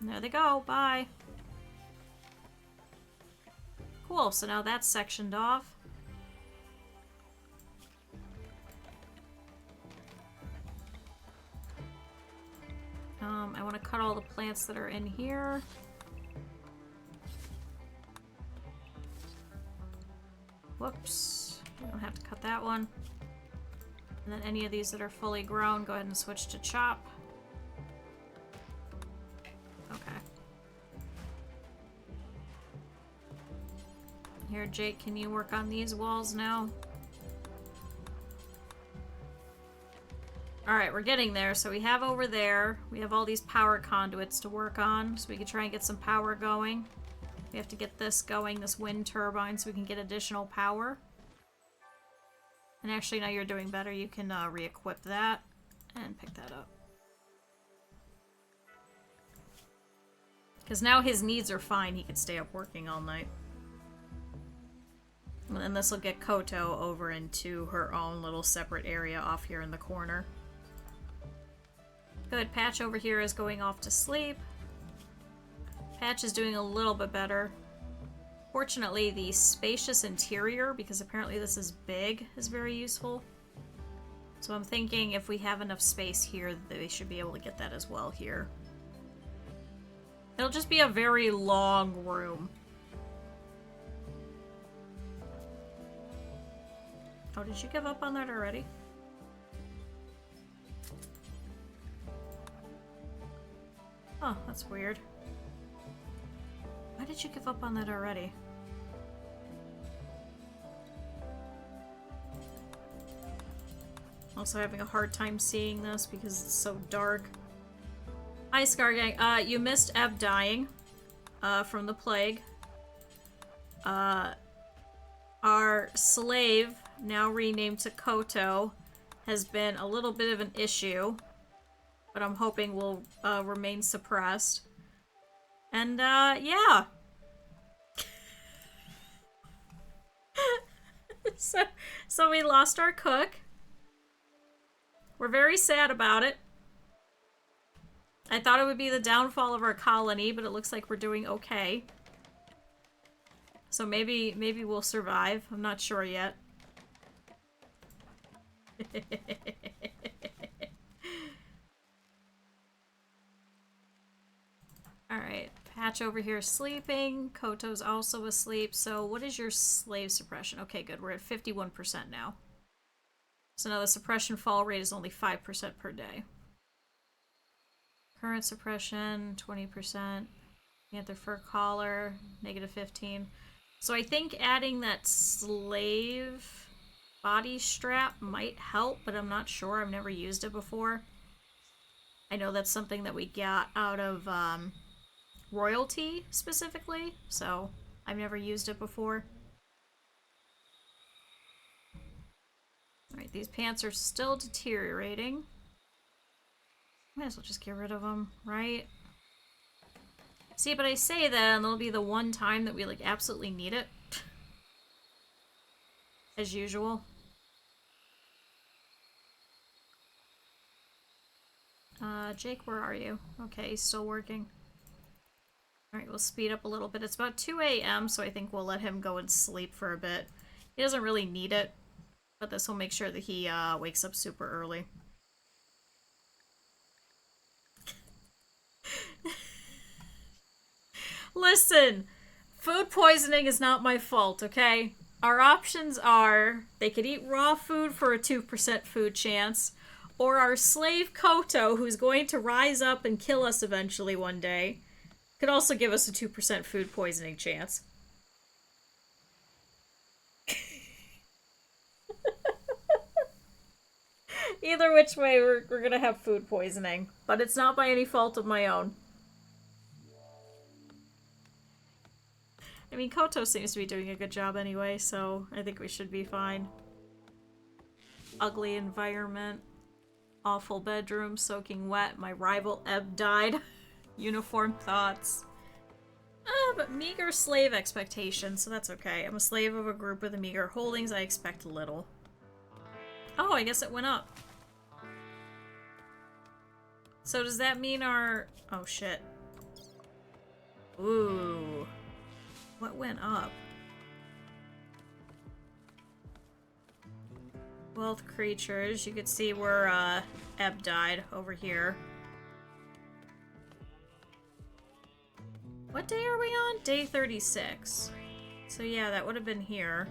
There they go. Bye. Cool. So now that's sectioned off. I want to cut all the plants that are in here. Whoops. I don't have to cut that one. And then any of these that are fully grown, go ahead and switch to chop. Okay. Here, Jake, can you work on these walls now? Alright, we're getting there. So we have over there, we have all these power conduits to work on, so we can try and get some power going. We have to get this going, this wind turbine, so we can get additional power. And actually, now you're doing better. You can re-equip that and pick that up. Because now his needs are fine. He can stay up working all night. And then this will get Koto over into her own little separate area off here in the corner. Good. Patch over here is going off to sleep. Patch is doing a little bit better. Fortunately, the spacious interior, because apparently this is big, is very useful. So I'm thinking if we have enough space here, they should be able to get that as well here. It'll just be a very long room. Oh, did you give up on that already? Oh, that's weird. Why did you give up on that already? Also having a hard time seeing this because it's so dark. Hi, Scargang. You missed Eb dying from the plague. Our slave, now renamed to Koto, has been a little bit of an issue, but I'm hoping will remain suppressed. And, yeah. So we lost our cook. We're very sad about it. I thought it would be the downfall of our colony, but it looks like we're doing okay. So maybe we'll survive. I'm not sure yet. Alright, Patch over here sleeping. Koto's also asleep. So what is your slave suppression? Okay, good. We're at 51% now. So now the suppression fall rate is only 5% per day. Current suppression, 20%. Panther fur collar, -15. So I think adding that slave body strap might help, but I'm not sure. I've never used it before. I know that's something that we got out of royalty specifically, so I've never used it before. Alright, these pants are still deteriorating. Might as well just get rid of them, right? See, but I say that, and it'll be the one time that we, like, absolutely need it. As usual. Jake, where are you? Okay, he's still working. Alright, we'll speed up a little bit. It's about 2 a.m., so I think we'll let him go and sleep for a bit. He doesn't really need it, but this will make sure that he wakes up super early. Listen, food poisoning is not my fault, okay? Our options are they could eat raw food for a 2% food chance, or our slave Koto, who's going to rise up and kill us eventually one day, could also give us a 2% food poisoning chance. Either which way, we're gonna have food poisoning. But it's not by any fault of my own. I mean, Koto seems to be doing a good job anyway, so I think we should be fine. Ugly environment. Awful bedroom, soaking wet. My rival Eb died. Uniform thoughts. But meager slave expectations, so that's okay. I'm a slave of a group with a meager holdings. I expect little. Oh, I guess it went up. So does that mean our... Oh, shit. Ooh. What went up? Wealth creatures. You could see where Eb died over here. What day are we on? Day 36. So yeah, that would have been here.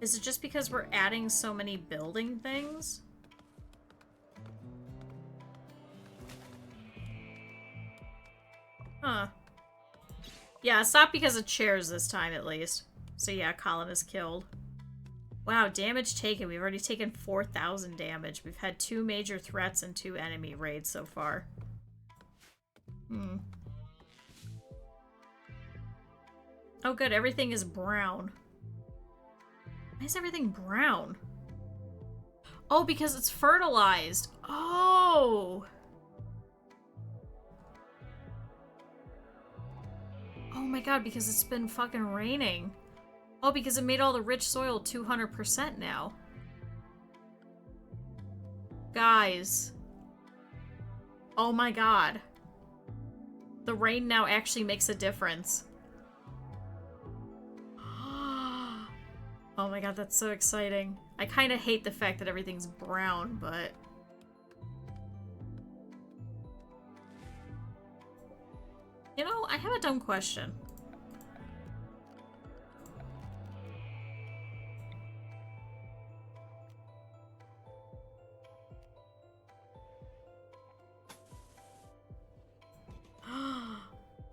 Is it just because we're adding so many building things? Huh. Yeah, it's not because of chairs this time, at least. So yeah, Colin is killed. Wow, damage taken. We've already taken 4,000 damage. We've had 2 major threats and 2 enemy raids so far. Oh good, everything is brown. Why is everything brown? Oh, because it's fertilized. Oh! Oh my god, because it's been fucking raining. Oh, because it made all the rich soil 200% now. Guys. Oh my god. The rain now actually makes a difference. Oh my god, that's so exciting. I kind of hate the fact that everything's brown, but... You know, I have a dumb question.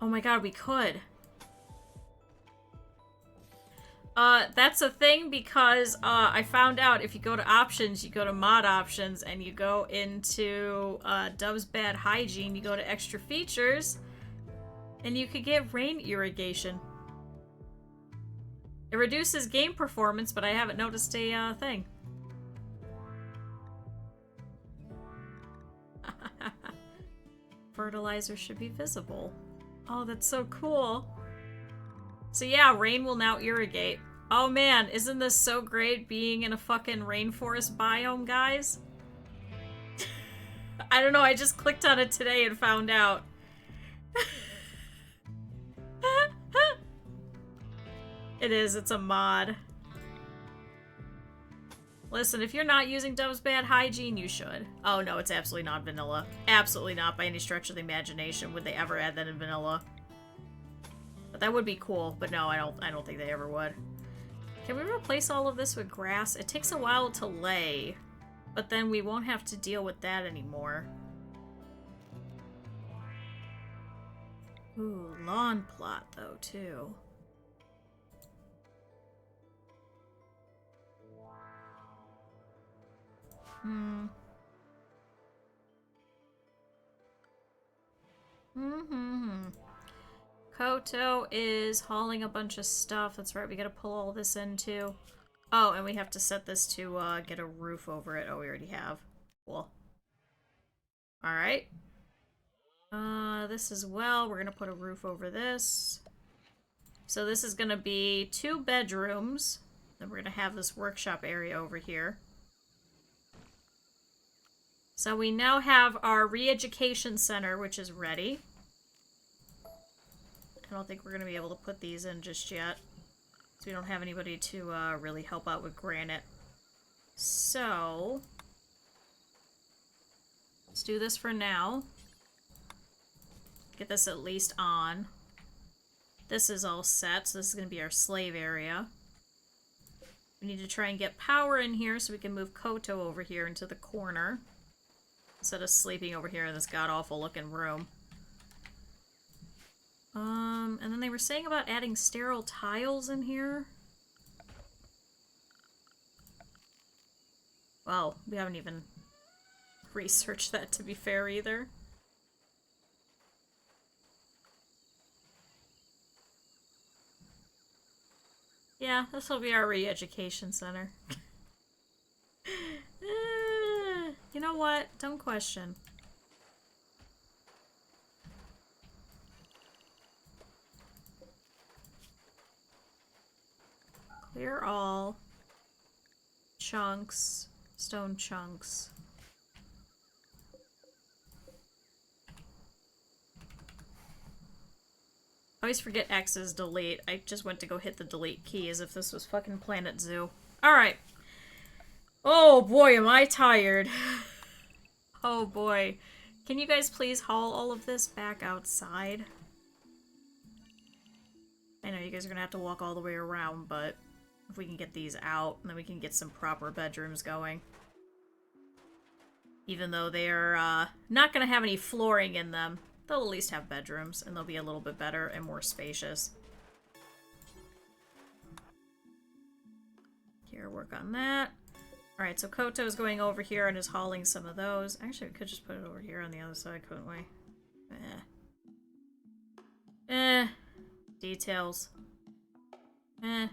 Oh my god, we could. That's a thing because, I found out if you go to options, you go to mod options, and you go into, Dove's Bad Hygiene, you go to extra features, and you could get rain irrigation. It reduces game performance, but I haven't noticed a, thing. Fertilizer should be visible. Oh, that's so cool. So yeah, rain will now irrigate. Oh man, isn't this so great being in a fucking rainforest biome, guys? I don't know, I just clicked on it today and found out. It is, it's a mod. Listen, if you're not using Dove's Bad Hygiene, you should. Oh no, it's absolutely not vanilla. Absolutely not by any stretch of the imagination would they ever add that in vanilla. But that would be cool, but no, I don't think they ever would. Can we replace all of this with grass? It takes a while to lay, but then we won't have to deal with that anymore. Ooh, lawn plot though, too. Koto is hauling a bunch of stuff. That's right, we gotta pull all this in too. Oh, and we have to set this to get a roof over it. Oh, we already have. Cool. Alright. This as well. We're gonna put a roof over this. So this is gonna be 2 bedrooms. Then we're gonna have this workshop area over here. So we now have our re-education center, which is ready. I don't think we're gonna be able to put these in just yet. So we don't have anybody to really help out with granite. So let's do this for now. Get this at least on. This is all set, so this is going to be our slave area. We need to try and get power in here so we can move Koto over here into the corner. Instead of sleeping over here in this god-awful looking room. And then they were saying about adding sterile tiles in here. Well, we haven't even researched that, to be fair, either. Yeah, this will be our re-education center. You know what? Don't question. Clear all. Chunks. Stone chunks. I always forget X is delete. I just went to go hit the delete key as if this was fucking Planet Zoo. Alright. Oh boy, am I tired. Oh boy. Can you guys please haul all of this back outside? I know you guys are gonna have to walk all the way around, but if we can get these out, then we can get some proper bedrooms going. Even though they're not gonna have any flooring in them, they'll at least have bedrooms, and they'll be a little bit better and more spacious. Here, work on that. Alright, so Koto's going over here and is hauling some of those. Actually, we could just put it over here on the other side, couldn't we? Details. No,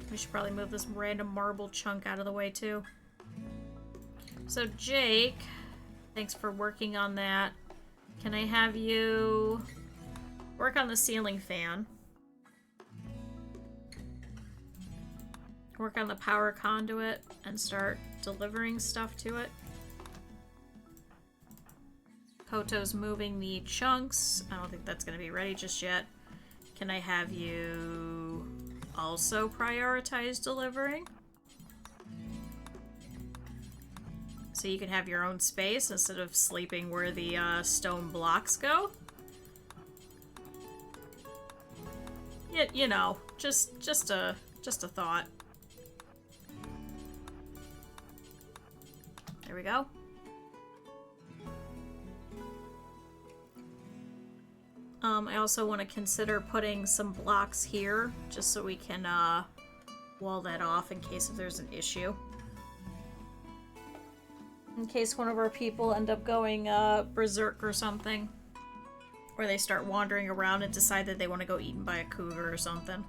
we should probably move this random marble chunk out of the way, too. So, Jake, thanks for working on that. Can I have you work on the ceiling fan? Work on the power conduit and start delivering stuff to it. Koto's moving the chunks. I don't think that's going to be ready just yet. Can I have you also prioritize delivering? So you can have your own space instead of sleeping where the stone blocks go? Yeah, you know, just a thought. There we go. I also want to consider putting some blocks here, just so we can wall that off in case if there's an issue. In case one of our people end up going berserk or something. Or they start wandering around and decide that they want to go eaten by a cougar or something.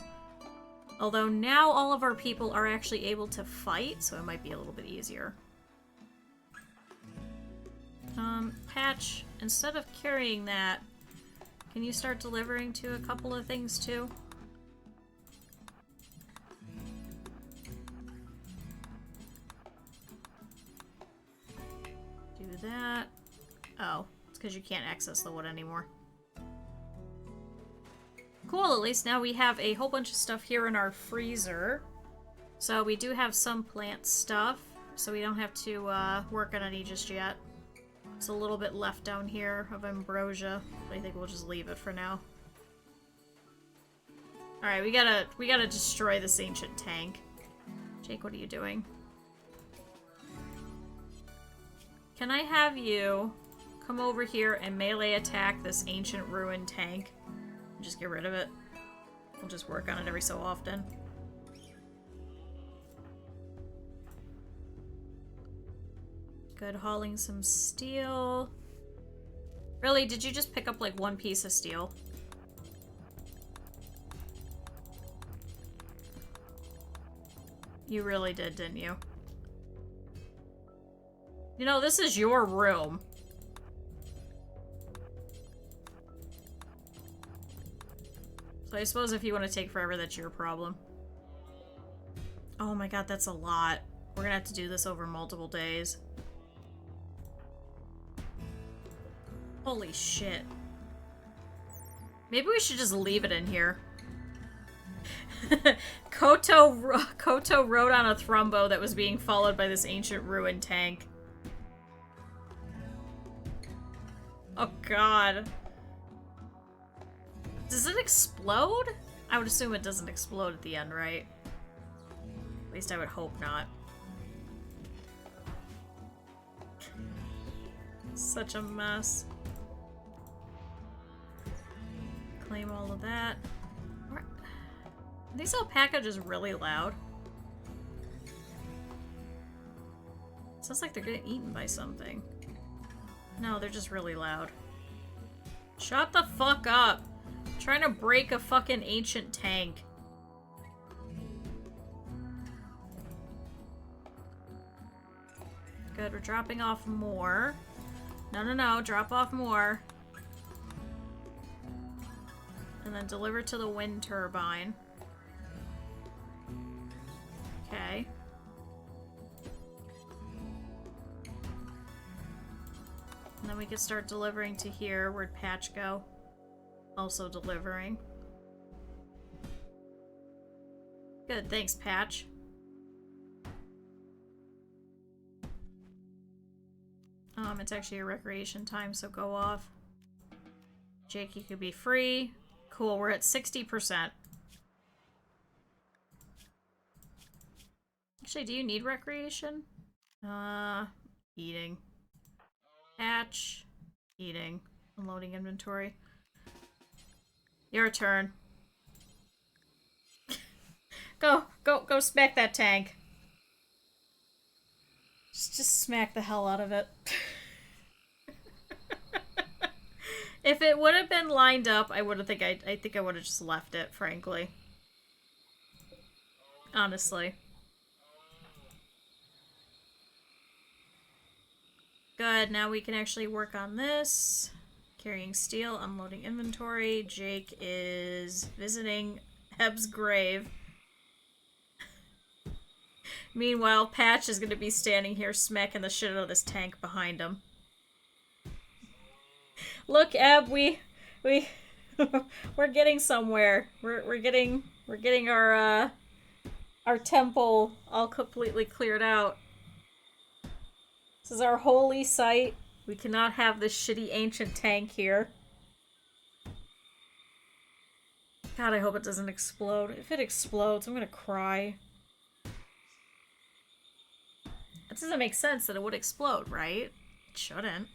Although now all of our people are actually able to fight, so it might be a little bit easier. Patch, instead of carrying that, can you start delivering to a couple of things too? Do that. Oh, it's because you can't access the wood anymore. Cool, at least now we have a whole bunch of stuff here in our freezer. So we do have some plant stuff, so we don't have to work on any just yet. There's a little bit left down here of ambrosia, but I think we'll just leave it for now. Alright, we gotta destroy this ancient tank. Jake, what are you doing? Can I have you come over here and melee attack this ancient ruined tank? Just get rid of it. We'll just work on it every so often. Good, hauling some steel. Really, did you just pick up like one piece of steel? You really did, didn't you? You know, this is your room. So I suppose if you want to take forever, that's your problem. Oh my god, that's a lot. We're gonna have to do this over multiple days. Holy shit. Maybe we should just leave it in here. Koto rode on a thrumbo that was being followed by this ancient ruined tank. Oh god. Does it explode? I would assume it doesn't explode at the end, right? At least I would hope not. Such a mess. Claim all of that. Are these alpaca just really loud? Sounds like they're getting eaten by something. No, they're just really loud. Shut the fuck up! I'm trying to break a fucking ancient tank. Good, we're dropping off more. No, drop off more. And then deliver to the wind turbine. Okay. And then we can start delivering to here. Where'd Patch go? Also delivering. Good, thanks, Patch. It's actually a recreation time, so go off. Jake, you could be free. Cool, we're at 60%. Actually, do you need recreation? Eating. Patch. Eating. Unloading inventory. Your turn. Go smack that tank. Just smack the hell out of it. If it would have been lined up, I think I would have just left it, frankly. Honestly. Good, now we can actually work on this. Carrying steel, unloading inventory. Jake is visiting Heb's grave. Meanwhile, Patch is going to be standing here smacking the shit out of this tank behind him. Look, Eb, we're getting somewhere. We're getting our temple all completely cleared out. This is our holy site. We cannot have this shitty ancient tank here. God, I hope it doesn't explode. If it explodes, I'm gonna cry. That doesn't make sense that it would explode, right? It shouldn't.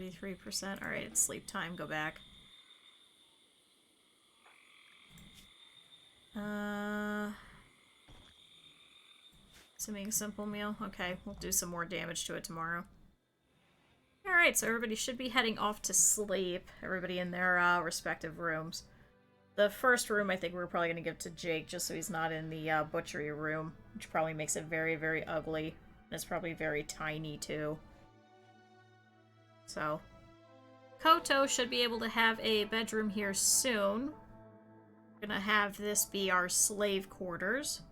%. Alright, it's sleep time. Go back. Assuming simple meal. Okay, we'll do some more damage to it tomorrow. Alright, so everybody should be heading off to sleep. Everybody in their respective rooms. The first room I think we're probably going to give to Jake, just so he's not in the butchery room, which probably makes it very, very ugly. And it's probably very tiny, too. So, Koto should be able to have a bedroom here soon. We're gonna have this be our slave quarters.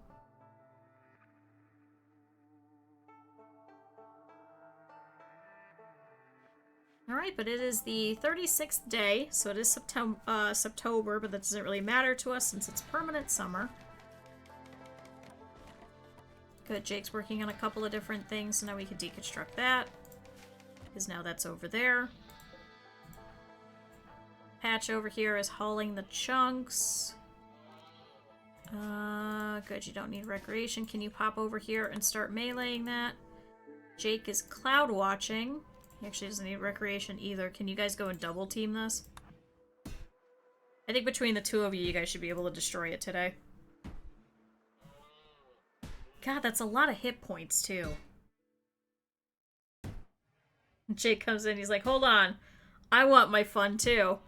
Alright, but it is the 36th day, so it is September, but that doesn't really matter to us since it's permanent summer. Good, Jake's working on a couple of different things, so now we can deconstruct that. Because now that's over there. Patch over here is hauling the chunks. Good, you don't need recreation. Can you pop over here and start meleeing that? Jake is cloud watching. He actually doesn't need recreation either. Can you guys go and double team this? I think between the two of you, you guys should be able to destroy it today. God, that's a lot of hit points, too. Jake comes in, he's like, hold on. I want my fun, too.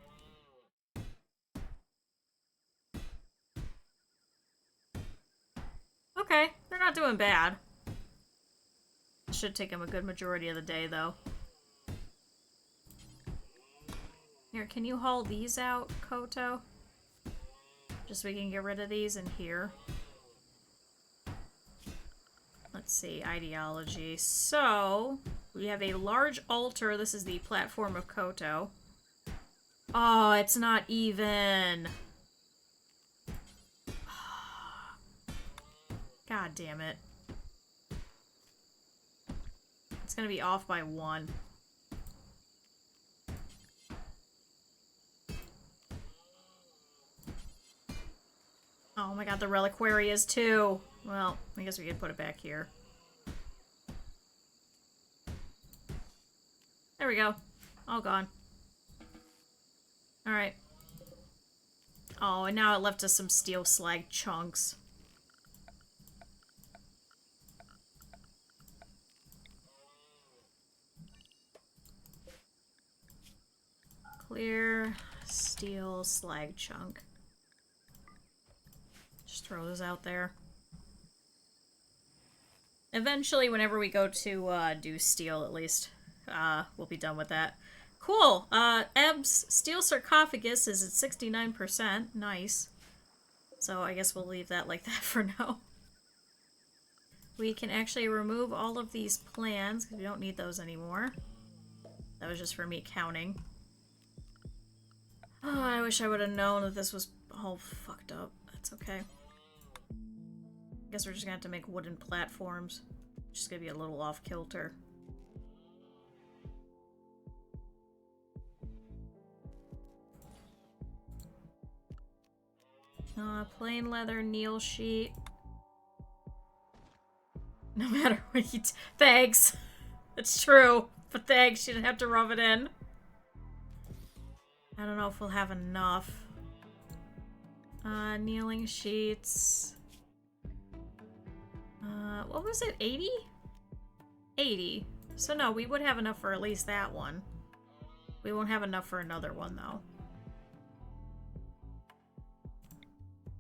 Okay, they're not doing bad. Should take him a good majority of the day, though. Here, can you haul these out, Koto? Just so we can get rid of these in here. Let's see, ideology. So, we have a large altar. This is the platform of Koto. Oh, it's not even. God damn it. It's gonna be off by 1. Oh my god, the reliquary is too. Well, I guess we could put it back here. There we go. All gone. Alright. Oh, and now it left us some steel slag chunks. Clear steel slag chunk. Just throw those out there. Eventually, whenever we go to do steel, at least, we'll be done with that. Cool. Eb's steel sarcophagus is at 69%. Nice. So I guess we'll leave that like that for now. We can actually remove all of these plans because we don't need those anymore. That was just for me counting. Oh, I wish I would have known that this was all fucked up. That's okay. Guess we're just gonna have to make wooden platforms. Just gonna be a little off kilter. Plain leather kneel sheet. No matter what you thanks. It's true. But thanks, you didn't have to rub it in. I don't know if we'll have enough. Kneeling sheets. What was it? 80? 80. So no, we would have enough for at least that one. We won't have enough for another one, though.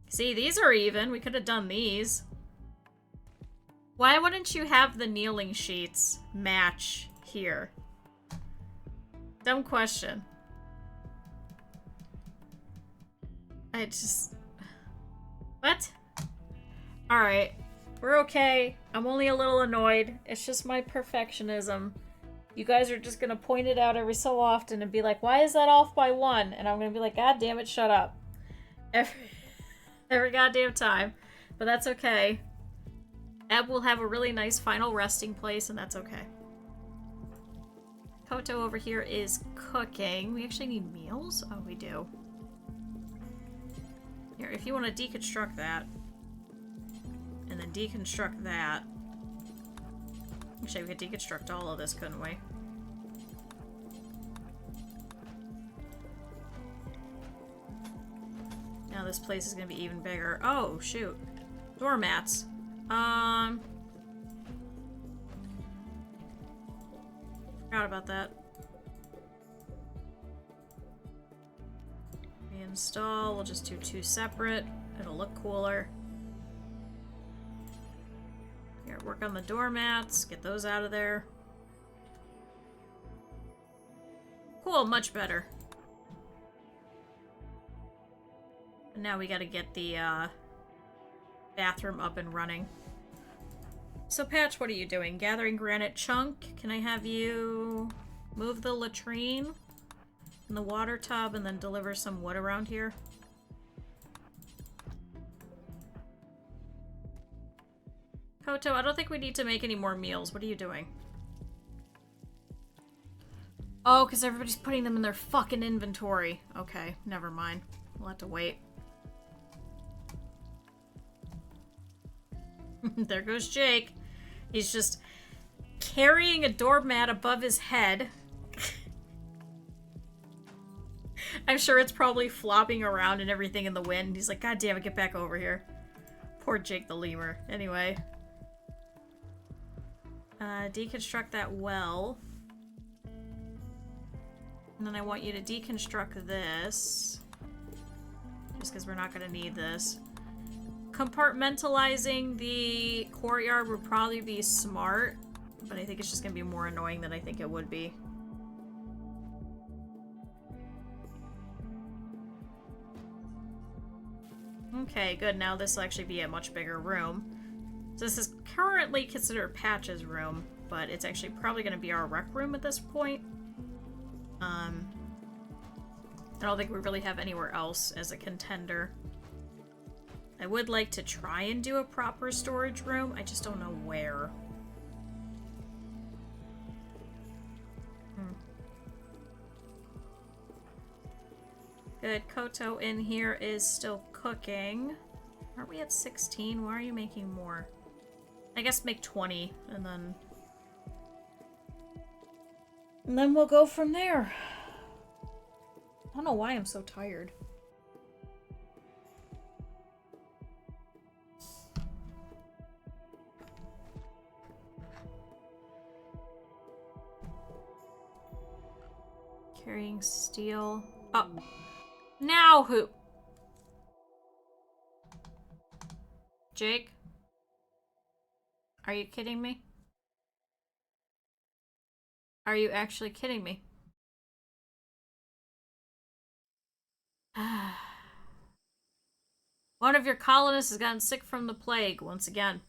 See, these are even. We could have done these. Why wouldn't you have the kneeling sheets match here? Dumb question. I just... What? Alright. We're okay. I'm only a little annoyed. It's just my perfectionism. You guys are just gonna point it out every so often and be like, why is that off by 1? And I'm gonna be like, God damn it, shut up. Every goddamn time. But that's okay. Eb will have a really nice final resting place, and that's okay. Koto over here is cooking. We actually need meals? Oh, we do. Here, if you want to deconstruct that, and then deconstruct that. Actually, we could deconstruct all of this, couldn't we? Now this place is going to be even bigger. Oh, shoot. Doormats. Forgot about that. Reinstall. We'll just do 2 separate. It'll look cooler. Here, work on the doormats. Get those out of there. Cool, much better. And now we gotta get the bathroom up and running. So Patch, what are you doing? Gathering granite chunk? Can I have you Move the latrine and the water tub and then deliver some wood around here. Koto, I don't think we need to make any more meals. What are you doing? Oh, because everybody's putting them in their fucking inventory. Okay, never mind. We'll have to wait. There goes Jake. He's just carrying a doormat above his head. I'm sure it's probably flopping around and everything in the wind. He's like, God damn it, get back over here. Poor Jake the lemur. Anyway. Deconstruct that well. And then I want you to deconstruct this. Just because we're not going to need this. Compartmentalizing the courtyard would probably be smart. But I think it's just going to be more annoying than I think it would be. Okay, good. Now this will actually be a much bigger room. So this is currently considered Patch's room, but it's actually probably going to be our rec room at this point. I don't think we really have anywhere else as a contender. I would like to try and do a proper storage room. I just don't know where. Good. Koto in here is still cooking. Aren't we at 16? Why are you making more? I guess make 20 and then we'll go from there. I don't know why I'm so tired. Carrying steel. Oh. Now who? Jake? Are you kidding me? Are you actually kidding me? One of your colonists has gotten sick from the plague once again.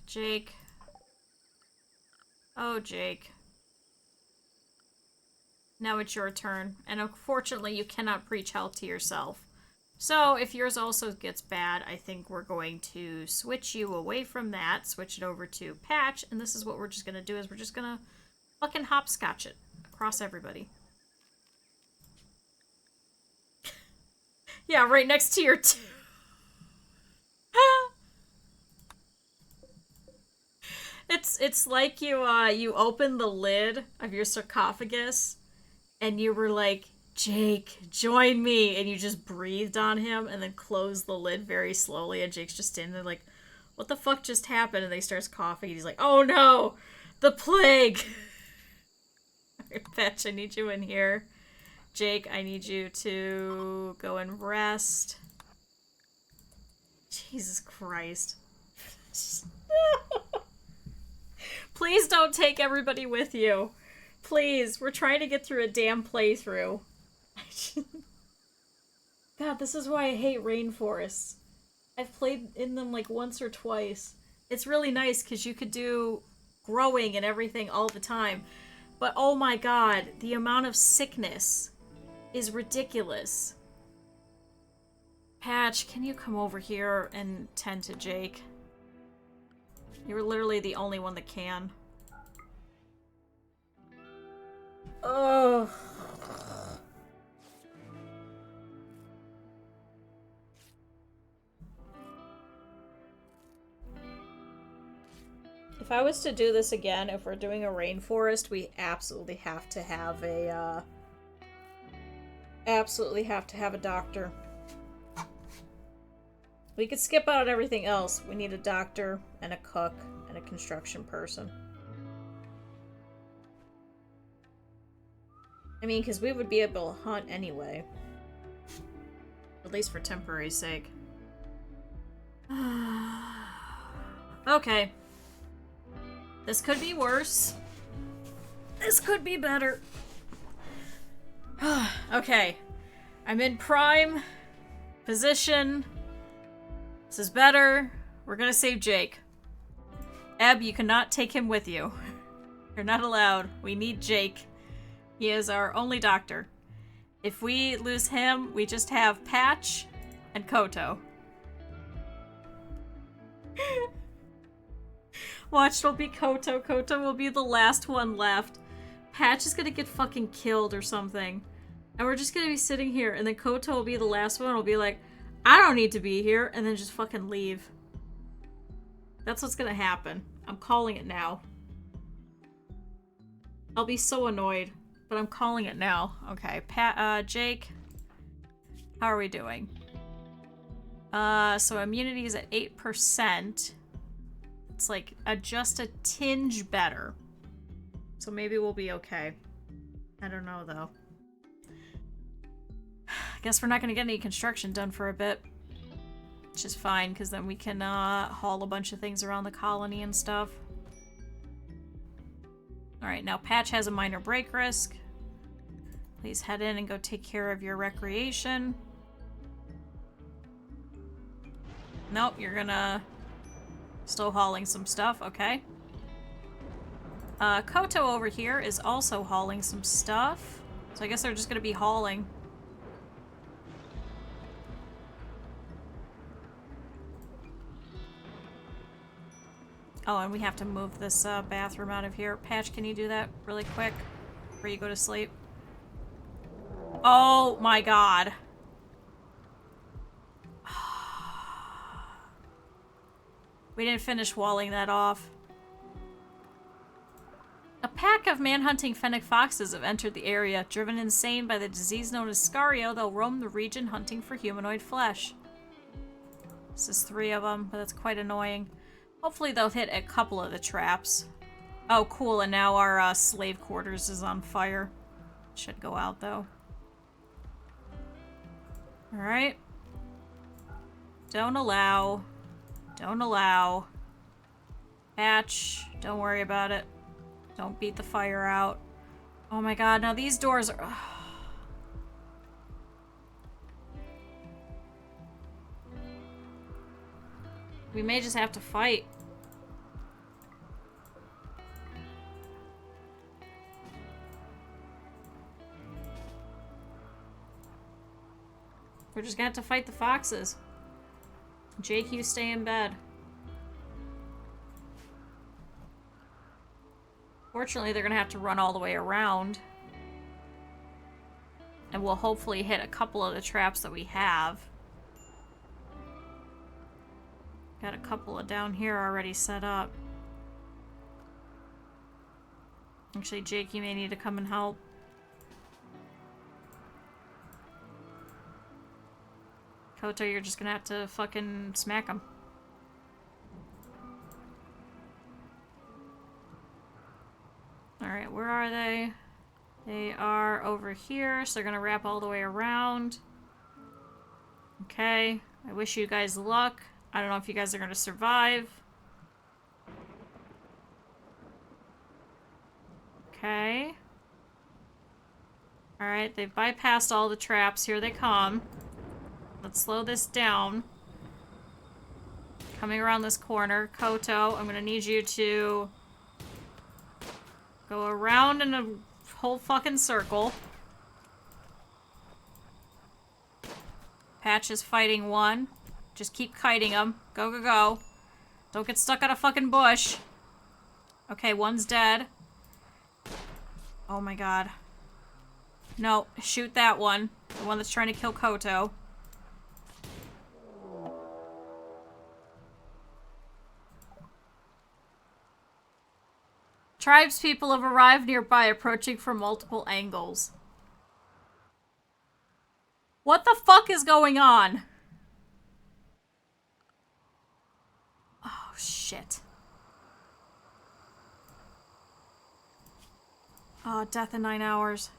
Jake. Oh, Jake. Now it's your turn. And unfortunately, you cannot preach health to yourself. So, if yours also gets bad, I think we're going to switch you away from that, switch it over to Patch, and this is what we're just going to do, is we're just going to fucking hopscotch it across everybody. Yeah, right next to your It's like you open the lid of your sarcophagus, and you were like, Jake, join me, and you just breathed on him and then closed the lid very slowly, and Jake's just standing there like, what the fuck just happened? And then he starts coughing and he's like, oh no, the plague. Alright, Patch, I need you in here. Jake, I need you to go and rest. Jesus Christ. Please don't take everybody with you. Please, we're trying to get through a damn playthrough. God, this is why I hate rainforests. I've played in them like once or twice. It's really nice because you could do growing and everything all the time. But oh my god, the amount of sickness is ridiculous. Patch, can you come over here and tend to Jake? You're literally the only one that can. Ugh. If I was to do this again, if we're doing a rainforest, we absolutely have to have a, doctor. We could skip out on everything else. We need a doctor, and a cook, and a construction person. I mean, because we would be able to hunt anyway. At least for temporary sake. Okay. This could be worse. This could be better. Okay. I'm in prime position. This is better. We're gonna save Jake. Eb, you cannot take him with you. You're not allowed. We need Jake. He is our only doctor. If we lose him, we just have Patch and Koto. Watch, it'll be Koto. Koto will be the last one left. Patch is gonna get fucking killed or something. And we're just gonna be sitting here, and then Koto will be the last one. Will be like, I don't need to be here, and then just fucking leave. That's what's gonna happen. I'm calling it now. I'll be so annoyed, but I'm calling it now. Okay, Jake, how are we doing? So immunity is at 8%. It's like just a tinge better. So maybe we'll be okay. I don't know though. Guess we're not gonna get any construction done for a bit. Which is fine, because then we can haul a bunch of things around the colony and stuff. Alright, now Patch has a minor break risk. Please head in and go take care of your recreation. Nope, you're gonna... Still hauling some stuff, okay. Koto over here is also hauling some stuff. So I guess they're just gonna be hauling. Oh, and we have to move this bathroom out of here. Patch, can you do that really quick before you go to sleep? Oh my god. We didn't finish walling that off. A pack of man-hunting fennec foxes have entered the area. Driven insane by the disease known as scario, they'll roam the region hunting for humanoid flesh. This is 3 of them, but that's quite annoying. Hopefully they'll hit a couple of the traps. Oh, cool, and now our slave quarters is on fire. Should go out, though. Alright. Don't allow. Don't allow. Patch, don't worry about it. Don't beat the fire out. Oh my god, now these doors are... We may just have to fight. We're just gonna have to fight the foxes. Jake, you stay in bed. Fortunately, they're gonna have to run all the way around. And we'll hopefully hit a couple of the traps that we have. Got a couple of down here already set up. Actually, Jake, you may need to come and help. Koto, you're just gonna have to fucking smack him. Alright, where are they? They are over here, so they're gonna wrap all the way around. Okay, I wish you guys luck. I don't know if you guys are gonna survive. Okay. Alright, they've bypassed all the traps. Here they come. Let's slow this down. Coming around this corner. Koto, I'm gonna need you to go around in a whole fucking circle. Patch is fighting one. Just keep kiting them. Go, go, go. Don't get stuck on a fucking bush. Okay, one's dead. Oh my god. No, shoot that one. The one that's trying to kill Koto. Tribespeople have arrived nearby, approaching from multiple angles. What the fuck is going on? Oh, shit. Oh, death in 9 hours.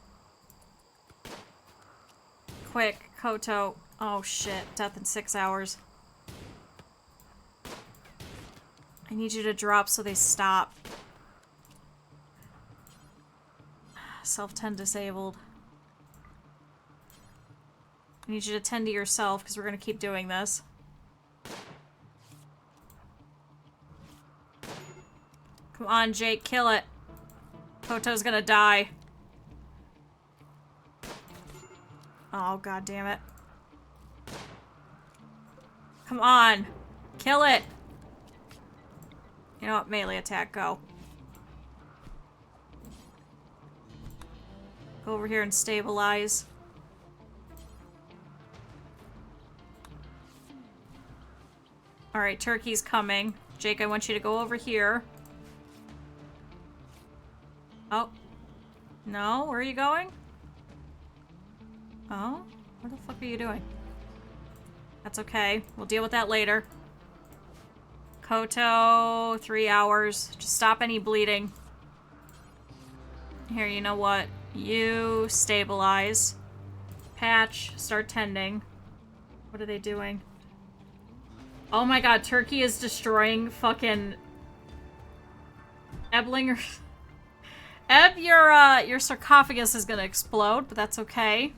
Quick, Koto. Oh, shit. Death in 6 hours. I need you to drop so they stop. Self-tend disabled. I need you to tend to yourself, because we're going to keep doing this. Come on, Jake, kill it. Koto's gonna die. Oh, god damn it. Come on. Kill it. You know what? Melee attack, go. Go over here and stabilize. Alright, Turkey's coming. Jake, I want you to go over here. Oh. No? Where are you going? Oh? What the fuck are you doing? That's okay. We'll deal with that later. Koto, 3 hours. Just stop any bleeding. Here, you know what? You stabilize. Patch, start tending. What are they doing? Oh my god, Turkey is destroying fucking Eblinger. Eb, your sarcophagus is gonna explode, but that's okay.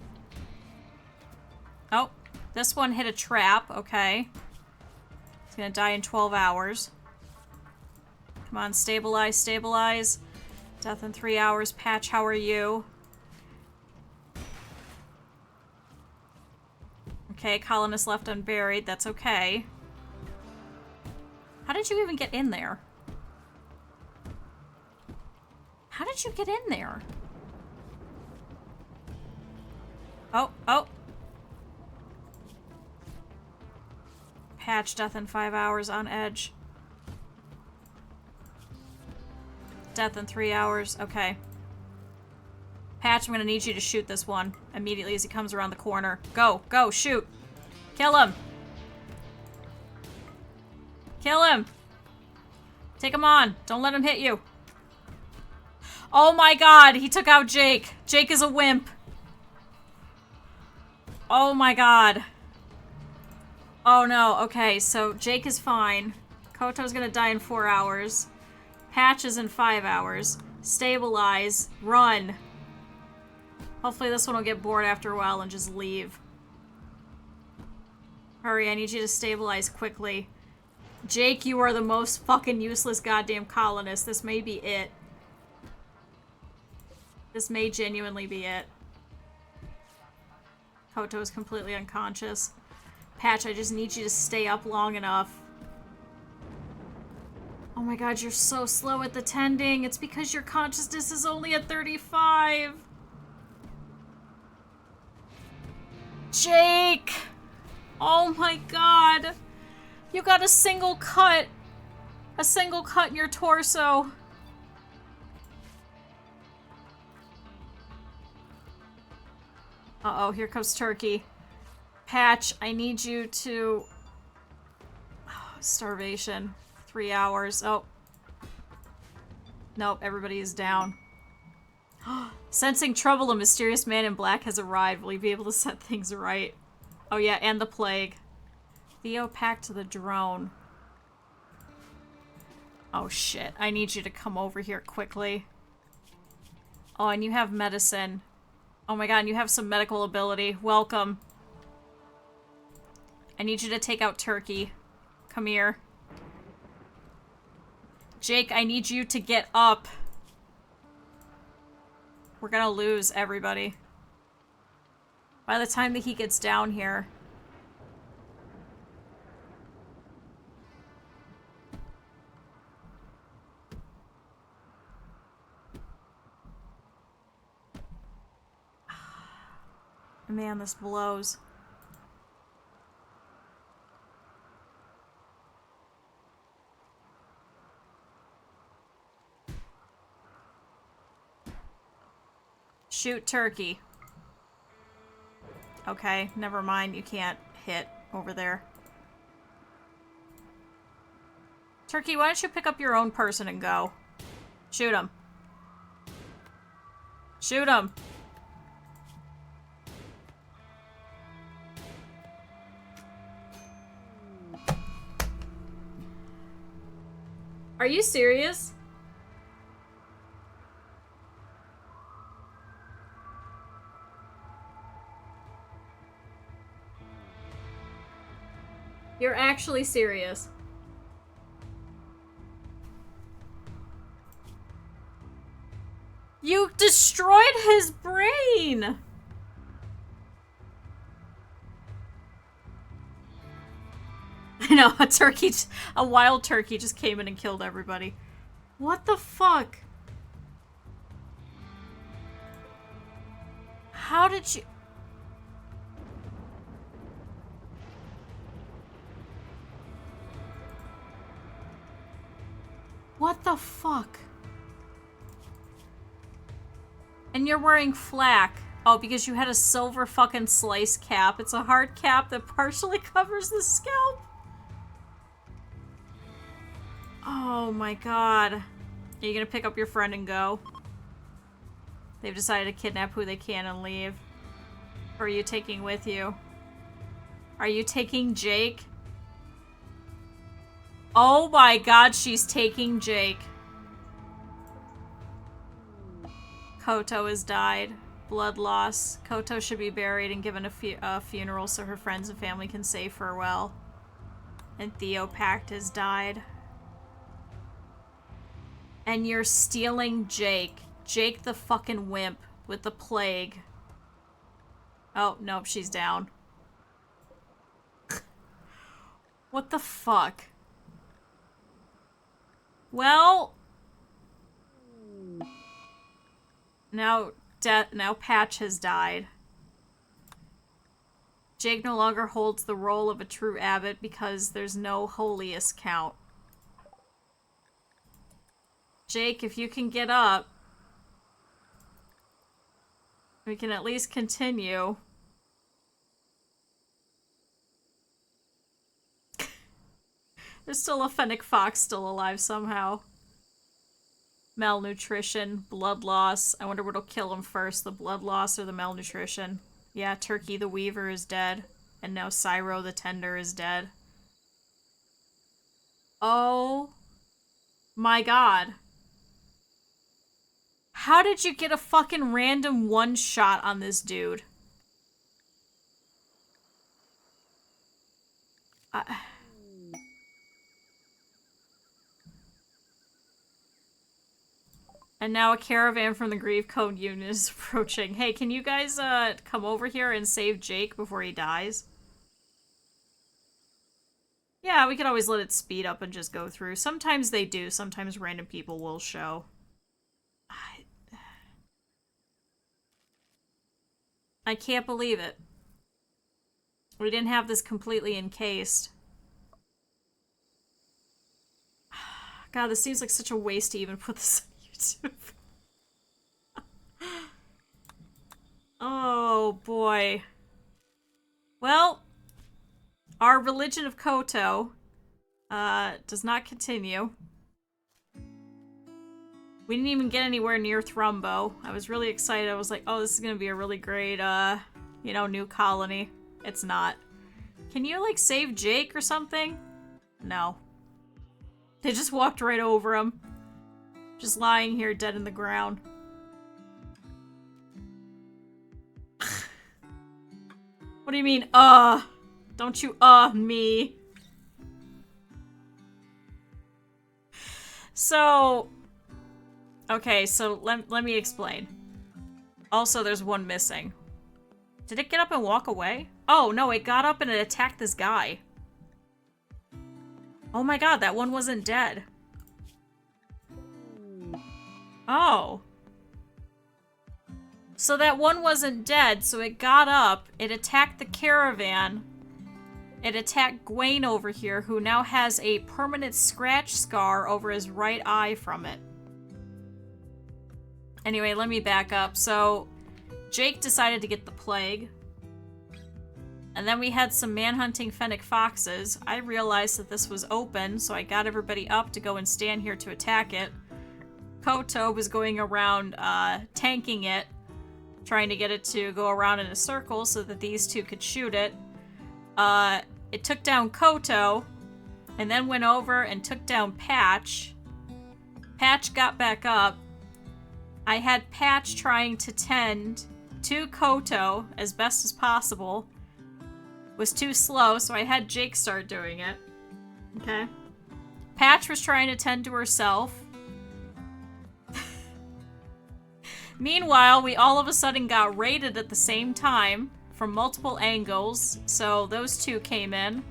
Oh, this one hit a trap, okay. It's gonna die in 12 hours. Come on, stabilize, stabilize. Death in 3 hours. Patch, how are you? Okay, colonist left unburied, that's okay. How did you even get in there? How did you get in there? Oh, oh. Patch, death in 5 hours, on edge. Death in 3 hours, okay. Patch, I'm gonna need you to shoot this one immediately as he comes around the corner. Go, go, shoot. Kill him. Kill him. Take him on. Don't let him hit you. Oh my god, he took out Jake. Jake is a wimp. Oh my god. Oh no, okay, so Jake is fine. Koto's gonna die in 4 hours. Patch is in 5 hours. Stabilize. Run. Hopefully this one will get bored after a while and just leave. Hurry, I need you to stabilize quickly. Jake, you are the most fucking useless goddamn colonist. This may be it. This may genuinely be it. Koto is completely unconscious. Patch, I just need you to stay up long enough. Oh my god, you're so slow at the tending. It's because your consciousness is only at 35. Jake! Oh my god. You got a single cut. A single cut in your torso. Uh-oh, here comes Turkey. Patch, I need you to... Oh, starvation. 3 hours. Oh. Nope, everybody is down. Sensing trouble, a mysterious man in black has arrived. Will he be able to set things right? Oh yeah, and the plague. Theo packed the drone. Oh shit, I need you to come over here quickly. Oh, and you have medicine. Oh my god, and you have some medical ability. Welcome. I need you to take out Turkey. Come here. Jake, I need you to get up. We're gonna lose everybody. By the time that he gets down here. Man, this blows. Shoot Turkey. Okay, never mind. You can't hit over there. Turkey, why don't you pick up your own person and go? Shoot him. Shoot him. Are you serious? You're actually serious. You destroyed his brain! I know, a wild turkey just came in and killed everybody. What the fuck? How did you... What the fuck? And you're wearing flak. Oh, because you had a silver fucking slice cap. It's a hard cap that partially covers the scalp. Oh my god. Are you gonna pick up your friend and go? They've decided to kidnap who they can and leave. Or are you taking with you? Are you taking Jake? Oh my god, she's taking Jake. Koto has died. Blood loss. Koto should be buried and given a funeral so her friends and family can say farewell. And Theo Pact has died. And you're stealing Jake. Jake the fucking wimp with the plague. Oh, nope, she's down. What the fuck? Well... Now Patch has died. Jake no longer holds the role of a true abbot because there's no holiest count. Jake, if you can get up, we can at least continue. There's still a fennec fox still alive somehow. Malnutrition, blood loss. I wonder what'll kill him first, the blood loss or the malnutrition. Yeah, Turkey the Weaver is dead. And now Cyro the Tender is dead. Oh my god. How did you get a fucking random one shot on this dude? And now a caravan from the Grieve Code unit is approaching. Hey, can you guys come over here and save Jake before he dies? Yeah, we could always let it speed up and just go through. Sometimes they do. Sometimes random people will show. I can't believe it. We didn't have this completely encased. God, this seems like such a waste to even put this on YouTube. Oh, boy. Well, our religion of Koto does not continue. We didn't even get anywhere near Thrumbo. I was really excited. I was like, oh, this is gonna be a really great, you know, new colony. It's not. Can you, like, save Jake or something? No. They just walked right over him. Just lying here dead in the ground. What do you mean, Don't you, me. So... Okay, so let me explain. Also, there's one missing. Did it get up and walk away? Oh, no, it got up and it attacked this guy. Oh my god, that one wasn't dead. Oh. So that one wasn't dead, so it got up, it attacked the caravan, it attacked Gwaine over here, who now has a permanent scratch scar over his right eye from it. Anyway, let me back up. So, Jake decided to get the plague. And then we had some manhunting fennec foxes. I realized that this was open, so I got everybody up to go and stand here to attack it. Koto was going around tanking it, trying to get it to go around in a circle so that these two could shoot it. It took down Koto, and then went over and took down Patch. Patch got back up. I had Patch trying to tend to Koto as best as possible. Was too slow, so I had Jake start doing it. Okay. Patch was trying to tend to herself. Meanwhile, we all of a sudden got raided at the same time from multiple angles. So those two came in.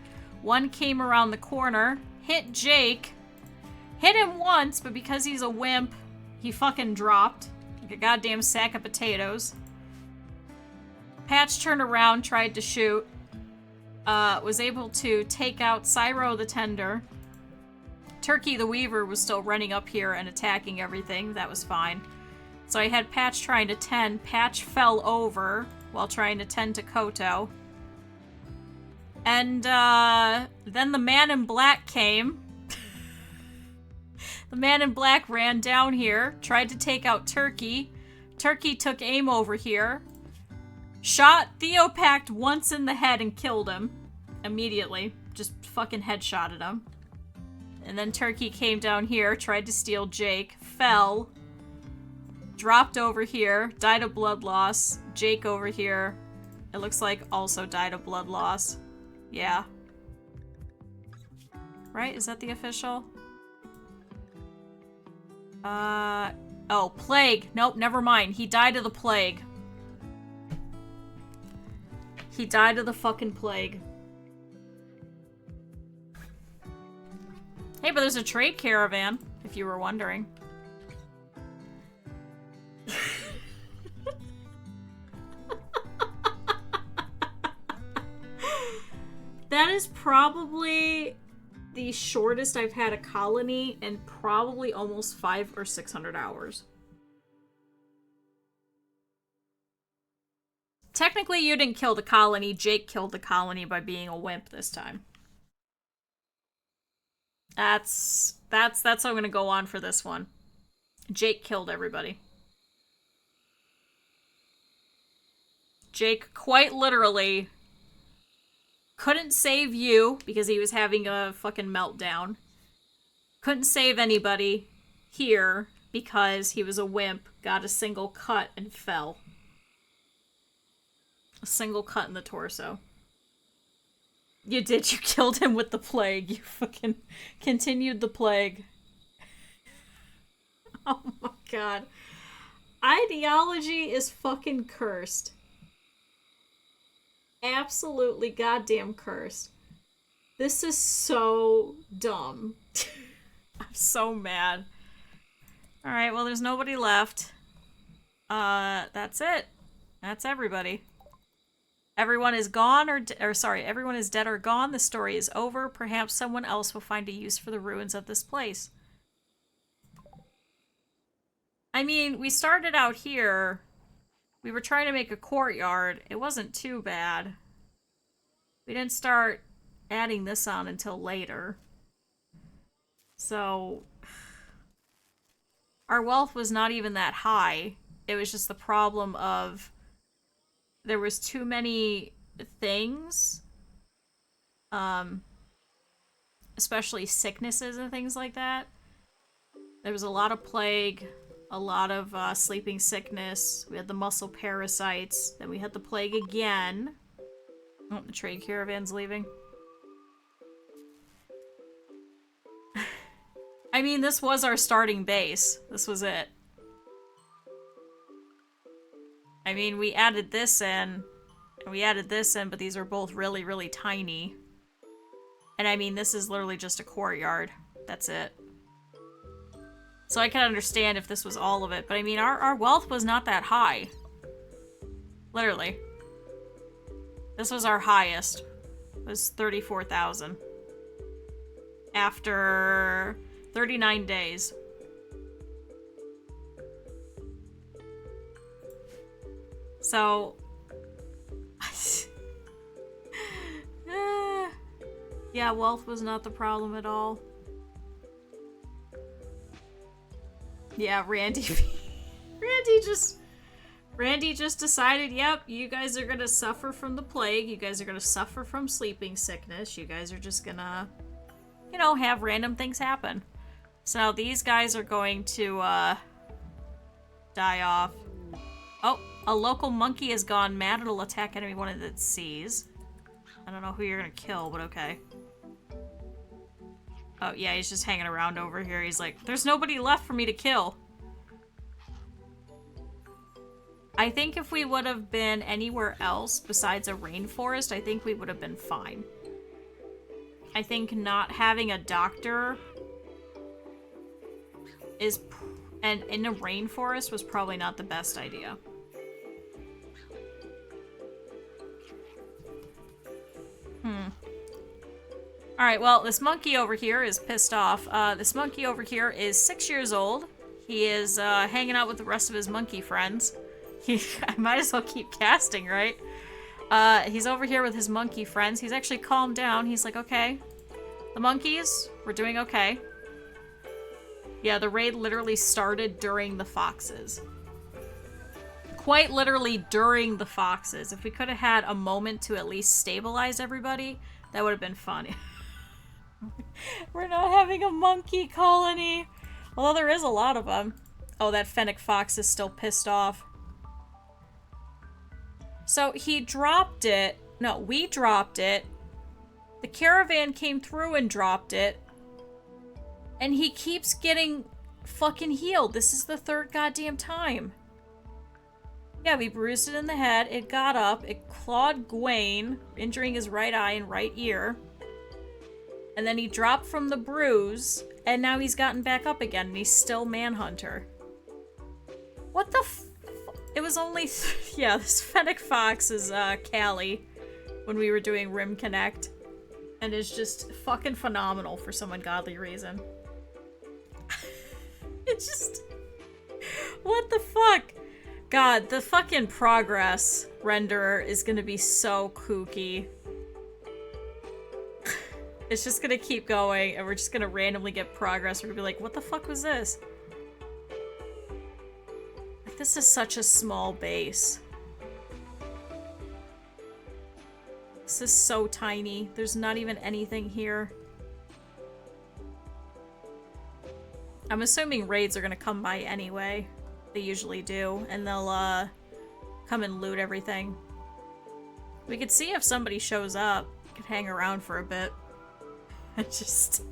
One came around the corner, hit Jake, hit him once, but because he's a wimp, he fucking dropped like a goddamn sack of potatoes. Patch turned around, tried to shoot, was able to take out Cyro the Tender. Turkey the Weaver was still running up here and attacking everything. That was fine. So I had Patch trying to tend. Patch fell over while trying to tend to Koto. And then the man in black came. The man in black ran down here, tried to take out Turkey. Turkey took aim over here. Shot Theopact once in the head and killed him. Immediately. Just fucking headshotted him. And then Turkey came down here, tried to steal Jake, fell. Dropped over here, died of blood loss. Jake over here, it looks like also died of blood loss. Yeah. Right? Is that the official? Oh, plague. Nope, never mind. He died of the plague. He died of the fucking plague. Hey, but there's a trade caravan, if you were wondering. That is probably the shortest I've had a colony in probably almost 500 or 600 hours. Technically, you didn't kill the colony. Jake killed the colony by being a wimp this time. That's how I'm gonna go on for this one. Jake killed everybody. Jake quite literally couldn't save you because he was having a fucking meltdown. Couldn't save anybody here because he was a wimp, got a single cut and fell. A single cut in the torso. You did, you killed him with the plague. You fucking continued the plague. Oh my god. Ideology is fucking cursed. Absolutely goddamn cursed. This is so dumb. I'm so mad. Alright, well there's nobody left. That's it. That's everybody. Everyone is gone everyone is dead or gone. The story is over. Perhaps someone else will find a use for the ruins of this place. I mean, we started out here. We were trying to make a courtyard. It wasn't too bad. We didn't start adding this on until later. So, our wealth was not even that high. It was just the problem of there was too many things, especially sicknesses and things like that. There was a lot of plague, a lot of sleeping sickness. We had the muscle parasites. Then we had the plague again. Oh, the trade caravan's leaving. I mean, this was our starting base. This was it. I mean, we added this in, and we added this in, but these are both really, really tiny. And I mean, this is literally just a courtyard. That's it. So I can understand if this was all of it, but I mean, our wealth was not that high. Literally. This was our highest. It was 34,000. After 39 days. So, yeah, wealth was not the problem at all. Yeah, Randy just decided, yep, you guys are gonna suffer from the plague, you guys are gonna suffer from sleeping sickness, you guys are just gonna, you know, have random things happen. So now these guys are going to, die off. Oh, a local monkey has gone mad. It'll attack anyone that it sees. I don't know who you're gonna kill, but okay. Oh, yeah, he's just hanging around over here. He's like, there's nobody left for me to kill. I think if we would have been anywhere else besides a rainforest, I think we would have been fine. I think not having a doctor and in a rainforest was probably not the best idea. Alright, well, this monkey over here is pissed off. This monkey over here is 6 years old. He is hanging out with the rest of his monkey friends. I might as well keep casting, right? He's over here with his monkey friends. He's actually calmed down. He's like, okay, the monkeys, we're doing okay. Yeah, the raid literally started during the foxes. Quite literally during the foxes. If we could have had a moment to at least stabilize everybody, that would have been fun. We're not having a monkey colony. Although there is a lot of them. Oh, that fennec fox is still pissed off. So he dropped it. No, we dropped it. The caravan came through and dropped it. And he keeps getting fucking healed. This is the third goddamn time. Yeah, we bruised it in the head. It got up. It clawed Gwaine, injuring his right eye and right ear. And then he dropped from the bruise. And now he's gotten back up again. And he's still Manhunter. What the f... It was only... yeah, this fennec fox is Callie. When we were doing Rim Connect. And is just fucking phenomenal for some ungodly reason. It's just... What the fuck? God, the fucking progress renderer is gonna be so kooky. It's just gonna keep going, and we're just gonna randomly get progress. We're gonna be like, what the fuck was this? Like, this is such a small base. This is so tiny. There's not even anything here. I'm assuming raids are gonna come by anyway. They usually do, and they'll come and loot everything. We could see if somebody shows up. We could hang around for a bit. I just...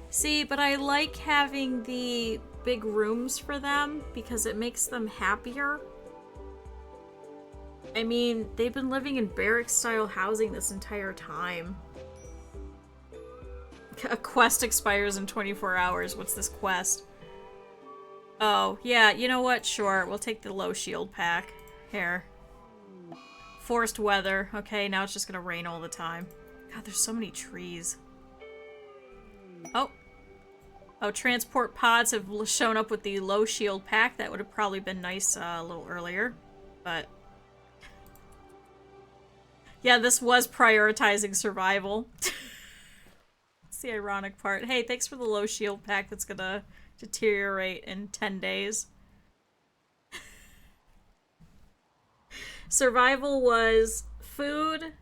See, but I like having the big rooms for them because it makes them happier. I mean, they've been living in barrack-style housing this entire time. A quest expires in 24 hours. What's this quest? Oh, yeah, you know what? Sure, we'll take the low shield pack. Here. Forced weather. Okay, now it's just gonna rain all the time. God, there's so many trees. Oh. Oh, transport pods have shown up with the low shield pack. That would have probably been nice a little earlier. But... yeah, this was prioritizing survival. That's the ironic part. Hey, thanks for the low shield pack that's gonna deteriorate in 10 days. Survival was food,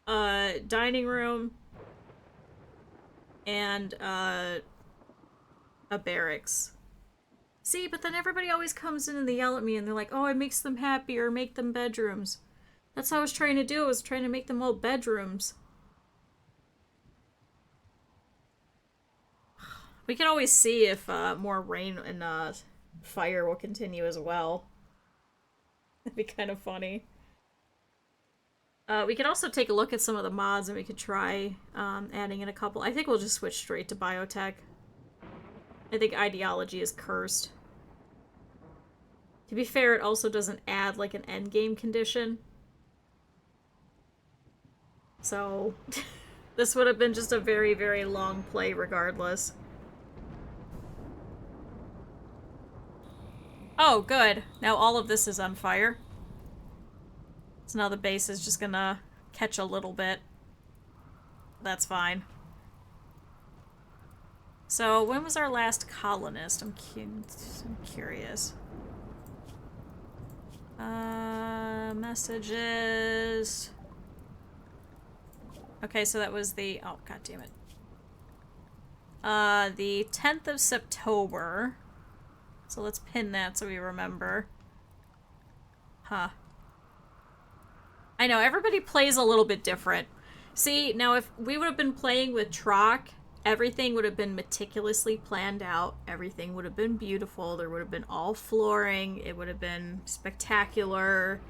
dining room, and a barracks. See, but then everybody always comes in and they yell at me and they're like, oh, it makes them happy or make them bedrooms. That's what I was trying to do, was trying to make them all bedrooms. We can always see if more rain and fire will continue as well. That'd be kind of funny. We could also take a look at some of the mods and we could try adding in a couple. I think we'll just switch straight to biotech. I think ideology is cursed. To be fair, it also doesn't add like an endgame condition. So, this would have been just a very, very long play regardless. Oh, good. Now all of this is on fire. So now the base is just gonna catch a little bit. That's fine. So, when was our last colonist? I'm curious. Messages. Okay, so that was the... oh, god damn it. The 10th of September. So let's pin that so we remember. Huh. I know, everybody plays a little bit different. See, now if we would have been playing with Troc, everything would have been meticulously planned out. Everything would have been beautiful. There would have been all flooring. It would have been spectacular.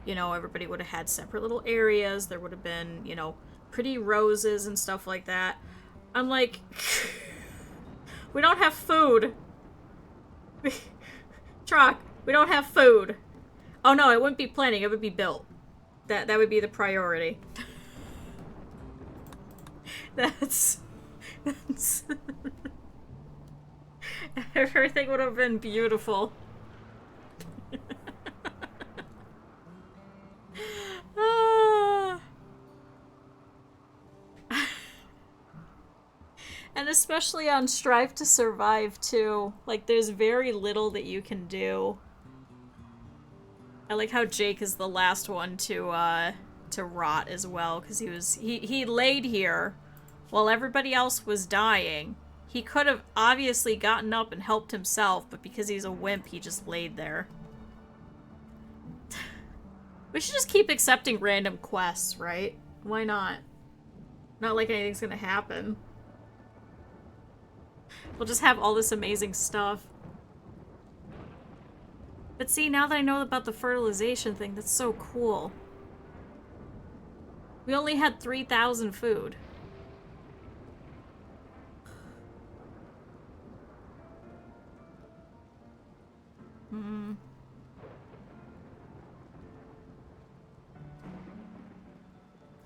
You know, everybody would have had separate little areas. There would have been, you know, pretty roses and stuff like that. I'm like, we don't have food. Troc, we don't have food. Oh no, it wouldn't be planning, it would be built. That would be the priority. That's everything would have been beautiful. And especially on Strive to Survive too. Like, there's very little that you can do. I like how Jake is the last one to rot as well, because he laid here while everybody else was dying. He could have obviously gotten up and helped himself, but because he's a wimp, he just laid there. We should just keep accepting random quests, right? Why not? Not like anything's gonna happen. We'll just have all this amazing stuff. But see, now that I know about the fertilization thing, that's so cool. We only had 3,000 food.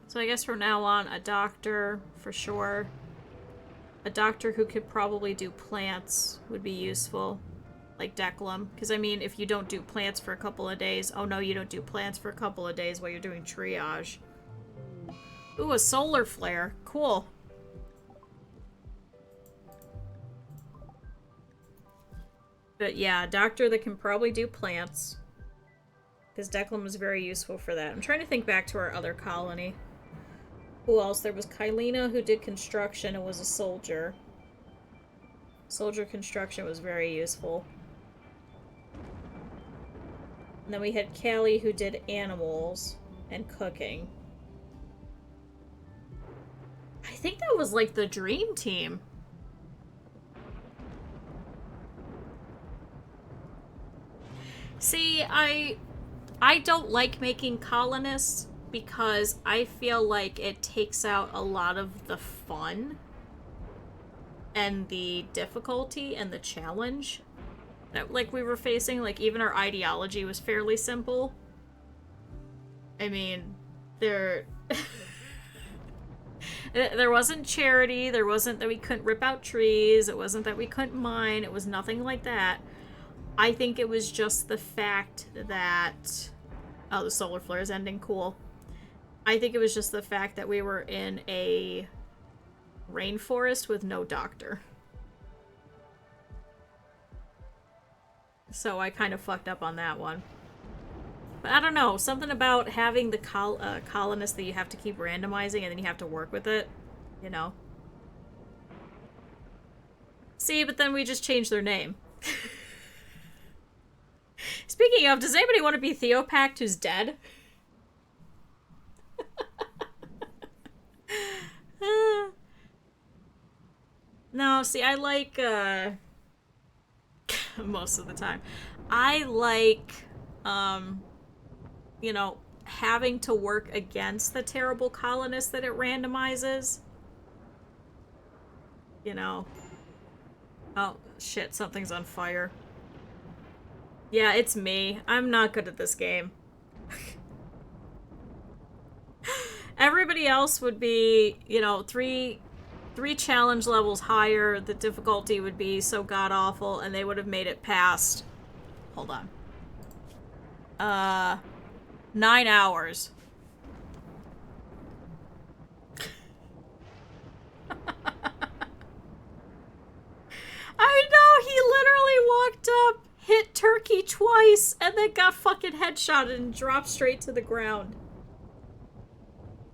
So I guess from now on, a doctor, for sure. A doctor who could probably do plants would be useful. Like Declan. Because, I mean, if you don't do plants for a couple of days... Oh, no, you don't do plants for a couple of days while you're doing triage. Ooh, a solar flare. Cool. But yeah, a doctor that can probably do plants. Because Declan was very useful for that. I'm trying to think back to our other colony. Who else? There was Kylina, who did construction and was a soldier. Soldier construction was very useful. And then we had Callie, who did animals and cooking. I think that was like the dream team. See, I don't like making colonists because I feel like it takes out a lot of the fun and the difficulty and the challenge that, like, we were facing. Like, even our ideology was fairly simple. I mean, there wasn't charity, there wasn't that we couldn't rip out trees, it wasn't that we couldn't mine, it was nothing like that. I think it was just the fact that... Oh, the solar flare is ending. Cool. I think it was just the fact that we were in a rainforest with no doctor. So I kind of fucked up on that one. But I don't know, something about having the colonist that you have to keep randomizing and then you have to work with it, you know? See, but then we just changed their name. Speaking of, does anybody want to be Theopact who's dead? No, see, I like, most of the time. I like, you know, having to work against the terrible colonist that it randomizes. You know. Oh, shit, something's on fire. Yeah, it's me. I'm not good at this game. Everybody else would be, you know, three challenge levels higher. The difficulty would be so god-awful, and they would have made it past... Hold on. 9 hours. I know, he literally walked up, hit Turkey twice, and then got fucking headshotted and dropped straight to the ground.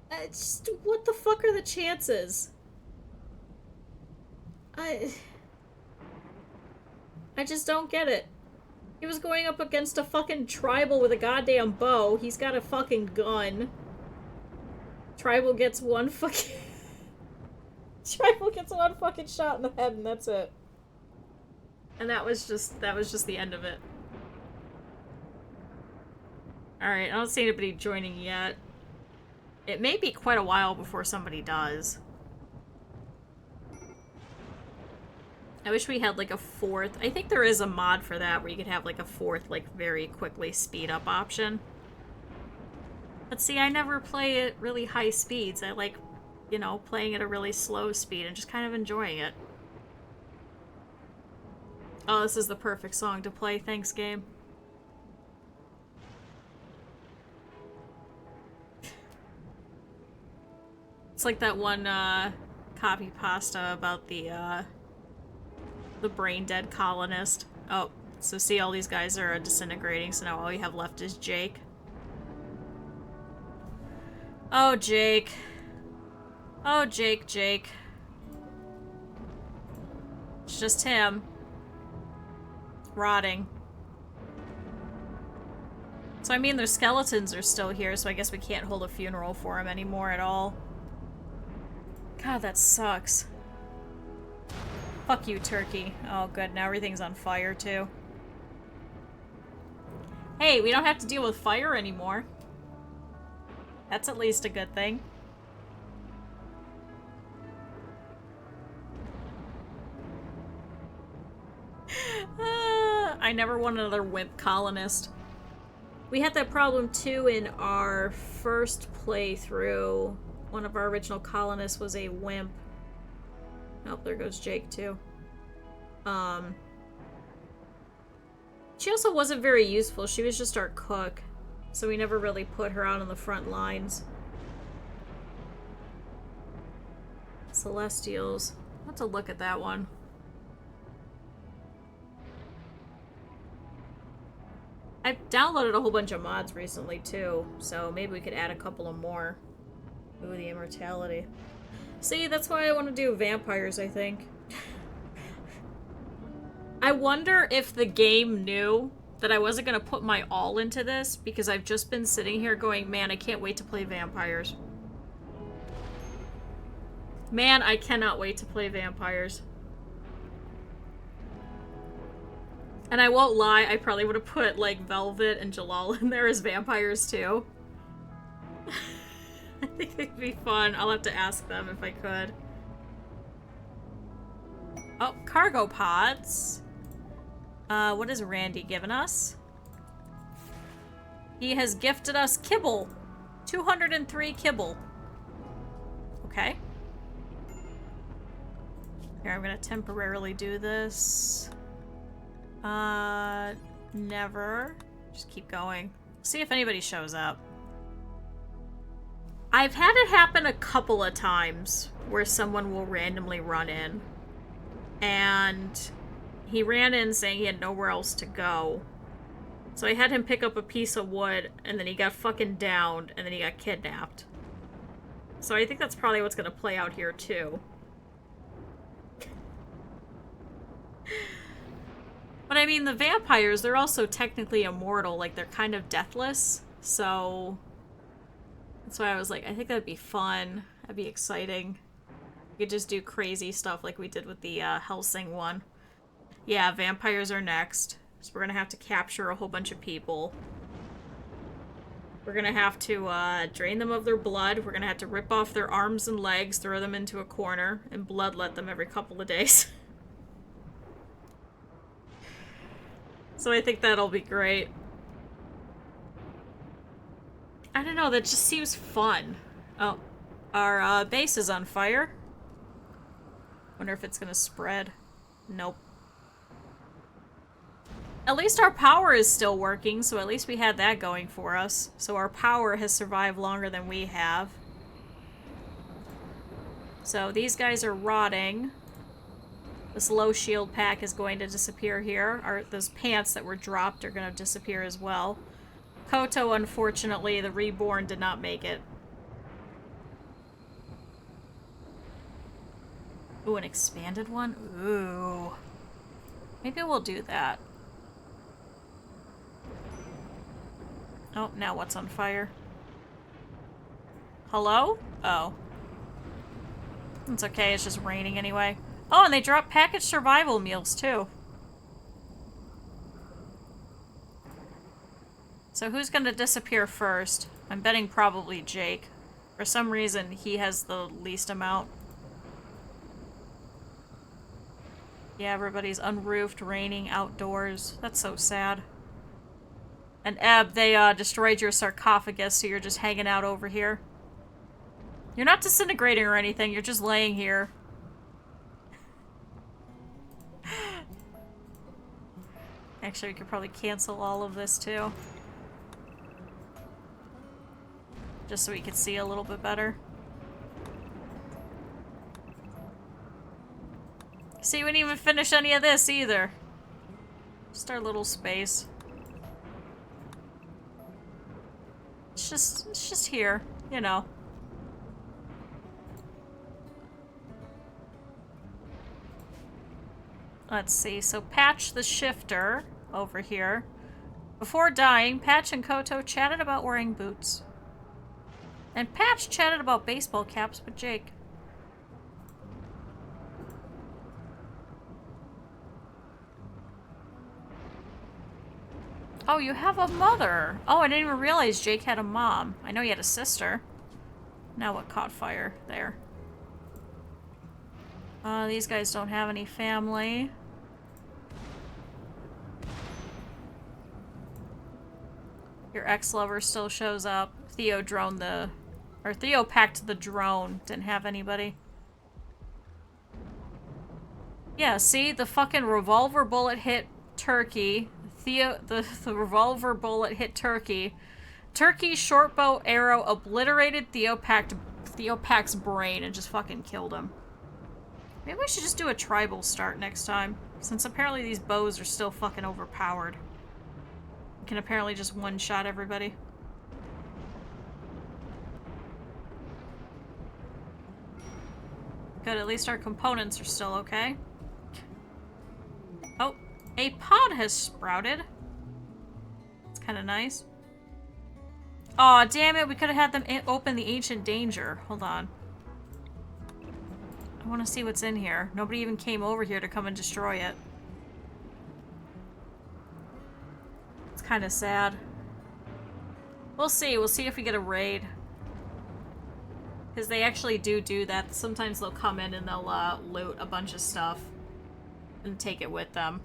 It's just, what the fuck are the chances? I just don't get it. He was going up against a fucking tribal with a goddamn bow. He's got a fucking gun. Tribal gets one fucking... Tribal gets one fucking shot in the head and that's it. And that was just the end of it. Alright, I don't see anybody joining yet. It may be quite a while before somebody does. I wish we had like a fourth. I think there is a mod for that where you could have like a fourth, like very quickly speed up option. But see, I never play at really high speeds. I like, you know, playing at a really slow speed and just kind of enjoying it. Oh, this is the perfect song to play. Thanks, game. It's like that one copy pasta about the brain dead colonist. Oh, so see, all these guys are disintegrating, so now all we have left is Jake. Oh, Jake. Oh, Jake. It's just him. Rotting. So, I mean, their skeletons are still here, so I guess we can't hold a funeral for him anymore at all. God, that sucks. Fuck you, turkey. Oh, good. Now everything's on fire, too. Hey, we don't have to deal with fire anymore. That's at least a good thing. I never want another wimp colonist. We had that problem, too, in our first playthrough. One of our original colonists was a wimp. Oh, there goes Jake, too. She also wasn't very useful. She was just our cook. So we never really put her out on the front lines. Celestials. I'll have to look at that one. I've downloaded a whole bunch of mods recently, too. So maybe we could add a couple of more. Ooh, the immortality. See, that's why I want to do vampires, I think. I wonder if the game knew that I wasn't going to put my all into this, because I've just been sitting here going, man, I can't wait to play vampires. Man, I cannot wait to play vampires. And I won't lie, I probably would have put, like, Velvet and Jalal in there as vampires, too. I think it'd be fun. I'll have to ask them if I could. Oh, cargo pods. What has Randy given us? He has gifted us kibble. 203 kibble. Okay. Here, I'm gonna temporarily do this. Never. Just keep going. See if anybody shows up. I've had it happen a couple of times where someone will randomly run in. And he ran in saying he had nowhere else to go. So I had him pick up a piece of wood, and then he got fucking downed, and then he got kidnapped. So I think that's probably what's gonna play out here, too. But I mean, the vampires, they're also technically immortal. Like, they're kind of deathless. So that's why I was like, I think that'd be fun. That'd be exciting. We could just do crazy stuff like we did with the Helsing one. Yeah, vampires are next. So we're gonna have to capture a whole bunch of people. We're gonna have to drain them of their blood. We're gonna have to rip off their arms and legs, throw them into a corner, and bloodlet them every couple of days. So I think that'll be great. I don't know, that just seems fun. Oh, our base is on fire. Wonder if it's gonna spread. Nope. At least our power is still working, so at least we had that going for us. So our power has survived longer than we have. So these guys are rotting. This low shield pack is going to disappear here. Those pants that were dropped are going to disappear as well. Koto, unfortunately, the reborn, did not make it. Ooh, an expanded one? Ooh. Maybe we'll do that. Oh, now what's on fire? Hello? Oh. It's okay, it's just raining anyway. Oh, and they drop packaged survival meals, too. So who's gonna disappear first? I'm betting probably Jake. For some reason, he has the least amount. Yeah, everybody's unroofed, raining, outdoors. That's so sad. And Eb, they destroyed your sarcophagus, so you're just hanging out over here. You're not disintegrating or anything, you're just laying here. Actually, we could probably cancel all of this, too. Just so we could see a little bit better. See, we didn't even finish any of this, either. Just our little space. It's just here, you know. Let's see, so Patch the Shifter over here. Before dying, Patch and Koto chatted about wearing boots. And Patch chatted about baseball caps with Jake. Oh, you have a mother. Oh, I didn't even realize Jake had a mom. I know he had a sister. Now what caught fire there? These guys don't have any family. Your ex-lover still shows up. Theo packed the drone. Didn't have anybody. Yeah, see? The fucking revolver bullet hit Turkey. The revolver bullet hit Turkey. Turkey's short bow arrow obliterated Theo Pack's brain and just fucking killed him. Maybe we should just do a tribal start next time, since apparently these bows are still fucking overpowered. We can apparently just one-shot everybody. Good, at least our components are still okay. Oh, a pod has sprouted. It's kind of nice. Aw, damn it, we could have had them open the Ancient Danger. Hold on. I want to see what's in here. Nobody even came over here to come and destroy it. It's kind of sad. We'll see. We'll see if we get a raid. Because they actually do that. Sometimes they'll come in and they'll loot a bunch of stuff and take it with them.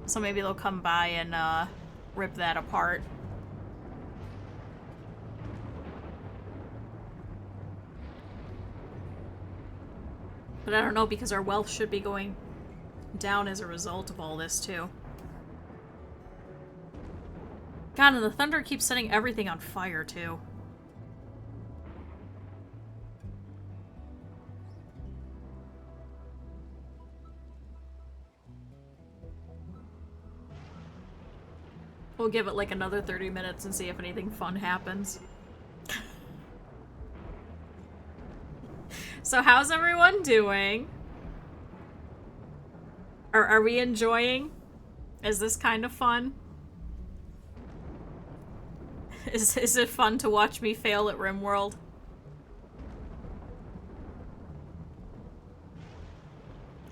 So maybe they'll come by and rip that apart. But I don't know, because our wealth should be going down as a result of all this, too. God, and the thunder keeps setting everything on fire, too. We'll give it like another 30 minutes and see if anything fun happens. So how's everyone doing? Are we enjoying? Is this kind of fun? Is it fun to watch me fail at Rimworld?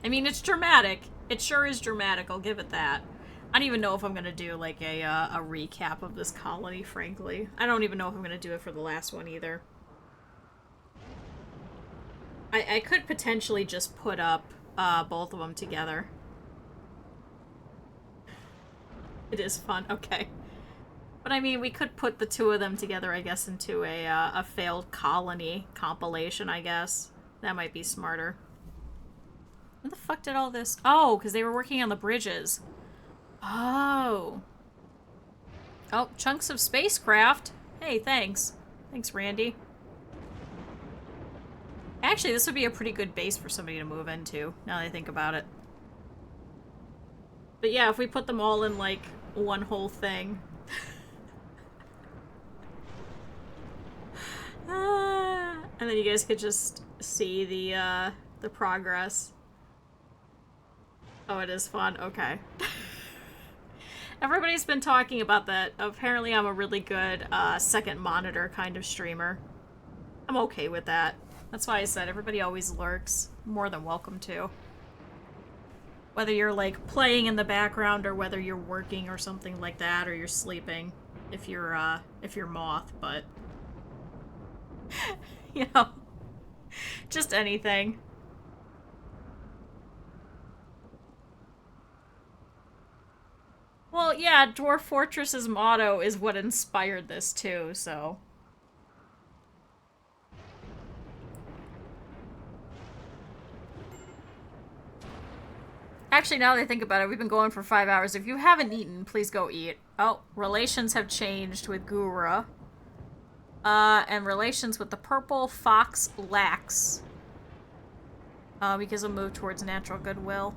I mean, it's dramatic. It sure is dramatic, I'll give it that. I don't even know if I'm gonna do like a recap of this colony, frankly. I don't even know if I'm gonna do it for the last one either. I could potentially just put up both of them together. It is fun, okay. But I mean, we could put the two of them together, I guess, into a failed colony compilation, I guess. That might be smarter. Where the fuck did all this... Oh, because they were working on the bridges. Oh. Oh, chunks of spacecraft. Hey, thanks. Thanks, Randy. Actually, this would be a pretty good base for somebody to move into, now that I think about it. But yeah, if we put them all in, like, one whole thing. And then you guys could just see the progress. Oh, it is fun? Okay. Everybody's been talking about that. Apparently I'm a really good second monitor kind of streamer. I'm okay with that. That's why I said everybody always lurks. More than welcome to. Whether you're like playing in the background or whether you're working or something like that, or you're sleeping, if you're Moth, but you know, just anything. Well, yeah, Dwarf Fortress's motto is what inspired this too, so. Actually, now that I think about it, we've been going for 5 hours. If you haven't eaten, please go eat. Oh, relations have changed with Gura. And relations with the purple fox Lax. Because of move towards natural goodwill.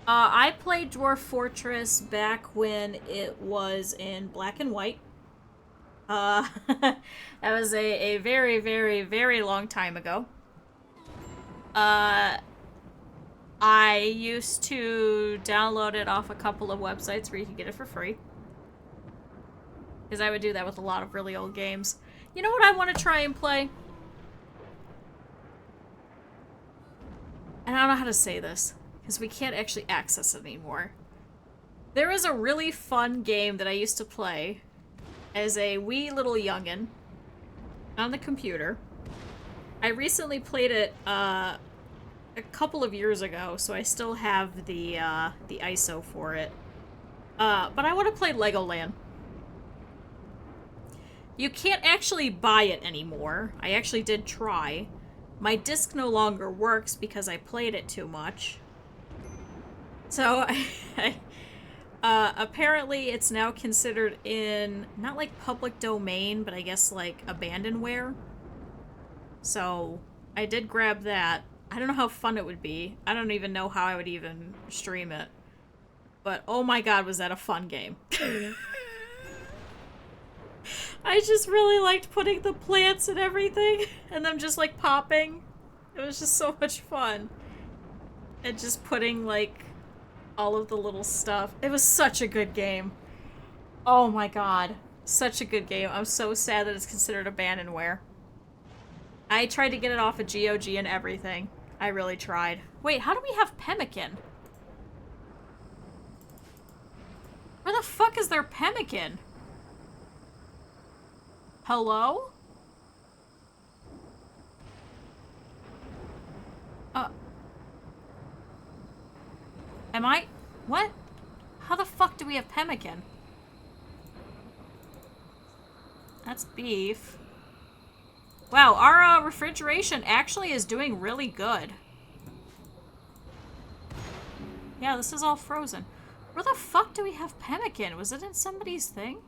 I played Dwarf Fortress back when it was in black and white. That was a very, very, very long time ago. I used to download it off a couple of websites where you could get it for free. Because I would do that with a lot of really old games. You know what I want to try and play? And I don't know how to say this, because we can't actually access it anymore. There is a really fun game that I used to play as a wee little youngin' on the computer. I recently played it, a couple of years ago, so I still have the ISO for it. But I want to play Legoland. You can't actually buy it anymore. I actually did try. My disc no longer works because I played it too much. So, apparently it's now considered in, not like public domain, but I guess like abandonware. So, I did grab that. I don't know how fun it would be. I don't even know how I would even stream it. But oh my god, was that a fun game. I just really liked putting the plants and everything, and them just like popping. It was just so much fun. And just putting like all of the little stuff. It was such a good game. Oh my god. Such a good game. I'm so sad that it's considered abandonware. I tried to get it off of GOG and everything. I really tried. Wait, how do we have pemmican? Where the fuck is their pemmican? Hello? Am I... What? How the fuck do we have pemmican? That's beef. Wow, our refrigeration actually is doing really good. Yeah, this is all frozen. Where the fuck do we have pemmican? Was it in somebody's thing?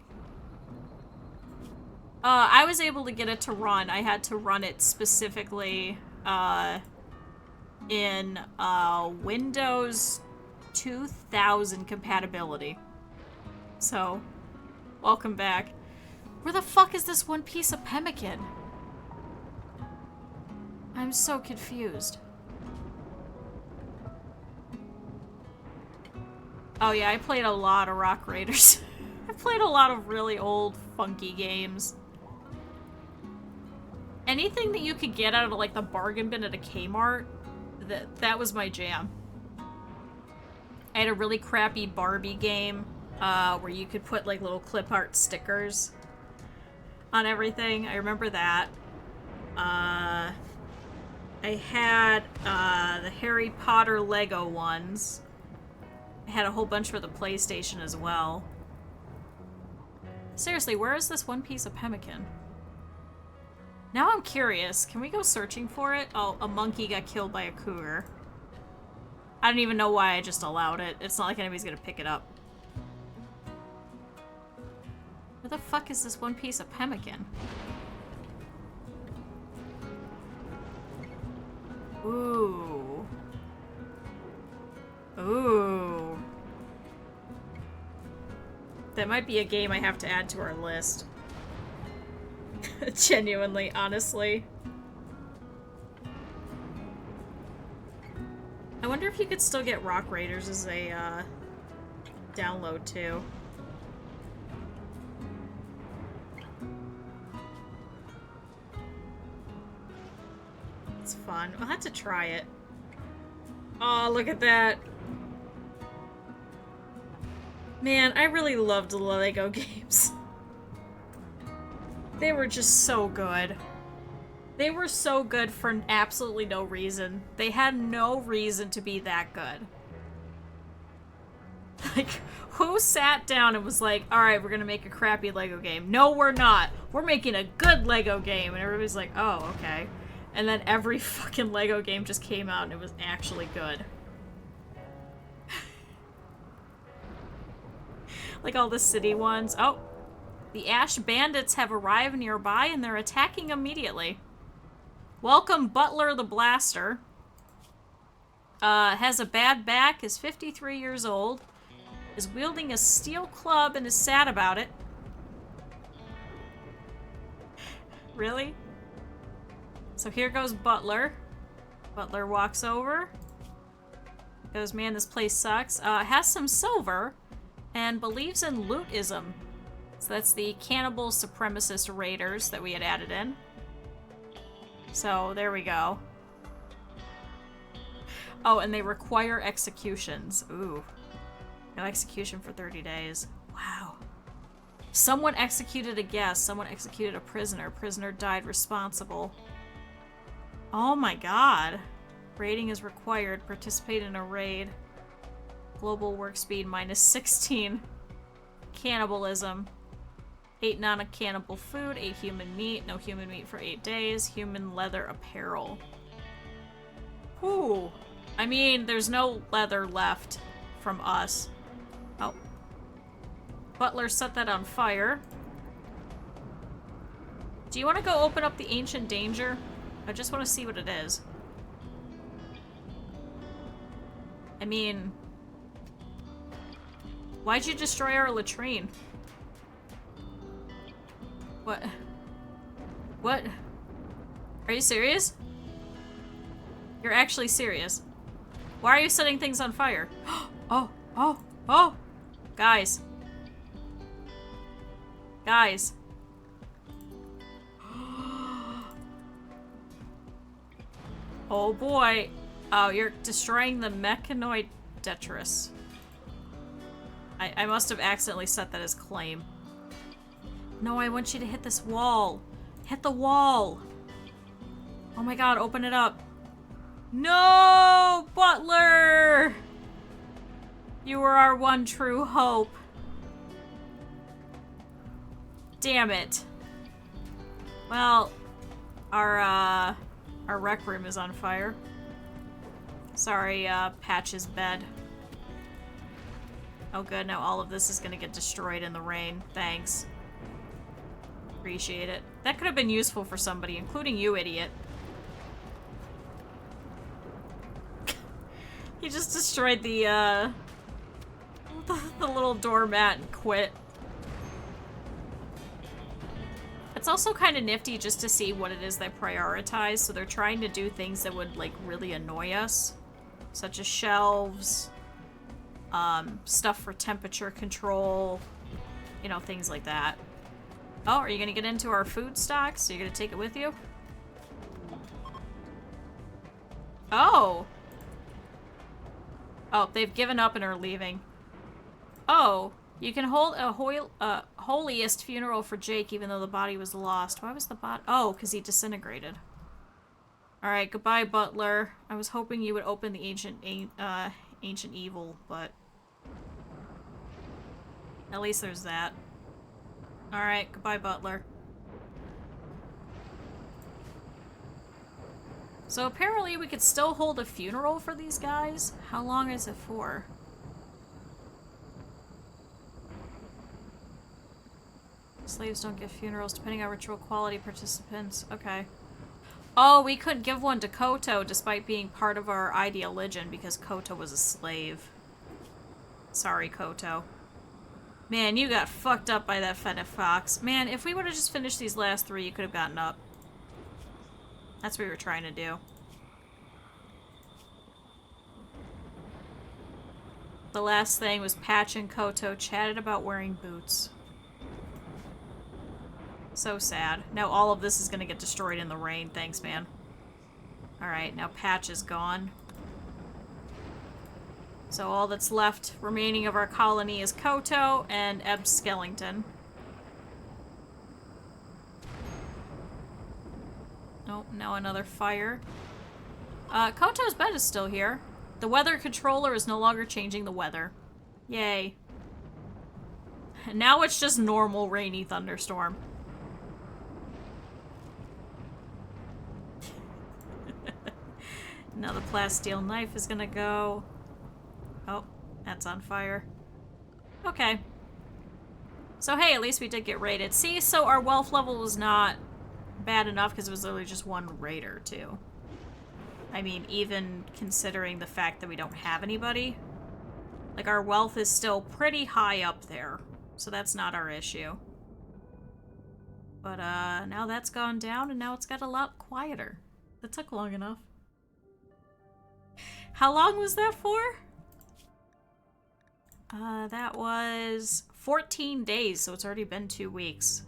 I was able to get it to run. I had to run it specifically, in, Windows 2000 compatibility. So, welcome back. Where the fuck is this one piece of pemmican? I'm so confused. Oh yeah, I played a lot of Rock Raiders. I played a lot of really old, funky games. Anything that you could get out of like the bargain bin at a Kmart, that was my jam. I had a really crappy Barbie game, where you could put like little clip art stickers on everything. I remember that. I had, the Harry Potter Lego ones. I had a whole bunch for the PlayStation as well. Seriously, where is this one piece of pemmican? Now I'm curious. Can we go searching for it? Oh, a monkey got killed by a cougar. I don't even know why I just allowed it. It's not like anybody's gonna pick it up. Where the fuck is this one piece of pemmican? Ooh. Ooh. That might be a game I have to add to our list. Genuinely, honestly. I wonder if you could still get Rock Raiders as a, download, too. fun. I'll have to try it. Oh, look at that. Man, I really loved the Lego games. They were just so good. They were so good for absolutely no reason. They had no reason to be that good. Like, who sat down and was like, alright, we're gonna make a crappy Lego game. No, we're not. We're making a good Lego game. And everybody's like, oh, okay. And then every fucking Lego game just came out and it was actually good. Like all the city ones. Oh, the Ash Bandits have arrived nearby and they're attacking immediately. Welcome, Butler the Blaster. Has a bad back, is 53 years old, is wielding a steel club and is sad about it. Really? So here goes Butler. Butler walks over. Goes, man, this place sucks. Has some silver and believes in lootism. So that's the cannibal supremacist raiders that we had added in. So there we go. Oh, and they require executions. Ooh. No execution for 30 days. Wow. Someone executed a guest. Someone executed a prisoner. Prisoner died responsible. Oh my god. Raiding is required. Participate in a raid. Global work speed -16. Cannibalism. 8 non-cannibal food. 8 human meat. No human meat for 8 days. Human leather apparel. Ooh. I mean, there's no leather left from us. Oh. Butler set that on fire. Do you want to go open up the Ancient Danger? I just want to see what it is. I mean... Why'd you destroy our latrine? What? What? Are you serious? You're actually serious. Why are you setting things on fire? Oh, oh, oh! Guys. Guys. Oh boy. Oh, you're destroying the mechanoid detritus. I must have accidentally set that as claim. No, I want you to hit this wall. Hit the wall. Oh my god, open it up. No, Butler! You were our one true hope. Damn it. Well, our rec room is on fire. Sorry, Patch's bed. Oh good, now all of this is gonna get destroyed in the rain. Thanks. Appreciate it. That could have been useful for somebody, including you, idiot. He just destroyed the little doormat and quit. It's also kind of nifty just to see what it is they prioritize. So they're trying to do things that would, like, really annoy us. Such as shelves, stuff for temperature control, you know, things like that. Oh, are you gonna get into our food stocks? Are you gonna take it with you? Oh! Oh, they've given up and are leaving. Oh, you can hold a holiest funeral for Jake even though the body was lost. Why was the body? Oh, because he disintegrated. Alright, goodbye, Butler. I was hoping you would open the ancient evil, but... At least there's that. Alright, goodbye, Butler. So apparently we could still hold a funeral for these guys? How long is it for? Slaves don't give funerals depending on ritual quality participants. Okay. Oh, we couldn't give one to Koto despite being part of our ideologion because Koto was a slave. Sorry, Koto. Man, you got fucked up by that fennec fox. Man, if we would have just finished these last 3, you could have gotten up. That's what we were trying to do. The last thing was Patch and Koto chatted about wearing boots. So sad. Now all of this is gonna get destroyed in the rain. Thanks, man. Alright, now Patch is gone. So all that's left remaining of our colony is Koto and Ebb Skellington. Oh, now another fire. Koto's bed is still here. The weather controller is no longer changing the weather. Yay. And now it's just normal rainy thunderstorm. Now the plasteel knife is gonna go. Oh, that's on fire. Okay. So hey, at least we did get raided. See, so our wealth level was not bad enough because it was literally just one raider, too. I mean, even considering the fact that we don't have anybody. Like, our wealth is still pretty high up there. So that's not our issue. But, now that's gone down, and now it's got a lot quieter. That took long enough. How long was that for? That was 14 days, so it's already been 2 weeks.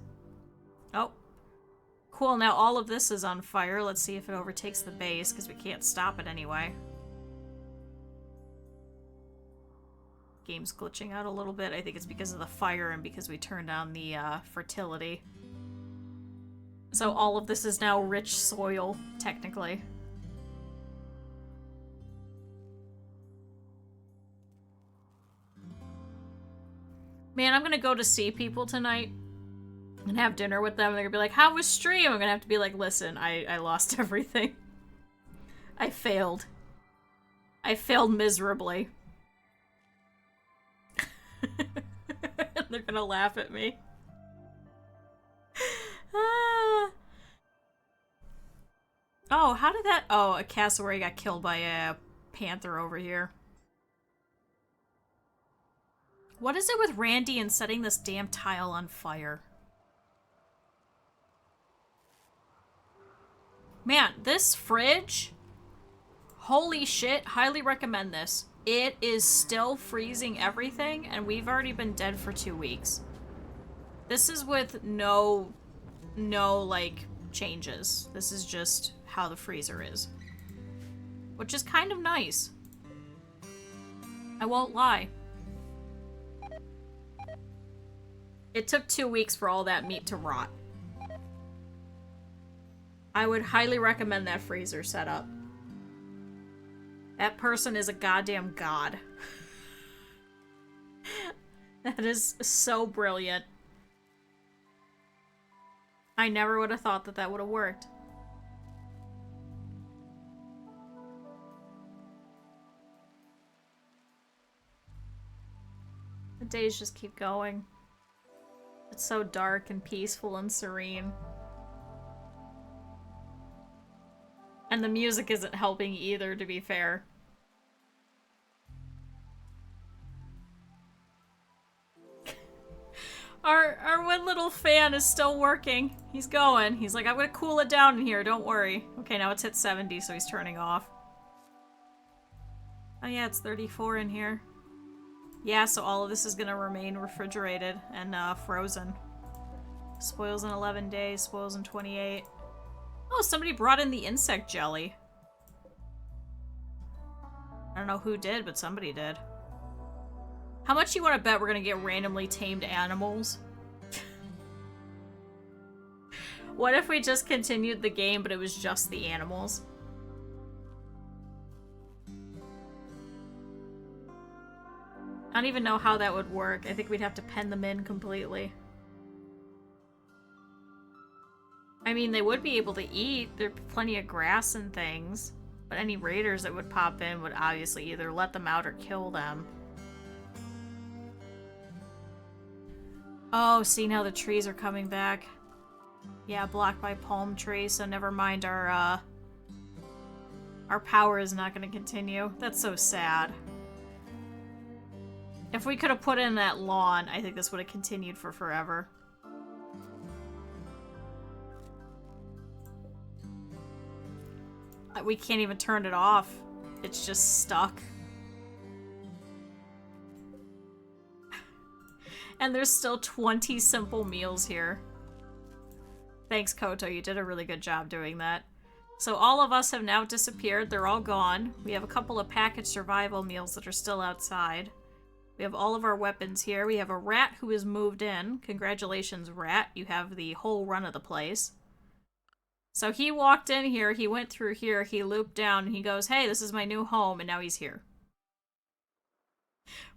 Oh. Cool, now all of this is on fire. Let's see if it overtakes the base, because we can't stop it anyway. Game's glitching out a little bit. I think it's because of the fire and because we turned on the fertility. So all of this is now rich soil, technically. Man, I'm gonna go to see people tonight and have dinner with them. They're gonna be like, how was stream? I'm gonna have to be like, listen, I lost everything. I failed. I failed miserably. They're gonna laugh at me. Oh, how did that... Oh, a cassowary got killed by a panther over here. What is it with Randy and setting this damn tile on fire? Man, this fridge... Holy shit, highly recommend this. It is still freezing everything, and we've already been dead for 2 weeks. This is with no, like, changes. This is just how the freezer is. Which is kind of nice. I won't lie. It took 2 weeks for all that meat to rot. I would highly recommend that freezer setup. That person is a goddamn god. That is so brilliant. I never would have thought that that would have worked. The days just keep going. It's so dark and peaceful and serene. And the music isn't helping either, to be fair. Our one little fan is still working. He's going. He's like, I'm gonna cool it down in here, don't worry. Okay, now it's hit 70, so he's turning off. Oh yeah, it's 34 in here. Yeah, so all of this is gonna remain refrigerated and frozen. Spoils in 11 days, spoils in 28. Oh, somebody brought in the insect jelly. I don't know who did, but somebody did. How much you want to bet we're gonna get randomly tamed animals? What if we just continued the game, but it was just the animals? I don't even know how that would work. I think we'd have to pen them in completely. I mean, they would be able to eat. There's plenty of grass and things. But any raiders that would pop in would obviously either let them out or kill them. Oh, see, now the trees are coming back. Yeah, blocked by palm trees, so never mind, our power is not going to continue. That's so sad. If we could have put in that lawn, I think this would have continued for forever. We can't even turn it off. It's just stuck. And there's still 20 simple meals here. Thanks, Koto. You did a really good job doing that. So all of us have now disappeared. They're all gone. We have a couple of packaged survival meals that are still outside. We have all of our weapons here. We have a rat who has moved in. Congratulations, rat. You have the whole run of the place. So he walked in here, he went through here, he looped down, and he goes, hey, this is my new home, and now he's here.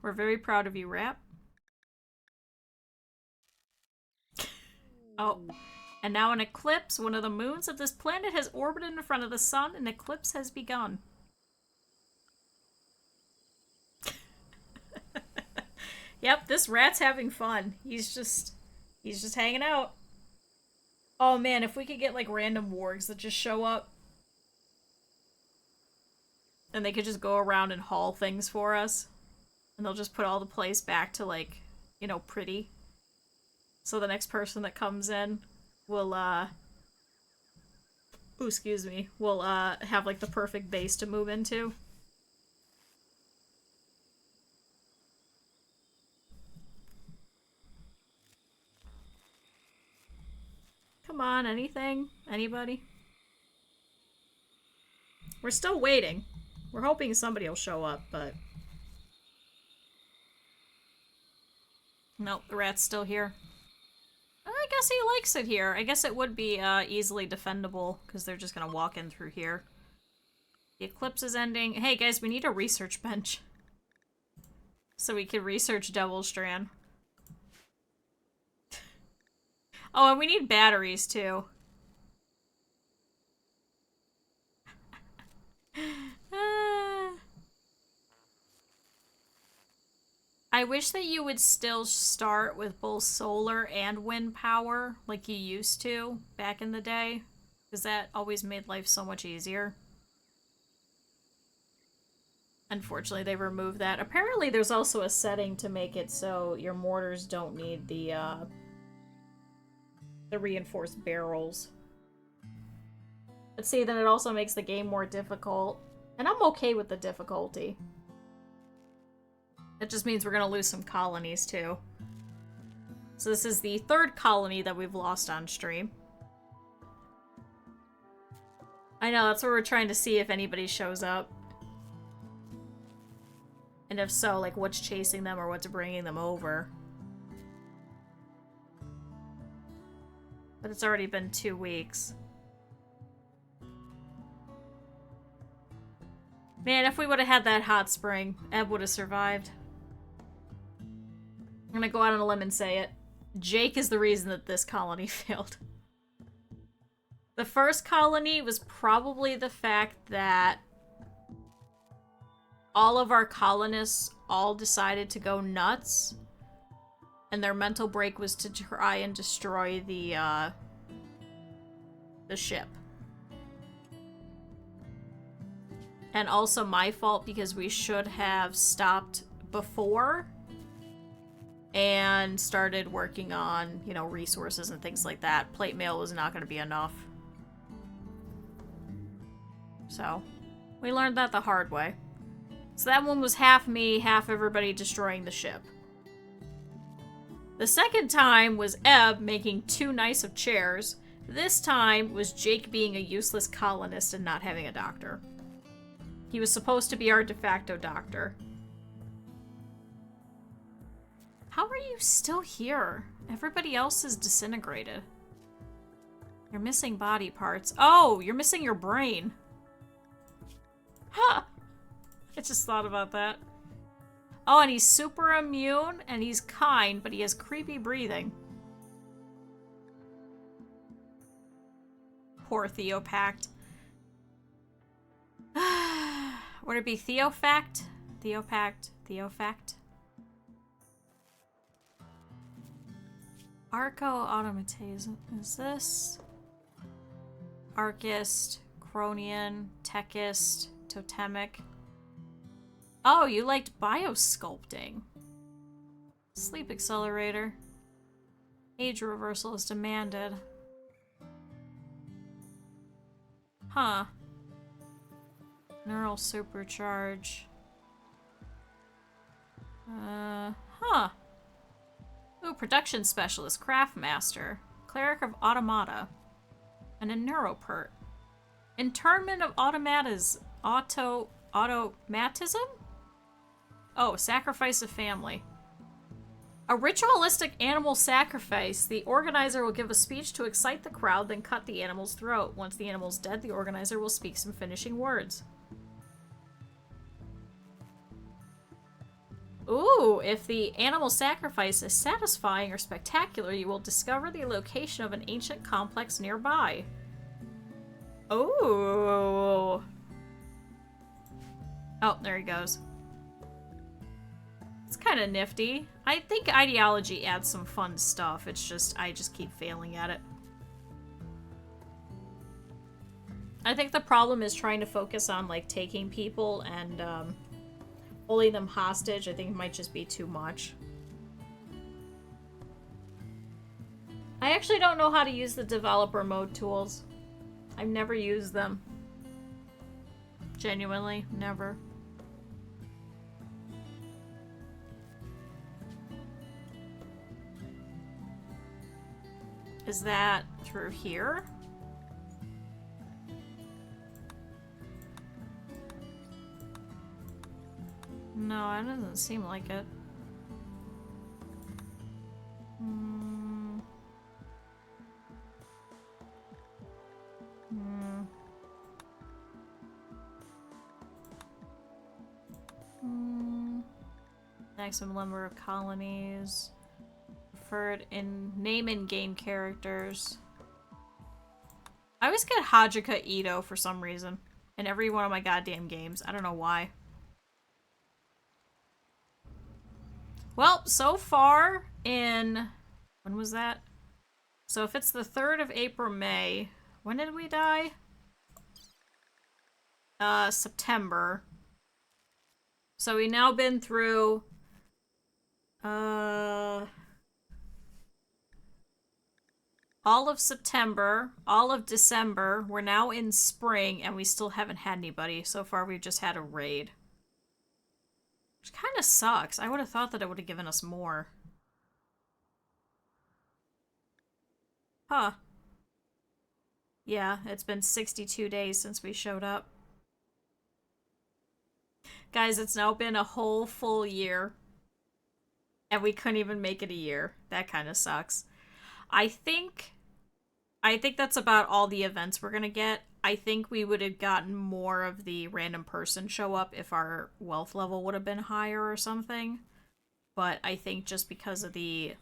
We're very proud of you, rat. Oh. And now an eclipse, one of the moons of this planet has orbited in front of the sun, and eclipse has begun. Yep, this rat's having fun. He's just hanging out. Oh man, if we could get like random wargs that just show up. And they could just go around and haul things for us. And they'll just put all the place back to like, you know, pretty. So the next person that comes in will, will, have, like, the perfect base to move into. Come on, anything? Anybody? We're still waiting. We're hoping somebody will show up, but... Nope, the rat's still here. I guess he likes it here. I guess it would be easily defendable, because they're just gonna walk in through here. The eclipse is ending. Hey guys, we need a research bench. So we can research Devil Strand. Oh, and we need batteries, too. I wish that you would still start with both solar and wind power, like you used to back in the day, because that always made life so much easier. Unfortunately, they removed that. Apparently, there's also a setting to make it so your mortars don't need the reinforced barrels. But see, then it also makes the game more difficult. And I'm okay with the difficulty. That just means we're gonna lose some colonies, too. So this is the third colony that we've lost on stream. I know, that's what we're trying to see if anybody shows up. And if so, like, what's chasing them or what's bringing them over. But it's already been 2 weeks. Man, if we would have had that hot spring, Ebb would have survived. I'm gonna go out on a limb and say it. Jake is the reason that this colony failed. The first colony was probably the fact that all of our colonists all decided to go nuts. And their mental break was to try and destroy the ship. And also my fault because we should have stopped before and started working on, you know, resources and things like that. Plate mail was not going to be enough. So, we learned that the hard way. So that one was half me, half everybody destroying the ship. The second time was Ebb making too nice of chairs. This time was Jake being a useless colonist and not having a doctor. He was supposed to be our de facto doctor. How are you still here? Everybody else is disintegrated. You're missing body parts. Oh, you're missing your brain. Huh! I just thought about that. Oh, and he's super immune, and he's kind, but he has creepy breathing. Poor Theopact. Would it be Theofact? Theopact? Theofact? Arco Automatase. Is this? Archist, Cronian, Techist, Totemic. Oh, you liked biosculpting. Sleep accelerator. Age reversal is demanded. Huh. Neural supercharge. Huh. Ooh, production specialist, craft master, cleric of automata, and a neuropert. Internment of automatism? Oh, sacrifice of family. A ritualistic animal sacrifice. The organizer will give a speech to excite the crowd, then cut the animal's throat. Once the animal's dead, the organizer will speak some finishing words. Ooh, if the animal sacrifice is satisfying or spectacular, you will discover the location of an ancient complex nearby. Ooh. Oh, there he goes. It's kind of nifty. I think ideology adds some fun stuff. It's just, I just keep failing at it. I think the problem is trying to focus on, like, taking people and, holding them hostage. I think it might just be too much. I actually don't know how to use the developer mode tools. I've never used them. Genuinely, never. Is that through here? No, it doesn't seem like it. Maximum number of colonies. Preferred in name in game characters. I always get Hajika Ito for some reason in every one of my goddamn games. I don't know why. Well, so far in... When was that? So if it's the 3rd of April, May... When did we die? September. So we've now been through... all of September, all of December. We're now in spring, and we still haven't had anybody. So far, we've just had a raid. Which kind of sucks. I would have thought that it would have given us more. Huh. Yeah, it's been 62 days since we showed up. Guys, it's now been a whole full year. And we couldn't even make it a year. That kind of sucks. I think that's about all the events we're gonna get. I think we would have gotten more of the random person show up if our wealth level would have been higher or something. But I think just because of the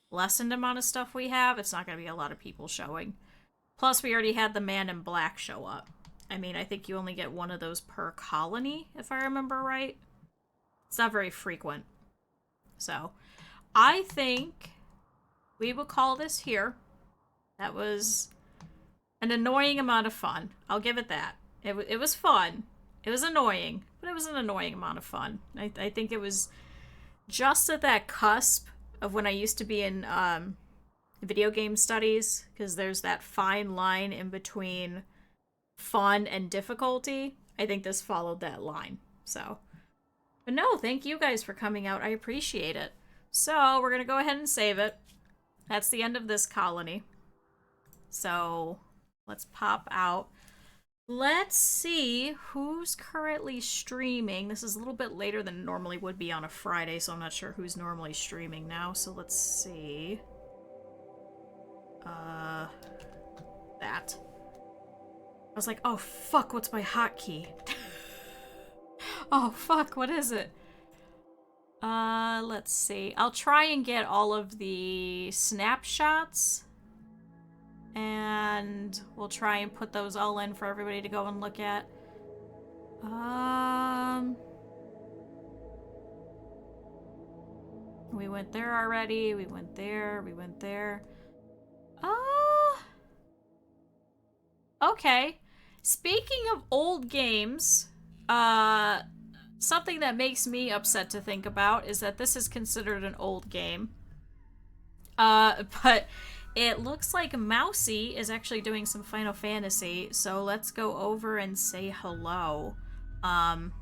lessened amount of stuff we have, it's not gonna be a lot of people showing. Plus, we already had the man in black show up. I mean, I think you only get one of those per colony, if I remember right. It's not very frequent. So, I think we will call this here. That was an annoying amount of fun. I'll give it that. It was fun. It was annoying, but it was an annoying amount of fun. I think it was just at that cusp of when I used to be in video game studies, because there's that fine line in between fun and difficulty. I think this followed that line. So, but no, thank you guys for coming out. I appreciate it. So, we're going to go ahead and save it. That's the end of this colony. So, let's pop out. Let's see who's currently streaming. This is a little bit later than it normally would be on a Friday, so I'm not sure who's normally streaming now. So, let's see. That. I was like, oh, fuck, what's my hotkey? Oh, fuck, what is it? Let's see. I'll try and get all of the snapshots. And we'll try and put those all in for everybody to go and look at. We went there already. We went there. We went there. Okay. Speaking of old games, something that makes me upset to think about is that this is considered an old game. But it looks like Mousy is actually doing some Final Fantasy, so let's go over and say hello.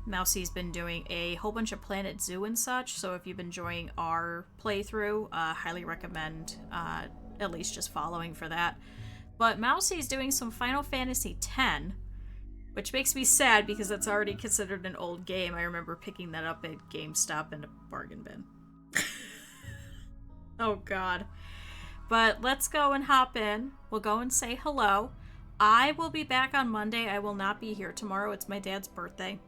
Mousy's been doing a whole bunch of Planet Zoo and such, so if you've been enjoying our playthrough, highly recommend at least just following for that. But Mousy's doing some Final Fantasy X, which makes me sad because it's already considered an old game. I remember picking that up at GameStop in a bargain bin. Oh god. But let's go and hop in. We'll go and say hello. I will be back on Monday. I will not be here tomorrow. It's my dad's birthday.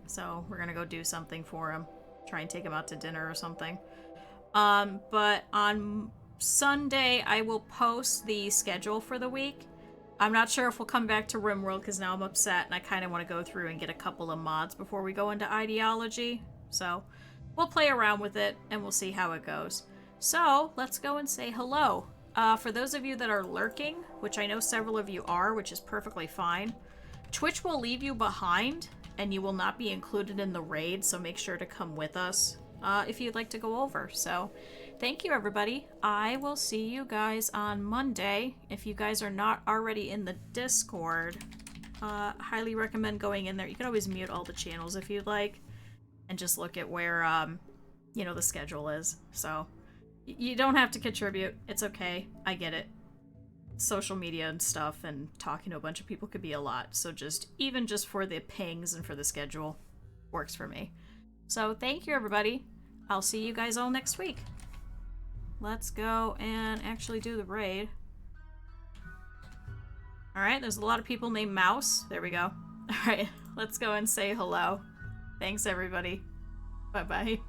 So we're gonna go do something for him. Try and take him out to dinner or something. But on Sunday, I will post the schedule for the week. I'm not sure if we'll come back to Rimworld because now I'm upset and I kind of want to go through and get a couple of mods before we go into ideology. So we'll play around with it and we'll see how it goes. So let's go and say hello. For those of you that are lurking, which I know several of you are, which is perfectly fine, Twitch will leave you behind and you will not be included in the raid, so make sure to come with us if you'd like to go over. So thank you, everybody. I will see you guys on Monday. If you guys are not already in the Discord, highly recommend going in there. You can always mute all the channels if you'd like and just look at where, you know, the schedule is. So you don't have to contribute. It's okay. I get it. Social media and stuff and talking to a bunch of people could be a lot. So even just for the pings and for the schedule works for me. So thank you, everybody. I'll see you guys all next week. Let's go and actually do the raid. Alright, there's a lot of people named Mouse. There we go. Alright, let's go and say hello. Thanks, everybody. Bye-bye.